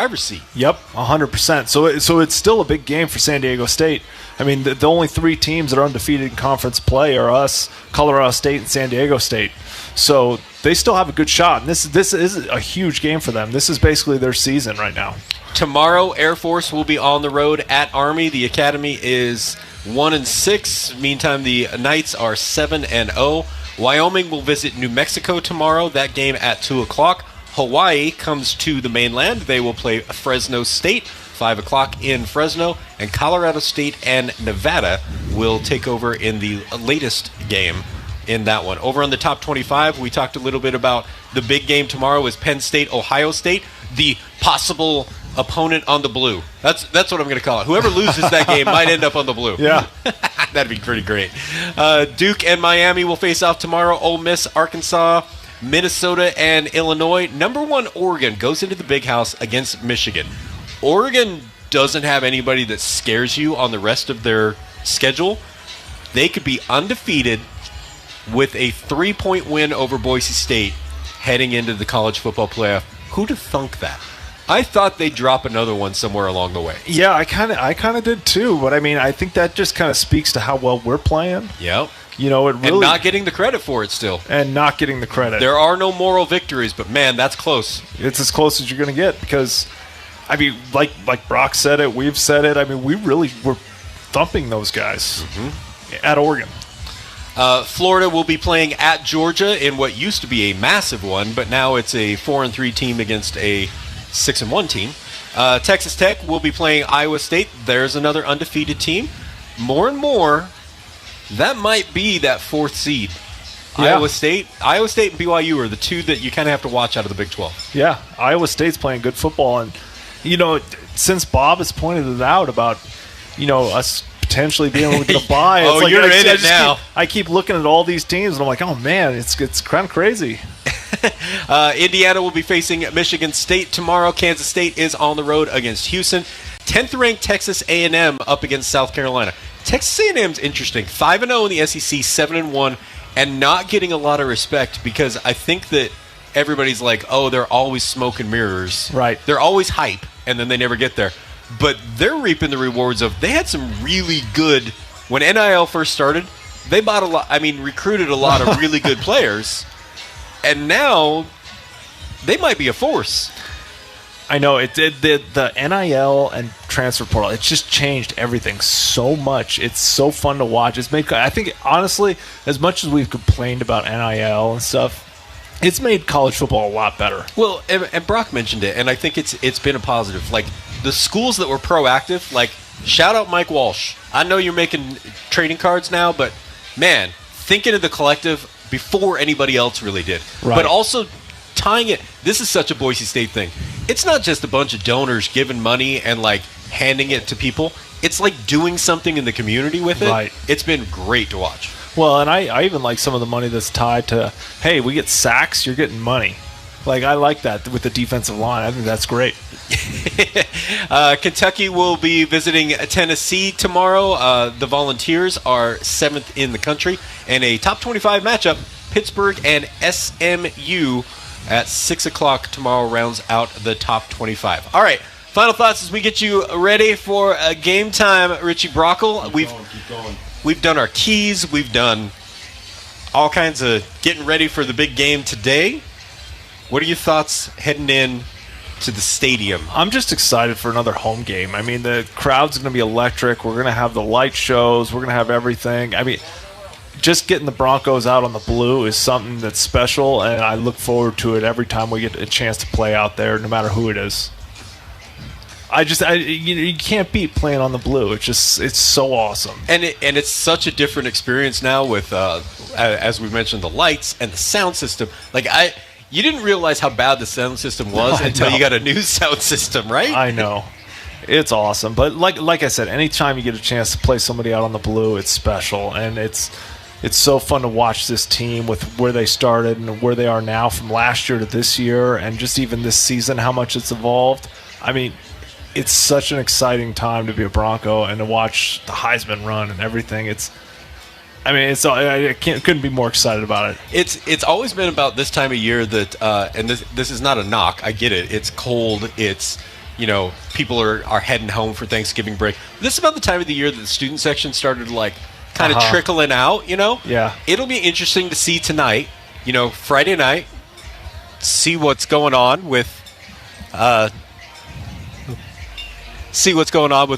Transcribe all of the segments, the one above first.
driver's seat. Yep, 100%. So it's still a big game for San Diego State. I mean, the only 3 teams that are undefeated in conference play are us, Colorado State, and San Diego State. So they still have a good shot. And this is a huge game for them. This is basically their season right now. Tomorrow, Air Force will be on the road at Army. The Academy is 1-6. Meantime, the Knights are 7-0. Wyoming will visit New Mexico tomorrow. That game at 2 o'clock. Hawaii comes to the mainland. They will play Fresno State, 5 o'clock in Fresno. And Colorado State and Nevada will take over in the latest game in that one. Over on the top 25, we talked a little bit about the big game tomorrow is Penn State, Ohio State, the possible opponent on the blue. That's what I'm going to call it. Whoever loses that game might end up on the blue. Yeah. That'd be pretty great. Duke and Miami will face off tomorrow. Ole Miss, Arkansas, Minnesota, and Illinois. Number 1, Oregon, goes into the Big House against Michigan. Oregon doesn't have anybody that scares you on the rest of their schedule. They could be undefeated with a 3-point win over Boise State heading into the college football playoff. Who'd have thunk that? I thought they'd drop another one somewhere along the way. Yeah, I kind of did too. But I mean, I think that just kind of speaks to how well we're playing. Yep. You know, it really, and not getting the credit for it still. And not getting the credit. There are no moral victories, but man, that's close. It's as close as you're going to get because, I mean, like Brock said it, we've said it. I mean, we really were thumping those guys at Oregon. Florida will be playing at Georgia in what used to be a massive one, but now it's a 4-3 team against a 6-1 team. Texas Tech will be playing Iowa State. There's another undefeated team. More and more, that might be that 4th seed. Yeah. Iowa State and BYU are the 2 that you kind of have to watch out of the Big 12. Yeah, Iowa State's playing good football. And, you know, since Bob has pointed it out about, you know, us potentially being able to get a bye. Oh, like, you're in it now. I keep looking at all these teams, and I'm like, oh, man, it's kind of crazy. Indiana will be facing Michigan State tomorrow. Kansas State is on the road against Houston. 10th-ranked Texas A&M up against South Carolina. Texas A&M's interesting. 5-0 in the SEC, 7-1, and not getting a lot of respect because I think that everybody's like, oh, they're always smoke and mirrors. Right. They're always hype, and then they never get there. But they're reaping the rewards of they had some really good – when NIL first started, they bought recruited a lot of really good players, and now they might be a force. I know it did the NIL and transfer portal. It's just changed everything so much. It's so fun to watch. It's made. I think honestly, as much as we've complained about NIL and stuff, it's made college football a lot better. Well, and Brock mentioned it, and I think it's been a positive. Like the schools that were proactive, like shout out Mike Walsh. I know you're making trading cards now, but man, thinking of the collective before anybody else really did. Right. But also tying it. This is such a Boise State thing. It's not just a bunch of donors giving money and like handing it to people. It's like doing something in the community with it. Right. It's been great to watch. Well, and I even like some of the money that's tied to, hey, we get sacks, you're getting money. Like, I like that with the defensive line. I think that's great. Kentucky will be visiting Tennessee tomorrow. The Volunteers are 7th in the country. And a top 25 matchup, Pittsburgh and SMU at 6 o'clock tomorrow rounds out the top 25. All right, final thoughts as we get you ready for game time, Richie Brockle. We've done our keys. We've done all kinds of getting ready for the big game today. What are your thoughts heading in to the stadium? I'm just excited for another home game. I mean, the crowd's going to be electric. We're going to have the light shows. We're going to have everything. I mean, just getting the Broncos out on the blue is something that's special, and I look forward to it every time we get a chance to play out there, no matter who it is. You can't beat playing on the blue. It's so awesome. And it's such a different experience now with, as we mentioned, the lights and the sound system. Like you didn't realize how bad the sound system was until you got a new sound system, right? I know. It's awesome. But like I said, anytime you get a chance to play somebody out on the blue, it's special. And it's so fun to watch this team with where they started and where they are now from last year to this year and just even this season, how much it's evolved. I mean, it's such an exciting time to be a Bronco and to watch the Heisman run and everything. I couldn't be more excited about it. It's always been about this time of year that, and this is not a knock. I get it. It's cold. It's people are heading home for Thanksgiving break. This is about the time of the year that the student section started to kind of trickling out, Yeah. It'll be interesting to see tonight, Friday night, see what's going on with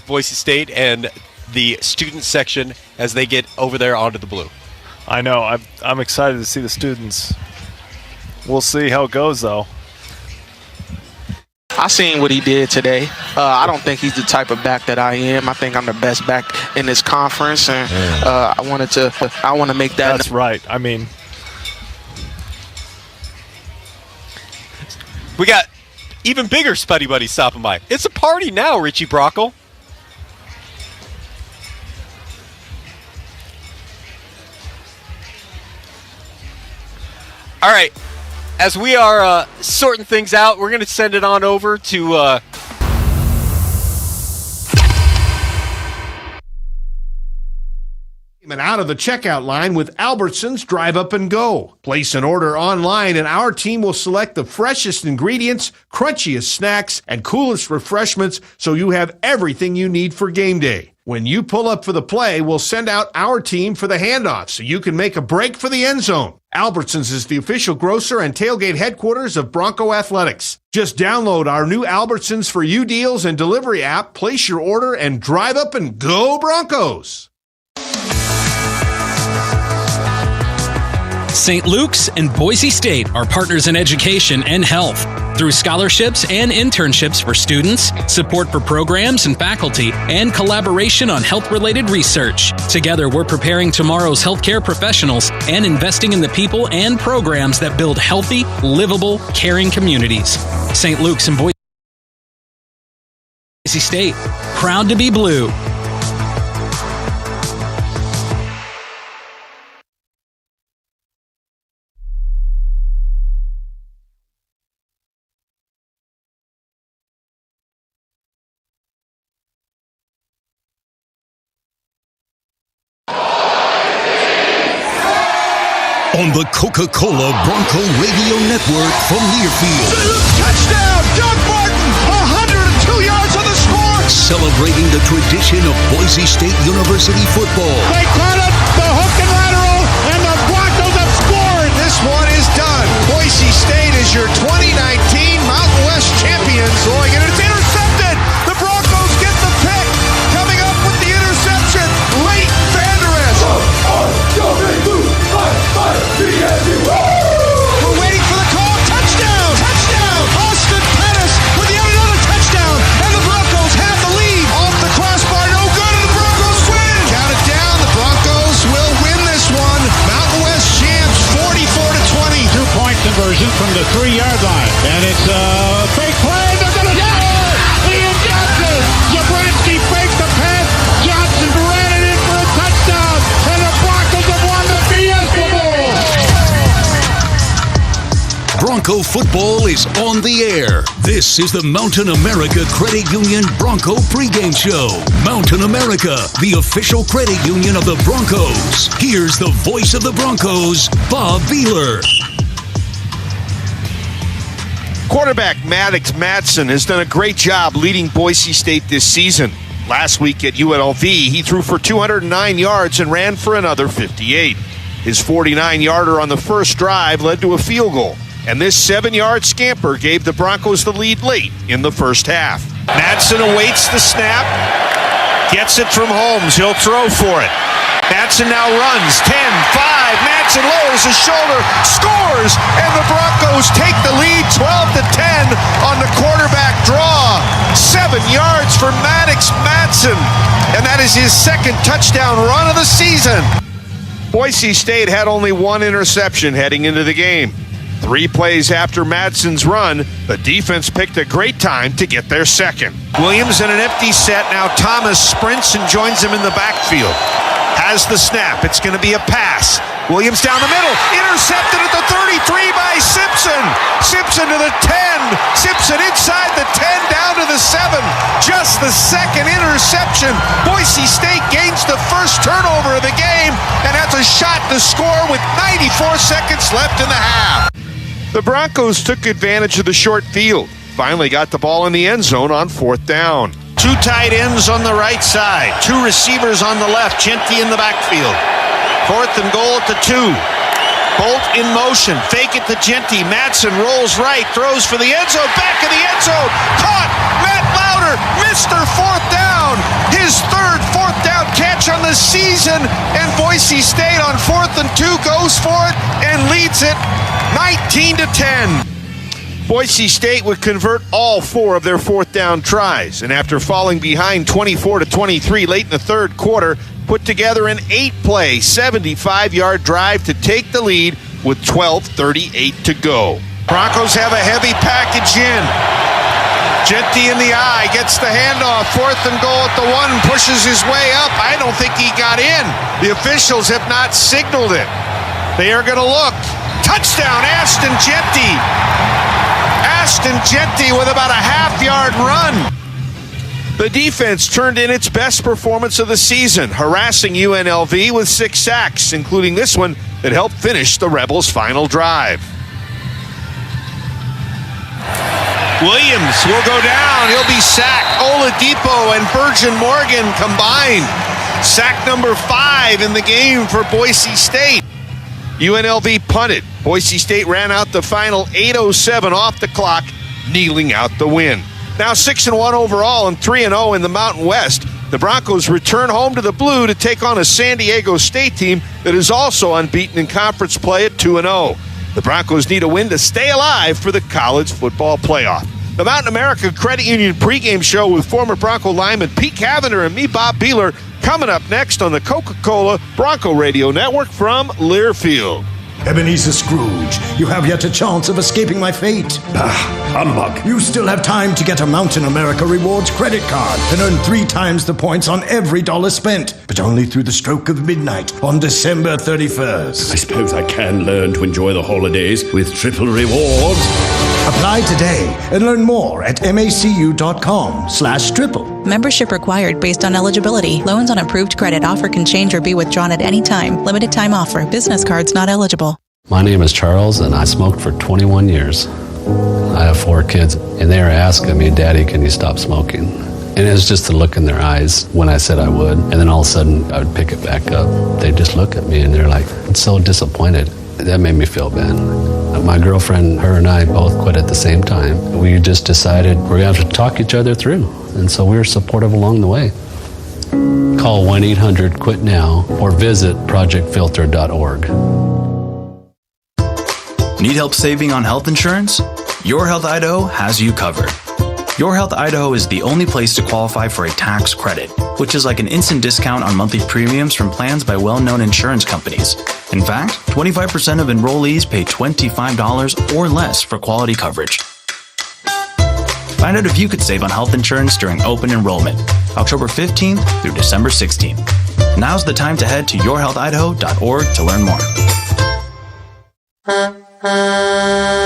Boise State and the student section as they get over there onto the blue. I know. I'm excited to see the students. We'll see how it goes, though. I seen what he did today. I don't think he's the type of back that I am. I think I'm the best back in this conference, and I want to make that. That's right. I mean, we got even bigger Spuddy Buddies stopping by. It's a party now, Richie Brockle. All right. As we are sorting things out, we're going to send it on over to and out of the checkout line with Albertsons Drive Up and Go. Place an order online and our team will select the freshest ingredients, crunchiest snacks, and coolest refreshments so you have everything you need for game day. When you pull up for the play, we'll send out our team for the handoff so you can make a break for the end zone. Albertsons is the official grocer and tailgate headquarters of Bronco Athletics. Just download our new Albertsons for You deals and delivery app, place your order, and drive up and go Broncos. St. Luke's and Boise State are partners in education and health. Through scholarships and internships for students, support for programs and faculty, and collaboration on health-related research. Together, we're preparing tomorrow's healthcare professionals and investing in the people and programs that build healthy, livable, caring communities. St. Luke's and Boise State, proud to be blue. On the Coca-Cola Bronco Radio Network from Learfield. Touchdown! Doug Martin! 102 yards on the score! Celebrating the tradition of Boise State University football. They caught it, the hook and lateral, and the Broncos have scored! This one is done. Boise State is your 2019 Mountain West champions. And it's intercepted! The Broncos get the pick! Coming up with the interception, Leighton Vander Esch. We're waiting for the call. Touchdown! Touchdown! Austin Pettis with yet another touchdown, and the Broncos have the lead. Off the crossbar, no good, and the Broncos win. Count it down. The Broncos will win this one. Mountain West champs, 44-20. 2-point conversion from the 3-yard line. And it's a fake play. They're going to get it! Ian Johnson! Jabrowski faked the pass. Johnson ran it in for a touchdown. And the Broncos have won the Fiesta Bowl. Bronco football is on the air. This is the Mountain America Credit Union Bronco pregame show. Mountain America, the official credit union of the Broncos. Here's the voice of the Broncos, Bob Beeler. Quarterback Maddox Madsen has done a great job leading Boise State this season. Last week at UNLV, he threw for 209 yards and ran for another 58. His 49-yarder on the first drive led to a field goal, and this 7-yard scamper gave the Broncos the lead late in the first half. Madsen awaits the snap, gets it from Holmes. He'll throw for it. Madsen now runs 10-5. Madsen lowers his shoulder, scores, and the Broncos take the lead 12-10 on the quarterback draw. 7 yards for Maddox Madsen, and that is his second touchdown run of the season. Boise State had only one interception heading into the game. 3 plays after Madsen's run, the defense picked a great time to get their second. Williams in an empty set. Now Thomas sprints and joins him in the backfield. Has the snap. It's going to be a pass. Williams down the middle. Intercepted at the 33 by Simpson. Simpson to the 10. Simpson inside the 10 down to the 7. Just the second interception. Boise State gains the first turnover of the game and has a shot to score with 94 seconds left in the half. The Broncos took advantage of the short field. finally got the ball in the end zone on 4th down. 2 tight ends on the right side, 2 receivers on the left, Genty in the backfield. 4th and goal at the 2. Bolt in motion, fake it to Genty. Madsen rolls right, throws for the end zone, back of the end zone, caught. Matt Lauder, Mr. 4th down, his 3rd 4th down catch on the season, and Boise State on 4th and 2 goes for it and leads it 19-10. Boise State would convert all 4 of their 4th down tries, and after falling behind 24-23 late in the 3rd quarter, put together an 8-play, 75-yard drive to take the lead with 12:38 to go. Broncos have a heavy package in. Genty in the eye, gets the handoff, 4th and goal at the 1, pushes his way up. I don't think he got in. The officials have not signaled it. They are going to look. Touchdown, Ashton Genty. Ashton Genty with about a half-yard run. The defense turned in its best performance of the season, harassing UNLV with 6 sacks, including this one that helped finish the Rebels' final drive. Williams will go down. He'll be sacked. Oladipo and Virgin Morgan combined. Sack number 5 in the game for Boise State. UNLV punted. Boise State ran out the final 8:07 off the clock, kneeling out the win. Now 6-1 overall and 3-0 in the Mountain West. The Broncos return home to the Blue to take on a San Diego State team that is also unbeaten in conference play at 2-0. The Broncos need a win to stay alive for the college football playoff. The Mountain America Credit Union pregame show with former Bronco lineman Pete Cavender and me, Bob Beeler, coming up next on the Coca-Cola Bronco Radio Network from Learfield. Ebenezer Scrooge, you have yet a chance of escaping my fate. Humbug. You still have time to get a Mountain America Rewards credit card and earn 3 times the points on every dollar spent, but only through the stroke of midnight on December 31st. I suppose I can learn to enjoy the holidays with triple rewards. Apply today and learn more at macu.com/triple. Membership required based on eligibility. Loans on approved credit offer can change or be withdrawn at any time. Limited time offer. Business cards not eligible. My name is Charles, and I smoked for 21 years. I have 4 kids, and they are asking me, Daddy, can you stop smoking? And it was just the look in their eyes when I said I would, and then all of a sudden I would pick it back up. They just look at me, and they're like, I'm so disappointed. That made me feel bad. My girlfriend, her and I both quit at the same time. We just decided we're going to have to talk each other through, and so we were supportive along the way. Call 1-800-QUIT-NOW or visit projectfilter.org. Need help saving on health insurance? Your Health Idaho has you covered. Your Health Idaho is the only place to qualify for a tax credit, which is like an instant discount on monthly premiums from plans by well-known insurance companies. In fact, 25% of enrollees pay $25 or less for quality coverage. Find out if you could save on health insurance during open enrollment, October 15th through December 16th. Now's the time to head to yourhealthidaho.org to learn more.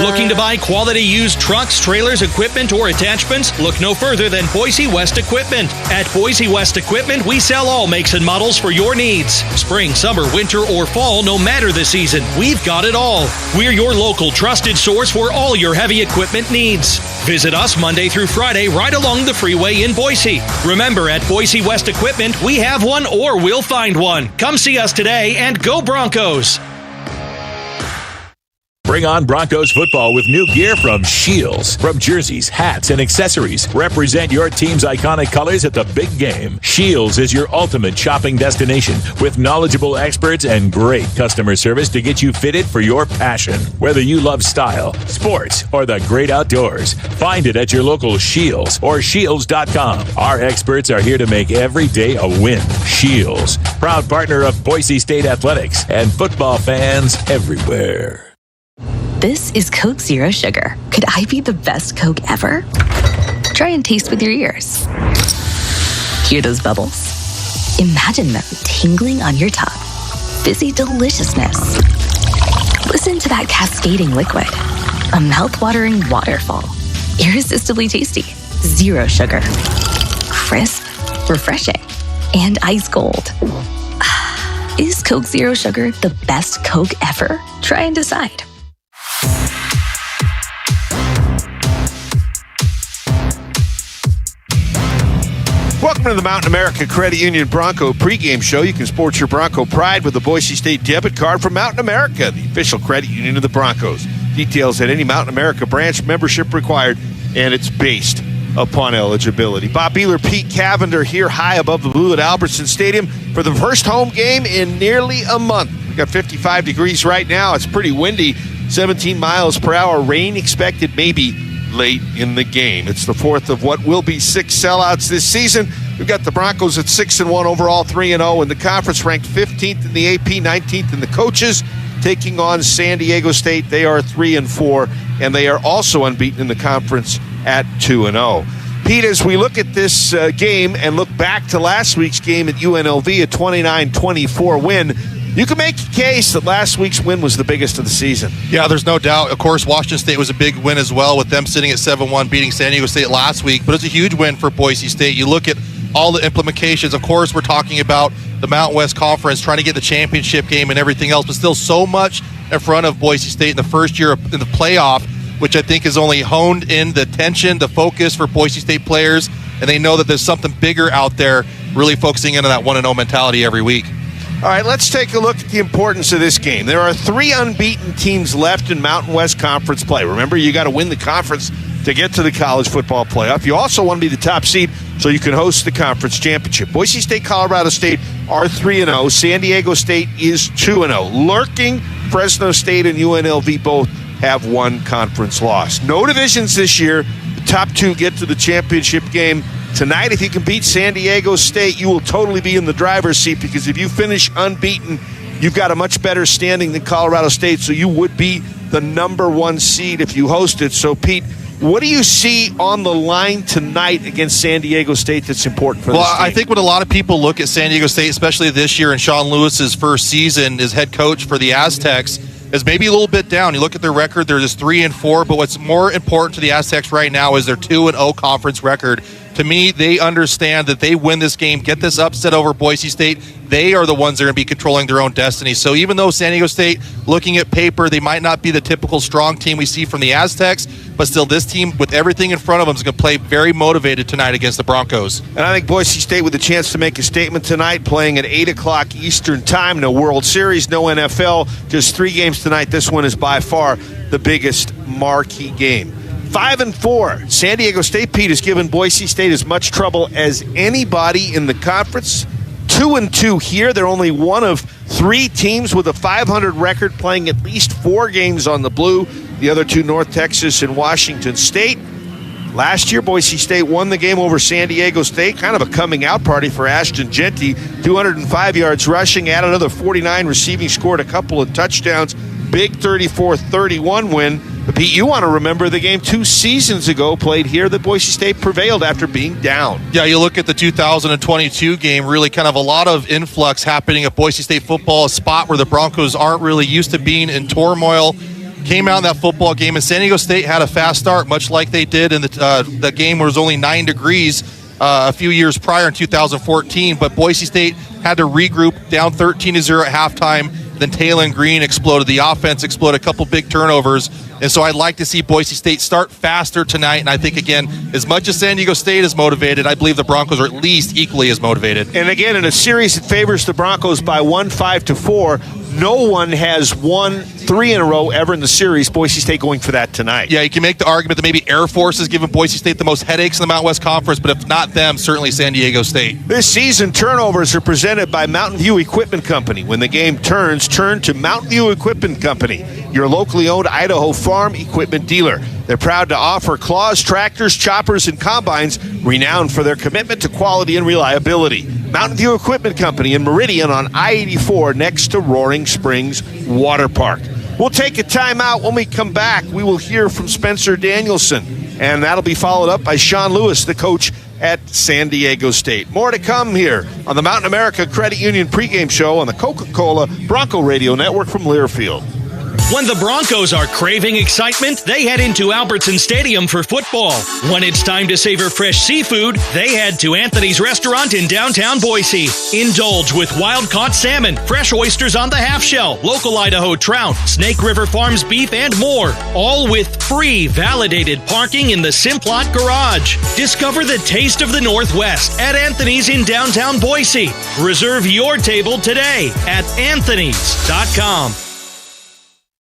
Looking to buy quality used trucks, trailers, equipment, or attachments? Look no further than Boise West Equipment. At Boise West Equipment, we sell all makes and models for your needs. Spring, summer, winter, or fall, no matter the season, we've got it all. We're your local trusted source for all your heavy equipment needs. Visit us Monday through Friday right along the freeway in Boise. Remember, at Boise West Equipment, we have one or we'll find one. Come see us today and go Broncos! Bring on Broncos football with new gear from Shields. From jerseys, hats, and accessories, represent your team's iconic colors at the big game. Shields is your ultimate shopping destination with knowledgeable experts and great customer service to get you fitted for your passion. Whether you love style, sports, or the great outdoors, find it at your local Shields or Shields.com. Our experts are here to make every day a win. Shields, proud partner of Boise State Athletics and football fans everywhere. This is Coke Zero Sugar. Could I be the best Coke ever? Try and taste with your ears. Hear those bubbles? Imagine them tingling on your tongue. Fizzy deliciousness. Listen to that cascading liquid. A mouth-watering waterfall. Irresistibly tasty. Zero sugar. Crisp, refreshing, and ice cold. Is Coke Zero Sugar the best Coke ever? Try and decide. Welcome to the Mountain America Credit Union Bronco pregame show. You can sport your Bronco pride with the Boise State debit card from Mountain America, the official credit union of the Broncos. Details at any Mountain America branch, membership required, and it's based upon eligibility. Bob Beeler, Pete Cavender here high above the blue at Albertson Stadium for the first home game in nearly a month. We got 55 degrees right now. It's pretty windy, 17 miles per hour. Rain expected maybe late in the game. It's the fourth of what will be 6 sellouts this season. We've got the Broncos at 6-1 overall, 3-0 in the conference, ranked 15th in the AP, 19th in the coaches, taking on San Diego State. They are 3-4, and they are also unbeaten in the conference at 2-0. Pete, as we look at this game and look back to last week's game at UNLV, a 29-24 win, you can make a case that last week's win was the biggest of the season. Yeah, there's no doubt. Of course, Washington State was a big win as well, with them sitting at 7-1, beating San Diego State last week. But it's a huge win for Boise State. You look at all the implications. Of course, we're talking about the Mountain West Conference, trying to get the championship game and everything else, but still so much in front of Boise State in the first year in the playoff, which I think has only honed in the tension, the focus for Boise State players, and they know that there's something bigger out there, really focusing in on that 1-0 mentality every week. All right, let's take a look at the importance of this game. There are 3 unbeaten teams left in Mountain West Conference play. Remember, you got to win the conference to get to the college football playoff. You also want to be the top seed so you can host the conference championship. Boise State, Colorado State are 3-0. San Diego State is 2-0. Lurking, Fresno State and UNLV both have 1 conference loss. No divisions this year. The top 2 get to the championship game. Tonight, if you can beat San Diego State, you will totally be in the driver's seat, because if you finish unbeaten, you've got a much better standing than Colorado State, so you would be the number 1 seed if you host it. So, Pete, what do you see on the line tonight against San Diego State that's important for this team? I think when a lot of people look at San Diego State, especially this year in Sean Lewis's first season as head coach for the Aztecs, is maybe a little bit down. You look at their record, they're just 3-4, but what's more important to the Aztecs right now is their 2-0 conference record. To me, they understand that they win this game, get this upset over Boise State, they are the ones that are going to be controlling their own destiny. So even though San Diego State, looking at paper, they might not be the typical strong team we see from the Aztecs, but still this team, with everything in front of them, is going to play very motivated tonight against the Broncos. And I think Boise State with a chance to make a statement tonight, playing at 8 o'clock Eastern time. No World Series, no NFL, just 3 games tonight. This one is by far the biggest marquee game. 5-4. San Diego State, Pete, has given Boise State as much trouble as anybody in the conference. 2-2 here. They're only one of 3 teams with a 500 record playing at least 4 games on the blue. The other 2, North Texas and Washington State. Last year, Boise State won the game over San Diego State. Kind of a coming out party for Ashton Genty. 205 yards rushing, added another 49 receiving, scored a couple of touchdowns. Big 34-31 win. But Pete, you want to remember the game 2 seasons ago played here that Boise State prevailed after being down. Yeah, you look at the 2022 game, really kind of a lot of influx happening at Boise State football, a spot where the Broncos aren't really used to being in turmoil. Came out in that football game, and San Diego State had a fast start, much like they did in the game where it was only 9 degrees a few years prior in 2014. But Boise State had to regroup, down 13-0 at halftime. Then Taylor Green exploded. The offense exploded, a couple big turnovers. And so I'd like to see Boise State start faster tonight. And I think, again, as much as San Diego State is motivated, I believe the Broncos are at least equally as motivated. And again, in a series that favors the Broncos by 1, 5-4, no one has won 3 in a row ever in the series. Boise State going for that tonight. Yeah, you can make the argument that maybe Air Force has given Boise State the most headaches in the Mountain West Conference, but if not them, certainly San Diego State. This season, turnovers are presented by Mountain View Equipment Company. When the game turns, turn to Mountain View Equipment Company, your locally owned Idaho farm equipment dealer. They're proud to offer claws, tractors, choppers, and combines, renowned for their commitment to quality and reliability. Mountain View Equipment Company in Meridian on I-84 next to Roaring Springs Water Park. We'll take a timeout. When we come back, we will hear from Spencer Danielson, and that'll be followed up by Sean Lewis, the coach at San Diego State. More to come here on the Mountain America Credit Union pregame show on the Coca-Cola Bronco Radio Network from Learfield. When the Broncos are craving excitement, they head into Albertson Stadium for football. When it's time to savor fresh seafood, they head to Anthony's Restaurant in downtown Boise. Indulge with wild-caught salmon, fresh oysters on the half-shell, local Idaho trout, Snake River Farms beef, and more. All with free, validated parking in the Simplot Garage. Discover the taste of the Northwest at Anthony's in downtown Boise. Reserve your table today at anthonys.com.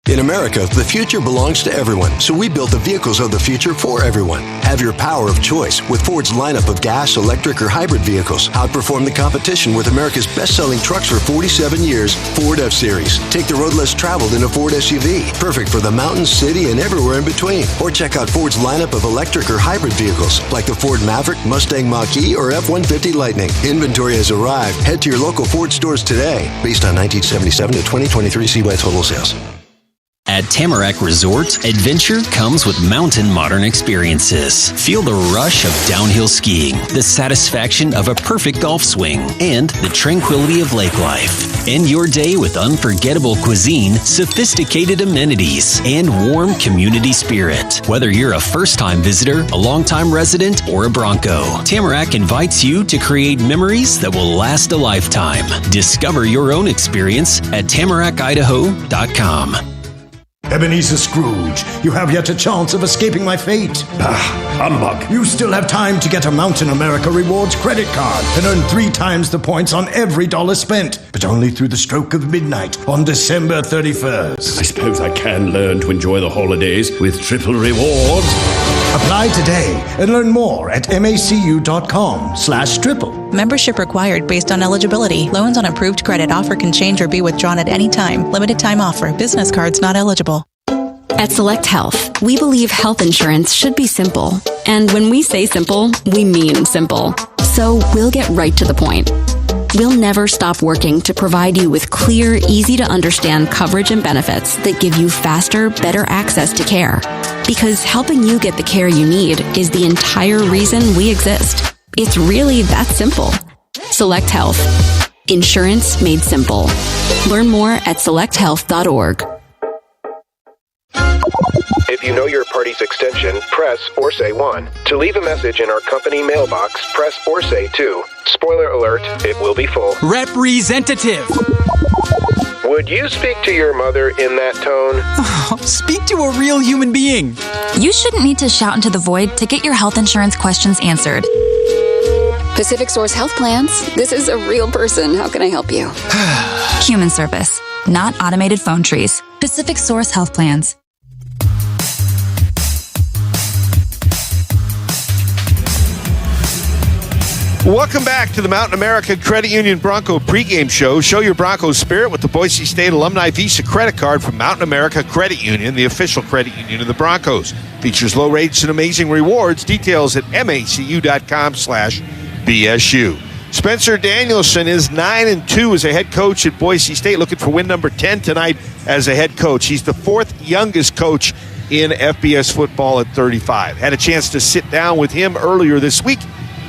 In America, the future belongs to everyone, so we built the vehicles of the future for everyone. Have your power of choice with Ford's lineup of gas, electric, or hybrid vehicles. Outperform the competition with America's best-selling trucks for 47 years, Ford F-Series. Take the road less traveled in a Ford SUV, perfect for the mountains, city, and everywhere in between. Or check out Ford's lineup of electric or hybrid vehicles, like the Ford Maverick, Mustang Mach-E, or F-150 Lightning. Inventory has arrived. Head to your local Ford stores today. Based on 1977 to 2023 CY total sales. At Tamarack Resort, adventure comes with mountain modern experiences. Feel the rush of downhill skiing, the satisfaction of a perfect golf swing, and the tranquility of lake life. End your day with unforgettable cuisine, sophisticated amenities, and warm community spirit. Whether you're a first-time visitor, a long-time resident, or a Bronco, Tamarack invites you to create memories that will last a lifetime. Discover your own experience at tamarackidaho.com. Ebenezer Scrooge, you have yet a chance of escaping my fate. Humbug. You still have time to get a Mountain America Rewards credit card and earn 3 times the points on every dollar spent, but only through the stroke of midnight on December 31st. I suppose I can learn to enjoy the holidays with triple rewards. Apply today and learn more at macu.com/triple. Membership required based on eligibility. Loans on approved credit. Offer can change or be withdrawn at any time. Limited time offer. Business cards not eligible. At Select Health, we believe health insurance should be simple. And when we say simple, we mean simple. So we'll get right to the point. We'll never stop working to provide you with clear, easy-to-understand coverage and benefits that give you faster, better access to care. Because helping you get the care you need is the entire reason we exist. It's really that simple. Select Health. Insurance made simple. Learn more at selecthealth.org. If you know your party's extension, press or say 1. To leave a message in our company mailbox, press or say 2. Spoiler alert, it will be full. Representative. Would you speak to your mother in that tone? Speak to a real human being. You shouldn't need to shout into the void to get your health insurance questions answered. Pacific Source Health Plans. This is a real person. How can I help you? Human service, not automated phone trees. Pacific Source Health Plans. Welcome back to the Mountain America Credit Union Bronco pregame show. Show your Broncos spirit with the Boise State Alumni Visa credit card from Mountain America Credit Union, the official credit union of the Broncos. Features low rates and amazing rewards. Details at macu.com/BSU. Spencer Danielson is 9-2 as a head coach at Boise State, looking for win number 10 tonight as a head coach. He's the 4th youngest coach in FBS football at 35. Had a chance to sit down with him earlier this week,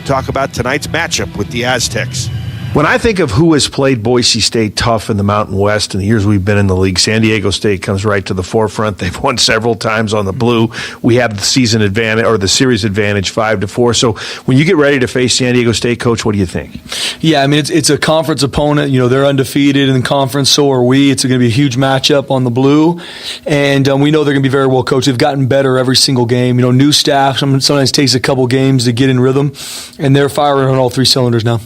talk about tonight's matchup with the Aztecs. When I think of who has played Boise State tough in the Mountain West in the years we've been in the league, San Diego State comes right to the forefront. They've won several times on the blue. We have the season advantage or the series advantage 5-4. So when you get ready to face San Diego State, Coach, what do you think? Yeah, I mean, it's a conference opponent. You know, they're undefeated in the conference, so are we. It's going to be a huge matchup on the blue. And we know they're going to be very well coached. They've gotten better every single game. You know, new staff sometimes takes a couple games to get in rhythm, and they're firing on all 3 cylinders now.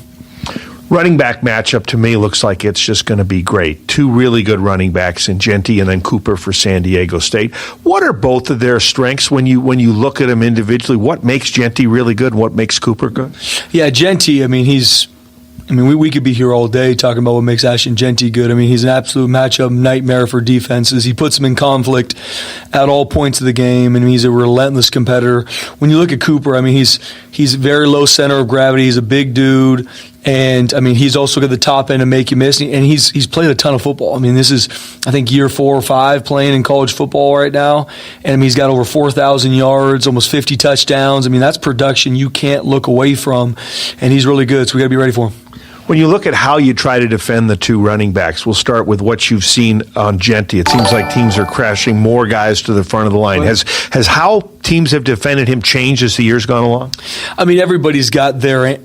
Running back matchup to me looks like it's just going to be great. 2 really good running backs in Genty and then Cooper for San Diego State. What are both of their strengths when you look at them individually? What makes Genty really good and what makes Cooper good? Yeah, Genty, I mean, we could be here all day talking about what makes Ashton Genty good. I mean, he's an absolute matchup nightmare for defenses. He puts them in conflict at all points of the game, and he's a relentless competitor. When you look at Cooper, I mean, he's very low center of gravity. He's a big dude, and I mean, he's also got the top end to make you miss. And he's played a ton of football. I mean, this is, I think, year 4 or 5 playing in college football right now, and I mean, he's got over 4,000 yards, almost 50 touchdowns. I mean, that's production you can't look away from, and he's really good. So we got to be ready for him. When you look at how you try to defend the two running backs, we'll start with what you've seen on Genty. It seems like teams are crashing more guys to the front of the line. Has how teams have defended him changed as the year's gone along? I mean, everybody's got their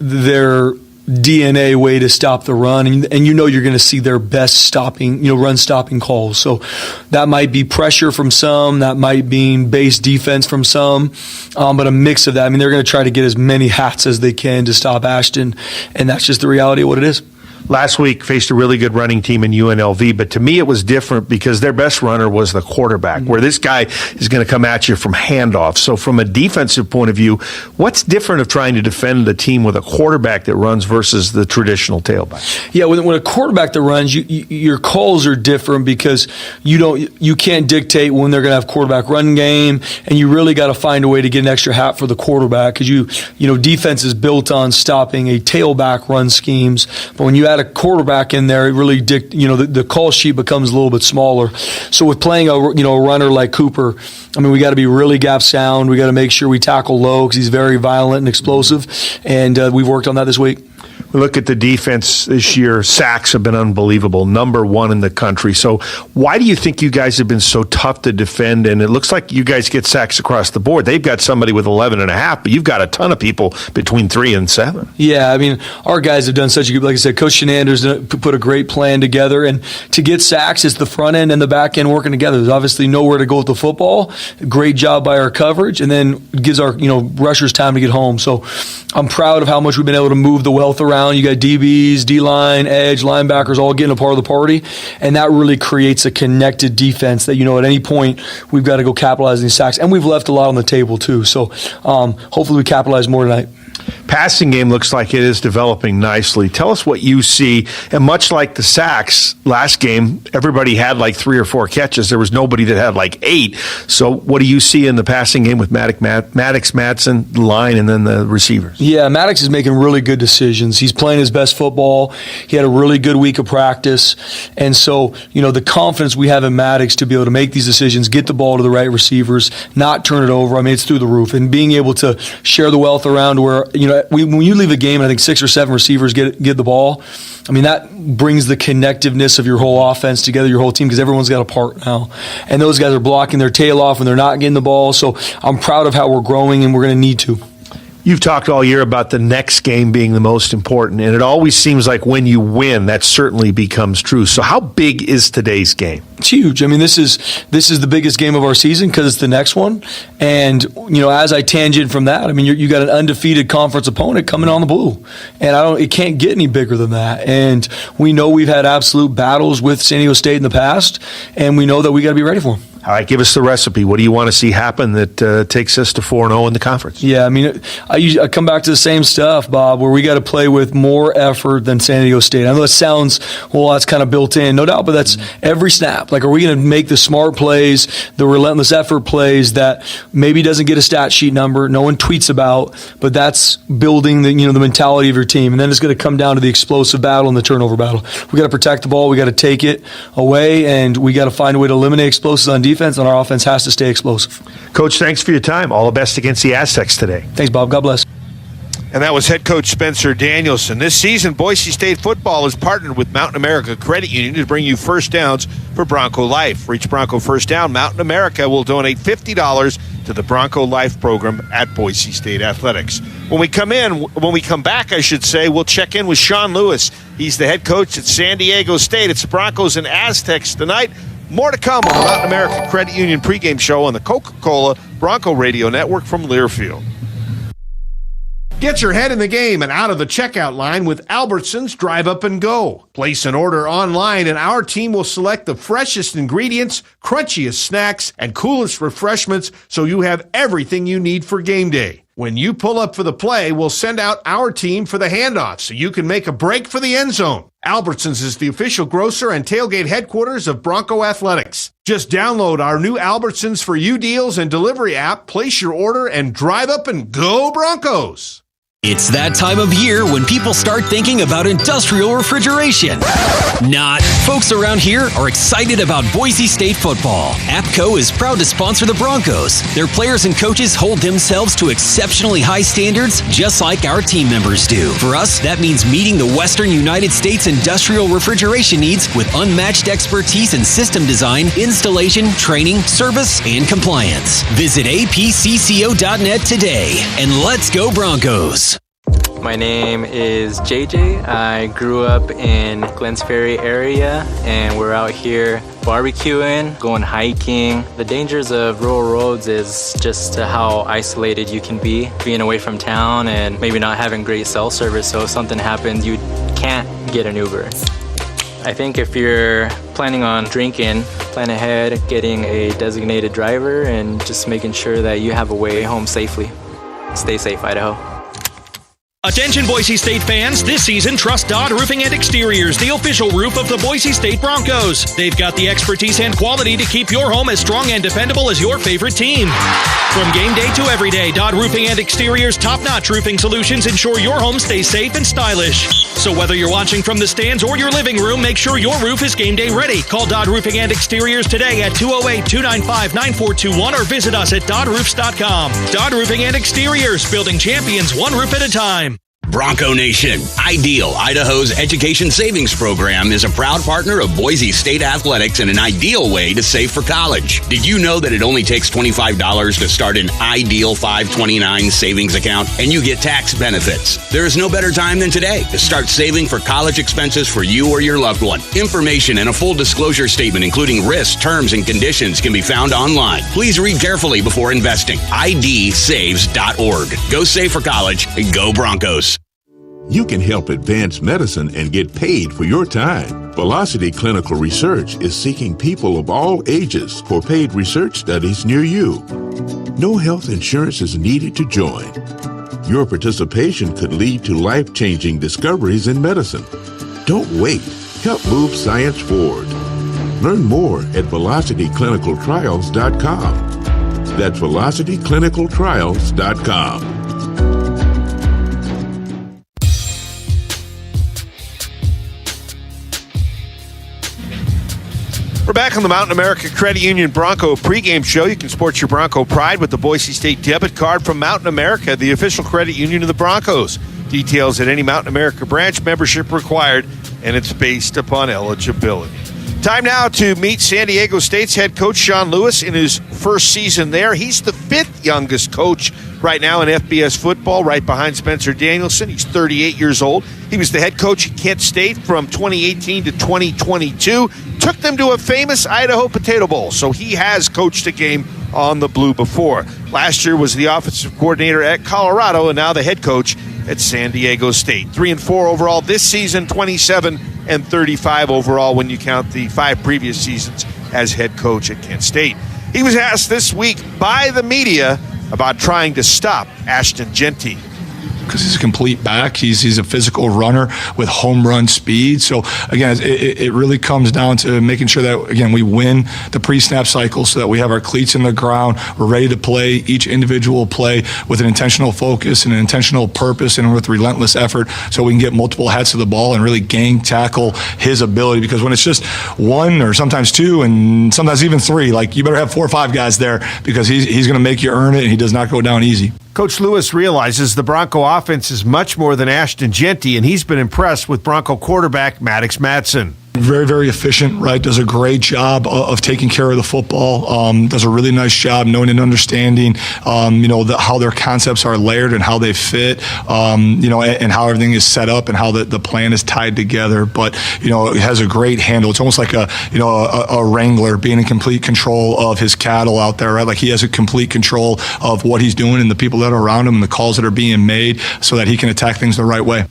DNA way to stop the run, and you're going to see their best run stopping calls. So that might be pressure from some, that might be base defense from some, but a mix of that. I mean, they're going to try to get as many hats as they can to stop Ashton, and that's just the reality of what it is. Last week faced a really good running team in UNLV, but to me it was different because their best runner was the quarterback, where this guy is going to come at you from handoff. So from a defensive point of view, what's different of trying to defend the team with a quarterback that runs versus the traditional tailback? Yeah, when a quarterback that runs, your calls are different because you can't dictate when they're going to have quarterback run game, and you really got to find a way to get an extra hat for the quarterback because defense is built on stopping a tailback run schemes, but when you add a quarterback in there, it really the call sheet becomes a little bit smaller. So with playing a runner like Cooper, I mean, we got to be really gap sound. We got to make sure we tackle low because he's very violent and explosive, and we've worked on that this week. We look at the defense this year. Sacks have been unbelievable, number one in the country. So why do you think you guys have been so tough to defend? And it looks like you guys get sacks across the board. They've got somebody with 11.5, but you've got a ton of people between 3 and 7. Yeah, I mean, our guys have done such a good, like I said, Coach Shenander's put a great plan together. And to get sacks, it's the front end and the back end working together. There's obviously nowhere to go with the football. Great job by our coverage, and then gives our rushers time to get home. So I'm proud of how much we've been able to move the wealth around. You got DBs, D-line, edge, linebackers all getting a part of the party, and that really creates a connected defense that, at any point we've got to go capitalize on these sacks. And we've left a lot on the table, too. So hopefully we capitalize more tonight. Passing game looks like it is developing nicely. Tell us what you see. And much like the sacks last game, everybody had like 3 or 4 catches. There was nobody that had like 8. So what do you see in the passing game with Maddox, Madsen, the line, and then the receivers? Yeah, Maddox is making really good decisions. He's playing his best football. He had a really good week of practice. And so, the confidence we have in Maddox to be able to make these decisions, get the ball to the right receivers, not turn it over, I mean, it's through the roof. And being able to share the wealth around where, when you leave a game and I think 6 or 7 receivers get the ball, I mean, that brings the connectiveness of your whole offense together, your whole team, because everyone's got a part now. And those guys are blocking their tail off when they're not getting the ball. So I'm proud of how we're growing, and we're going to need to. You've talked all year about the next game being the most important, and it always seems like when you win, that certainly becomes true. So how big is today's game? It's huge. I mean, this is the biggest game of our season because it's the next one. And, as I tangent from that, I mean, you got an undefeated conference opponent coming on the blue. And it can't get any bigger than that. And we know we've had absolute battles with San Diego State in the past, and we know that we got to be ready for them. All right, give us the recipe. What do you want to see happen that takes us to 4-0 in the conference? Yeah, I mean, I come back to the same stuff, Bob, where we got to play with more effort than San Diego State. I know it sounds, that's kind of built in, no doubt, but that's every snap. Like, are we going to make the smart plays, the relentless effort plays that maybe doesn't get a stat sheet number, no one tweets about, but that's building the mentality of your team. And then it's going to come down to the explosive battle and the turnover battle. We got to protect the ball, we got to take it away, and we got to find a way to eliminate explosives on defense, and our offense has to stay explosive. Coach, thanks for your time. All the best against the Aztecs today. Thanks, Bob. God bless. And that was head coach Spencer Danielson. This season, Boise State football has partnered with Mountain America Credit Union to bring you first downs for Bronco Life. Reach Bronco first down, Mountain America will donate $50 to the Bronco Life program at Boise State Athletics. When we come back, we'll check in with Sean Lewis. He's the head coach at San Diego State. It's the Broncos and Aztecs tonight. More to come on the Mountain America Credit Union pregame show on the Coca-Cola Bronco Radio Network from Learfield. Get your head in the game and out of the checkout line with Albertsons Drive Up and Go. Place an order online and our team will select the freshest ingredients, crunchiest snacks, and coolest refreshments so you have everything you need for game day. When you pull up for the play, we'll send out our team for the handoff so you can make a break for the end zone. Albertsons is the official grocer and tailgate headquarters of Bronco Athletics. Just download our new Albertsons for You deals and delivery app, place your order, and drive up and go Broncos. It's that time of year when people start thinking about industrial refrigeration. Not. Folks around here are excited about Boise State football. APCO is proud to sponsor the Broncos. Their players and coaches hold themselves to exceptionally high standards, just like our team members do. For us, that means meeting the Western United States industrial refrigeration needs with unmatched expertise in system design, installation, training, service, and compliance. Visit apcco.net today, and let's go Broncos. My name is JJ. I grew up in Glens Ferry area, and we're out here barbecuing, going hiking. The dangers of rural roads is just how isolated you can be, being away from town and maybe not having great cell service. So if something happens, you can't get an Uber. I think if you're planning on drinking, plan ahead, getting a designated driver, and just making sure that you have a way home safely. Stay safe, Idaho. Attention Boise State fans, this season trust Dodd Roofing and Exteriors, the official roof of the Boise State Broncos. They've got the expertise and quality to keep your home as strong and dependable as your favorite team. From game day to every day, Dodd Roofing and Exteriors top-notch roofing solutions ensure your home stays safe and stylish. So whether you're watching from the stands or your living room, make sure your roof is game day ready. Call Dodd Roofing and Exteriors today at 208-295-9421 or visit us at doddroofs.com. Dodd Roofing and Exteriors, building champions one roof at a time. Bronco Nation, Ideal, Idaho's education savings program, is a proud partner of Boise State Athletics and an ideal way to save for college. Did you know that it only takes $25 to start an Ideal 529 savings account and you get tax benefits? There is no better time than today to start saving for college expenses for you or your loved one. Information and a full disclosure statement, including risks, terms, and conditions, can be found online. Please read carefully before investing. idsaves.org. Go save for college and go Broncos. You can help advance medicine and get paid for your time. Velocity Clinical Research is seeking people of all ages for paid research studies near you. No health insurance is needed to join. Your participation could lead to life-changing discoveries in medicine. Don't wait. Help move science forward. Learn more at velocityclinicaltrials.com. That's velocityclinicaltrials.com. We're back on the Mountain America Credit Union Bronco pregame show. You can sport your Bronco pride with the Boise State debit card from Mountain America, the official credit union of the Broncos. Details at any Mountain America branch, membership required, and it's based upon eligibility. Time now to meet San Diego State's head coach, Sean Lewis, in his first season there. He's the fifth youngest coach right now in FBS football, right behind Spencer Danielson. He's 38 years old. He was the head coach at Kent State from 2018 to 2022. Took them to a famous Idaho Potato Bowl, so he has coached a game on the blue before. Last year was the offensive coordinator at Colorado, and now the head coach at San Diego State. 3-4 overall this season, 27-35 overall when you count the 5 previous seasons as head coach at Kent State. He was asked this week by the media about trying to stop Ashton Jeanty. Because he's a complete back. He's a physical runner with home run speed. So, again, it really comes down to making sure that, again, we win the pre-snap cycle so that we have our cleats in the ground. We're ready to play each individual play with an intentional focus and an intentional purpose and with relentless effort so we can get multiple hats to the ball and really gang tackle his ability. Because when it's just one or sometimes two and sometimes even three, like, you better have 4 or 5 guys there because he's going to make you earn it, and he does not go down easy. Coach Lewis realizes the Bronco offense is much more than Ashton Jeanty, and he's been impressed with Bronco quarterback Maddox Madsen. Very, very efficient, right? Does a great job of taking care of the football. Does a really nice job knowing and understanding, how their concepts are layered and how they fit, and how everything is set up and how the plan is tied together. But, it has a great handle. It's almost like a wrangler being in complete control of his cattle out there, right? Like, he has a complete control of what he's doing and the people that are around him and the calls that are being made so that he can attack things the right way.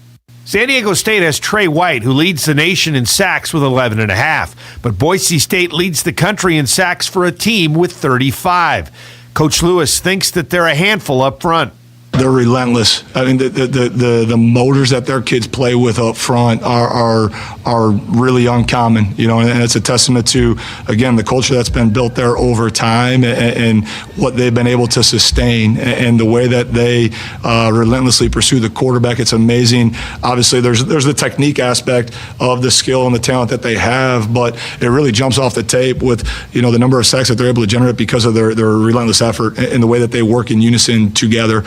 San Diego State has Trey White, who leads the nation in sacks with 11.5. But Boise State leads the country in sacks for a team with 35. Coach Lewis thinks that they're a handful up front. They're relentless. I mean, the motors that their kids play with up front are really uncommon, and it's a testament to, again, the culture that's been built there over time and what they've been able to sustain and the way that they relentlessly pursue the quarterback. It's amazing. Obviously, there's the technique aspect of the skill and the talent that they have, but it really jumps off the tape with, the number of sacks that they're able to generate because of their relentless effort and the way that they work in unison together.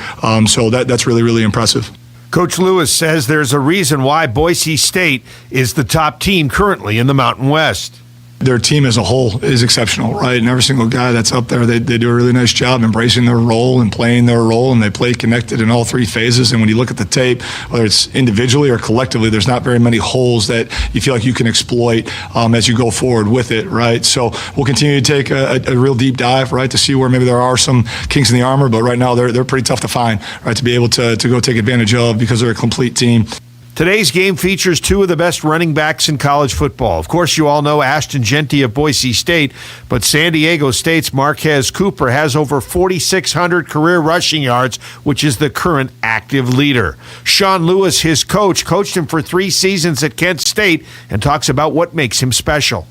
So that's really, really impressive. Coach Lewis says there's a reason why Boise State is the top team currently in the Mountain West. Their team as a whole is exceptional, right? And every single guy that's up there, they do a really nice job embracing their role and playing their role, and they play connected in all three phases. And when you look at the tape, whether it's individually or collectively, there's not very many holes that you feel like you can exploit as you go forward with it, right? So we'll continue to take a real deep dive, right, to see where maybe there are some kinks in the armor, but right now they're pretty tough to find, right, to be able to go take advantage of because they're a complete team. Today's game features two of the best running backs in college football. Of course, you all know Ashton Jeanty of Boise State, but San Diego State's Marquez Cooper has over 4,600 career rushing yards, which is the current active leader. Sean Lewis, his coach, coached him for 3 seasons at Kent State and talks about what makes him special.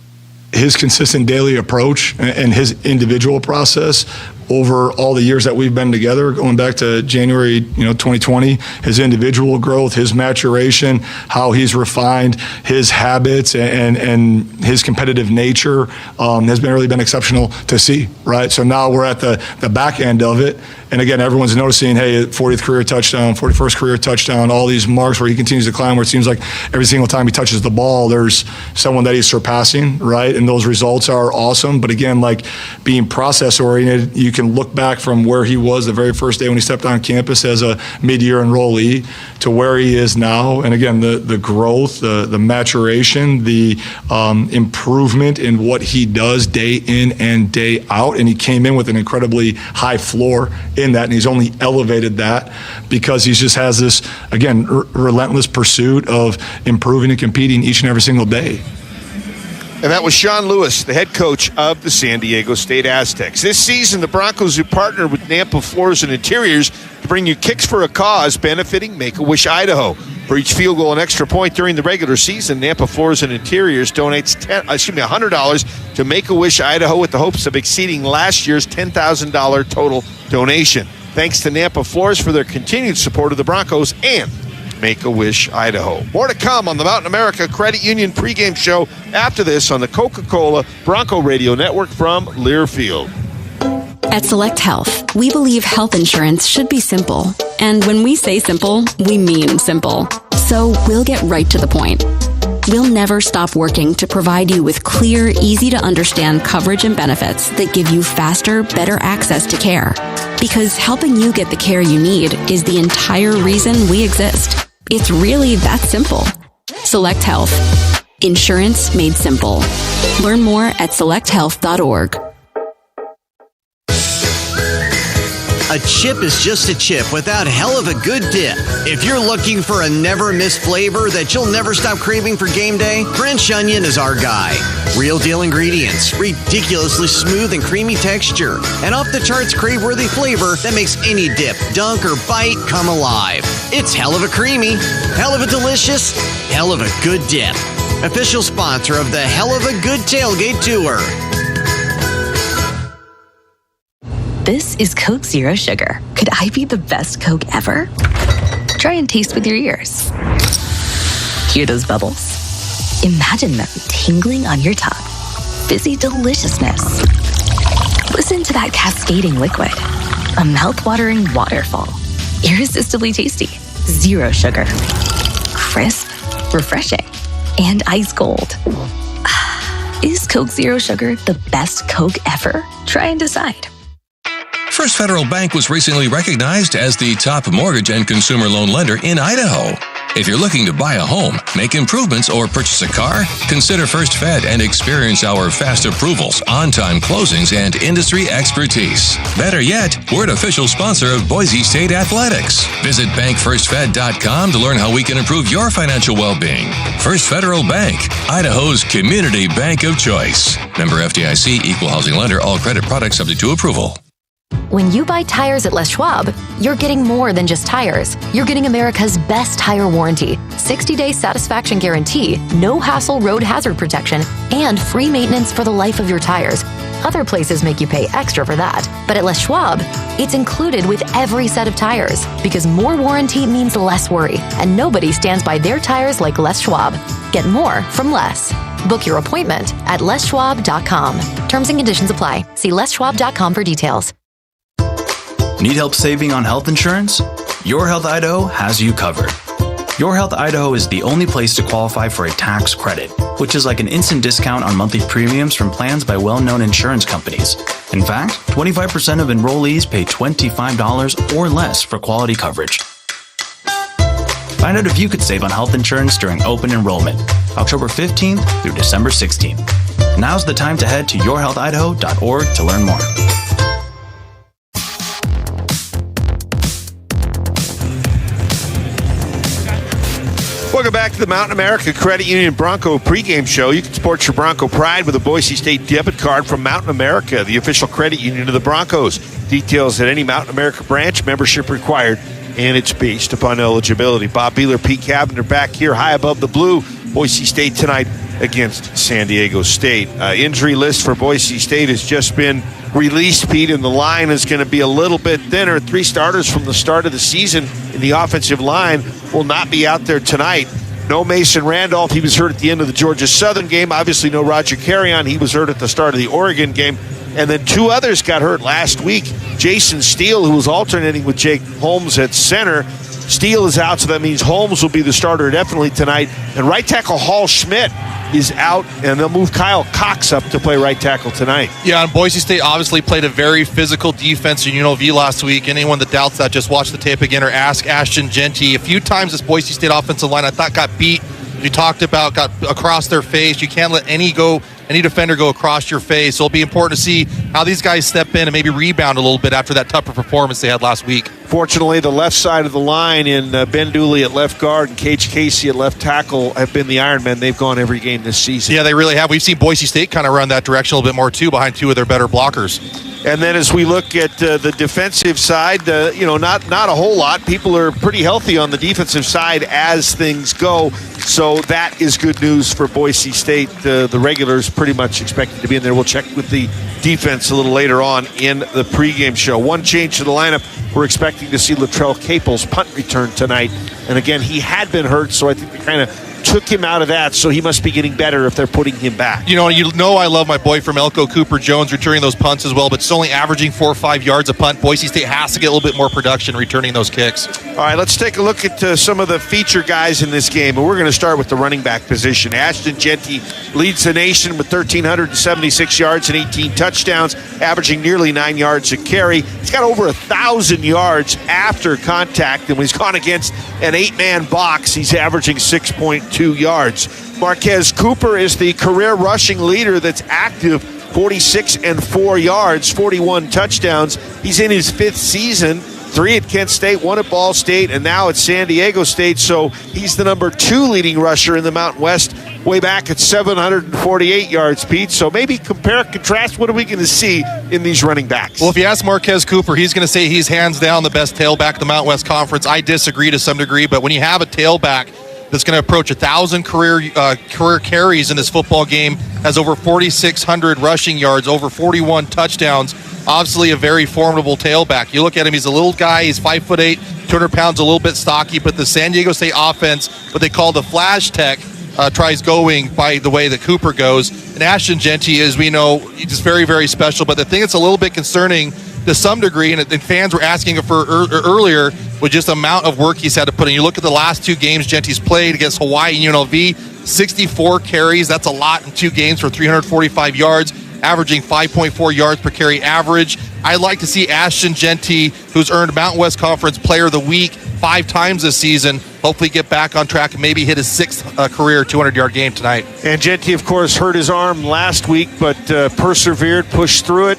His consistent daily approach and his individual process over all the years that we've been together, going back to January, 2020, his individual growth, his maturation, how he's refined his habits and his competitive nature has really been exceptional to see, right? So now we're at the back end of it. And again, everyone's noticing, hey, 40th career touchdown, 41st career touchdown, all these marks where he continues to climb, where it seems like every single time he touches the ball, there's someone that he's surpassing, right? And those results are awesome. But again, like being process oriented, you can look back from where he was the very first day when he stepped on campus as a mid-year enrollee to where he is now. And again, the growth, the maturation, the improvement in what he does day in and day out. And he came in with an incredibly high floor in that, and he's only elevated that because he just has this, again, relentless pursuit of improving and competing each and every single day. And that was Sean Lewis, the head coach of the San Diego State Aztecs. This season, the Broncos have partnered with Nampa Floors and Interiors to bring you Kicks for a Cause, benefiting Make-A-Wish Idaho. For each field goal and extra point during the regular season, Nampa Floors and Interiors donates $100 to Make-A-Wish Idaho with the hopes of exceeding last year's $10,000 total donation. Thanks to Nampa Floors for their continued support of the Broncos and Make-A-Wish Idaho. More to come on the Mountain America Credit Union pregame show after this on the Coca-Cola Bronco Radio Network from Learfield. At Select Health, we believe health insurance should be simple. And when we say simple, we mean simple. So we'll get right to the point. We'll never stop working to provide you with clear, easy-to-understand coverage and benefits that give you faster, better access to care. Because helping you get the care you need is the entire reason we exist. It's really that simple. Select Health. Insurance made simple. Learn more at selecthealth.org. A chip is just a chip without hell of a good dip. If you're looking for a never-miss flavor that you'll never stop craving for game day, French onion is our guy. Real deal ingredients, ridiculously smooth and creamy texture, and off-the-charts crave-worthy flavor that makes any dip, dunk, or bite come alive. It's hell of a creamy, hell of a delicious, hell of a good dip. Official sponsor of the Hell of a Good Tailgate Tour. This is Coke Zero Sugar. Could I be the best Coke ever? Try and taste with your ears. Hear those bubbles? Imagine them tingling on your tongue. Fizzy deliciousness. Listen to that cascading liquid. A mouth-watering waterfall. Irresistibly tasty. Zero sugar. Crisp, refreshing, and ice cold. Is Coke Zero Sugar the best Coke ever? Try and decide. First Federal Bank was recently recognized as the top mortgage and consumer loan lender in Idaho. If you're looking to buy a home, make improvements, or purchase a car, consider First Fed and experience our fast approvals, on-time closings, and industry expertise. Better yet, we're an official sponsor of Boise State Athletics. Visit bankfirstfed.com to learn how we can improve your financial well-being. First Federal Bank, Idaho's community bank of choice. Member FDIC, equal housing lender, all credit products subject to approval. When you buy tires at Les Schwab, you're getting more than just tires. You're getting America's best tire warranty, 60-day satisfaction guarantee, no hassle road hazard protection, and free maintenance for the life of your tires. Other places make you pay extra for that. But at Les Schwab, it's included with every set of tires, because more warranty means less worry, and nobody stands by their tires like Les Schwab. Get more from Les. Book your appointment at leschwab.com. Terms and conditions apply. See leschwab.com for details. Need help saving on health insurance? Your Health Idaho has you covered. Your Health Idaho is the only place to qualify for a tax credit, which is like an instant discount on monthly premiums from plans by well-known insurance companies. In fact, 25% of enrollees pay $25 or less for quality coverage. Find out if you could save on health insurance during open enrollment, October 15th through December 16th. Now's the time to head to yourhealthidaho.org to learn more. Welcome back to the Mountain America Credit Union Bronco pregame show. You can support your Bronco pride with a Boise State debit card from Mountain America, the official credit union of the Broncos. Details at any Mountain America branch, membership required, and it's based upon eligibility. Bob Beeler, Pete Cavender back here high above the blue. Boise State tonight against San Diego State. Injury list for Boise State has just been released, Pete, and the line is going to be a little bit thinner. 3 starters from the start of the season in the offensive line will not be out there tonight. No Mason Randolph. He was hurt at the end of the Georgia Southern game. Obviously no Roger Carrion. He was hurt at the start of the Oregon game. And then 2 others got hurt last week. Jason Steele, who was alternating with Jake Holmes at center. Steele is out, so that means Holmes will be the starter definitely tonight. And right tackle Hall Schmidt is out, and they'll move Kyle Cox up to play right tackle tonight. Yeah, and Boise State obviously played a very physical defense in UNLV last week. Anyone that doubts that, just watch the tape again or ask Ashton Genty. A few times this Boise State offensive line I thought got beat. You talked about got across their face. You can't let any defender go across your face. So it'll be important to see how these guys step in and maybe rebound a little bit after that tougher performance they had last week. Fortunately, the left side of the line in Ben Dooley at left guard and Cage Casey at left tackle have been the Ironmen. They've gone every game this season. Yeah, they really have. We've seen Boise State kind of run that direction a little bit more, too, behind 2 of their better blockers. And then as we look at the defensive side, not a whole lot. People are pretty healthy on the defensive side as things go. So that is good news for Boise State. The regulars pretty much expected to be in there. We'll check with the defense a little later on in the pregame show. One change to the lineup. We're expecting to see Latrell Caples punt return tonight. And again, he had been hurt, so I think they kind of took him out of that, so he must be getting better if they're putting him back. You know I love my boy from Elko, Cooper Jones, returning those punts as well, but it's only averaging 4 or 5 yards a punt. Boise State has to get a little bit more production returning those kicks. All right, let's take a look at some of the feature guys in this game, and we're going to start with the running back position. Ashton Genty leads the nation with 1,376 yards and 18 touchdowns, averaging nearly 9 yards a carry. He's got over 1,000 yards after contact, and when he's gone against an 8-man box, he's averaging 6.2 yards. Marquez Cooper is the career rushing leader that's active, 46 and 4 yards, 41 touchdowns. He's in his 5th season, 3 at Kent State, 1 at Ball State, and now at San Diego State. So he's the number 2 leading rusher in the Mountain West, way back at 748 yards, Pete. So maybe compare, contrast, what are we going to see in these running backs? Well, if you ask Marquez Cooper, he's going to say he's hands down the best tailback in the Mountain West Conference. I disagree to some degree, but when you have a tailback that's going to approach 1,000 career carries in this football game, has over 4,600 rushing yards, over 41 touchdowns. Obviously a very formidable tailback. You look at him, he's a little guy, he's 5'8", 200 pounds, a little bit stocky, but the San Diego State offense, what they call the flash tech, tries going by the way that Cooper goes. And Ashton Genty, as we know, he's very, very special. But the thing that's a little bit concerning to some degree, and fans were asking for earlier, was just the amount of work he's had to put in. You look at the last 2 games Genty's played against Hawaii and UNLV, 64 carries. That's a lot in 2 games for 345 yards, averaging 5.4 yards per carry average. I'd like to see Ashton Genty, who's earned Mountain West Conference Player of the Week 5 times this season, hopefully get back on track and maybe hit his 6th career 200-yard game tonight. And Genty, of course, hurt his arm last week, but persevered, pushed through it.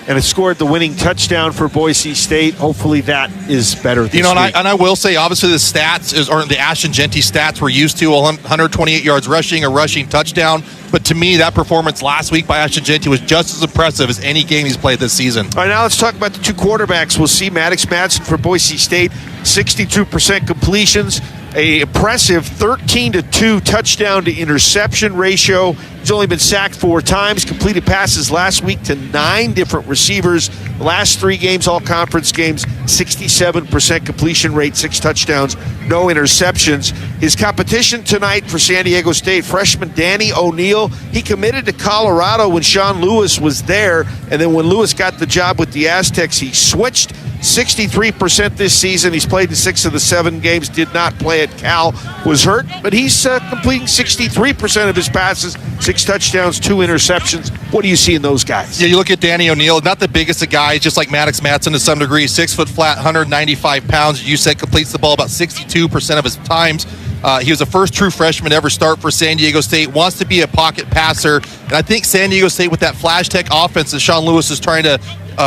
and has scored the winning touchdown for Boise State. Hopefully that is better this week. And I will say, obviously, the stats or the Ashton Genty stats we're used to, 128 yards rushing, a rushing touchdown. But to me, that performance last week by Ashton Genty was just as impressive as any game he's played this season. All right, now let's talk about the two quarterbacks. We'll see Maddox Madsen for Boise State, 62% completions, a impressive 13-2 touchdown to interception ratio. He's only been sacked 4 times, completed passes last week to 9 different receivers. The last 3 games, all conference games, 67% completion rate, 6 touchdowns, no interceptions. His competition tonight for San Diego State, freshman Danny O'Neal. He committed to Colorado when Sean Lewis was there, and then when Lewis got the job with the Aztecs, he switched. 63% this season. He's played in 6 of the 7 games, did not play at Cal, was hurt, but he's completing 63% of his passes, 6 touchdowns, 2 interceptions. What do you see in those guys? Yeah, you look at Danny O'Neal, not the biggest of guys, just like Maddox Madsen to some degree, 6 foot flat, 195 pounds. You said completes the ball about 62% of his times. He was the first true freshman to ever start for San Diego State, wants to be a pocket passer, and I think San Diego State with that flash tech offense that Sean Lewis is trying to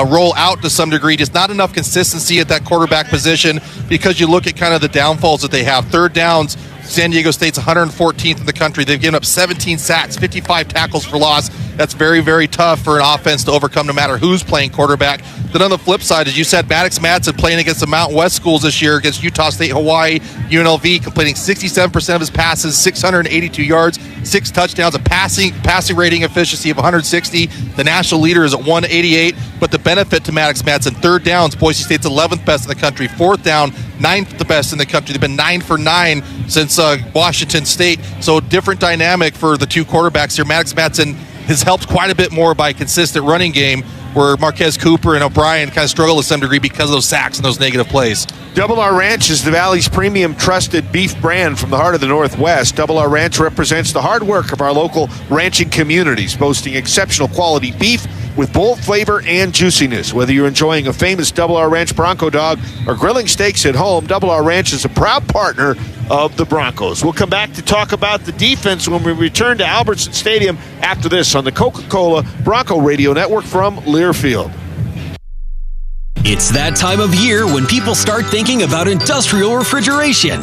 roll out to some degree, just not enough consistency at that quarterback position, because you look at kind of the downfalls that they have. Third downs, San Diego State's 114th in the country. They've given up 17 sacks, 55 tackles for loss. That's very, very tough for an offense to overcome no matter who's playing quarterback. Then on the flip side, as you said, Maddox Madsen playing against the Mountain West schools this year, against Utah State, Hawaii, UNLV, completing 67% of his passes, 682 yards, 6 touchdowns, a passing rating efficiency of 160. The national leader is at 188. But the benefit to Maddox Madsen, third downs, Boise State's 11th best in the country. Fourth down, 9th the best in the country. They've been 9 for 9 since Washington State. So different dynamic for the two quarterbacks here. Maddox Madsen has helped quite a bit more by a consistent running game, where Marquez Cooper and O'Brien kind of struggle to some degree because of those sacks and those negative plays. Double R Ranch is the Valley's premium trusted beef brand from the heart of the Northwest. Double R Ranch represents the hard work of our local ranching communities, boasting exceptional quality beef with bold flavor and juiciness. Whether you're enjoying a famous Double R Ranch Bronco dog or grilling steaks at home, Double R Ranch is a proud partner of the Broncos. We'll come back to talk about the defense when we return to Albertson Stadium after this on the Coca-Cola Bronco Radio Network from Learfield. It's that time of year when people start thinking about industrial refrigeration.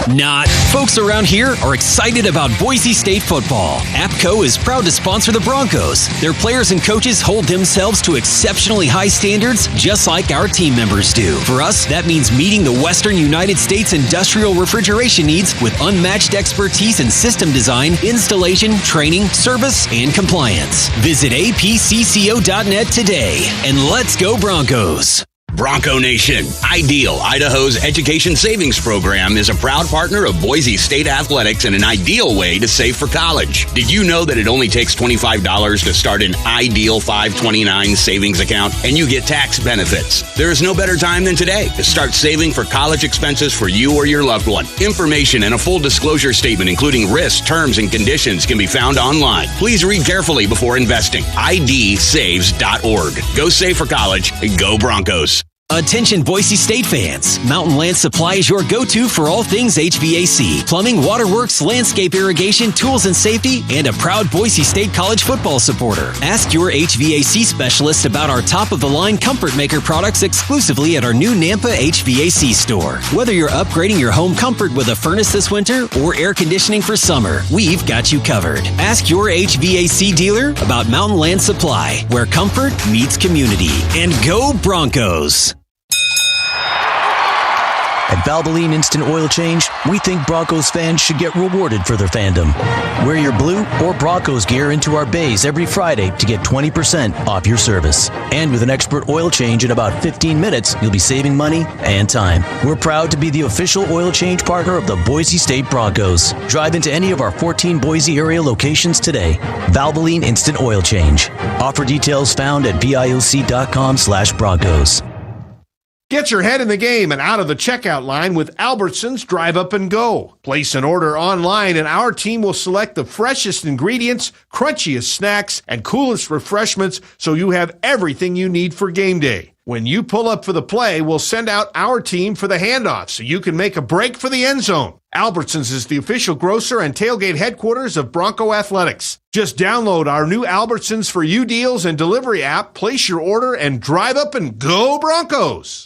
Not. Folks around here are excited about Boise State football. APCO is proud to sponsor the Broncos. Their players and coaches hold themselves to exceptionally high standards, just like our team members do. For us, that means meeting the Western United States industrial refrigeration needs with unmatched expertise in system design, installation, training, service, and compliance. Visit apcco.net today, and let's go Broncos. Bronco Nation, Ideal, Idaho's education savings program, is a proud partner of Boise State Athletics and an ideal way to save for college. Did you know that it only takes $25 to start an Ideal 529 savings account and you get tax benefits? There is no better time than today to start saving for college expenses for you or your loved one. Information and a full disclosure statement, including risks, terms, and conditions, can be found online. Please read carefully before investing. idsaves.org. Go save for college and go Broncos. Attention Boise State fans. Mountain Land Supply is your go-to for all things HVAC, plumbing, waterworks, landscape irrigation, tools and safety, and a proud Boise State college football supporter. Ask your HVAC specialist about our top-of-the-line Comfort Maker products exclusively at our new Nampa HVAC store. Whether you're upgrading your home comfort with a furnace this winter or air conditioning for summer, we've got you covered. Ask your HVAC dealer about Mountain Land Supply, where comfort meets community. And go Broncos! At Valvoline Instant Oil Change, we think Broncos fans should get rewarded for their fandom. Wear your blue or Broncos gear into our bays every Friday to get 20% off your service. And with an expert oil change in about 15 minutes, you'll be saving money and time. We're proud to be the official oil change partner of the Boise State Broncos. Drive into any of our 14 Boise area locations today. Valvoline Instant Oil Change. Offer details found at VIOC.com/Broncos. Get your head in the game and out of the checkout line with Albertsons Drive Up and Go. Place an order online and our team will select the freshest ingredients, crunchiest snacks, and coolest refreshments so you have everything you need for game day. When you pull up for the play, we'll send out our team for the handoff so you can make a break for the end zone. Albertsons is the official grocer and tailgate headquarters of Bronco Athletics. Just download our new Albertsons for You deals and delivery app, place your order, and drive up and go Broncos.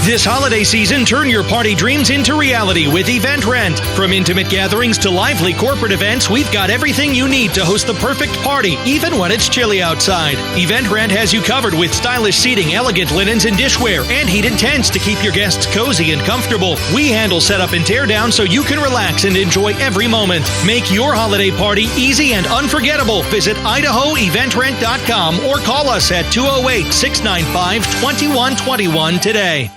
This holiday season, turn your party dreams into reality with Event Rent. From intimate gatherings to lively corporate events, we've got everything you need to host the perfect party, even when it's chilly outside. Event Rent has you covered with stylish seating, elegant linens and dishware, and heated tents to keep your guests cozy and comfortable. We handle setup and tear down so you can relax and enjoy every moment. Make your holiday party easy and unforgettable. Visit IdahoEventRent.com or call us at 208-695-2121 today.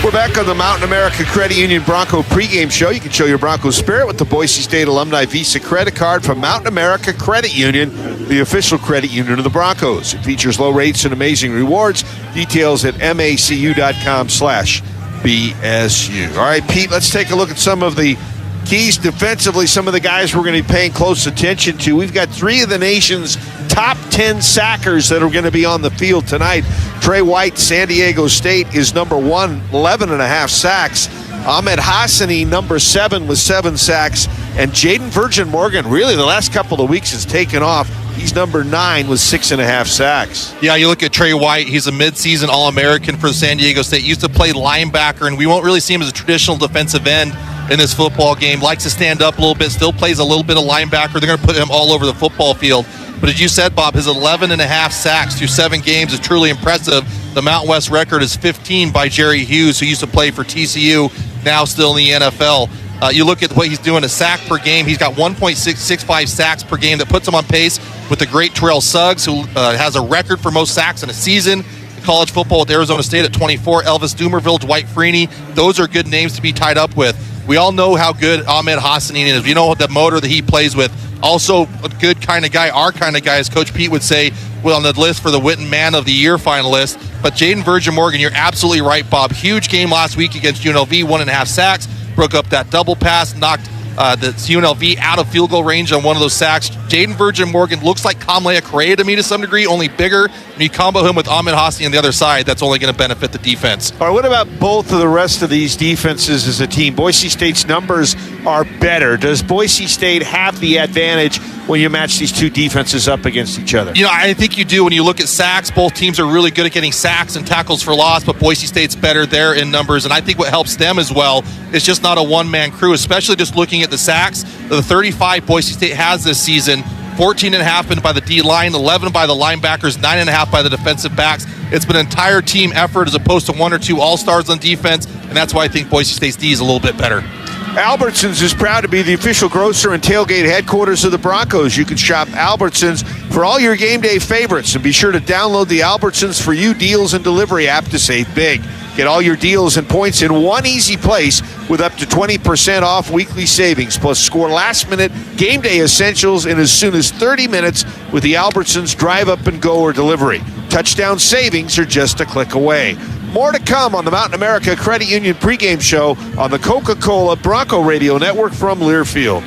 We're back on the Mountain America Credit Union Bronco pregame show. You can show your Bronco spirit with the Boise State Alumni Visa credit card from Mountain America Credit Union, the official credit union of the Broncos. It features low rates and amazing rewards. Details at macu.com/BSU. All right, Pete, let's take a look at some of the keys defensively, some of the guys we're going to be paying close attention to. We've got 3 of the nation's top 10 sackers that are going to be on the field tonight. Trey White, San Diego State, is number 1, 11.5 sacks. Ahmed Hassani, number 7, with 7 sacks. And Jaden Virgin Morgan, really the last couple of weeks has taken off. He's number 9 with 6.5 sacks. Yeah, you look at Trey White. He's a midseason All-American for San Diego State. Used to play linebacker, and we won't really see him as a traditional defensive end in this football game. Likes to stand up a little bit, still plays a little bit of linebacker. They're going to put him all over the football field. But as you said, Bob, his 11.5 sacks through 7 games is truly impressive. The Mountain West record is 15 by Jerry Hughes, who used to play for TCU, now still in the NFL. You look at what he's doing, a sack per game. He's got 1.665 sacks per game. That puts him on pace with the great Terrell Suggs, who has a record for most sacks in a season. College football with Arizona State at 24. Elvis Dumerville, Dwight Freeney. Those are good names to be tied up with. We all know how good Ahmed Hassani is. We know the motor that he plays with. Also a good kind of guy, our kind of guy, as Coach Pete would say, on the list for the Witten Man of the Year finalist. But Jaden Virgin Morgan, you're absolutely right, Bob. Huge game last week against UNLV, 1.5 sacks. Broke up that double pass, knocked the UNLV out of field goal range on one of those sacks. Jaden Virgin Morgan looks like Kamlea Correa to me to some degree, only bigger. When you combo him with Ahmed Hassani on the other side, that's only going to benefit the defense. All right, what about both of the rest of these defenses as a team? Boise State's numbers are better. Does Boise State have the advantage when you match these two defenses up against each other? You know, I think you do. When you look at sacks, both teams are really good at getting sacks and tackles for loss, but Boise State's better there in numbers. And I think what helps them as well is just not a one-man crew, especially just looking at the sacks. The 35 Boise State has this season, 14.5 by the D-line, 11 by the linebackers, 9.5 by the defensive backs. It's been an entire team effort as opposed to 1 or 2 all-stars on defense, and that's why I think Boise State's D is a little bit better. Albertsons is proud to be the official grocer and tailgate headquarters of the Broncos. You can shop Albertsons for all your game day favorites, and be sure to download the Albertsons for You deals and delivery app to save big. Get all your deals and points in one easy place with up to 20% off weekly savings. Plus, score last-minute game day essentials in as soon as 30 minutes with the Albertsons Drive Up and Go or delivery. Touchdown savings are just a click away. More to come on the Mountain America Credit Union pregame show on the Coca-Cola Bronco Radio Network from Learfield.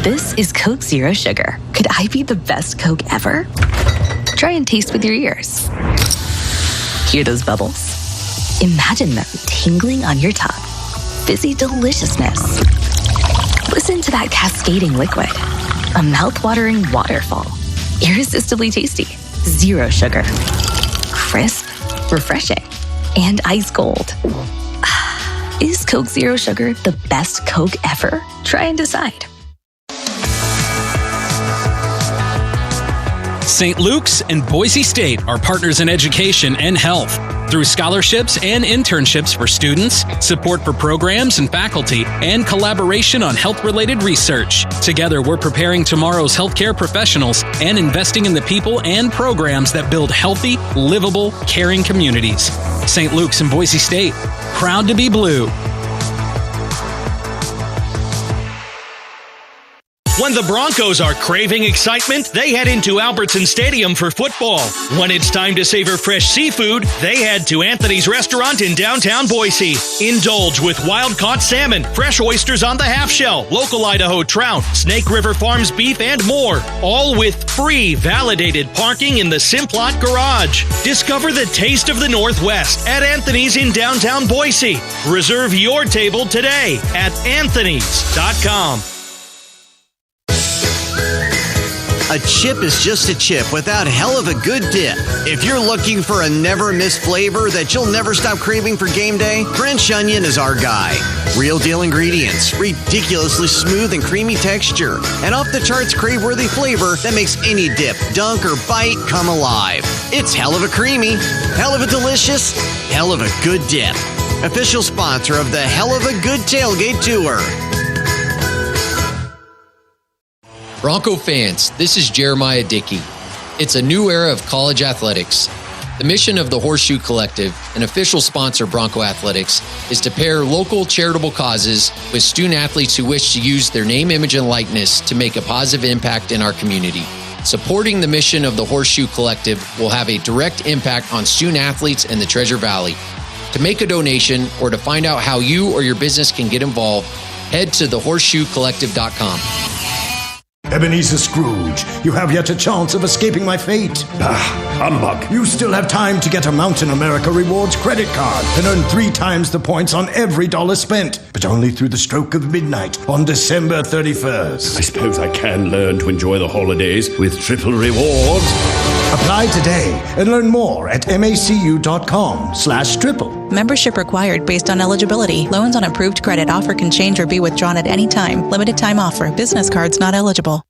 This is Coke Zero Sugar. Could I be the best Coke ever? Try and taste with your ears. Hear those bubbles? Imagine them tingling on your tongue. Fizzy deliciousness. Listen to that cascading liquid. A mouth-watering waterfall. Irresistibly tasty. Zero sugar. Crisp. Refreshing. And ice cold. Is Coke Zero Sugar the best Coke ever? Try and decide. St. Luke's and Boise State are partners in education and health. Through scholarships and internships for students, support for programs and faculty, and collaboration on health-related research. Together, we're preparing tomorrow's healthcare professionals and investing in the people and programs that build healthy, livable, caring communities. St. Luke's and Boise State, proud to be blue. When the Broncos are craving excitement, they head into Albertson Stadium for football. When it's time to savor fresh seafood, they head to Anthony's Restaurant in downtown Boise. Indulge with wild-caught salmon, fresh oysters on the half-shell, local Idaho trout, Snake River Farms beef, and more. All with free, validated parking in the Simplot Garage. Discover the taste of the Northwest at Anthony's in downtown Boise. Reserve your table today at anthonys.com. A chip is just a chip without hell of a good dip. If you're looking for a never-miss flavor that you'll never stop craving for game day, French onion is our guy. Real deal ingredients, ridiculously smooth and creamy texture, and off-the-charts crave-worthy flavor that makes any dip, dunk, or bite come alive. It's hell of a creamy, hell of a delicious, hell of a good dip. Official sponsor of the Hell of a Good Tailgate Tour. Bronco fans, this is Jeremiah Dickey. It's a new era of college athletics. The mission of the Horseshoe Collective, an official sponsor of Bronco Athletics, is to pair local charitable causes with student athletes who wish to use their name, image, and likeness to make a positive impact in our community. Supporting the mission of the Horseshoe Collective will have a direct impact on student athletes in the Treasure Valley. To make a donation or to find out how you or your business can get involved, head to thehorseshoecollective.com. Ebenezer Scrooge, you have yet a chance of escaping my fate. Humbug. You still have time to get a Mountain America Rewards credit card and earn 3 times the points on every dollar spent, but only through the stroke of midnight on December 31st. I suppose I can learn to enjoy the holidays with triple rewards. Apply today and learn more at macu.com/triple. Membership required based on eligibility. Loans on approved credit offer can change or be withdrawn at any time. Limited time offer. Business cards not eligible.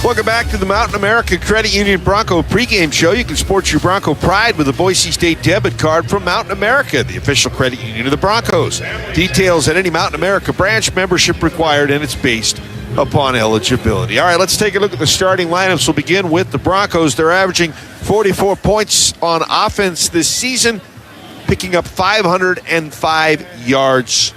Welcome back to the Mountain America Credit Union Bronco pregame show. You can sport your Bronco pride with a Boise State debit card from Mountain America, the official credit union of the Broncos. Details at any Mountain America branch, membership required, and it's based upon eligibility. All right, let's take a look at the starting lineups. We'll begin with the Broncos. They're averaging 44 points on offense this season, picking up 505 yards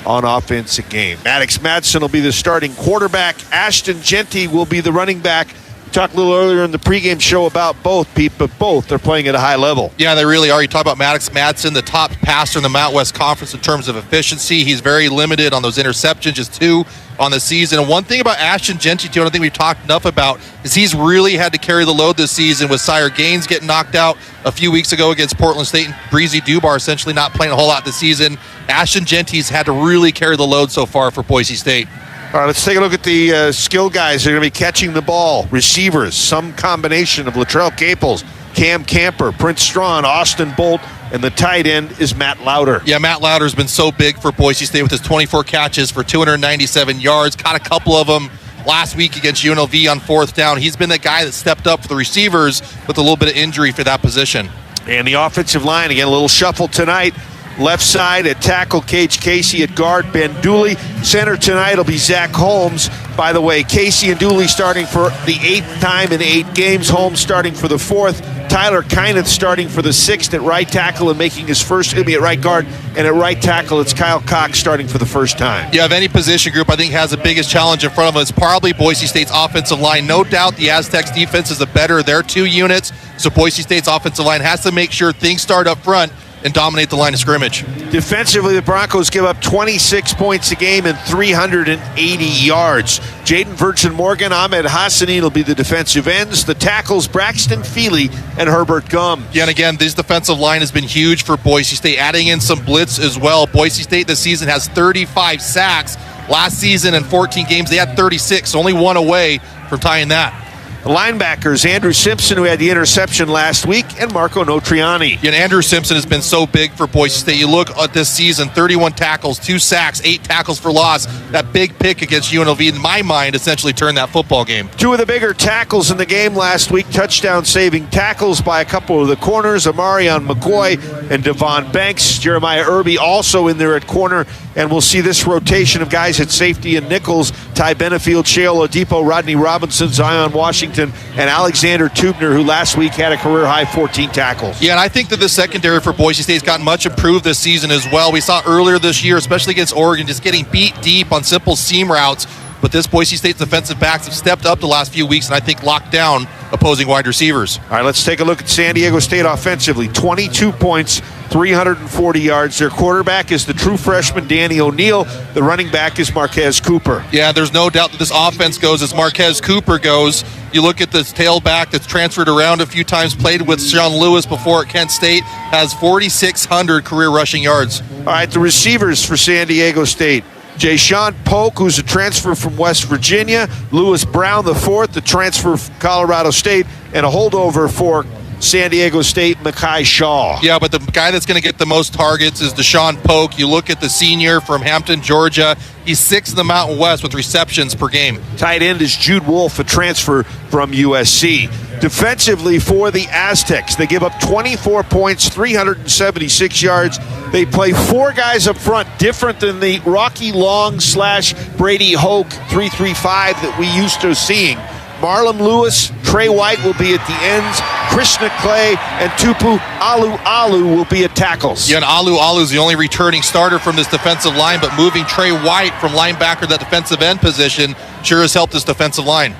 on offense a game. Maddox Madsen will be the starting quarterback. Ashton Genty will be the running back. We talked a little earlier in the pregame show about both, Pete, but both are playing at a high level. Yeah, they really are. You talk about Maddox Madsen, the top passer in the Mountain West Conference in terms of efficiency. He's very limited on those interceptions, just 2 on the season. And one thing about Ashton Genty, too, I don't think we've talked enough about, is he's really had to carry the load this season with Sire Gaines getting knocked out a few weeks ago against Portland State and Breezy Dubar essentially not playing a whole lot this season. Ashton Genty's had to really carry the load so far for Boise State. All right, let's take a look at the skill guys that are going to be catching the ball. Receivers, some combination of Latrell Caples, Cam Camper, Prince Strawn, Austin Bolt, and the tight end is Matt Lauder. Yeah, Matt Lauder's been so big for Boise State with his 24 catches for 297 yards. Caught a couple of them last week against UNLV on 4th down. He's been the guy that stepped up for the receivers with a little bit of injury for that position. And the offensive line, again, a little shuffle tonight. Left side at tackle, Cage Casey. At guard, Ben Dooley. Center tonight will be Zach Holmes. By the way, Casey and Dooley starting for the 8th time in 8 games. Holmes starting for the 4th. Tyler Kyneth starting for the 6th at right tackle and making his first, he'll be at right guard. And at right tackle, it's Kyle Cox starting for the first time. Yeah, of any position group, I think has the biggest challenge in front of them. It's probably Boise State's offensive line. No doubt the Aztecs defense is the better of their 2 units. So Boise State's offensive line has to make sure things start up front and dominate the line of scrimmage. Defensively, the Broncos give up 26 points a game and 380 yards. Jaden Virgin Morgan, Ahmed Hassani will be the defensive ends. The tackles, Braxton Feely and Herbert Gum. Yeah, and again, this defensive line has been huge for Boise State, adding in some blitz as well. Boise State this season has 35 sacks. Last season in 14 games, they had 36, only 1 away from tying that. The linebackers, Andrew Simpson, who had the interception last week, and Marco Notriani. Yeah, and Andrew Simpson has been so big for Boise State. You look at this season, 31 tackles, 2 sacks, 8 tackles for loss. That big pick against UNLV, in my mind, essentially turned that football game. 2 of the bigger tackles in the game last week, touchdown-saving tackles by a couple of the corners, Amarion McCoy and Devon Banks. Jeremiah Irby also in there at corner, and we'll see this rotation of guys at safety and nickels. Ty Benefield, Shale Oladipo, Rodney Robinson, Zion Washington, Washington, and Alexander Tubner, who last week had a career-high 14 tackles. Yeah, and I think that the secondary for Boise State's gotten much improved this season as well. We saw earlier this year, especially against Oregon, just getting beat deep on simple seam routes. But this Boise State defensive backs have stepped up the last few weeks and I think locked down opposing wide receivers. All right, let's take a look at San Diego State offensively. 22 points, 340 yards. Their quarterback is the true freshman Danny O'Neal. The running back is Marquez Cooper. Yeah, there's no doubt that this offense goes as Marquez Cooper goes. You look at this tailback that's transferred around a few times, played with Sean Lewis before at Kent State, has 4,600 career rushing yards. All right, the receivers for San Diego State. Jay-Sean Polk, who's a transfer from West Virginia. Lewis Brown, the fourth, the transfer from Colorado State. And a holdover for San Diego State, Mekhi Shaw. Yeah, but the guy that's going to get the most targets is Deshaun Polk. You look at the senior from Hampton, Georgia. He's sixth in the Mountain West with receptions per game. Tight end is Jude Wolf, a transfer from USC. Defensively for the Aztecs, they give up 24 points, 376 yards. They play four guys up front, different than the Rocky Long / Brady Hoke 3-3-5 that we used to seeing. Marlon Lewis, Trey White will be at the ends. Krishna Clay and Tupu Alu will be at tackles. Yeah, and Alu's the only returning starter from this defensive line, but moving Trey White from linebacker to that defensive end position sure has helped this defensive line.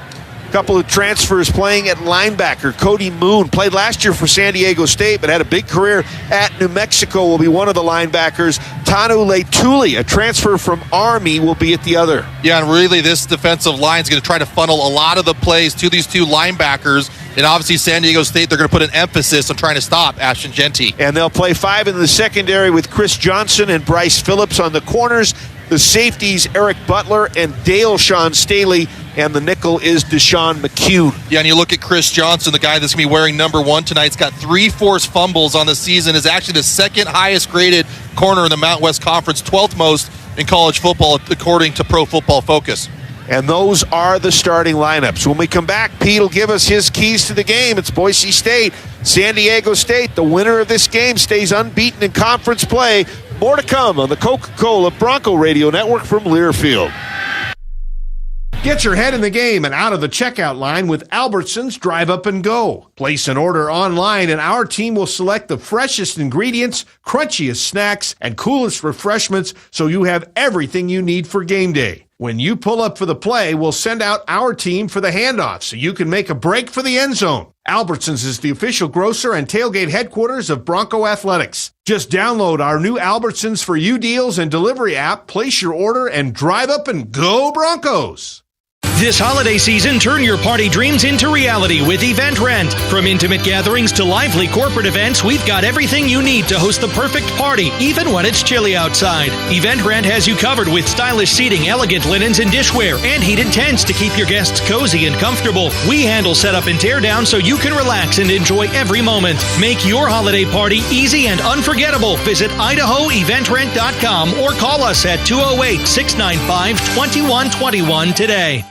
Couple of transfers playing at linebacker. Cody Moon played last year for San Diego State, but had a big career at New Mexico, will be one of the linebackers. Tanu Leituli, a transfer from Army, will be at the other. Yeah, and really this defensive line is going to try to funnel a lot of the plays to these two linebackers. And obviously San Diego State, they're going to put an emphasis on trying to stop Ashton Genty. And they'll play five in the secondary with Chris Johnson and Bryce Phillips on the corners. The safeties, Eric Butler and Dale Sean Staley. And the nickel is Deshaun McCune. Yeah, and you look at Chris Johnson, the guy that's going to be wearing number 1 tonight. He's got 3 forced fumbles on the season. Is actually the second highest graded corner in the Mountain West Conference, 12th most in college football, according to Pro Football Focus. And those are the starting lineups. When we come back, Pete will give us his keys to the game. It's Boise State, San Diego State. The winner of this game stays unbeaten in conference play. More to come on the Coca-Cola Bronco Radio Network from Learfield. Get your head in the game and out of the checkout line with Albertsons Drive Up and Go. Place an order online and our team will select the freshest ingredients, crunchiest snacks, and coolest refreshments so you have everything you need for game day. When you pull up for the play, we'll send out our team for the handoff so you can make a break for the end zone. Albertsons is the official grocer and tailgate headquarters of Bronco Athletics. Just download our new Albertsons for You deals and delivery app, place your order, and drive up and go Broncos. This holiday season, turn your party dreams into reality with Event Rent. From intimate gatherings to lively corporate events, we've got everything you need to host the perfect party, even when it's chilly outside. Event Rent has you covered with stylish seating, elegant linens and dishware, and heated tents to keep your guests cozy and comfortable. We handle setup and tear down so you can relax and enjoy every moment. Make your holiday party easy and unforgettable. Visit IdahoEventRent.com or call us at 208-695-2121 today.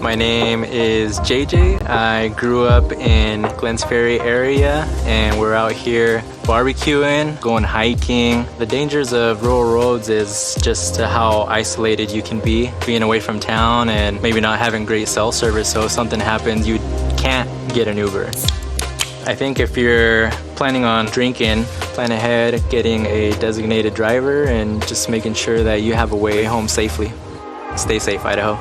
My name is JJ. I grew up in Glens Ferry area and we're out here barbecuing, going hiking. The dangers of rural roads is just how isolated you can be, being away from town and maybe not having great cell service. So if something happens, you can't get an Uber. I think if you're planning on drinking, plan ahead, getting a designated driver and just making sure that you have a way home safely. Stay safe, Idaho.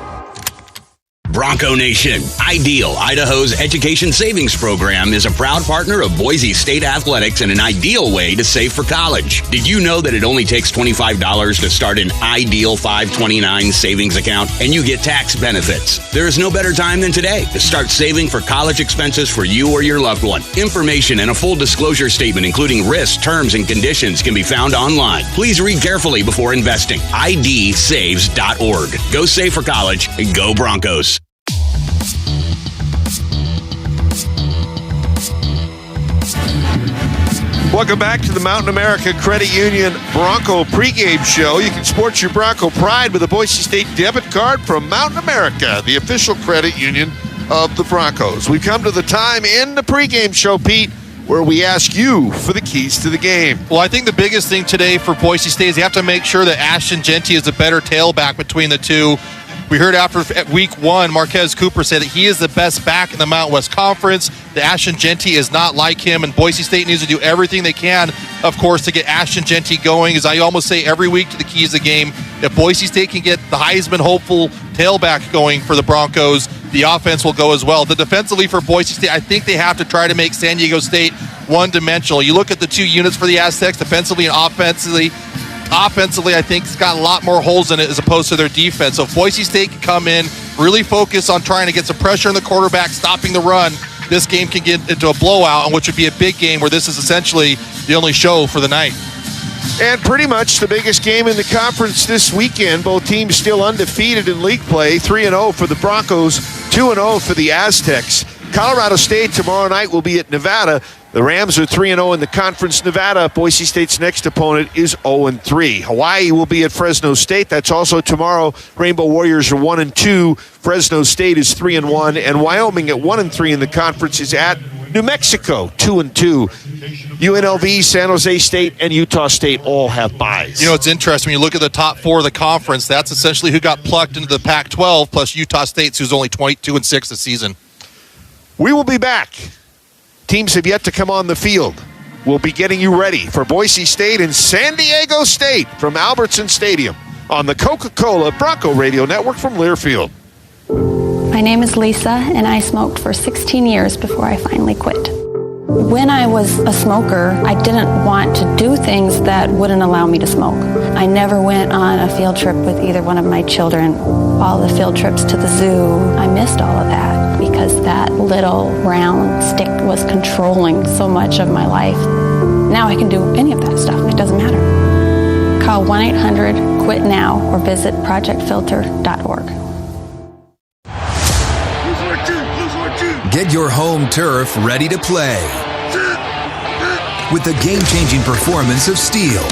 Bronco Nation, Ideal, Idaho's education savings program, is a proud partner of Boise State Athletics and an ideal way to save for college. Did you know that it only takes $25 to start an Ideal 529 savings account and you get tax benefits? There is no better time than today to start saving for college expenses for you or your loved one. Information and a full disclosure statement, including risks, terms, and conditions, can be found online. Please read carefully before investing. idsaves.org. Go save for college and go Broncos. Welcome back to the Mountain America Credit Union Bronco pregame show. You can sport your Bronco pride with a Boise State debit card from Mountain America, the official credit union of the Broncos. We've come to the time in the pregame show, Pete, where we ask you for the keys to the game. Well, I think the biggest thing today for Boise State is you have to make sure that Ashton Genty is a better tailback between the two. We heard after week 1, Marquez Cooper say that he is the best back in the Mountain West Conference. The Ashton Genty is not like him, and Boise State needs to do everything they can, of course, to get Ashton Genty going. As I almost say every week to the keys of the game, if Boise State can get the Heisman hopeful tailback going for the Broncos, the offense will go as well. The defensively for Boise State, I think they have to try to make San Diego State one-dimensional. You look at the two units for the Aztecs, defensively and offensively. Offensively, I think it's got a lot more holes in it as opposed to their defense. So if Boise State can come in, really focus on trying to get some pressure on the quarterback, stopping the run, this game can get into a blowout, which would be a big game where this is essentially the only show for the night. And pretty much the biggest game in the conference this weekend. Both teams still undefeated in league play. 3-0 for the Broncos, 2-0 for the Aztecs. Colorado State tomorrow night will be at Nevada. The Rams are 3-0 in the conference. Nevada, Boise State's next opponent, is 0-3. Hawaii will be at Fresno State. That's also tomorrow. Rainbow Warriors are 1-2. Fresno State is 3-1. And Wyoming at 1-3 in the conference is at New Mexico, 2-2. UNLV, San Jose State, and Utah State all have byes. You know, it's interesting. When you look at the top 4 of the conference, that's essentially who got plucked into the Pac-12, plus Utah State, who's only 22-6 this season. We will be back. Teams have yet to come on the field. We'll be getting you ready for Boise State and San Diego State from Albertson Stadium on the Coca-Cola Bronco Radio Network from Learfield. My name is Lisa, and I smoked for 16 years before I finally quit. When I was a smoker, I didn't want to do things that wouldn't allow me to smoke. I never went on a field trip with either one of my children. All the field trips to the zoo, I missed all of that because that little round stick was controlling so much of my life. Now I can do any of that stuff. It doesn't matter. Call 1-800-QUIT-NOW or visit projectfilter.org. Get your home turf ready to play with the game-changing performance of Steel.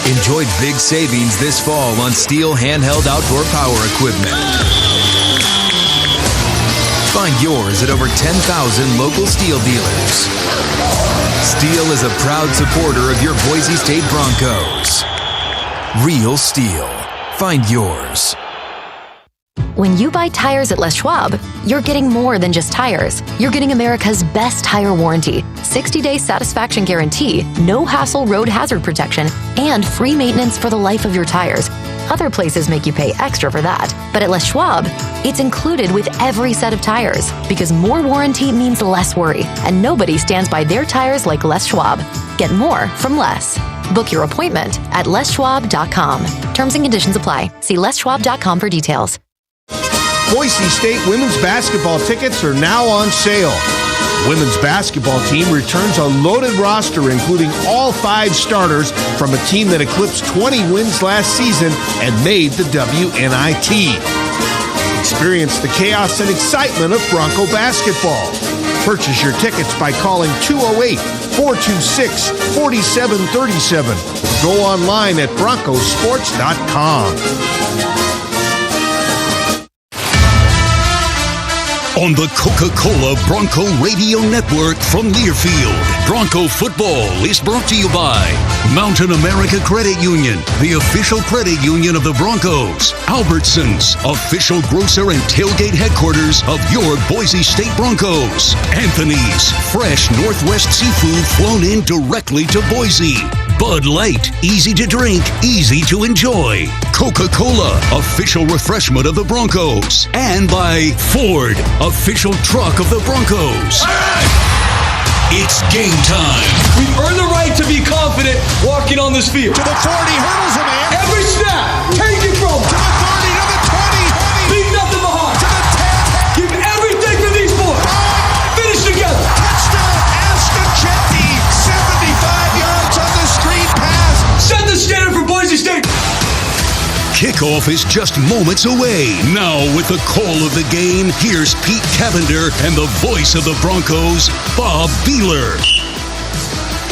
Enjoy big savings this fall on Steel handheld outdoor power equipment. Find yours at over 10,000 local Steel dealers. Steel is a proud supporter of your Boise State Broncos. Real Steel. Find yours. When you buy tires at Les Schwab, you're getting more than just tires. You're getting America's best tire warranty, 60-day satisfaction guarantee, no hassle road hazard protection, and free maintenance for the life of your tires. Other places make you pay extra for that, but at Les Schwab, it's included with every set of tires because more warranty means less worry, and nobody stands by their tires like Les Schwab. Get more from less. Book your appointment at leschwab.com. Terms and conditions apply. See leschwab.com for details. Boise State women's basketball tickets are now on sale. The women's basketball team returns a loaded roster, including all 5 starters from a team that eclipsed 20 wins last season and made the WNIT. Experience the chaos and excitement of Bronco basketball. Purchase your tickets by calling 208-426-4737. Go online at broncosports.com. On the Coca-Cola Bronco Radio Network from Learfield, Bronco football is brought to you by Mountain America Credit Union, the official credit union of the Broncos. Albertsons, official grocer and tailgate headquarters of your Boise State Broncos. Anthony's, fresh Northwest seafood flown in directly to Boise. Bud Light, easy to drink, easy to enjoy. Coca-Cola, official refreshment of the Broncos. And by Ford, official truck of the Broncos. It's game time. We've earned the right to be confident walking on this field. To the 40, hurdles a man. Every snap, take it from to the 30, to the 20. Leave nothing behind. To the 10. Give everything to these boys. Finish together. Touchdown, Ashton Genty. 75 yards on the screen pass. Set the standard for Boise State. Kickoff is just moments away. Now with the call of the game, here's Pete Cavender and the voice of the Broncos, Bob Beeler.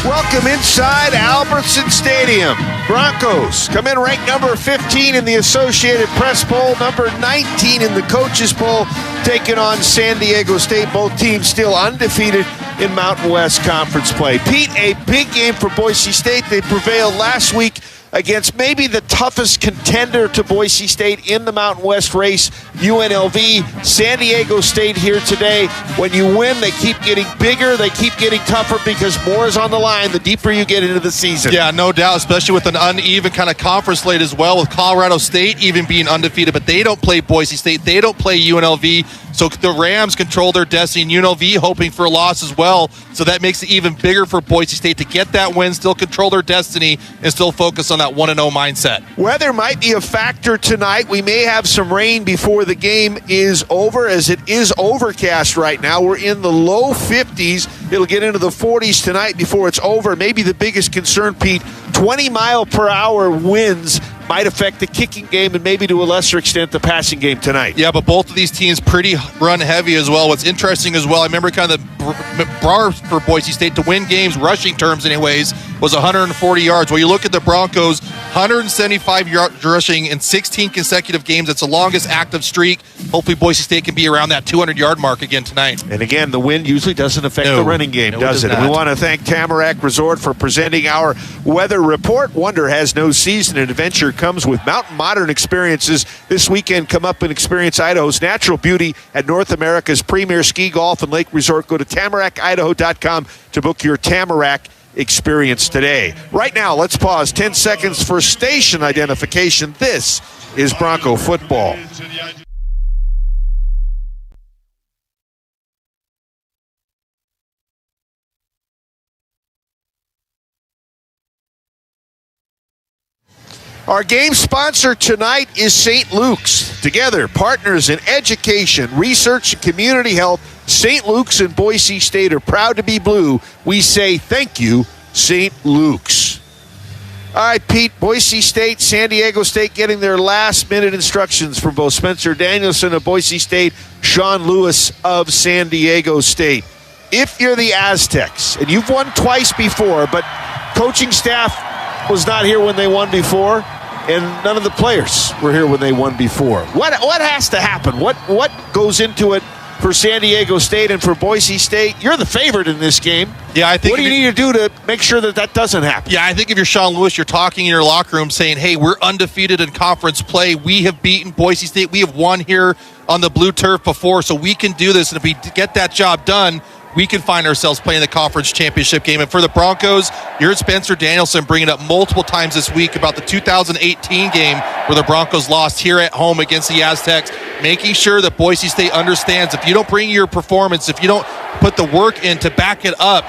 Welcome inside Albertson Stadium. Broncos come in ranked number 15 in the Associated Press poll, number 19 in the Coaches poll, taking on San Diego State. Both teams still undefeated in Mountain West Conference play. Pete, a big game for Boise State. They prevailed last week against maybe the toughest contender to Boise State in the Mountain West race, UNLV. San Diego State here today. When you win, they keep getting bigger, they keep getting tougher because more is on the line the deeper you get into the season. Yeah, no doubt, especially with an uneven kind of conference slate as well, with Colorado State even being undefeated, but they don't play Boise State, they don't play UNLV, so the Rams control their destiny, and UNLV hoping for a loss as well, so that makes it even bigger for Boise State to get that win, still control their destiny, and still focus on that 1-0 mindset. Weather might be a factor tonight. We may have some rain before the game is over, as it is overcast right now. We're in the low 50s. It'll get into the 40s tonight before it's over. Maybe the biggest concern, Pete, 20-mile-per-hour winds might affect the kicking game and maybe to a lesser extent the passing game tonight. Yeah, but both of these teams pretty run heavy as well. What's interesting as well, I remember kind of the bar for Boise State to win games, rushing terms anyways, was 140 yards. Well, you look at the Broncos, 175 yards rushing in 16 consecutive games. It's the longest active streak. Hopefully Boise State can be around that 200-yard mark again tonight. And again, the wind usually doesn't affect the running game, does it? We want to thank Tamarack Resort for presenting our weather report. Wonder has no season, and adventure comes with Mountain Modern Experiences. This weekend, come up and experience Idaho's natural beauty at North America's premier ski, golf, and lake resort. Go to tamarackidaho.com to book your Tamarack experience today. Right now, let's pause 10 seconds for station identification. This is Bronco football. Our game sponsor tonight is St. Luke's. Together, partners in education, research, and community health, St. Luke's and Boise State are proud to be blue. We say thank you, St. Luke's. All right, Pete, Boise State, San Diego State getting their last-minute instructions from both Spencer Danielson of Boise State, Sean Lewis of San Diego State. If you're the Aztecs, and you've won twice before, but coaching staff was not here when they won before, and none of the players were here when they won before. What has to happen? What goes into it for San Diego State and for Boise State? You're the favorite in this game. Yeah, I think. What do you need to do to make sure that doesn't happen? Yeah, I think if you're Sean Lewis, you're talking in your locker room saying, hey, we're undefeated in conference play. We have beaten Boise State. We have won here on the blue turf before, so we can do this. And if we get that job done, we can find ourselves playing the conference championship game. And for the Broncos, you heard Spencer Danielson bringing up multiple times this week about the 2018 game where the Broncos lost here at home against the Aztecs, making sure that Boise State understands if you don't bring your performance, if you don't put the work in to back it up,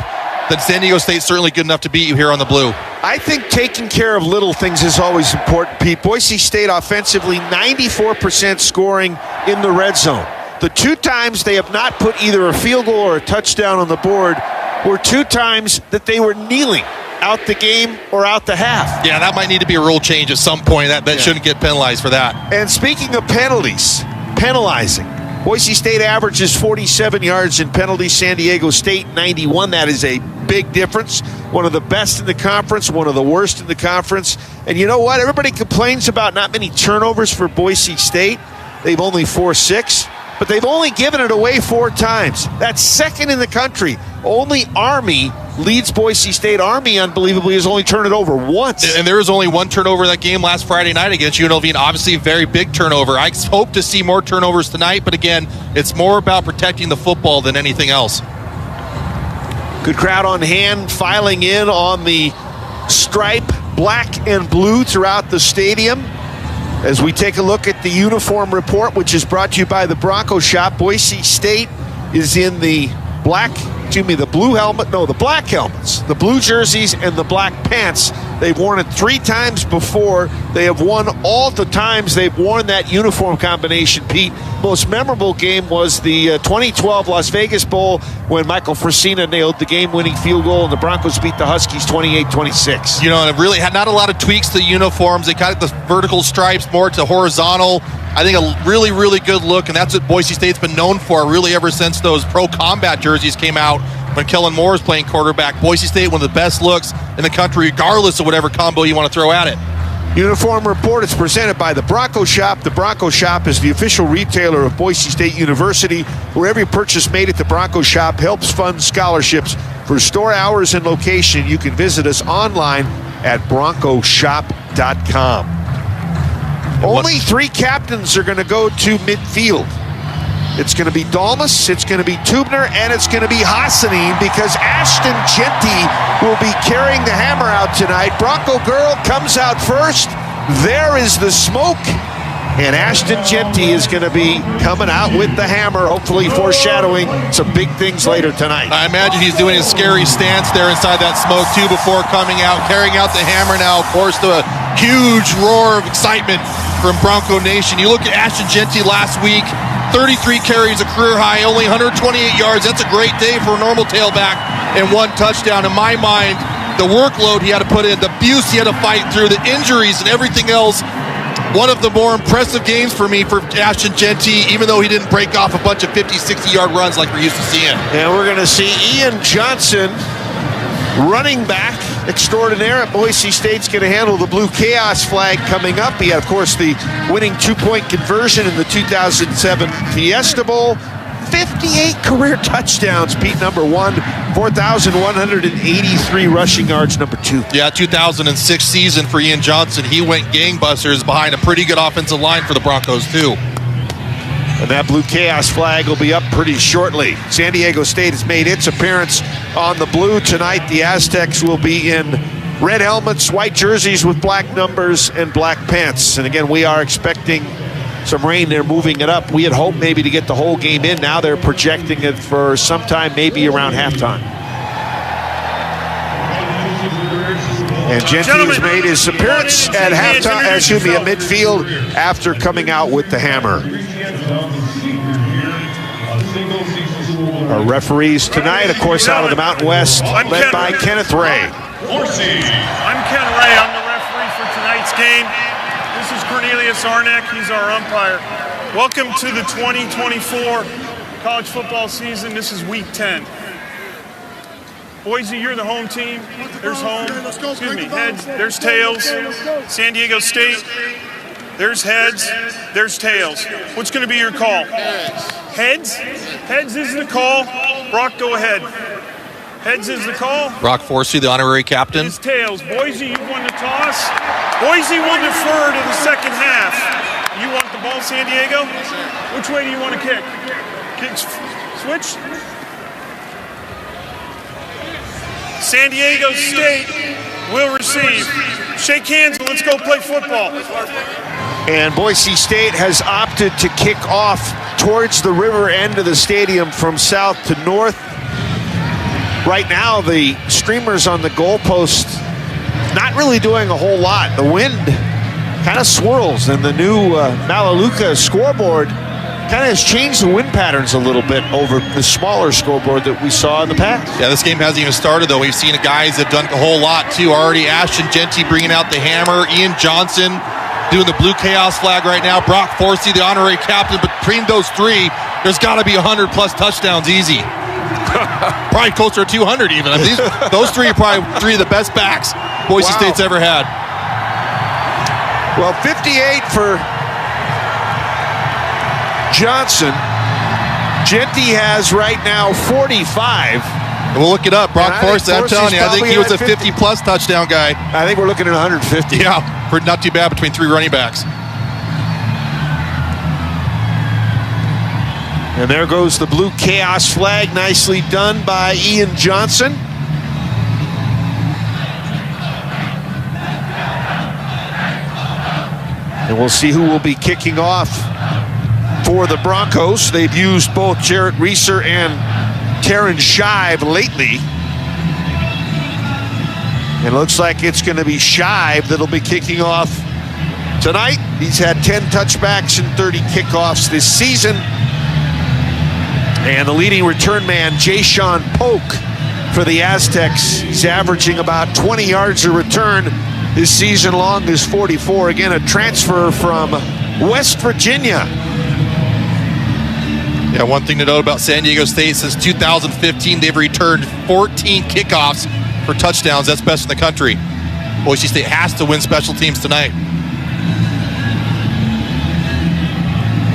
then San Diego State's certainly good enough to beat you here on the blue. I think taking care of little things is always important, Pete. Boise State offensively, 94% scoring in the red zone. The two times they have not put either a field goal or a touchdown on the board were two times that they were kneeling out the game or out the half. Yeah, that might need to be a rule change at some point. That shouldn't get penalized for that. And speaking of penalties, penalizing. Boise State averages 47 yards in penalties, San Diego State 91. That is a big difference. One of the best in the conference, one of the worst in the conference. And you know what? Everybody complains about not many turnovers for Boise State. They've only forced 6. But they've only given it away 4 times. That's second in the country. Only Army leads Boise State. Army, unbelievably, has only turned it over once. And there was only 1 turnover in that game last Friday night against UNLV, and obviously a very big turnover. I hope to see more turnovers tonight, but again, it's more about protecting the football than anything else. Good crowd on hand, filing in on the stripe, black and blue throughout the stadium. As we take a look at the uniform report, which is brought to you by the Bronco Shop, Boise State is in the black the blue helmet, no, the black helmets, the blue jerseys, and the black pants. They've worn it 3 times before. They have won all the times they've worn that uniform combination, Pete. Most memorable game was the 2012 Las Vegas Bowl when Michael Frisina nailed the game-winning field goal and the Broncos beat the Huskies 28-26. You know, and it really had not a lot of tweaks to the uniforms. They got the vertical stripes more to horizontal. I think a really, really good look, and that's what Boise State's been known for really ever since those pro combat jerseys came out when Kellen Moore was playing quarterback. Boise State, one of the best looks in the country, regardless of whatever combo you want to throw at it. Uniform report is presented by the Bronco Shop. The Bronco Shop is the official retailer of Boise State University, where every purchase made at the Bronco Shop helps fund scholarships. For store hours and location, you can visit us online at broncoshop.com. Only 3 captains are going to go to midfield. It's going to be Dalmas, it's going to be Tubner, and it's going to be Hassanin, because Ashton Genty will be carrying the hammer out tonight. Bronco Girl comes out first. There is the smoke. And Ashton Genty is going to be coming out with the hammer, hopefully foreshadowing some big things later tonight. I imagine he's doing a scary stance there inside that smoke, too, before coming out, carrying out the hammer now. Of course, the huge roar of excitement from Bronco Nation. You look at Ashton Genty last week, 33 carries, a career high, only 128 yards. That's a great day for a normal tailback, and 1 touchdown. In my mind, the workload he had to put in, the abuse he had to fight through, the injuries and everything else, one of the more impressive games for me for Ashton Genty, even though he didn't break off a bunch of 50, 60-yard runs like we're used to seeing. And we're going to see Ian Johnson, running back extraordinaire at Boise State's going to handle the blue chaos flag coming up. He had, of course, the winning 2-point conversion in the 2007 Fiesta Bowl. 58 career touchdowns, Pete, number 1. 4,183 rushing yards, number 2. Yeah, 2006 season for Ian Johnson. He went gangbusters behind a pretty good offensive line for the Broncos, too. And that blue chaos flag will be up pretty shortly. San Diego State has made its appearance on the blue tonight. The Aztecs will be in red helmets, white jerseys with black numbers, and black pants. And again, we are expecting some rain. They're moving it up. We had hoped maybe to get the whole game in. Now they're projecting it for sometime maybe around halftime. And Genty has made his appearance at halftime, at midfield after coming out with the hammer. Our referees tonight, of course, out of the Mountain West, led by Kenneth Ray. I'm Ken Ray. I'm the referee for tonight's game. This is Cornelius Arneck. He's our umpire. Welcome to the 2024 college football season. This is week 10. Boise, you're the home team. There's home. Excuse me, heads. There's tails. San Diego State. There's heads. There's tails. What's going to be your call? Heads. Heads is the call. Brock, go ahead. Heads is the call. Brock Forsey, the honorary captain. It's tails. Boise, you won the toss. Boise will defer to the second half. You want the ball, San Diego? Which way do you want to kick? Switch? San Diego State will receive. Shake hands and let's go play football. And Boise State has opted to kick off towards the river end of the stadium from south to north. Right now, the streamers on the goalpost not really doing a whole lot. The wind kind of swirls, and the new Malaluka scoreboard kind of has changed the wind patterns a little bit over the smaller scoreboard that we saw in the past. Yeah, this game hasn't even started, though. We've seen guys that have done a whole lot, too. Already Ashton Genty bringing out the hammer. Ian Johnson doing the blue chaos flag right now. Brock Forsey, the honorary captain. Between those 3, there's got to be 100-plus touchdowns easy. Probably closer to 200 even. I mean, those 3 are probably 3 of the best backs Boise State's ever had. Well, 58 for Johnson. Genty has right now 45. We'll look it up. Brock Forsey, I'm telling you, I think he was a 50-plus touchdown guy. I think we're looking at 150. Yeah, not too bad between 3 running backs. And there goes the blue chaos flag, nicely done by Ian Johnson. And we'll see who will be kicking off for the Broncos. They've used both Jarrett Reeser and Taryn Shive lately. It looks like it's going to be Shive that'll be kicking off tonight. He's had 10 touchbacks and 30 kickoffs this season. And the leading return man, Jay-Sean Polk, for the Aztecs. He's averaging about 20 yards a return this season, long as 44. Again, a transfer from West Virginia. Yeah, one thing to note about San Diego State, since 2015, they've returned 14 kickoffs for touchdowns. That's best in the country. Boise State has to win special teams tonight.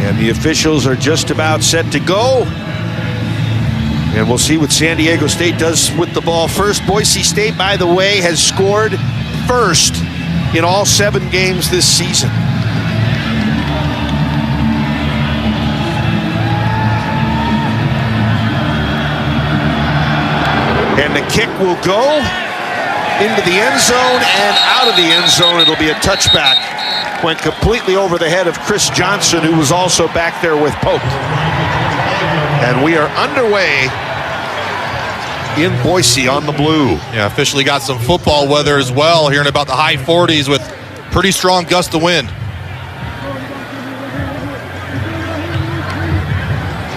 And the officials are just about set to go. And we'll see what San Diego State does with the ball first. Boise State, by the way, has scored first in all 7 games this season. And the kick will go into the end zone and out of the end zone. It'll be a touchback. Went completely over the head of Chris Johnson, who was also back there with Pope. And we are underway in Boise on the blue. Yeah, officially got some football weather as well, here in about the high 40s with pretty strong gusts of wind.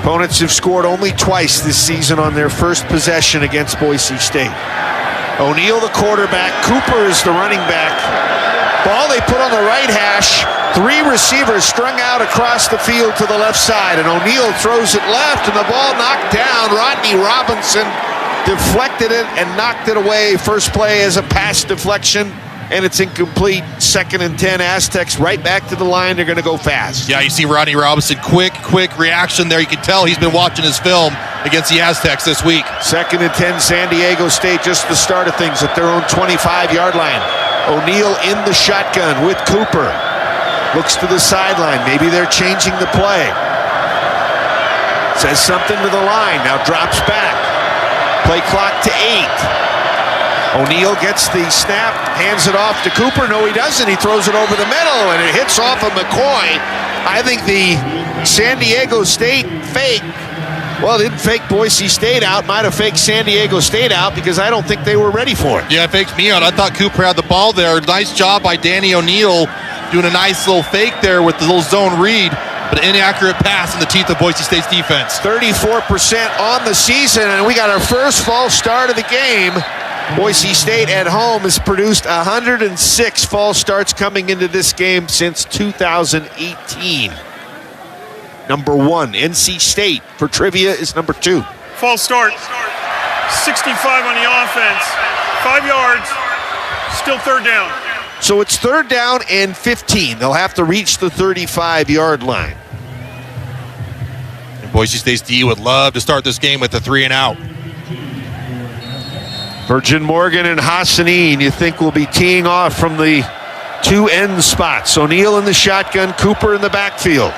Opponents have scored only twice this season on their first possession against Boise State. O'Neal, the quarterback. Cooper is the running back. Ball they put on the right hash. 3 receivers strung out across the field to the left side, and O'Neal throws it left, and the ball knocked down. Rodney Robinson deflected it and knocked it away. First play as a pass deflection, and it's incomplete. 2nd and 10, Aztecs right back to the line. They're going to go fast. Yeah, you see Rodney Robinson, quick reaction there. You can tell he's been watching his film against the Aztecs this week. 2nd and 10, San Diego State, just the start of things at their own 25-yard line. O'Neal in the shotgun with Cooper. Looks to the sideline. Maybe they're changing the play. Says something to the line. Now drops back. Play clock to 8. O'Neal gets the snap, hands it off to Cooper. No, he doesn't. He throws it over the middle, and it hits off of McCoy. I think the San Diego State fake, well, it didn't fake Boise State out. Might have faked San Diego State out because I don't think they were ready for it. Yeah, it faked me out. I thought Cooper had the ball there. Nice job by Danny O'Neal doing a nice little fake there with the little zone read, but an inaccurate pass in the teeth of Boise State's defense. 34% on the season, and we got our first false start of the game. Boise State at home has produced 106 false starts coming into this game since 2018. Number 1, NC State for trivia is number 2. False start. 65 on the offense. 5 yards. Still 3rd down. So it's 3rd down and 15. They'll have to reach the 35-yard line. And Boise State's D would love to start this game with a 3 and out. Virgin Morgan and Hassanin, you think, will be teeing off from the 2 end spots. O'Neal in the shotgun, Cooper in the backfield.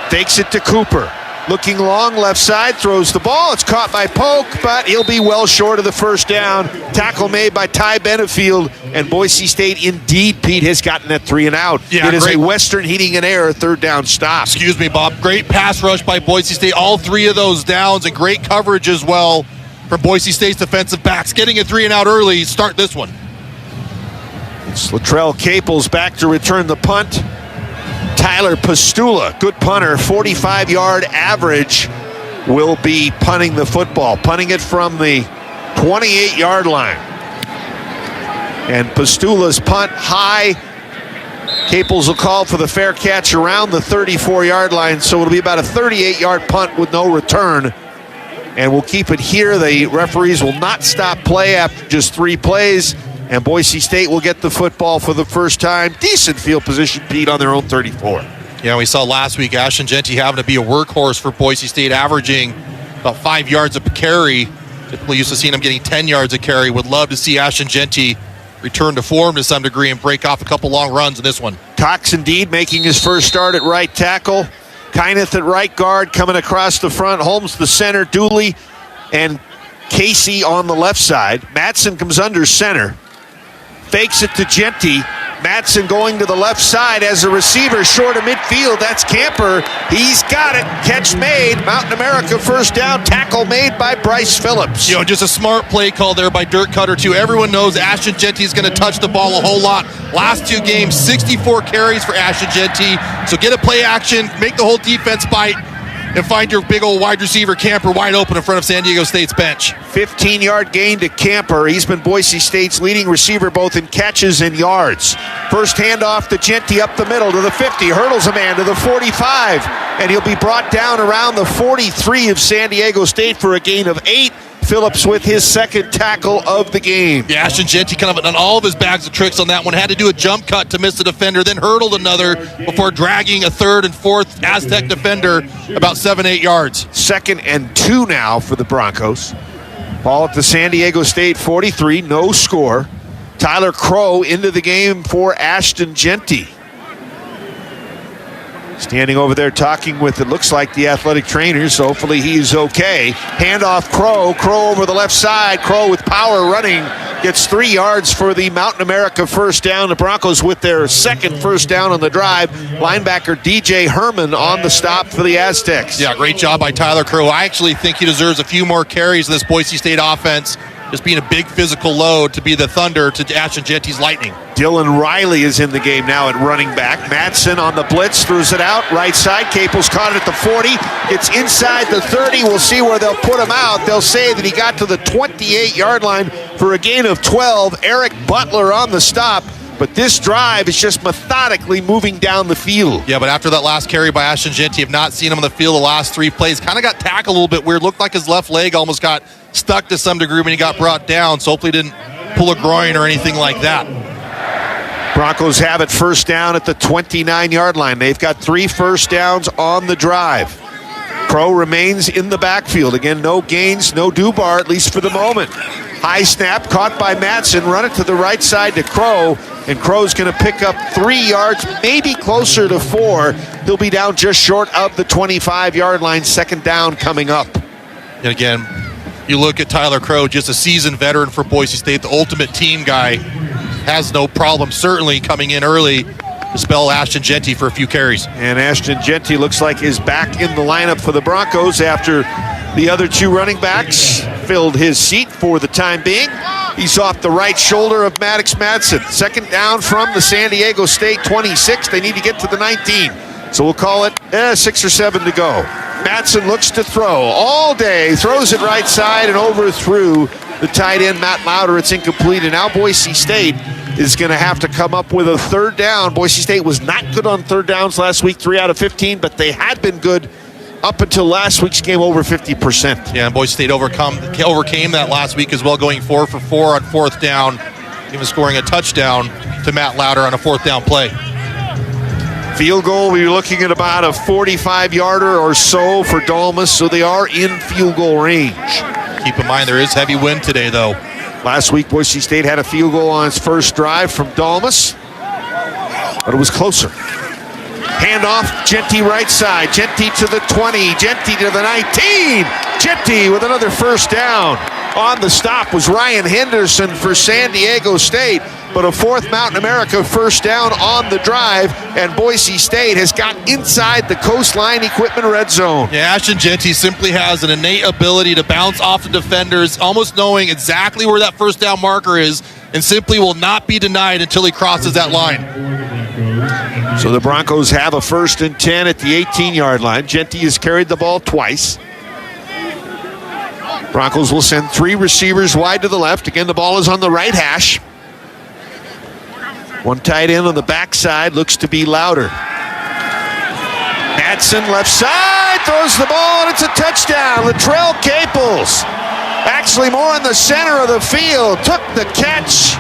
Fakes it to Cooper. Looking long, left side, throws the ball. It's caught by Polk, but he'll be well short of the first down. Tackle made by Ty Benefield, and Boise State indeed, Pete, has gotten that 3 and out. Yeah, it is a Western Heating and Air 3rd down stop. Excuse me, Bob. Great pass rush by Boise State. All 3 of those downs, and great coverage as well from Boise State's defensive backs. Getting a 3 and out early, start this one. It's Latrell Caples back to return the punt. Tyler Pastula, good punter, 45-yard average, will be punting the football, punting it from the 28-yard line. And Pastula's punt high. Caples will call for the fair catch around the 34-yard line, so it'll be about a 38-yard punt with no return. And we'll keep it here. The referees will not stop play after just 3 plays. And Boise State will get the football for the first time. Decent field position, Pete, on their own 34. Yeah, we saw last week Ashton Genty having to be a workhorse for Boise State, averaging about 5 yards a carry. Typically used to seeing him getting 10 yards a carry. Would love to see Ashton Genty return to form to some degree and break off a couple long runs in this one. Cox indeed making his first start at right tackle. Kyneth at right guard coming across the front. Holmes the center. Dooley and Casey on the left side. Matson comes under center. Fakes it to Genty. Matson going to the left side as a receiver short of midfield. That's Camper. He's got it. Catch made. Mountain America first down. Tackle made by Bryce Phillips. You know, just a smart play call there by Dirk Cutter, too. Everyone knows Ashton Genty is going to touch the ball a whole lot. Last 2 games, 64 carries for Ashton Genty. So get a play action, make the whole defense bite, and find your big old wide receiver Camper wide open in front of San Diego State's bench. 15-yard gain to Camper. He's been Boise State's leading receiver both in catches and yards. First handoff to Genty up the middle to the 50. Hurdles a man to the 45. And he'll be brought down around the 43 of San Diego State for a gain of 8. Phillips with his 2nd tackle of the game. Yeah, Ashton Genty kind of on all of his bags of tricks on that one. Had to do a jump cut to miss the defender, then hurdled another before dragging a 3rd and 4th Aztec defender about 7-8 yards. 2nd and 2 now for the Broncos. Ball at the San Diego State 43, no score. Tyler Crow into the game for Ashton Genty. Standing over there talking with, it looks like, the athletic trainer, so hopefully he's okay. Handoff Crow. Crow over the left side. Crow with power running. Gets 3 yards for the Mountain America first down. The Broncos with their second first down on the drive. Linebacker DJ Herman on the stop for the Aztecs. Yeah, great job by Tyler Crow. I actually think he deserves a few more carries in this Boise State offense. Just being a big physical load to be the thunder to Ashton Genty's lightning. Dylan Riley is in the game now at running back. Madsen on the blitz, throws it out, right side. Caples caught it at the 40, gets inside the 30. We'll see where they'll put him out. They'll say that he got to the 28-yard line for a gain of 12. Eric Butler on the stop. But this drive is just methodically moving down the field. Yeah, but after that last carry by Ashton Genty, have not seen him on the field the last 3 plays. Kind of got tackled a little bit weird. Looked like his left leg almost got stuck to some degree when he got brought down. So hopefully didn't pull a groin or anything like that. Broncos have it first down at the 29-yard line. They've got 3 first downs on the drive. Crow remains in the backfield. Again, no gains, no Dubar, at least for the moment. High snap, caught by Madsen. Run it to the right side to Crow. And Crow's going to pick up 3 yards, maybe closer to 4. He'll be down just short of the 25-yard line. Second down coming up. And again, you look at Tyler Crow, just a seasoned veteran for Boise State, the ultimate team guy. Has no problem, certainly coming in early to spell Ashton Genty for a few carries. And Ashton Genty looks like is back in the lineup for the Broncos after the other 2 running backs filled his seat for the time being. He's off the right shoulder of Maddox Madsen. Second down from the San Diego State 26. They need to get to the 19. So we'll call it 6 or 7 to go. Madsen looks to throw all day. Throws it right side and overthrew the tight end, Matt Lauder. It's incomplete. And now Boise State is going to have to come up with a third down. Boise State was not good on third downs last week, 3 out of 15, but they had been good up until last week's game, over 50%. Yeah, and Boise State overcame that last week as well, going 4 for 4 on fourth down, even scoring a touchdown to Matt Lauder on a fourth down play. Field goal, we're looking at about a 45-yarder or so for Dalmas, so they are in field goal range. Keep in mind, there is heavy wind today, though. Last week, Boise State had a field goal on its first drive from Dalmas, but it was closer. Handoff, Genty right side. Genty to the 20. Genty to the 19. Genty with another first down. On the stop was Ryan Henderson for San Diego State. But a 4th Mountain America first down on the drive. And Boise State has got inside the Coastline Equipment red zone. Yeah, Ashton Genty simply has an innate ability to bounce off the defenders, almost knowing exactly where that first down marker is, and simply will not be denied until he crosses that line. So the Broncos have a 1st and 10 at the 18-yard line. Genty has carried the ball twice. Broncos will send 3 receivers wide to the left. Again, the ball is on the right hash. 1 tight end on the backside looks to be Lauder. Madsen left side, throws the ball, and it's a touchdown. Latrell Caples, actually more in the center of the field, took the catch,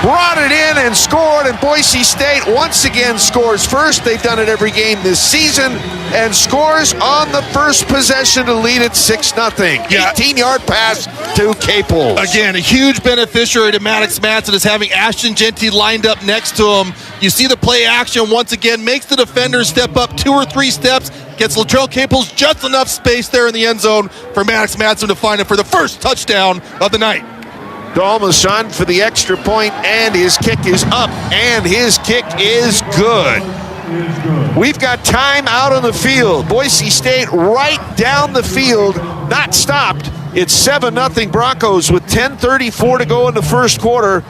brought it in and scored, and Boise State once again scores first. They've done it every game this season, and scores on the first possession to lead it 6-0. Yeah. 18-yard pass to Caples. Again, a huge beneficiary to Maddox Madsen is having Ashton Genty lined up next to him. You see the play action once again, makes the defender step up 2 or 3 steps, gets Latrell Caples just enough space there in the end zone for Maddox Madsen to find him for the first touchdown of the night. Dalmason for the extra point, and his kick is up, and his kick is good. We've got time out on the field. Boise State right down the field, not stopped. It's 7-0 Broncos with 10:34 to go in the first quarter.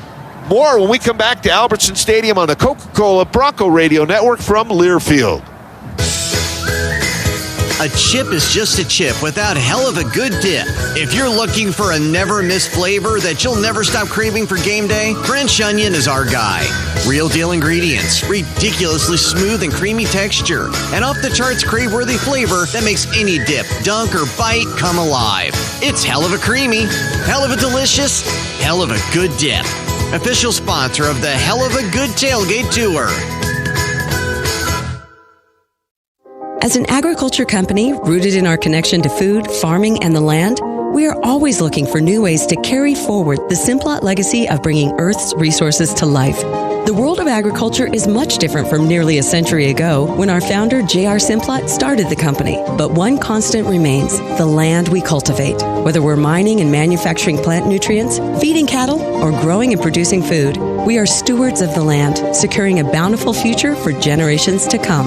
More when we come back to Albertson Stadium on the Coca-Cola Bronco Radio Network from Learfield. A chip is just a chip without hell of a good dip. If you're looking for a never-miss flavor that you'll never stop craving for game day, French onion is our guy. Real deal ingredients, ridiculously smooth and creamy texture, and off-the-charts crave-worthy flavor that makes any dip, dunk, or bite come alive. It's hell of a creamy, hell of a delicious, hell of a good dip. Official sponsor of the Hell of a Good Tailgate Tour. As an agriculture company rooted in our connection to food, farming, and the land, We are always looking for new ways to carry forward the Simplot legacy of bringing Earth's resources to life. The world of agriculture is much different from nearly a century ago when our founder, J.R. Simplot, started the company. But one constant remains: the land we cultivate. Whether we're mining and manufacturing plant nutrients, feeding cattle, or growing and producing food, we are stewards of the land, securing a bountiful future for generations to come.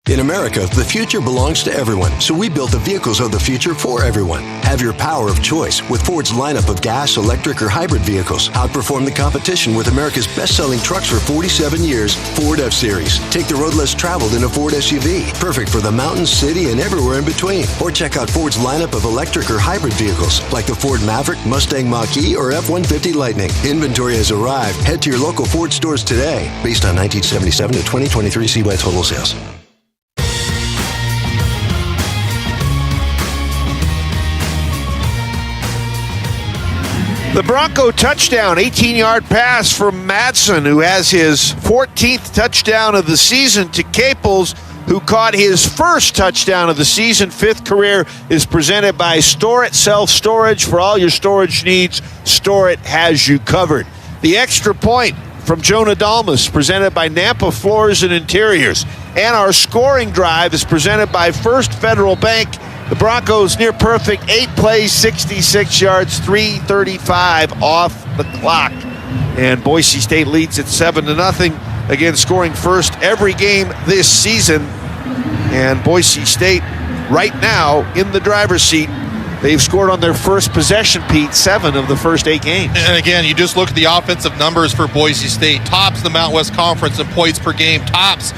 In America, the future belongs to everyone, so we built the vehicles of the future for everyone. Have your power of choice with Ford's lineup of gas, electric, or hybrid vehicles. Outperform the competition with America's best-selling trucks for 47 years, Ford F-Series. Take the road less traveled in a Ford SUV, perfect for the mountains, city, and everywhere in between. Or check out Ford's lineup of electric or hybrid vehicles, like the Ford Maverick, Mustang Mach-E, or F-150 Lightning. Inventory has arrived. Head to your local Ford stores today. Based on 1977 to 2023 CY total sales. The Bronco touchdown, 18-yard pass from Madsen, who has his 14th touchdown of the season, to Caples, who caught his first touchdown of the season. Fifth career is presented by Store It Self-Storage. For all your storage needs, Store It has you covered. The extra point from Jonah Dalmas, presented by Nampa Floors and Interiors. And our scoring drive is presented by First Federal Bank. The Broncos near perfect, 8 plays, 66 yards, 3:35 off the clock. And Boise State leads at 7-0. Again, scoring first every game this season. And Boise State right now in the driver's seat. They've scored on their first possession, Pete, 7 of the first 8 games. And again, you just look at the offensive numbers for Boise State. Tops in the Mountain West Conference in points per game. Tops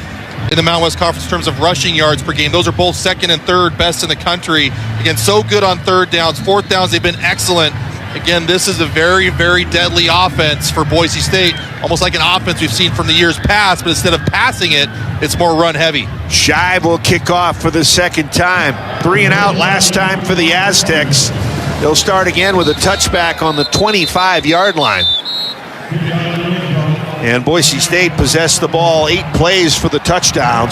in the Mountain West Conference in terms of rushing yards per game. Those are both second and third best in the country. Again, so good on third downs. Fourth downs, they've been excellent. Again, this is a very, very deadly offense for Boise State. Almost like an offense we've seen from the years past, but instead of passing it, it's more run heavy. Shive will kick off for the second time. 3 and out last time for the Aztecs. They'll start again with a touchback on the 25-yard line. And Boise State possessed the ball 8 plays for the touchdown,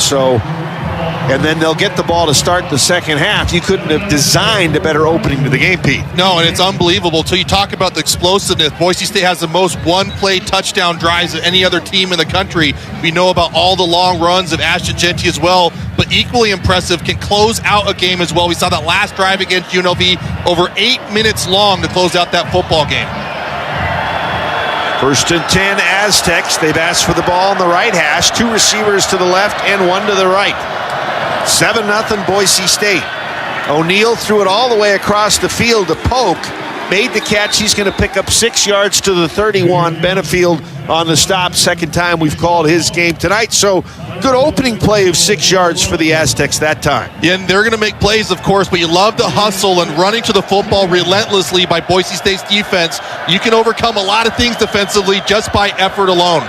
and then they'll get the ball to start the second half. You couldn't have designed a better opening to the game, Pete. No, and it's unbelievable. Until you talk about the explosiveness, Boise State has the most one-play touchdown drives of any other team in the country. We know about all the long runs of Ashton Genty as well, but equally impressive, can close out a game as well. We saw that last drive against UNLV, over 8 minutes long to close out that football game. 1st and 10 Aztecs. They've asked for the ball on the right hash. 2 receivers to the left and 1 to the right. 7-0 Boise State. O'Neal threw it all the way across the field to Polk. Made the catch. He's going to pick up 6 yards to the 31. Benefield on the stop. Second time we've called his game tonight. So good opening play of 6 yards for the Aztecs that time. Yeah, and they're going to make plays, of course, but you love the hustle and running to the football relentlessly by Boise State's defense. You can overcome a lot of things defensively just by effort alone.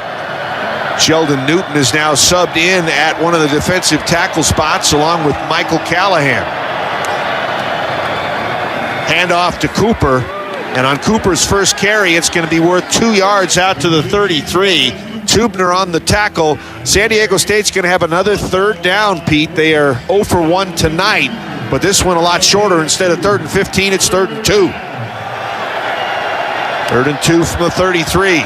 Sheldon Newton is now subbed in at one of the defensive tackle spots along with Michael Callahan. Handoff to Cooper, and on Cooper's first carry, it's going to be worth 2 yards out to the 33. Tubner on the tackle. San Diego State's going to have another third down, Pete. They are 0 for 1 tonight, but this one a lot shorter. Instead of 3rd and 15, it's 3rd and 2. 3rd and 2 from the 33.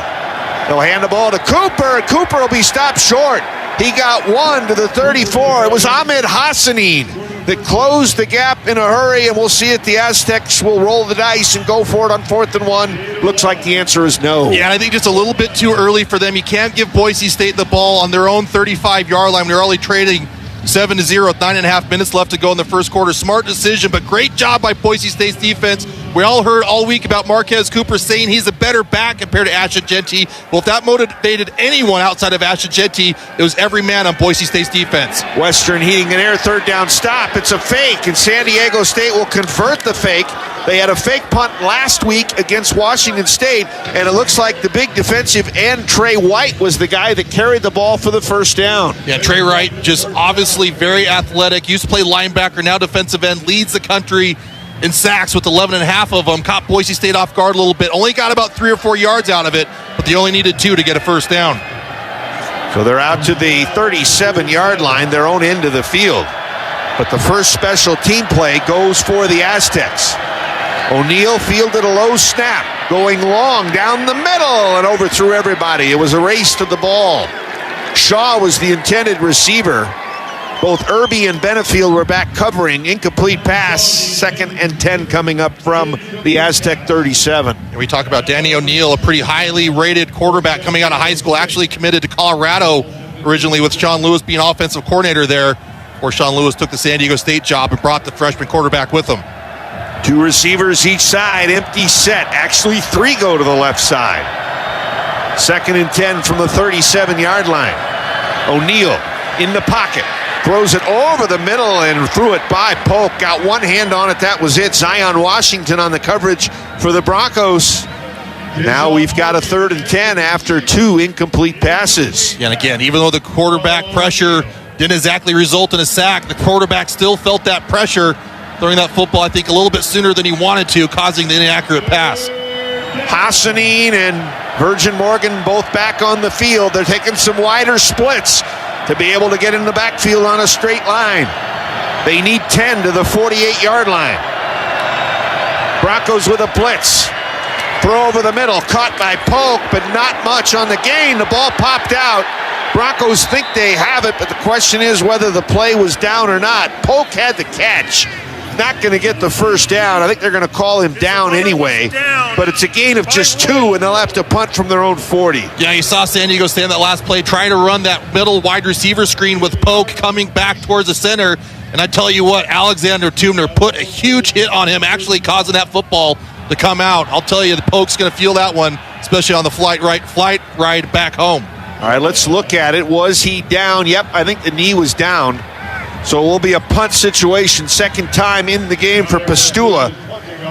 They'll hand the ball to Cooper, and Cooper will be stopped short. He got 1 to the 34. It was Ahmed Hassanin that closed the gap in a hurry, and we'll see it. The Aztecs will roll the dice and go for it on 4th and 1. Looks like the answer is no. Yeah, I think just a little bit too early for them. You can't give Boise State the ball on their own 35-yard line. They're already trading 7-0 with 9.5 minutes left to go in the first quarter. Smart decision, but great job by Boise State's defense. We all heard all week about Marquez Cooper saying he's a better back compared to Ashton Genty. Well, if that motivated anyone outside of Ashton Genty, it was every man on Boise State's defense. Western heating an air, 3rd down stop. It's a fake, and San Diego State will convert the fake. They had a fake punt last week against Washington State, and it looks like the big defensive end, Trey White, was the guy that carried the ball for the first down. Yeah, Trey White, just obviously very athletic. Used to play linebacker, now defensive end, leads the country in sacks with 11.5 of them. Caught Boise State off guard a little bit. Only got about 3 or 4 yards out of it, but they only needed 2 to get a first down. So they're out to the 37-yard line, their own end of the field. But the first special team play goes for the Aztecs. O'Neal fielded a low snap, going long down the middle and overthrew everybody. It was a race to the ball. Shaw was the intended receiver. Both Irby and Benefield were back covering. Incomplete pass, 2nd and 10 coming up from the Aztec 37. And we talk about Danny O'Neal, a pretty highly rated quarterback coming out of high school, actually committed to Colorado originally with Sean Lewis being offensive coordinator there, where Sean Lewis took the San Diego State job and brought the freshman quarterback with him. 2 receivers each side, empty set. Actually 3 go to the left side. 2nd and 10 from the 37-yard line. O'Neal in the pocket. Throws it over the middle and threw it by Polk. Got one hand on it. That was it. Zion Washington on the coverage for the Broncos. Now we've got a 3rd and 10 after 2 incomplete passes. And again, even though the quarterback pressure didn't exactly result in a sack, the quarterback still felt that pressure, throwing that football, I think, a little bit sooner than he wanted to, causing the inaccurate pass. Hassanin and Virgin Morgan both back on the field. They're taking some wider splits to be able to get in the backfield on a straight line. They need 10 to the 48-yard line. Broncos with a blitz. Throw over the middle, caught by Polk, but not much on the gain. The ball popped out. Broncos think they have it, but the question is whether the play was down or not. Polk had the catch. Not going to get the first down. I think they're going to call him down anyway, but it's a gain of just 2, and they'll have to punt from their own 40. Yeah, you saw San Diego State in that last play trying to run that middle wide receiver screen with Polk coming back towards the center, and I tell you what, Alexander Tubner put a huge hit on him, actually causing that football to come out. I'll tell you, the Polk's going to feel that one, especially on the flight ride back home. All right, let's look at it. Was he down? Yep, I think the knee was down. So it will be a punt situation, 2nd time in the game for Pastula.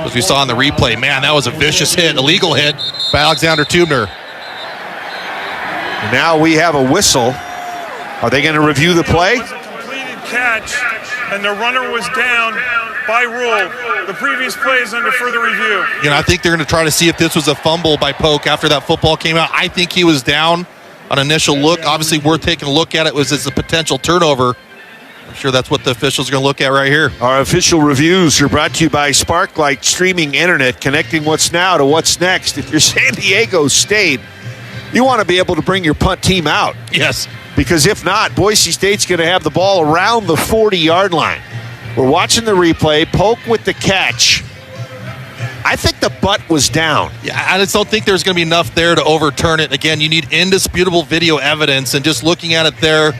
As we saw in the replay, man, that was a vicious hit, illegal hit by Alexander Tubner. Now we have a whistle. Are they going to review the play? It was a completed catch, and the runner was down by rule. The previous play is under further review. You know, I think they're going to try to see if this was a fumble by Polk after that football came out. I think he was down on initial look. Obviously, worth taking a look at it was as a potential turnover. I'm sure that's what the officials are going to look at right here. Our official reviews are brought to you by Sparklight Streaming Internet, connecting what's now to what's next. If you're San Diego State, you want to be able to bring your punt team out. Yes. Because if not, Boise State's going to have the ball around the 40-yard line. We're watching the replay. Polk with the catch. I think the butt was down. Yeah, I just don't think there's going to be enough there to overturn it. Again, you need indisputable video evidence, and just looking at it there,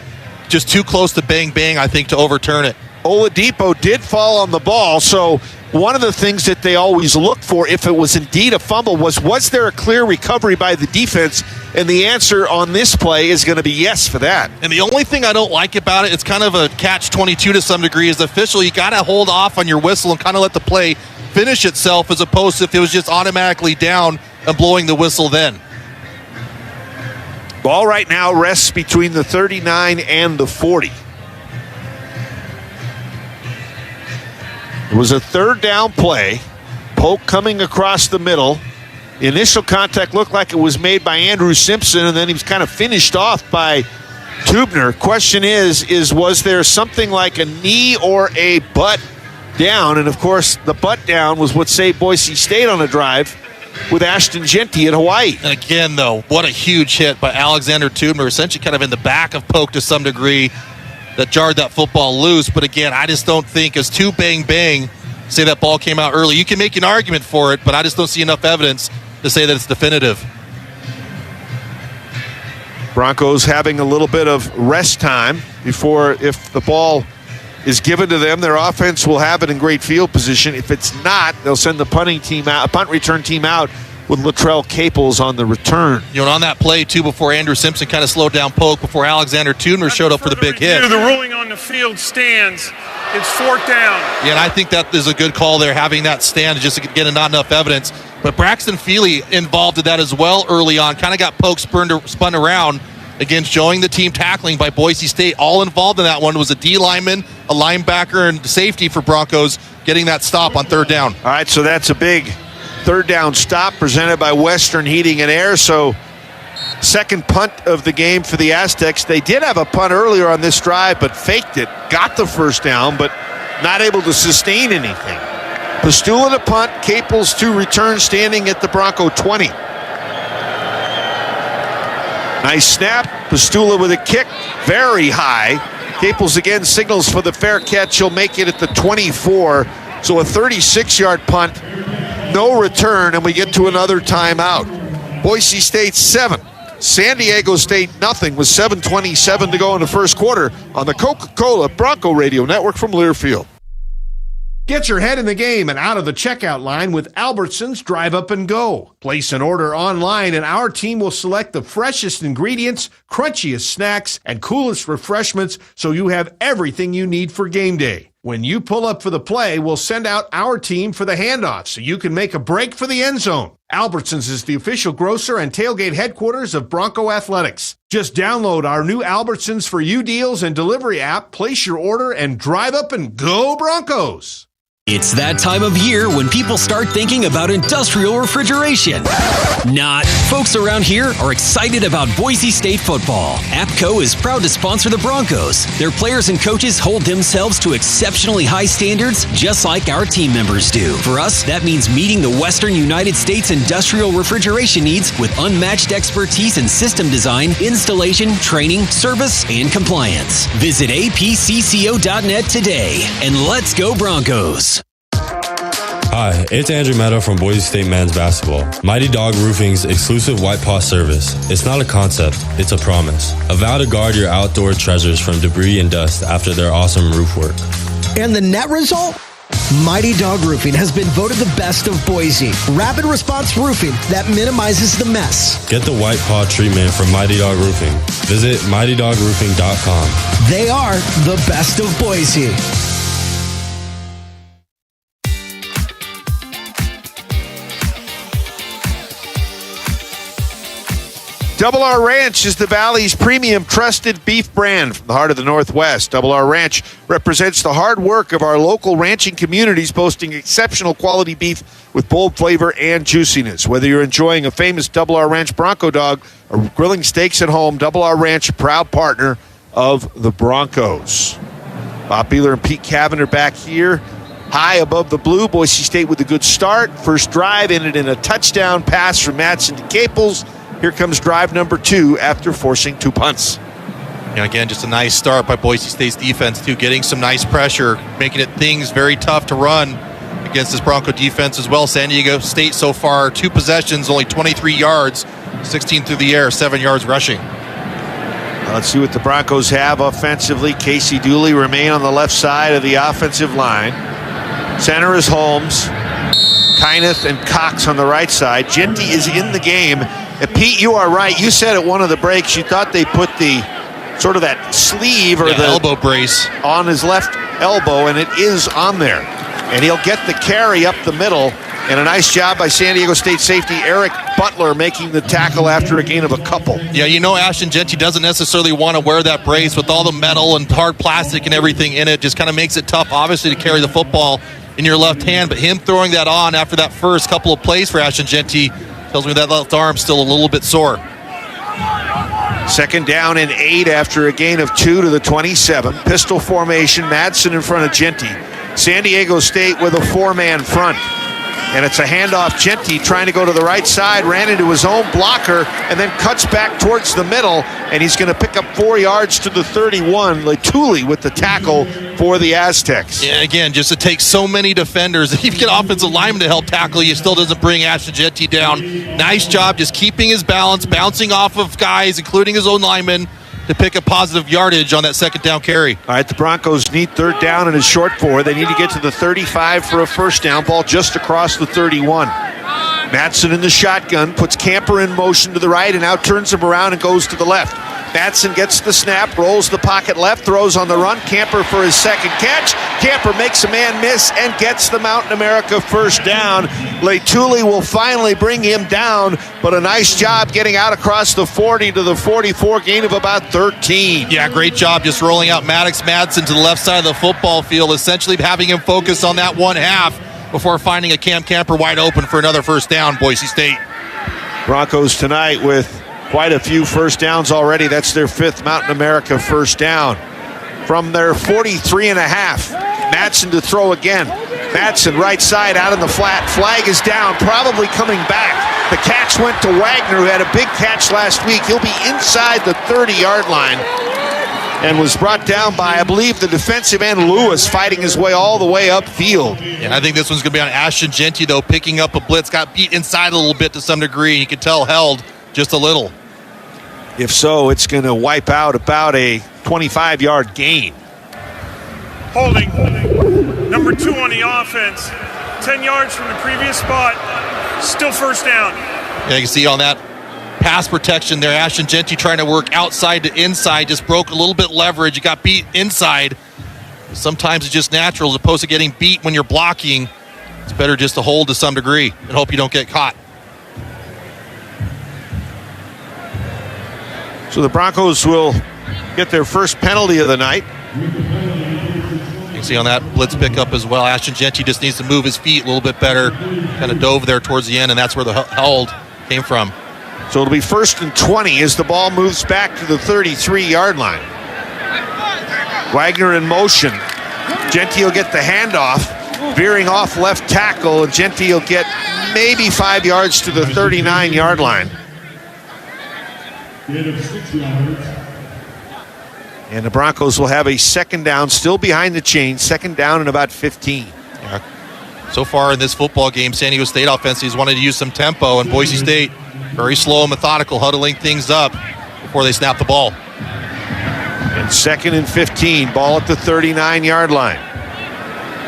just too close to bang, I think, to overturn it. Oladipo did fall on the ball, so one of the things that they always look for, if it was indeed a fumble, was there a clear recovery by the defense? And the answer on this play is going to be yes for that. And the only thing I don't like about it, it's kind of a catch-22 to some degree, as official, you got to hold off on your whistle and kind of let the play finish itself, as opposed to if it was just automatically down and blowing the whistle then. Ball right now rests between the 39 and the 40. It was a 3rd down play. Polk coming across the middle. The initial contact looked like it was made by Andrew Simpson, and then he was kind of finished off by Tubner. Question is was there something like a knee or a butt down? And, of course, the butt down was what saved Boise State on a drive with Ashton Genty at Hawaii. And again, though, what a huge hit by Alexander Tubner, essentially kind of in the back of Polk to some degree, that jarred that football loose. But again, I just don't think as 2 bang, say that ball came out early. You can make an argument for it, but I just don't see enough evidence to say that it's definitive. Broncos having a little bit of rest time before, if the ball is given to them, their offense will have it in great field position. If it's not, they'll send the punt return team out with Latrell Caples on the return. You know, on that play, too, before Andrew Simpson kind of slowed down Polk, before Alexander Tubner showed up for the big hit. The ruling on the field stands. It's 4th down. Yeah, and I think that is a good call there, having that stand just to get not enough evidence. But Braxton Feely involved in that as well early on, kind of got Polk spun around. Again, showing the team tackling by Boise State. All involved in that one was a D lineman, a linebacker, and safety for Broncos getting that stop on 3rd down. All right, so that's a big 3rd down stop presented by Western Heating and Air. So 2nd punt of the game for the Aztecs. They did have a punt earlier on this drive, but faked it. Got the 1st down, but not able to sustain anything. Pastula to punt, Caples to return, standing at the Bronco 20. Nice snap. Pastula with a kick, very high. Caples again signals for the fair catch. He'll make it at the 24. So a 36-yard punt, no return, and we get to another timeout. Boise State 7, San Diego State nothing with 7:27 to go in the first quarter on the Coca-Cola Bronco Radio Network from Learfield. Get your head in the game and out of the checkout line with Albertsons Drive Up and Go. Place an order online and our team will select the freshest ingredients, crunchiest snacks, and coolest refreshments so you have everything you need for game day. When you pull up for the play, we'll send out our team for the handoff so you can make a break for the end zone. Albertsons is the official grocer and tailgate headquarters of Bronco Athletics. Just download our new Albertsons for You deals and delivery app, place your order, and drive up and go Broncos. It's that time of year when people start thinking about industrial refrigeration. Not. Folks around here are excited about Boise State football. APCO is proud to sponsor the Broncos. Their players and coaches hold themselves to exceptionally high standards, just like our team members do. For us, that means meeting the Western United States industrial refrigeration needs with unmatched expertise in system design, installation, training, service, and compliance. Visit apcco.net today, and let's go Broncos. Hi, it's Andrew Meadow from Boise State Men's Basketball. Mighty Dog Roofing's exclusive white paw service. It's not a concept, it's a promise. A vow to guard your outdoor treasures from debris and dust after their awesome roof work. And the net result? Mighty Dog Roofing has been voted the best of Boise. Rapid response roofing that minimizes the mess. Get the white paw treatment from Mighty Dog Roofing. Visit mightydog.roofing.com. They are the best of Boise. Double R Ranch is the Valley's premium trusted beef brand from the heart of the Northwest. Double R Ranch represents the hard work of our local ranching communities, boasting exceptional quality beef with bold flavor and juiciness. Whether you're enjoying a famous Double R Ranch Bronco dog or grilling steaks at home, Double R Ranch, a proud partner of the Broncos. Bob Beeler and Pete Cavan are back here. High above the blue, Boise State with a good start. First drive ended in a touchdown pass from Madsen to Caples. Here comes drive number 2 after forcing 2 punts. And again, just a nice start by Boise State's defense, too, getting some nice pressure, making it things very tough to run against this Bronco defense as well. San Diego State so far, 2 possessions, only 23 yards, 16 through the air, 7 yards rushing. Let's see what the Broncos have offensively. Casey Dooley remain on the left side of the offensive line. Center is Holmes. Kyneth and Cox on the right side. Genty is in the game. And Pete, you are right. You said at one of the breaks you thought they put the sort of that sleeve or the elbow brace on his left elbow, and it is on there. And he'll get the carry up the middle. And a nice job by San Diego State safety Eric Butler making the tackle after a gain of a couple. Yeah, you know Ashton Genty doesn't necessarily want to wear that brace with all the metal and hard plastic and everything in it. Just kind of makes it tough, obviously, to carry the football in your left hand. But him throwing that on after that first couple of plays for Ashton Genty tells me that left arm's still a little bit sore. Second down and 8 after a gain of 2 to the 27. Pistol formation, Madsen in front of Genty. San Diego State with a 4-man front. And it's a handoff. Genty trying to go to the right side, ran into his own blocker, and then cuts back towards the middle, and he's going to pick up 4 yards to the 31. Latuli with the tackle for the Aztecs. Yeah, again, just it takes so many defenders. If you get offensive linemen to help tackle, he still doesn't bring Ashton Genty down. Nice job just keeping his balance, bouncing off of guys, including his own linemen, to pick up positive yardage on that second down carry. All right, the Broncos need third down and a short 4. They need to get to the 35 for a first down. Ball just across the 31. Madsen in the shotgun, puts Camper in motion to the right and now turns him around and goes to the left. Madsen gets the snap, rolls the pocket left, throws on the run. Camper for his second catch. Camper makes a man miss and gets the Mountain America first down. Latuli will finally bring him down, but a nice job getting out across the 40 to the 44, gain of about 13. Yeah, great job just rolling out Maddox Madsen to the left side of the football field, essentially having him focus on that one half before finding a Cam Camper wide open for another first down, Boise State. Broncos tonight with quite a few first downs already. That's their 5th Mountain America first down. From their 43.5, Madsen to throw again. Madsen right side out in the flat. Flag is down, probably coming back. The catch went to Wagner, who had a big catch last week. He'll be inside the 30-yard line and was brought down by, I believe, the defensive end Lewis, fighting his way all the way upfield. Yeah, I think this one's going to be on Ashton Genty, though, picking up a blitz. Got beat inside a little bit to some degree. You can tell held just a little. If so, it's going to wipe out about a 25-yard gain. Holding. Number 2 on the offense. 10 yards from the previous spot. Still first down. Yeah, you can see on that pass protection there, Ashton Genty trying to work outside to inside, just broke a little bit leverage. You got beat inside. Sometimes it's just natural as opposed to getting beat when you're blocking. It's better just to hold to some degree and hope you don't get caught. So the Broncos will get their first penalty of the night. You can see on that blitz pickup as well, Ashton Genty just needs to move his feet a little bit better. Kind of dove there towards the end, and that's where the hold came from. So it'll be 1st and 20 as the ball moves back to the 33-yard line. Wagner in motion. Genty will get the handoff, veering off left tackle, and Genty will get maybe 5 yards to the 39-yard line. And the Broncos will have a second down, still behind the chains, second down and about 15. Yeah. So far in this football game, San Diego State offense has wanted to use some tempo, and Boise State very slow and methodical, huddling things up before they snap the ball. And 2nd and 15, ball at the 39-yard line.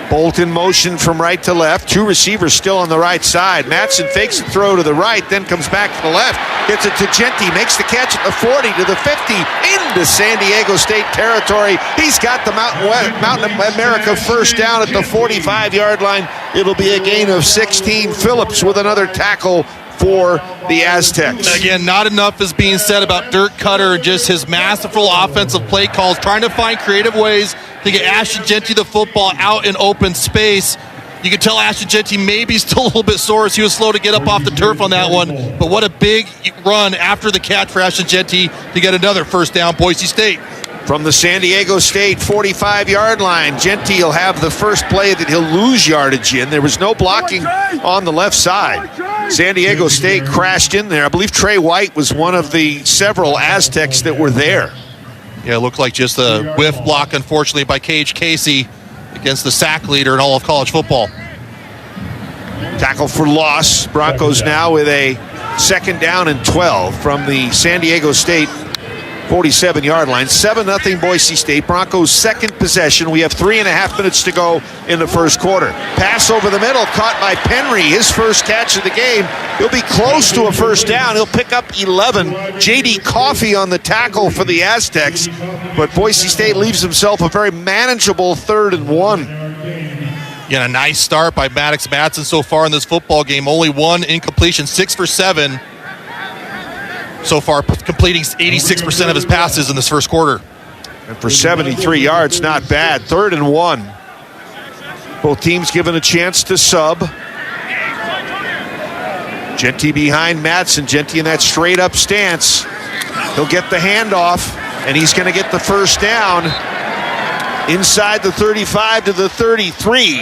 Bolt in motion from right to left. 2 receivers still on the right side. Madsen fakes the throw to the right, then comes back to the left. Gets it to Genty, makes the catch at the 40 to the 50, into San Diego State territory. He's got the Mountain America first down at the 45-yard line. It'll be a gain of 16. Phillips with another tackle for the Aztecs. Again, not enough is being said about Dirk Cutter and just his masterful offensive play calls, trying to find creative ways to get Ashton Genty the football out in open space. You can tell Ashton Genty maybe still a little bit sore as he was slow to get up off the turf on that one, but what a big run after the catch for Ashton Genty to get another first down, Boise State. From the San Diego State 45-yard line, Genty will have the first play that he'll lose yardage in. There was no blocking on the left side. San Diego State crashed in there. I believe Trey White was one of the several Aztecs that were there. Yeah, it looked like just a whiff block, unfortunately, by Cage Casey against the sack leader in all of college football. Tackle for loss. Broncos now with a second down and 12 from the San Diego State 47-yard line. 7-0 Boise State. Broncos' second possession. We have 3.5 minutes to go in the first quarter. Pass over the middle, caught by Penry. His first catch of the game. He'll be close to a first down. He'll pick up 11. J.D. Coffey on the tackle for the Aztecs. But Boise State leaves himself a very manageable 3rd and 1. Yeah, a nice start by Maddox Madsen so far in this football game. Only 1 incompletion, 6 for 7. So far, completing 86% of his passes in this first quarter. And for 73 yards, not bad. 3rd and 1. Both teams given a chance to sub. Genty behind Madsen. Genty in that straight up stance. He'll get the handoff, and he's going to get the first down inside the 35 to the 33.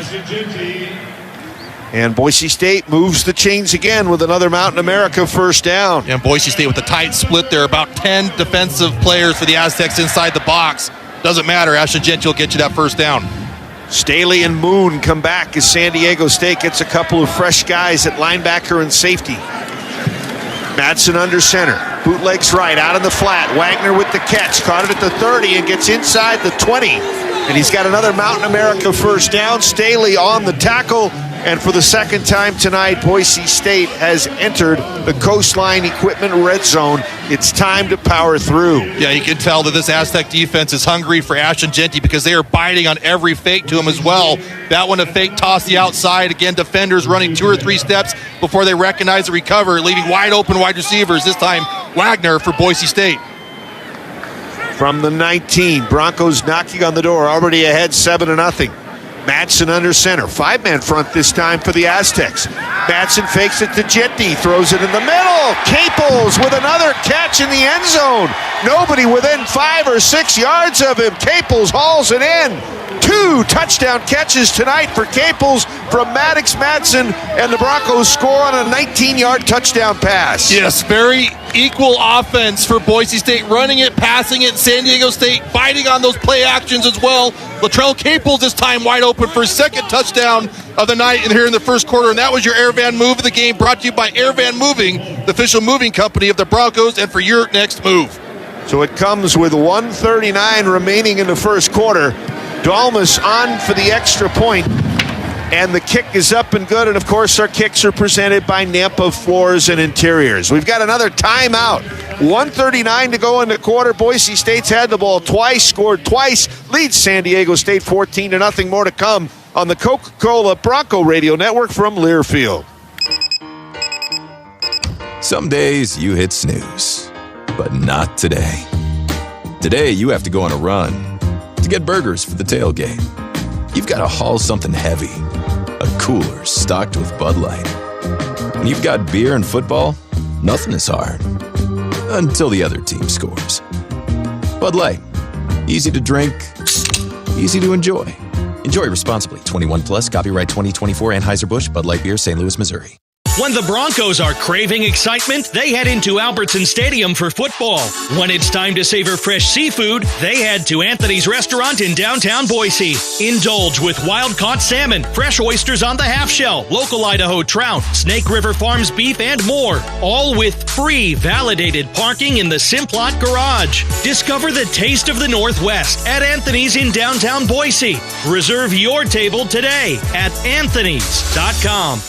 And Boise State moves the chains again with another Mountain America first down. And Boise State with a tight split there. About 10 defensive players for the Aztecs inside the box. Doesn't matter. Ashton Genty will get you that first down. Staley and Moon come back as San Diego State gets a couple of fresh guys at linebacker and safety. Madsen under center. Bootlegs right, out in the flat. Wagner with the catch. Caught it at the 30 and gets inside the 20. And he's got another Mountain America first down. Staley on the tackle. And for the second time tonight, Boise State has entered the Coastline Equipment red zone. It's time to power through. Yeah, you can tell that this Aztec defense is hungry for Ashton Genty because they are biting on every fake to him as well. That one, a fake toss the outside. Again, defenders running 2 or 3 steps before they recognize the recover, leaving wide open wide receivers. This time, Wagner for Boise State. From the 19, Broncos knocking on the door, already ahead 7-0. Madsen under center. 5-man front this time for the Aztecs. Madsen fakes it to Genty, throws it in the middle. Caples with another catch in the end zone. Nobody within 5 or 6 yards of him. Caples hauls it in. 2 touchdown catches tonight for Caples from Maddox Madsen, and the Broncos score on a 19-yard touchdown pass. Yes, very equal offense for Boise State, running it, passing it. San Diego State fighting on those play actions as well. Latrell Caples this time wide open for his second touchdown of the night and here in the first quarter, and that was your Airvan move of the game, brought to you by Airvan Moving, the official moving company of the Broncos, and for your next move. So it comes with 1:39 remaining in the first quarter. Dalmas on for the extra point, and the kick is up and good. And of course, our kicks are presented by Nampa Floors and Interiors. We've got another timeout. 1:39 to go in the quarter. Boise State's had the ball twice, scored twice, leads San Diego State 14-0. More to come on the Coca-Cola Bronco Radio Network from Learfield. Some days you hit snooze, but not today. Today you have to go on a run to get burgers for the tailgate. You've got to haul something heavy, a cooler stocked with Bud Light. When you've got beer and football, nothing is hard. Until the other team scores. Bud Light. Easy to drink, easy to enjoy. Enjoy responsibly. 21 plus, copyright 2024 Anheuser-Busch, Bud Light Beer, St. Louis, Missouri. When the Broncos are craving excitement, they head into Albertson Stadium for football. When it's time to savor fresh seafood, they head to Anthony's Restaurant in downtown Boise. Indulge with wild-caught salmon, fresh oysters on the half-shell, local Idaho trout, Snake River Farms beef, and more. All with free, validated parking in the Simplot Garage. Discover the taste of the Northwest at Anthony's in downtown Boise. Reserve your table today at anthonys.com.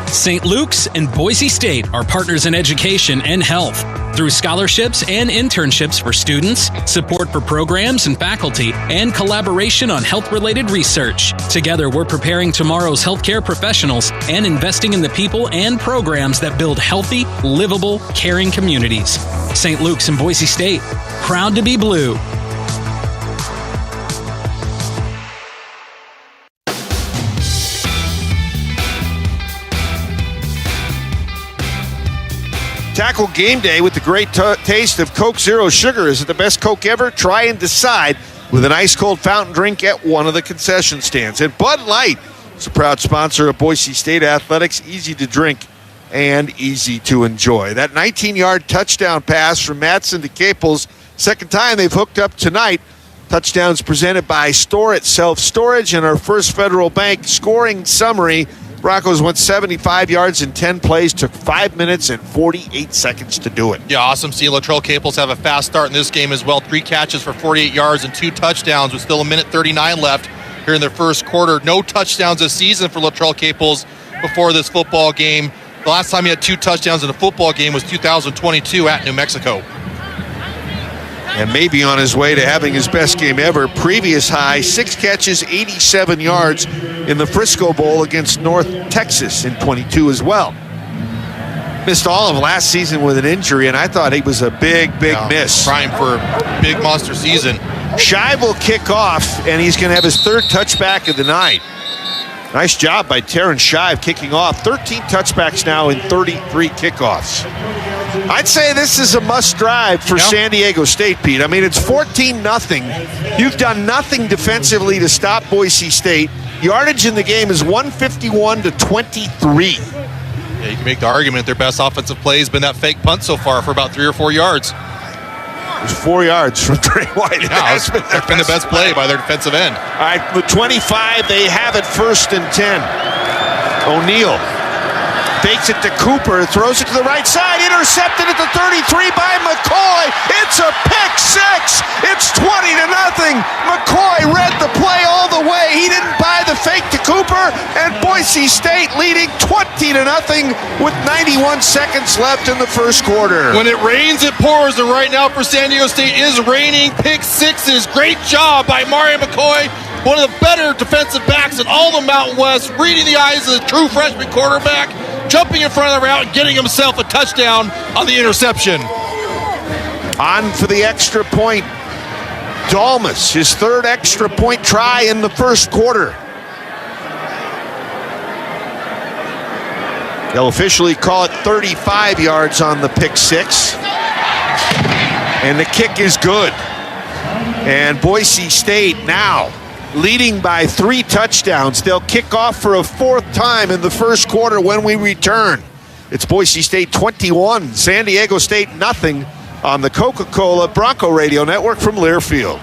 St. Luke's and Boise State are partners in education and health. Through scholarships and internships for students, support for programs and faculty, and collaboration on health-related research. Together, we're preparing tomorrow's healthcare professionals and investing in the people and programs that build healthy, livable, caring communities. St. Luke's and Boise State, proud to be blue. Tackle game day with the great taste of Coke Zero Sugar. Is it the best Coke ever? Try and decide with an ice-cold fountain drink at one of the concession stands. And Bud Light is a proud sponsor of Boise State Athletics. Easy to drink and easy to enjoy. That 19-yard touchdown pass from Madsen to Caples, second time they've hooked up tonight. Touchdowns presented by Store Itself Storage and our First Federal Bank scoring summary. Broncos went 75 yards in 10 plays, took 5 minutes and 48 seconds to do it. Yeah, awesome seeing Latrell Caples have a fast start in this game as well. 3 catches for 48 yards and 2 touchdowns with still 1:39 left here in the first quarter. No touchdowns this season for Latrell Caples before this football game. The last time he had 2 touchdowns in a football game was 2022 at New Mexico. And maybe on his way to having his best game ever. Previous high, 6 catches, 87 yards in the Frisco Bowl against North Texas in 22 as well. Missed all of last season with an injury, and I thought he was a big miss. Trying for a big monster season. Shive will kick off, and he's going to have his 3rd touchback of the night. Nice job by Terrence Shive kicking off. 13 touchbacks now in 33 kickoffs. I'd say this is a must drive for San Diego State, Pete. I mean, it's 14-0. You've done nothing defensively to stop Boise State. Yardage in the game is 151 to 23. Yeah, you can make the argument their best offensive play has been that fake punt so far for about 3 or 4 yards. It was 4 yards from Trey White. Yeah, it's been the best play by their defensive end. All right, with 25, they have it 1st and 10. O'Neal fakes it to Cooper, throws it to the right side, intercepted at the 33 by McCoy. It's a pick 6. It's 20-0. McCoy read the play all the way. He didn't buy the fake to Cooper, and Boise State leading 20-0 with 91 seconds left in the first quarter. When it rains, it pours, and right now for San Diego State is raining pick 6s. Great job by Mario McCoy, one of the better defensive backs in all the Mountain West, reading the eyes of the true freshman quarterback, jumping in front of the route and getting himself a touchdown on the interception. On for the extra point. Dalmas, his 3rd extra point try in the first quarter. They'll officially call it 35 yards on the pick 6. And the kick is good. And Boise State now leading by 3 touchdowns. They'll kick off for a 4th time in the first quarter when we return. It's Boise State 21, San Diego State nothing on the Coca-Cola Bronco Radio Network from Learfield.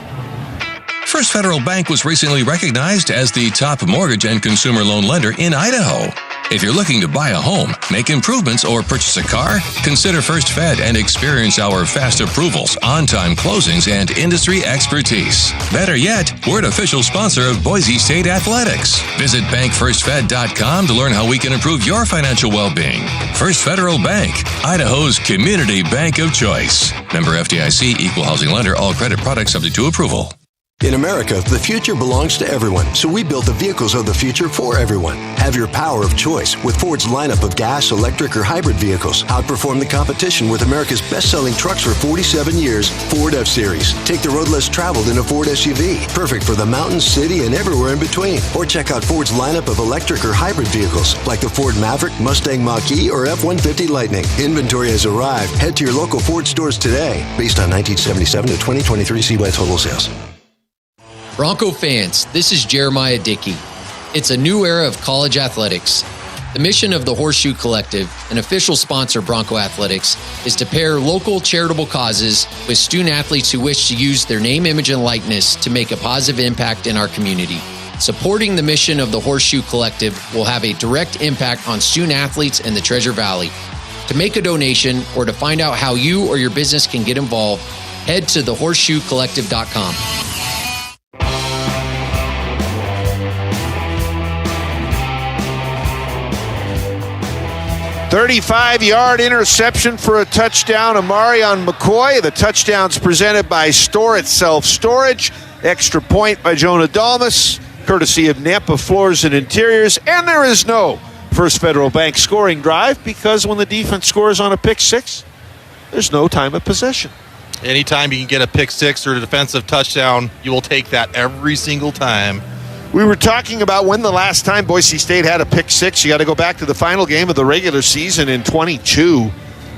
First Federal Bank was recently recognized as the top mortgage and consumer loan lender in Idaho. If you're looking to buy a home, make improvements, or purchase a car, consider First Fed and experience our fast approvals, on-time closings, and industry expertise. Better yet, we're an official sponsor of Boise State Athletics. Visit bankfirstfed.com to learn how we can improve your financial well-being. First Federal Bank, Idaho's community bank of choice. Member FDIC, equal housing lender, all credit products subject to approval. In America, the future belongs to everyone, so we built the vehicles of the future for everyone. Have your power of choice with Ford's lineup of gas, electric, or hybrid vehicles. Outperform the competition with America's best-selling trucks for 47 years, Ford F-Series. Take the road less traveled in a Ford SUV, perfect for the mountains, city, and everywhere in between. Or check out Ford's lineup of electric or hybrid vehicles, like the Ford Maverick, Mustang Mach-E, or F-150 Lightning. Inventory has arrived. Head to your local Ford stores today. Based on 1977 to 2023 CY total sales. Bronco fans, this is Jeremiah Dickey. It's a new era of college athletics. The mission of the Horseshoe Collective, an official sponsor of Bronco Athletics, is to pair local charitable causes with student athletes who wish to use their name, image, and likeness to make a positive impact in our community. Supporting the mission of the Horseshoe Collective will have a direct impact on student athletes in the Treasure Valley. To make a donation or to find out how you or your business can get involved, head to thehorseshoecollective.com. 35-yard interception for a touchdown. Amari on McCoy. The touchdown's presented by Store It Self Storage. Extra point by Jonah Dalmas, courtesy of Nampa Floors and Interiors. And there is no First Federal Bank scoring drive because when the defense scores on a pick six, there's no time of possession. Anytime you can get a pick six or a defensive touchdown, you will take that every single time. We were talking about when the last time Boise State had a pick six. You got to go back to the final game of the regular season in 22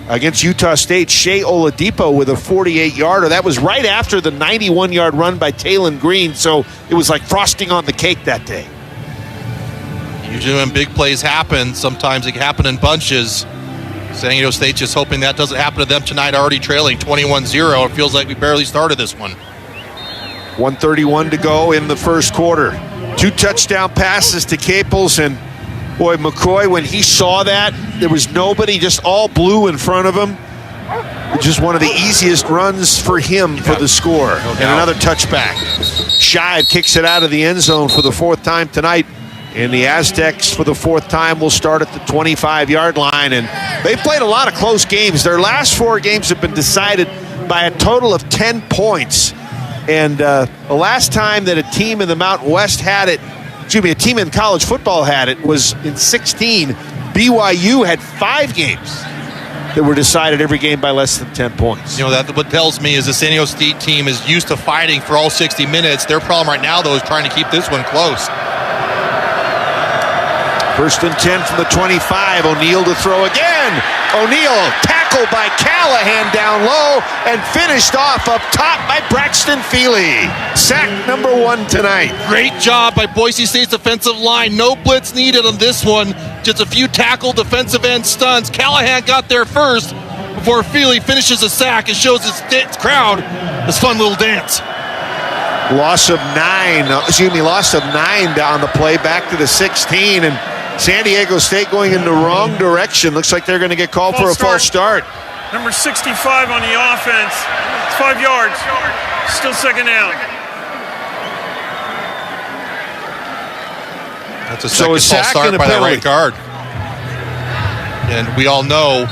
against Utah State. Shea Oladipo with a 48-yarder. That was right after the 91-yard run by Talon Green, so it was like frosting on the cake that day. Usually when big plays happen, sometimes it can happen in bunches. San Diego State just hoping that doesn't happen to them tonight, already trailing 21-0. It feels like we barely started this one. 1:31 to go in the first quarter. 2 touchdown passes to Caples, and boy, McCoy, when he saw that, there was nobody, just all blue in front of him. Just one of the easiest runs for him for the score. And another touchback. Shive kicks it out of the end zone for the 4th time tonight. And the Aztecs, for the 4th time, will start at the 25-yard line. And they've played a lot of close games. Their last 4 games have been decided by a total of 10 points. And the last time that a team in the Mountain West had it, a team in college football had it, was in 16. BYU had 5 games that were decided every game by less than 10 points. You know, that what tells me is the San Diego State team is used to fighting for all 60 minutes. Their problem right now, though, is trying to keep this one close. 1st and 10 from the 25. O'Neal to throw again. O'Neal tackled by Callahan down low and finished off up top by Braxton Feely. Sack number 1 tonight. Great job by Boise State's defensive line. No blitz needed on this one. Just a few tackle defensive end stunts. Callahan got there first before Feely finishes a sack and shows his crowd this fun little dance. Loss of 9 on the play, back to the 16, and San Diego State going in the wrong direction. Looks like they're going to get called for a false start. Number 65 on the offense. It's 5 yards. Still second down. That's a second false start by the right guard. And we all know,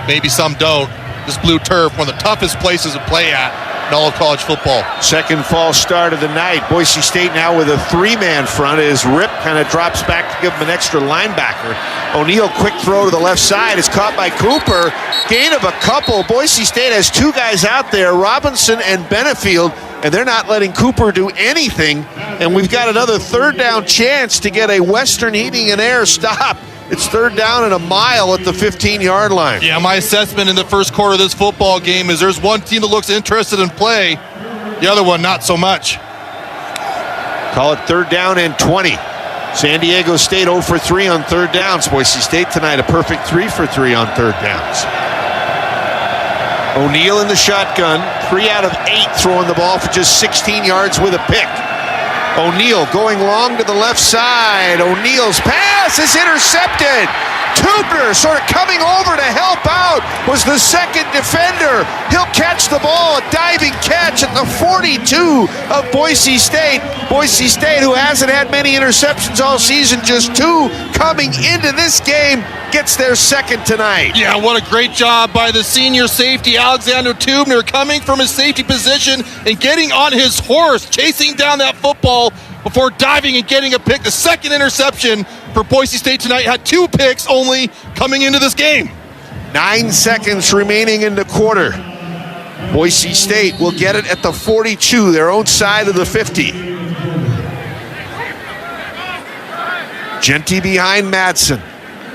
maybe some don't, this blue turf, one of the toughest places to play at in all of college football. Second false start of the night. Boise State now with a 3-man front as Rip kind of drops back to give him an extra linebacker. O'Neal, quick throw to the left side, is caught by Cooper. Gain of a couple. Boise State has 2 guys out there, Robinson and Benefield, and they're not letting Cooper do anything. And we've got another 3rd down chance to get a Western Heating and Air stop It's third down and a mile at the 15-yard line. Yeah, my assessment in the first quarter of this football game is there's one team that looks interested in play, the other one not so much. Call it third down and 20. San Diego State 0 for 3 on third downs. Boise State tonight a perfect 3 for 3 on third downs. O'Neal in the shotgun, 3 out of 8 throwing the ball for just 16 yards with a pick. O'Neal going long to the left side. O'Neal's pass is intercepted. Tubner sort of coming over to help out, was the second defender. He'll catch the ball, a diving catch at the 42 of Boise State. Boise State, who hasn't had many interceptions all season, just 2 coming into this game, gets their second tonight. Yeah, what a great job by the senior safety, Alexander Tubner, coming from his safety position and getting on his horse, chasing down that football before diving and getting a pick. The second interception for Boise State tonight, had 2 picks only coming into this game. 9 seconds remaining in the quarter. Boise State will get it at the 42, their own side of the 50. Genty behind Madsen.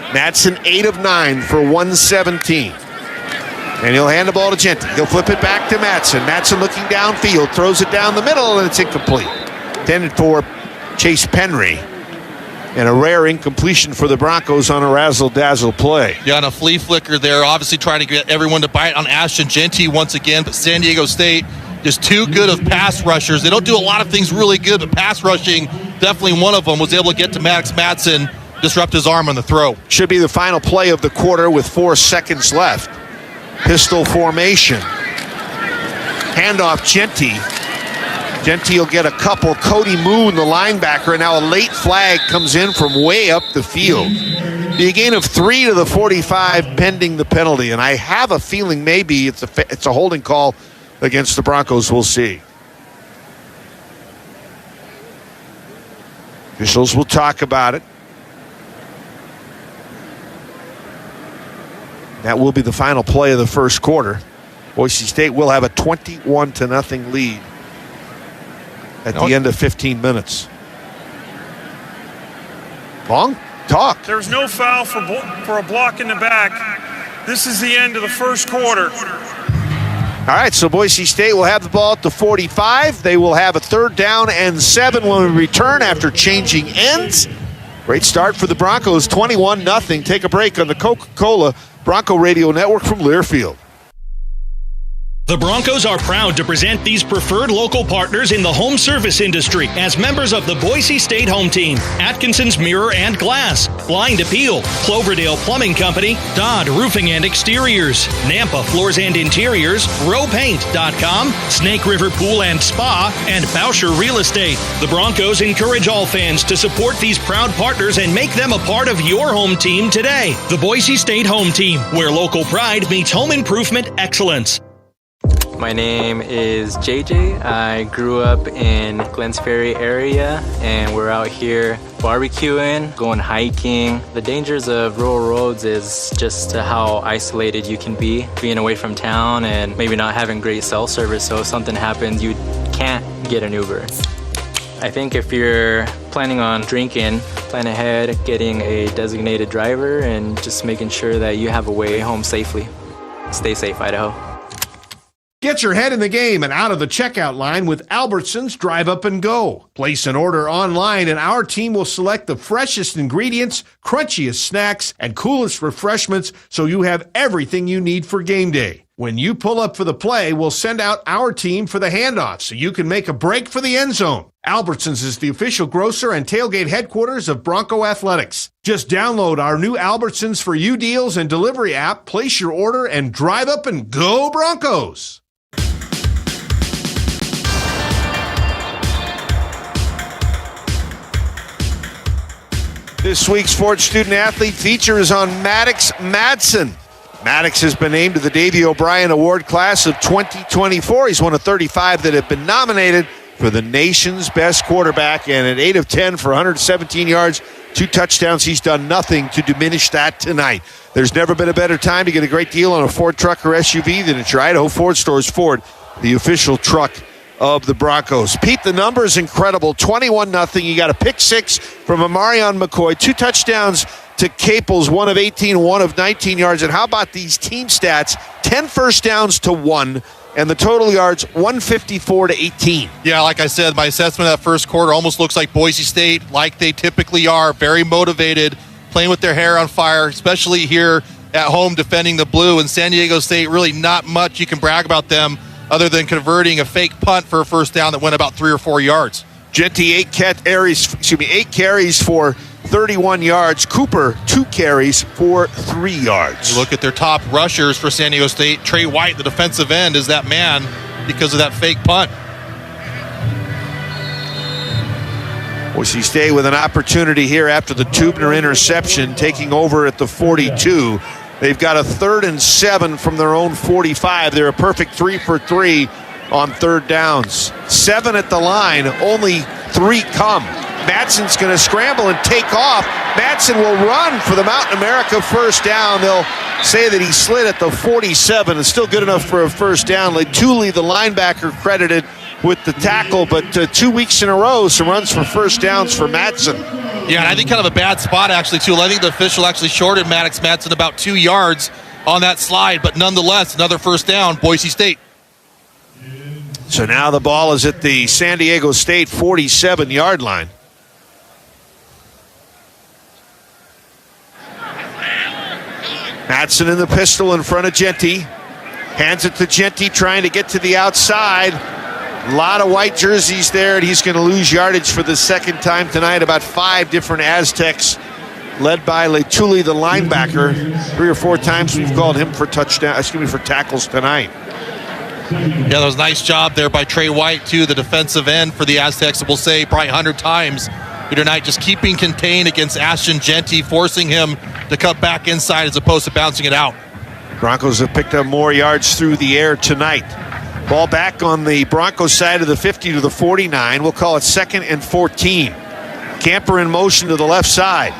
Madsen 8 of 9 for 117. And he'll hand the ball to Genty. He'll flip it back to Madsen. Madsen looking downfield, throws it down the middle, and it's incomplete. Intended for Chase Penry. And a rare incompletion for the Broncos on a razzle-dazzle play. Yeah, on a flea flicker there, obviously trying to get everyone to bite on Ashton Genty once again, but San Diego State just too good of pass rushers. They don't do a lot of things really good, but pass rushing, definitely one of them, was able to get to Maddox Madsen, disrupt his arm on the throw. Should be the final play of the quarter with 4 seconds left. Pistol formation. Handoff Genty. Genty will get a couple. Cody Moon, the linebacker, and now a late flag comes in from way up the field. The gain of 3 to the 45 pending the penalty, and I have a feeling maybe it's a holding call against the Broncos. We'll see. Officials will talk about it. That will be the final play of the first quarter. Boise State will have a 21-0 lead at the end of 15 minutes. Long talk. There's no foul for a block in the back. This is the end of the first quarter. All right, so Boise State will have the ball at the 45. They will have a third down and 7 when we return after changing ends. Great start for the Broncos, 21-0. Take a break on the Coca-Cola Bronco Radio Network from Learfield. The Broncos are proud to present these preferred local partners in the home service industry as members of the Boise State home team. Atkinson's Mirror and Glass, Blind Appeal, Cloverdale Plumbing Company, Dodd Roofing and Exteriors, Nampa Floors and Interiors, RowPaint.com, Snake River Pool and Spa, and Bauscher Real Estate. The Broncos encourage all fans to support these proud partners and make them a part of your home team today. The Boise State home team, where local pride meets home improvement excellence. My name is JJ. I grew up in Glens Ferry area, and we're out here barbecuing, going hiking. The dangers of rural roads is just how isolated you can be, being away from town and maybe not having great cell service. So if something happens, you can't get an Uber. I think if you're planning on drinking, plan ahead, getting a designated driver, and just making sure that you have a way home safely. Stay safe, Idaho. Get your head in the game and out of the checkout line with Albertsons Drive Up and Go. Place an order online and our team will select the freshest ingredients, crunchiest snacks, and coolest refreshments so you have everything you need for game day. When you pull up for the play, we'll send out our team for the handoff so you can make a break for the end zone. Albertsons is the official grocer and tailgate headquarters of Bronco Athletics. Just download our new Albertsons for You deals and delivery app, place your order, and drive up and go Broncos! This week's Sports Student Athlete feature is on Maddox Madsen. Maddox has been named to the Davey O'Brien Award class of 2024. He's one of 35 that have been nominated for the nation's best quarterback, and at 8 of 10 for 117 yards, 2 touchdowns, he's done nothing to diminish that tonight. There's never been a better time to get a great deal on a Ford truck or SUV than at your Idaho Ford stores. Ford, the official truck of the Broncos. Pete, the number is incredible. 21-0. You got a pick 6 from Amarion McCoy. 2 touchdowns to Caples, 1 of 18, 1 of 19 yards. And how about these team stats? 10 first downs to 1, and the total yards 154 to 18. Yeah, like I said, my assessment of that first quarter almost looks like Boise State, like they typically are, very motivated, playing with their hair on fire, especially here at home defending the blue. And San Diego State, really not much you can brag about them other than converting a fake punt for a first down that went about 3 or 4 yards. Genty, 8 carries for 31 yards. Cooper, 2 carries for 3 yards. You look at their top rushers for San Diego State. Trey White, the defensive end, is that man because of that fake punt. Boise State with an opportunity here after the Tubner interception, taking over at the 42. They've got a 3rd and 7 from their own 45. They're a perfect 3 for 3 on 3rd downs. 7 at the line, only 3 come. Matson's going to scramble and take off. Matson will run for the Mountain America first down. They'll say that he slid at the 47. It's still good enough for a first down. Letuli, the linebacker, credited with the tackle, but 2 weeks in a row, some runs for first downs for Matson. Yeah, and I think kind of a bad spot, actually, too. I think the official actually shorted Maddox Matson about 2 yards on that slide, but nonetheless, another first down, Boise State. So now the ball is at the San Diego State 47-yard line. Matson in the pistol in front of Genty. Hands it to Genty, trying to get to the outside. A lot of white jerseys there, and he's going to lose yardage for the second time tonight. About 5 different Aztecs, led by Letuli, the linebacker. 3 or 4 times we've called him for tackles tonight. Yeah, that was a nice job there by Trey White, too, the defensive end for the Aztecs. We'll say probably 100 times here tonight, just keeping contained against Ashton Genty, forcing him to cut back inside as opposed to bouncing it out. Broncos have picked up more yards through the air tonight. Ball back on the Broncos side of the 50 to the 49. We'll call it 2nd and 14. Camper in motion to the left side.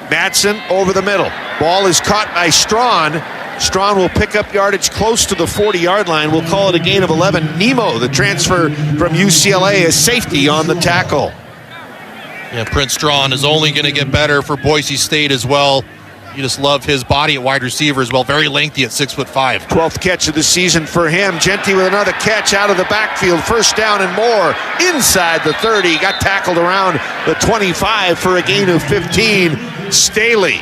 Matson over the middle. Ball is caught by Strawn. Strawn will pick up yardage close to the 40-yard line. We'll call it a gain of 11. Nemo, the transfer from UCLA, is safety on the tackle. Yeah, Prince Strawn is only going to get better for Boise State as well. You just love his body at wide receiver as well. Very lengthy at 6'5". 12th catch of the season for him. Genty with another catch out of the backfield. First down and more inside the 30. Got tackled around the 25 for a gain of 15. Staley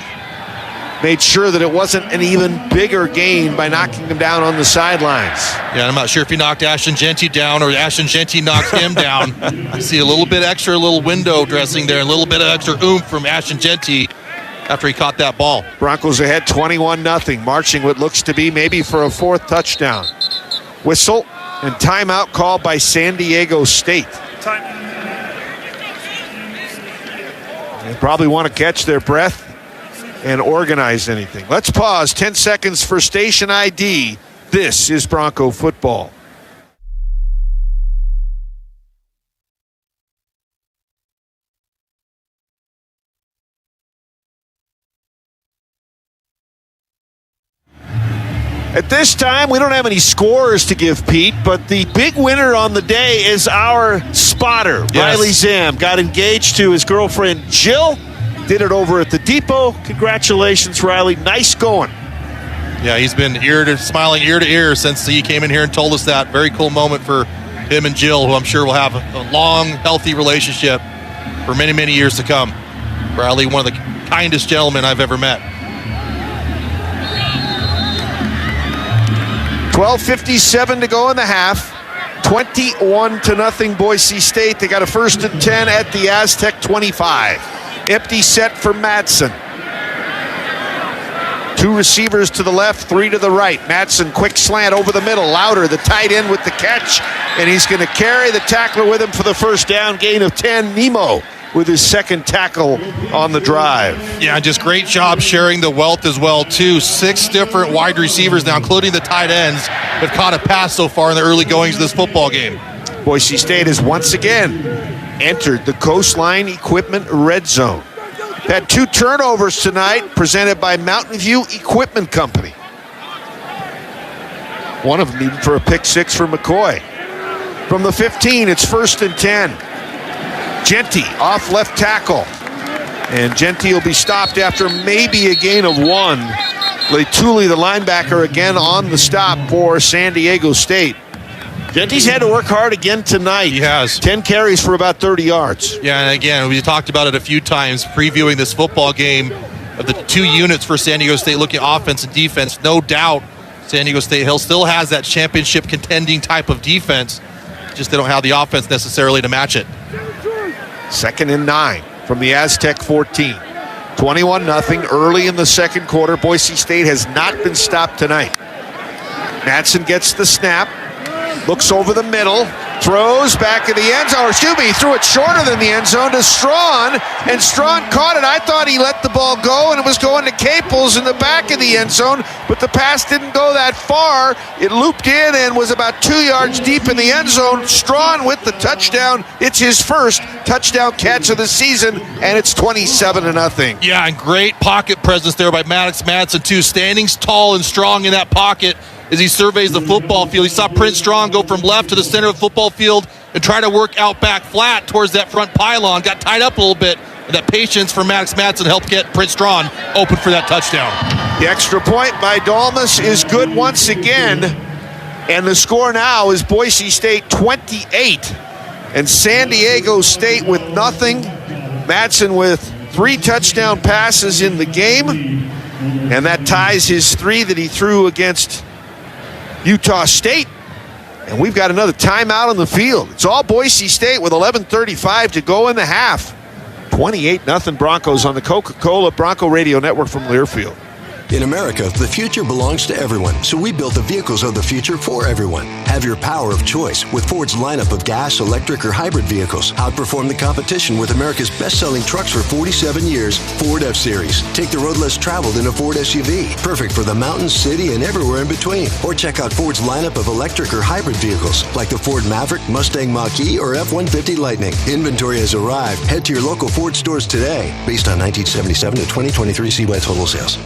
made sure that it wasn't an even bigger gain by knocking him down on the sidelines. Yeah, I'm not sure if he knocked Ashton Genty down or Ashton Genty knocked him down. I see a little bit extra, little window dressing there, a little bit of extra oomph from Ashton Genty after he caught that ball. Broncos ahead 21-0, marching what looks to be maybe for a 4th touchdown. Whistle and timeout called by San Diego State. They probably want to catch their breath and organize anything. Let's pause 10 seconds for station ID. This is Bronco football. At this time, we don't have any scores to give Pete, but the big winner on the day is our spotter, yes. Riley Zam. Got engaged to his girlfriend, Jill. Did it over at the depot. Congratulations, Riley. Nice going. Yeah, he's been smiling ear to ear since he came in here and told us that. Very cool moment for him and Jill, who I'm sure will have a long, healthy relationship for many, many years to come. Riley, one of the kindest gentlemen I've ever met. 12:57 to go in the half. 21-0 Boise State. They got a 1st and 10 at the Aztec 25. Empty set for Matson. 2 receivers to the left, 3 to the right. Matson, quick slant over the middle. Lauder, the tight end with the catch, and he's going to carry the tackler with him for the first down, gain of 10. Nemo with his 2nd tackle on the drive. Yeah, just great job sharing the wealth as well, too. 6 different wide receivers now, including the tight ends, have caught a pass so far in the early goings of this football game. Boise State has once again entered the Coastline Equipment Red Zone. Had 2 turnovers tonight, presented by Mountain View Equipment Company. One of them even for a pick 6 for McCoy. From the 15, it's 1st and 10. Genty off left tackle. And Genty will be stopped after maybe a gain of 1. Letuli, the linebacker, again on the stop for San Diego State. Genty's had to work hard again tonight. He has. 10 carries for about 30 yards. Yeah, and again, we talked about it a few times previewing this football game of the two units for San Diego State looking offense and defense. No doubt San Diego State still has that championship contending type of defense. Just they don't have the offense necessarily to match it. 2nd and 9 from the Aztec 14. 21-0 early in the second quarter. Boise State has not been stopped tonight. Madsen gets the snap. Looks over the middle, throws back in the end zone. He threw it shorter than the end zone to Strawn, and Strawn caught it. I thought he let the ball go, and it was going to Caples in the back of the end zone, but the pass didn't go that far. It looped in and was about 2 yards deep in the end zone. Strawn with the touchdown. It's his first touchdown catch of the season, and it's 27-0. Yeah, and great pocket presence there by Maddox Madsen, too. Standing tall and strong in that pocket as he surveys the football field. He saw Prince Strong go from left to the center of the football field and try to work out back flat towards that front pylon. Got tied up a little bit, and that patience for Maddox Madsen helped get Prince Strong open for that touchdown. The extra point by Dalmas is good once again, and the score now is Boise State 28 and San Diego State with nothing. Madsen with 3 touchdown passes in the game, and that ties his 3 that he threw against Utah State. And we've got another timeout on the field. It's all Boise State with 11:35 to go in the half. 28-0 Broncos on the Coca-Cola Bronco Radio Network from Learfield. In America, the future belongs to everyone, so we built the vehicles of the future for everyone. Have your power of choice with Ford's lineup of gas, electric, or hybrid vehicles. Outperform the competition with America's best-selling trucks for 47 years, Ford F-Series. Take the road less traveled in a Ford SUV, perfect for the mountains, city, and everywhere in between. Or check out Ford's lineup of electric or hybrid vehicles, like the Ford Maverick, Mustang Mach-E, or F-150 Lightning. Inventory has arrived. Head to your local Ford stores today. Based on 1977 to 2023 CY total sales.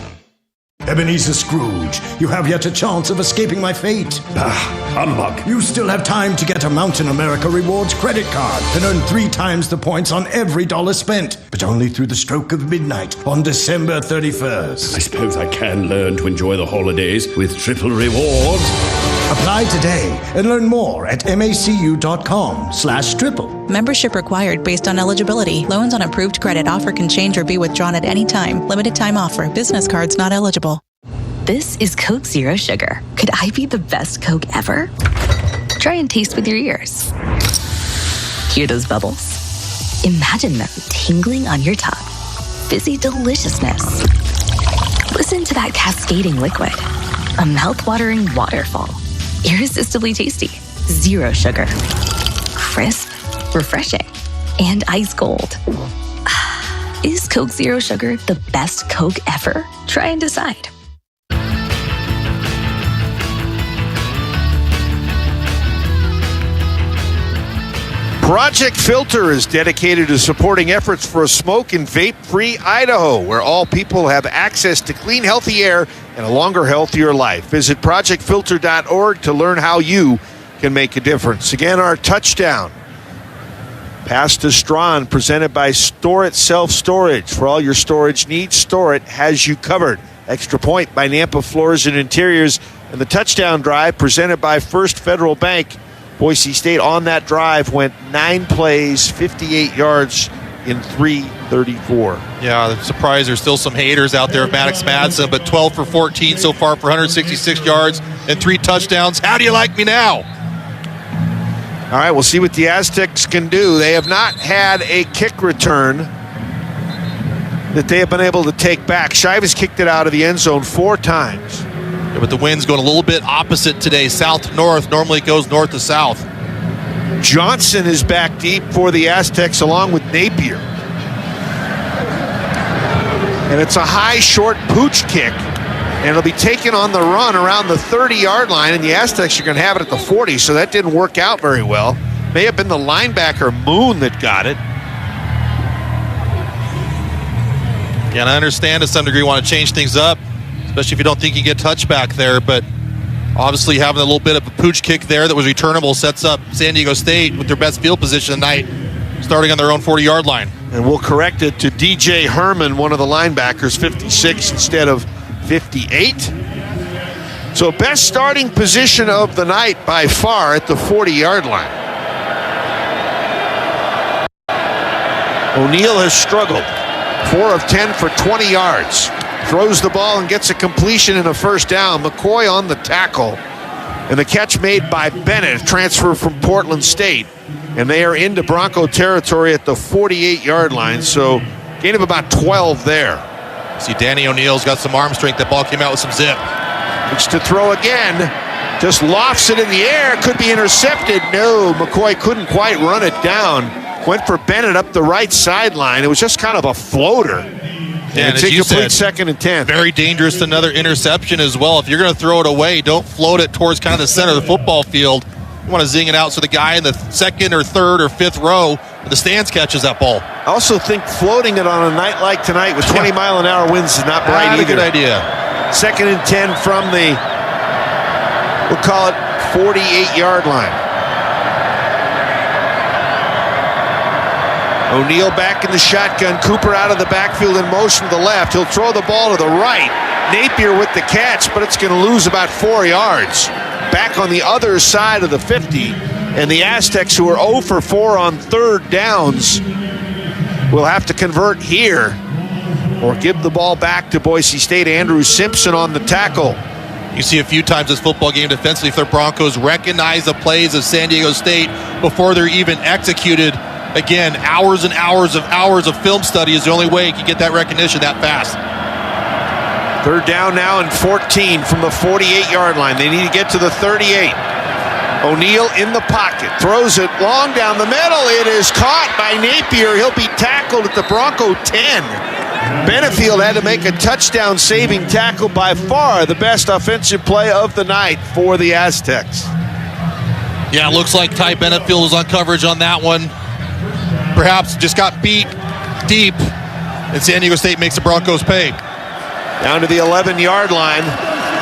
Ebenezer Scrooge, you have yet a chance of escaping my fate. Humbug. You still have time to get a Mountain America Rewards credit card and earn 3 times the points on every dollar spent, but only through the stroke of midnight on December 31st. I suppose I can learn to enjoy the holidays with triple rewards. Apply today and learn more at macu.com/triple. Membership required based on eligibility. Loans on approved credit offer can change or be withdrawn at any time. Limited time offer. Business cards not eligible. This is Coke Zero Sugar. Could I be the best Coke ever? Try and taste with your ears. Hear those bubbles? Imagine them tingling on your tongue. Fizzy deliciousness. Listen to that cascading liquid. A mouth-watering waterfall. Irresistibly tasty. Zero sugar. Crisp, refreshing, and ice cold. Is Coke Zero Sugar the best Coke ever? Try and decide. Project Filter is dedicated to supporting efforts for a smoke and vape-free Idaho, where all people have access to clean, healthy air and a longer, healthier life. Visit projectfilter.org to learn how you can make a difference. Again, our touchdown. Pass to Strawn, presented by Store It Self-Storage. For all your storage needs, Store It has you covered. Extra point by Nampa Floors and Interiors. And the touchdown drive, presented by First Federal Bank. Boise State on that drive went 9 plays, 58 yards in 3:34. Yeah, I'm surprised there's still some haters out there of Maddox Madsen, but 12 for 14 so far for 166 yards and 3 touchdowns. How do you like me now? All right, we'll see what the Aztecs can do. They have not had a kick return that they have been able to take back. Shivas kicked it out of the end zone 4 times. Yeah, but the wind's going a little bit opposite today, south to north. Normally it goes north to south. Johnson is back deep for the Aztecs along with Napier. And it's a high, short pooch kick. And it'll be taken on the run around the 30-yard line, and the Aztecs are going to have it at the 40, so that didn't work out very well. May have been the linebacker, Moon, that got it. Yeah, and I understand to some degree you want to change things up, especially if you don't think you get touchback there, but obviously having a little bit of a pooch kick there that was returnable sets up San Diego State with their best field position tonight starting on their own 40-yard line. And we'll correct it to DJ Herman, one of the linebackers, 56 instead of 58. So best starting position of the night by far at the 40-yard line. O'Neal has struggled. 4 of 10 for 20 yards. Throws the ball and gets a completion and a first down. McCoy on the tackle. And the catch made by Bennett, transfer from Portland State. And they are into Bronco territory at the 48-yard line. So gain of about 12 there. See, Danny O'Neal's got some arm strength. That ball came out with some zip. Looks to throw again. Just lofts it in the air. Could be intercepted. No, McCoy couldn't quite run it down. Went for Bennett up the right sideline. It was just kind of a floater. And it's as you incomplete, said, 2nd and 10. Very dangerous, another interception as well. If you're going to throw it away, don't float it towards kind of the center of the football field. You want to zing it out so the guy in the 2nd or 3rd or 5th row in the stands catches that ball. I also think floating it on a night like tonight with 20-mile-an-hour winds is not bright either. Not a good idea. 2nd and 10 from the, we'll call it 48-yard line. O'Neal back in the shotgun. Cooper out of the backfield in motion to the left. He'll throw the ball to the right. Napier with the catch, but it's going to lose about 4 yards. Back on the other side of the 50. And the Aztecs, who are 0 for 4 on 3rd downs, will have to convert here or give the ball back to Boise State. Andrew Simpson on the tackle. You see a few times this football game defensively, if the Broncos recognize the plays of San Diego State before they're even executed. Again, hours and hours of film study is the only way you can get that recognition that fast. 3rd down now and 14 from the 48-yard line. They need to get to the 38. O'Neal in the pocket, throws it long down the middle. It is caught by Napier. He'll be tackled at the Bronco 10. Benefield had to make a touchdown-saving tackle, by far the best offensive play of the night for the Aztecs. Yeah, it looks like Ty Benefield was on coverage on that one. Perhaps just got beat deep, and San Diego State makes the Broncos pay. Down to the 11-yard line.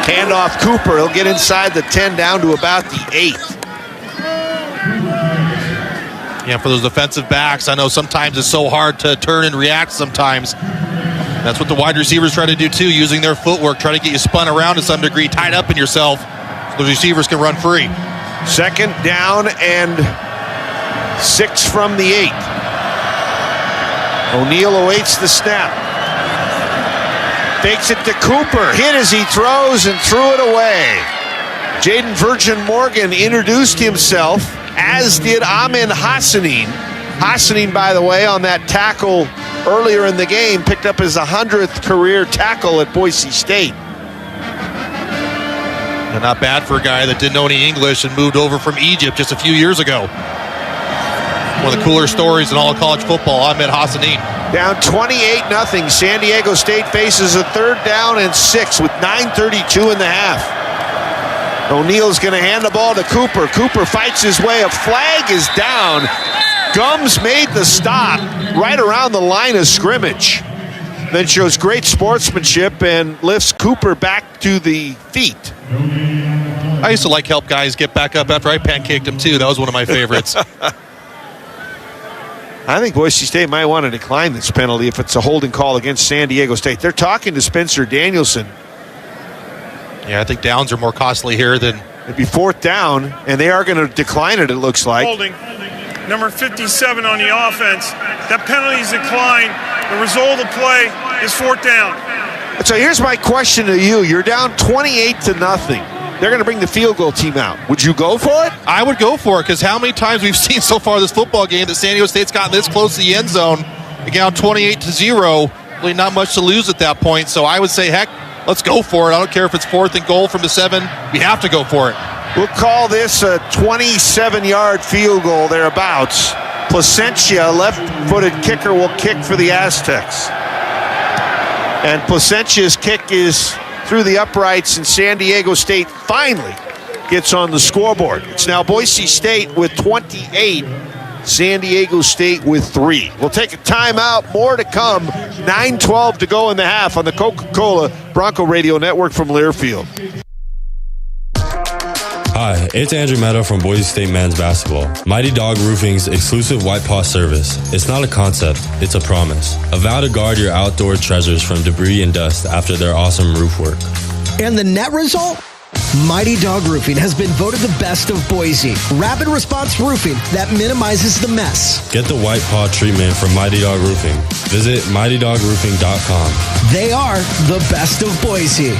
Handoff Cooper. He'll get inside the 10 down to about the 8. Yeah, for those defensive backs, I know sometimes it's so hard to turn and react sometimes. That's what the wide receivers try to do too, using their footwork, try to get you spun around to some degree, tied up in yourself, so the receivers can run free. 2nd down and 6 from the 8. O'Neal awaits the snap. Fakes it to Cooper. Hit as he throws and threw it away. Jaden Virgin Morgan introduced himself, as did Amin Hassanin. Hassanin, by the way, on that tackle earlier in the game, picked up his 100th career tackle at Boise State. And not bad for a guy that didn't know any English and moved over from Egypt just a few years ago. One of the cooler stories in all of college football, Ahmed Hassanin. Down 28-0. San Diego State faces a 3rd down and 6 with 9:32 in the half. O'Neal's going to hand the ball to Cooper. Cooper fights his way. A flag is down. Gums made the stop right around the line of scrimmage. Then shows great sportsmanship and lifts Cooper back to the feet. I used to like help guys get back up after I pancaked them too. That was one of my favorites. I think Boise State might want to decline this penalty if it's a holding call against San Diego State. They're talking to Spencer Danielson. Yeah, I think downs are more costly here than... It'd be 4th down, and they are going to decline it looks like. Holding. Number 57 on the offense. That penalty is declined. The result of the play is 4th down. So here's my question to you. You're down 28-0. They're going to bring the field goal team out. Would you go for it? I would go for it, because how many times we've seen so far this football game that San Diego State's gotten this close to the end zone, again 28-0, really not much to lose at that point. So I would say, heck, let's go for it. I don't care if it's 4th and goal from the 7. We have to go for it. We'll call this a 27-yard field goal thereabouts. Placentia, left-footed kicker, will kick for the Aztecs. And Placentia's kick is through the uprights, and San Diego State finally gets on the scoreboard. It's now Boise State with 28, San Diego State with 3. We'll take a timeout, more to come. 9:12 to go in the half on the Coca-Cola Bronco Radio Network from Learfield. Hi, it's Andrew Mehta from Boise State Men's Basketball. Mighty Dog Roofing's exclusive white paw service. It's not a concept, it's a promise. A vow to guard your outdoor treasures from debris and dust after their awesome roof work. And the net result? Mighty Dog Roofing has been voted the best of Boise. Rapid response roofing that minimizes the mess. Get the white paw treatment from Mighty Dog Roofing. Visit mightydog.roofing.com. They are the best of Boise.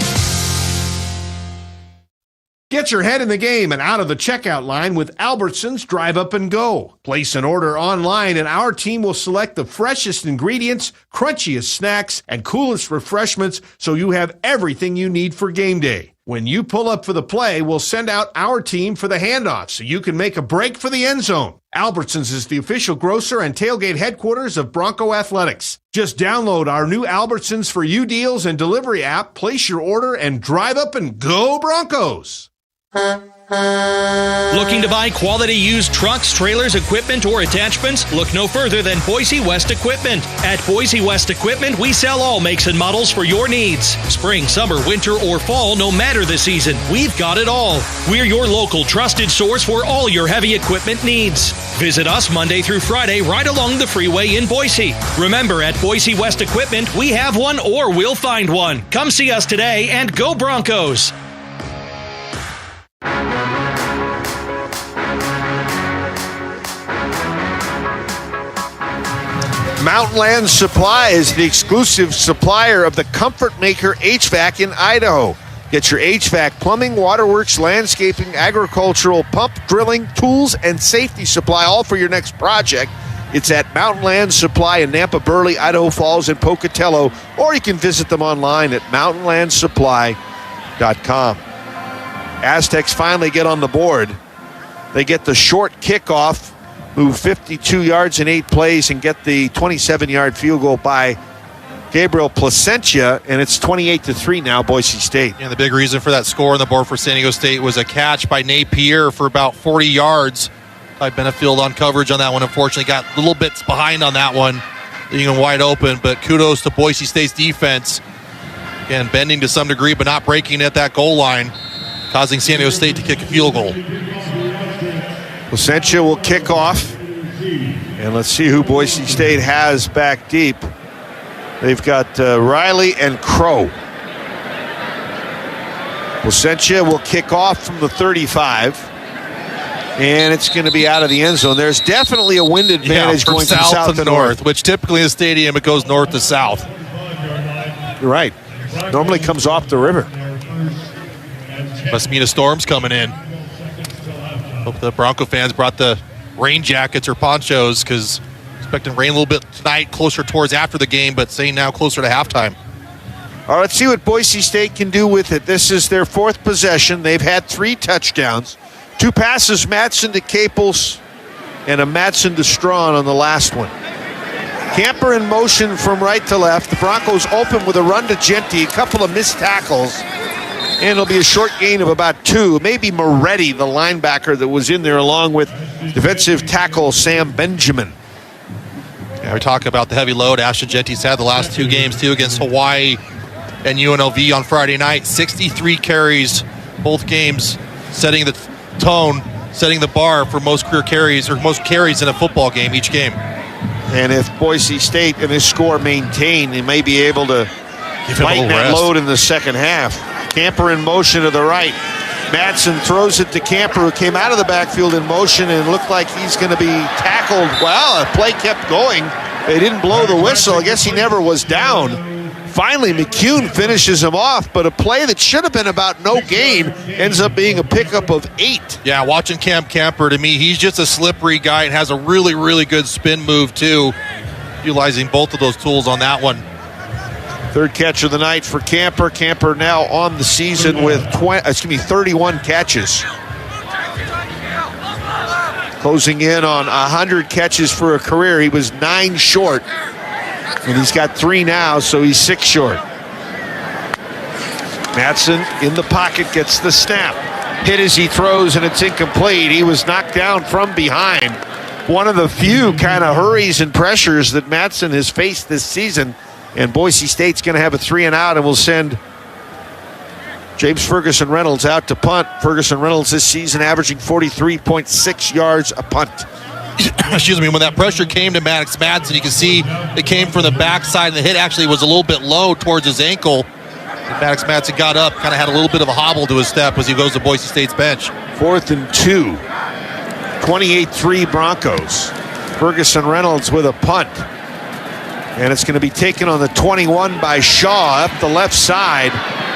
Get your head in the game and out of the checkout line with Albertsons Drive Up and Go. Place an order online and our team will select the freshest ingredients, crunchiest snacks, and coolest refreshments so you have everything you need for game day. When you pull up for the play, we'll send out our team for the handoff so you can make a break for the end zone. Albertsons is the official grocer and tailgate headquarters of Bronco Athletics. Just download our new Albertsons for You deals and delivery app, place your order, and drive up and go Broncos. Looking to buy quality used trucks, trailers, equipment, or attachments? Look no further than Boise West Equipment. At Boise West Equipment, we sell all makes and models for your needs. Spring, summer, winter, or fall, no matter the season, we've got it all. We're your local trusted source for all your heavy equipment needs. Visit us Monday through Friday right along the freeway in Boise. Remember, at Boise West Equipment, we have one or we'll find one. Come see us today and go Broncos. Mountainland Supply is the exclusive supplier of the Comfort Maker HVAC in Idaho. Get your HVAC, plumbing, waterworks, landscaping, agricultural, pump, drilling, tools, and safety supply, all for your next project. It's at Mountainland Supply in Nampa, Burley, Idaho Falls, and Pocatello, or you can visit them online at mountainlandsupply.com. Aztecs finally get on the board. They get the short kickoff, move 52 yards in 8 plays, and get the 27-yard field goal by Gabriel Placentia, and it's 28-3 now, Boise State. And the big reason for that score on the board for San Diego State was a catch by Napier for about 40 yards. Ty Benefield on coverage on that one. Unfortunately, got little bits behind on that one, leaving him wide open, but kudos to Boise State's defense. Again, bending to some degree, but not breaking at that goal line, causing San Diego State to kick a field goal. Placentia will kick off, and let's see who Boise State has back deep. They've got Riley and Crow. Placentia will kick off from the 35, and it's going to be out of the end zone. There's definitely a wind advantage going from south to north, which typically in the stadium it goes north to south. You're right. Normally comes off the river. Must mean a storm's coming in. Hope the Bronco fans brought the rain jackets or ponchos, because expecting rain a little bit tonight, closer towards after the game, but saying now closer to halftime. All right, let's see what Boise State can do with it. This is their 4th possession. They've had 3 touchdowns. 2 passes, Matson to Caples, and a Matson to Strawn on the last one. Camper in motion from right to left. The Broncos open with a run to Genty, a couple of missed tackles. And it'll be a short gain of about 2. Maybe Moretti, the linebacker that was in there, along with defensive tackle Sam Benjamin. Yeah, we talk about the heavy load Ashton Genty's had the last 2 games, too, against Hawaii and UNLV on Friday night. 63 carries, both games, setting the tone, setting the bar for most career carries, or most carries in a football game each game. And if Boise State and his score maintain, they may be able to lighten that load in the second half. Camper in motion to the right. Matson throws it to Camper, who came out of the backfield in motion and looked like he's going to be tackled. Well, the play kept going. They didn't blow the whistle. I guess he never was down. Finally, McCune finishes him off, but a play that should have been about no gain ends up being a pickup of 8. Yeah, watching Cam Camper, to me, he's just a slippery guy and has a really, really good spin move, too. Utilizing both of those tools on that one. 3rd catch of the night for Camper. Camper now on the season with 31 catches. Closing in on 100 catches for a career. He was 9 short, and he's got 3 now, so he's 6 short. Matson in the pocket, gets the snap. Hit as he throws, and it's incomplete. He was knocked down from behind. One of the few kind of hurries and pressures that Matson has faced this season. And Boise State's going to have a 3-and-out, and will send James Ferguson Reynolds out to punt. Ferguson Reynolds this season averaging 43.6 yards a punt. Excuse me, when that pressure came to Maddox Madsen, you can see it came from the backside, and the hit actually was a little bit low towards his ankle. And Maddox Madsen got up, kind of had a little bit of a hobble to his step as he goes to Boise State's bench. 4th and 2. 28-3 Broncos. Ferguson Reynolds with a punt. And it's going to be taken on the 21 by Shaw up the left side.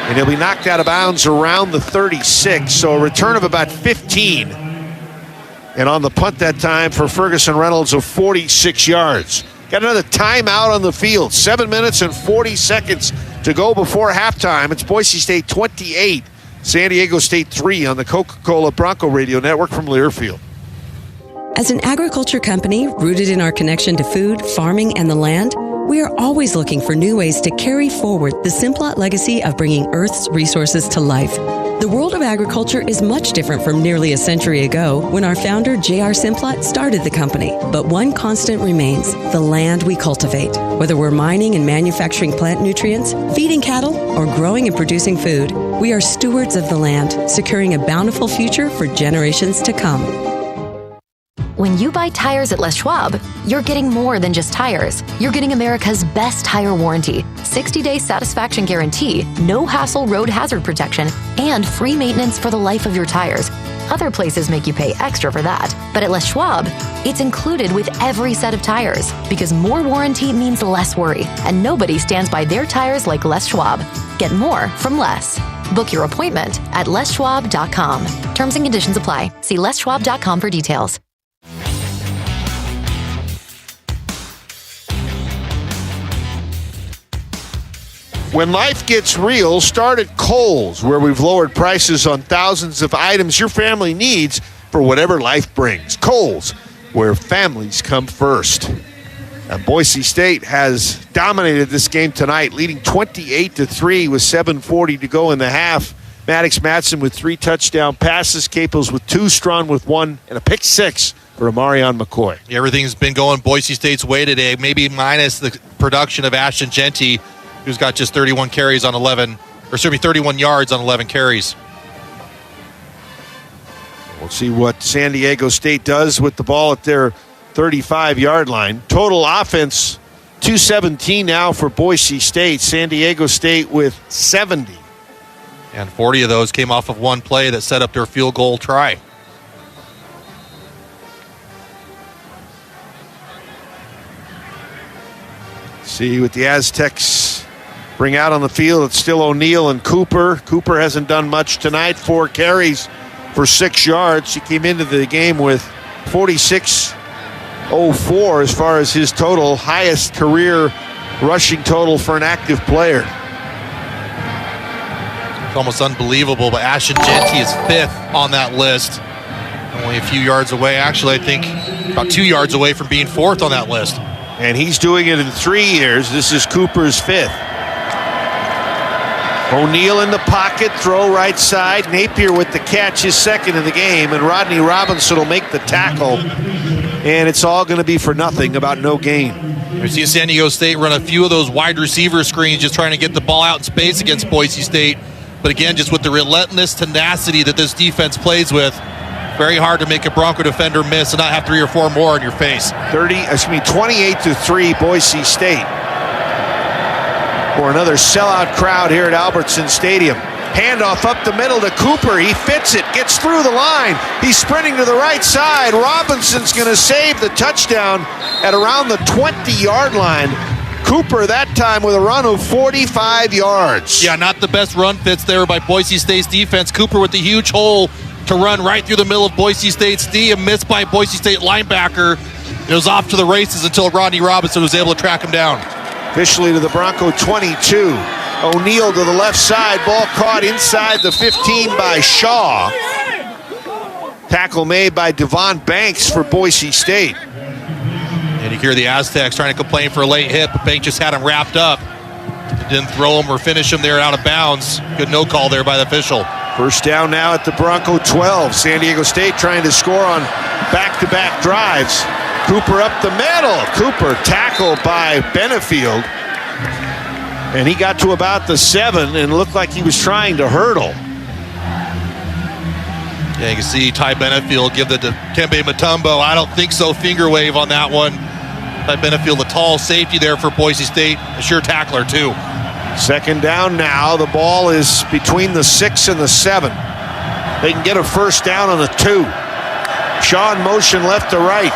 And he'll be knocked out of bounds around the 36. So a return of about 15. And on the punt that time for Ferguson Reynolds of 46 yards. Got another timeout on the field. 7 minutes and 40 seconds to go before halftime. It's Boise State 28, San Diego State 3 on the Coca-Cola Bronco Radio Network from Learfield. As an agriculture company rooted in our connection to food, farming, and the land, we are always looking for new ways to carry forward the Simplot legacy of bringing Earth's resources to life. The world of agriculture is much different from nearly a century ago when our founder, J.R. Simplot, started the company. But one constant remains: the land we cultivate. Whether we're mining and manufacturing plant nutrients, feeding cattle, or growing and producing food, we are stewards of the land, securing a bountiful future for generations to come. When you buy tires at Les Schwab, you're getting more than just tires. You're getting America's best tire warranty, 60-day satisfaction guarantee, no hassle road hazard protection, and free maintenance for the life of your tires. Other places make you pay extra for that. But at Les Schwab, it's included with every set of tires, because more warranty means less worry, and nobody stands by their tires like Les Schwab. Get more from less. Book your appointment at leschwab.com. Terms and conditions apply. See leschwab.com for details. When life gets real, start at Kohl's, where we've lowered prices on thousands of items your family needs for whatever life brings. Kohl's, where families come first. And Boise State has dominated this game tonight, leading 28-3 with 7:40 to go in the half. Maddox Madsen with 3 touchdown passes, Capels with 2, Strawn with 1, and a pick 6 for Amarion McCoy. Everything's been going Boise State's way today, maybe minus the production of Ashton Genty, who's got just 31 carries on 31 yards on 11 carries. We'll see what San Diego State does with the ball at their 35-yard line. Total offense, 217 now for Boise State. San Diego State with 70. And 40 of those came off of one play that set up their field goal try. See what the Aztecs bring out on the field. It's still O'Neal and Cooper. Cooper hasn't done much tonight. 4 carries for 6 yards. He came into the game with 46.04 as far as his total, highest career rushing total for an active player. It's almost unbelievable, but Ashton Genty is 5th on that list. Only a few yards away. Actually, I think about 2 yards away from being 4th on that list. And he's doing it in 3 years. This is Cooper's 5th. O'Neal in the pocket, throw right side. Napier with the catch, his 2nd in the game, and Rodney Robinson will make the tackle. And it's all going to be for nothing, about no gain. We've seen San Diego State run a few of those wide receiver screens, just trying to get the ball out in space against Boise State. But again, just with the relentless tenacity that this defense plays with, very hard to make a Bronco defender miss and not have 3 or 4 more in your face. 28-3 Boise State. For another sellout crowd here at Albertson Stadium. Handoff up the middle to Cooper. He fits it, gets through the line. He's sprinting to the right side. Robinson's going to save the touchdown at around the 20-yard line. Cooper that time with a run of 45 yards. Yeah, not the best run fits there by Boise State's defense. Cooper with the huge hole to run right through the middle of Boise State's D. A miss by Boise State linebacker. It was off to the races until Rodney Robinson was able to track him down. Officially to the Bronco 22. O'Neal to the left side. Ball caught inside the 15 by Shaw. Tackle made by Devon Banks for Boise State. And you hear the Aztecs trying to complain for a late hit, but Banks just had him wrapped up. Didn't throw him or finish him there out of bounds. Good no call there by the official. First down now at the Bronco 12. San Diego State trying to score on back-to-back drives. Cooper up the middle. Cooper tackled by Benefield. And he got to about the 7 and looked like he was trying to hurdle. Yeah, you can see Ty Benefield give the Kembe Mutombo, I don't think so, finger wave on that one. Ty Benefield, a tall safety there for Boise State, a sure tackler too. Second down now. The ball is between the 6 and the 7. They can get a first down on the 2. Shaw in motion left to right.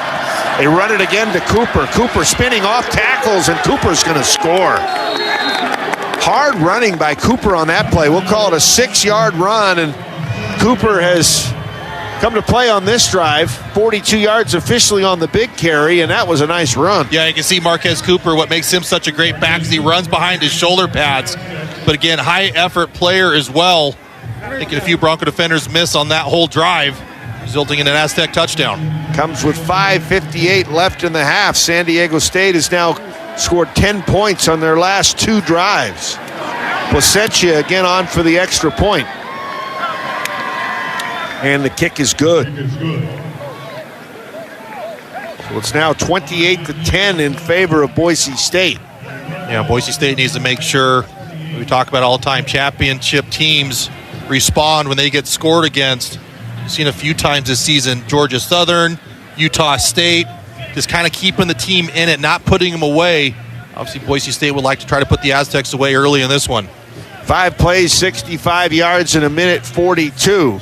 They run it again to Cooper. Cooper spinning off tackles, and Cooper's going to score. Hard running by Cooper on that play. We'll call it a 6-yard run, and Cooper has come to play on this drive. 42 yards officially on the big carry, and that was a nice run. Yeah, you can see Marquez Cooper, what makes him such a great back is he runs behind his shoulder pads. But again, high-effort player as well. Making a few Bronco defenders miss on that whole drive, resulting in an Aztec touchdown. Comes with 5:58 left in the half. San Diego State has now scored 10 points on their last 2 drives. Placentia again on for the extra point. And the kick is good. So it's now 28-10 in favor of Boise State. Yeah, Boise State needs to make sure, we talk about all-time championship teams respond when they get scored against. We've seen a few times this season, Georgia Southern, Utah State, just kind of keeping the team in it, not putting them away. Obviously, Boise State would like to try to put the Aztecs away early in this one. 5 plays, 65 yards in a minute 42.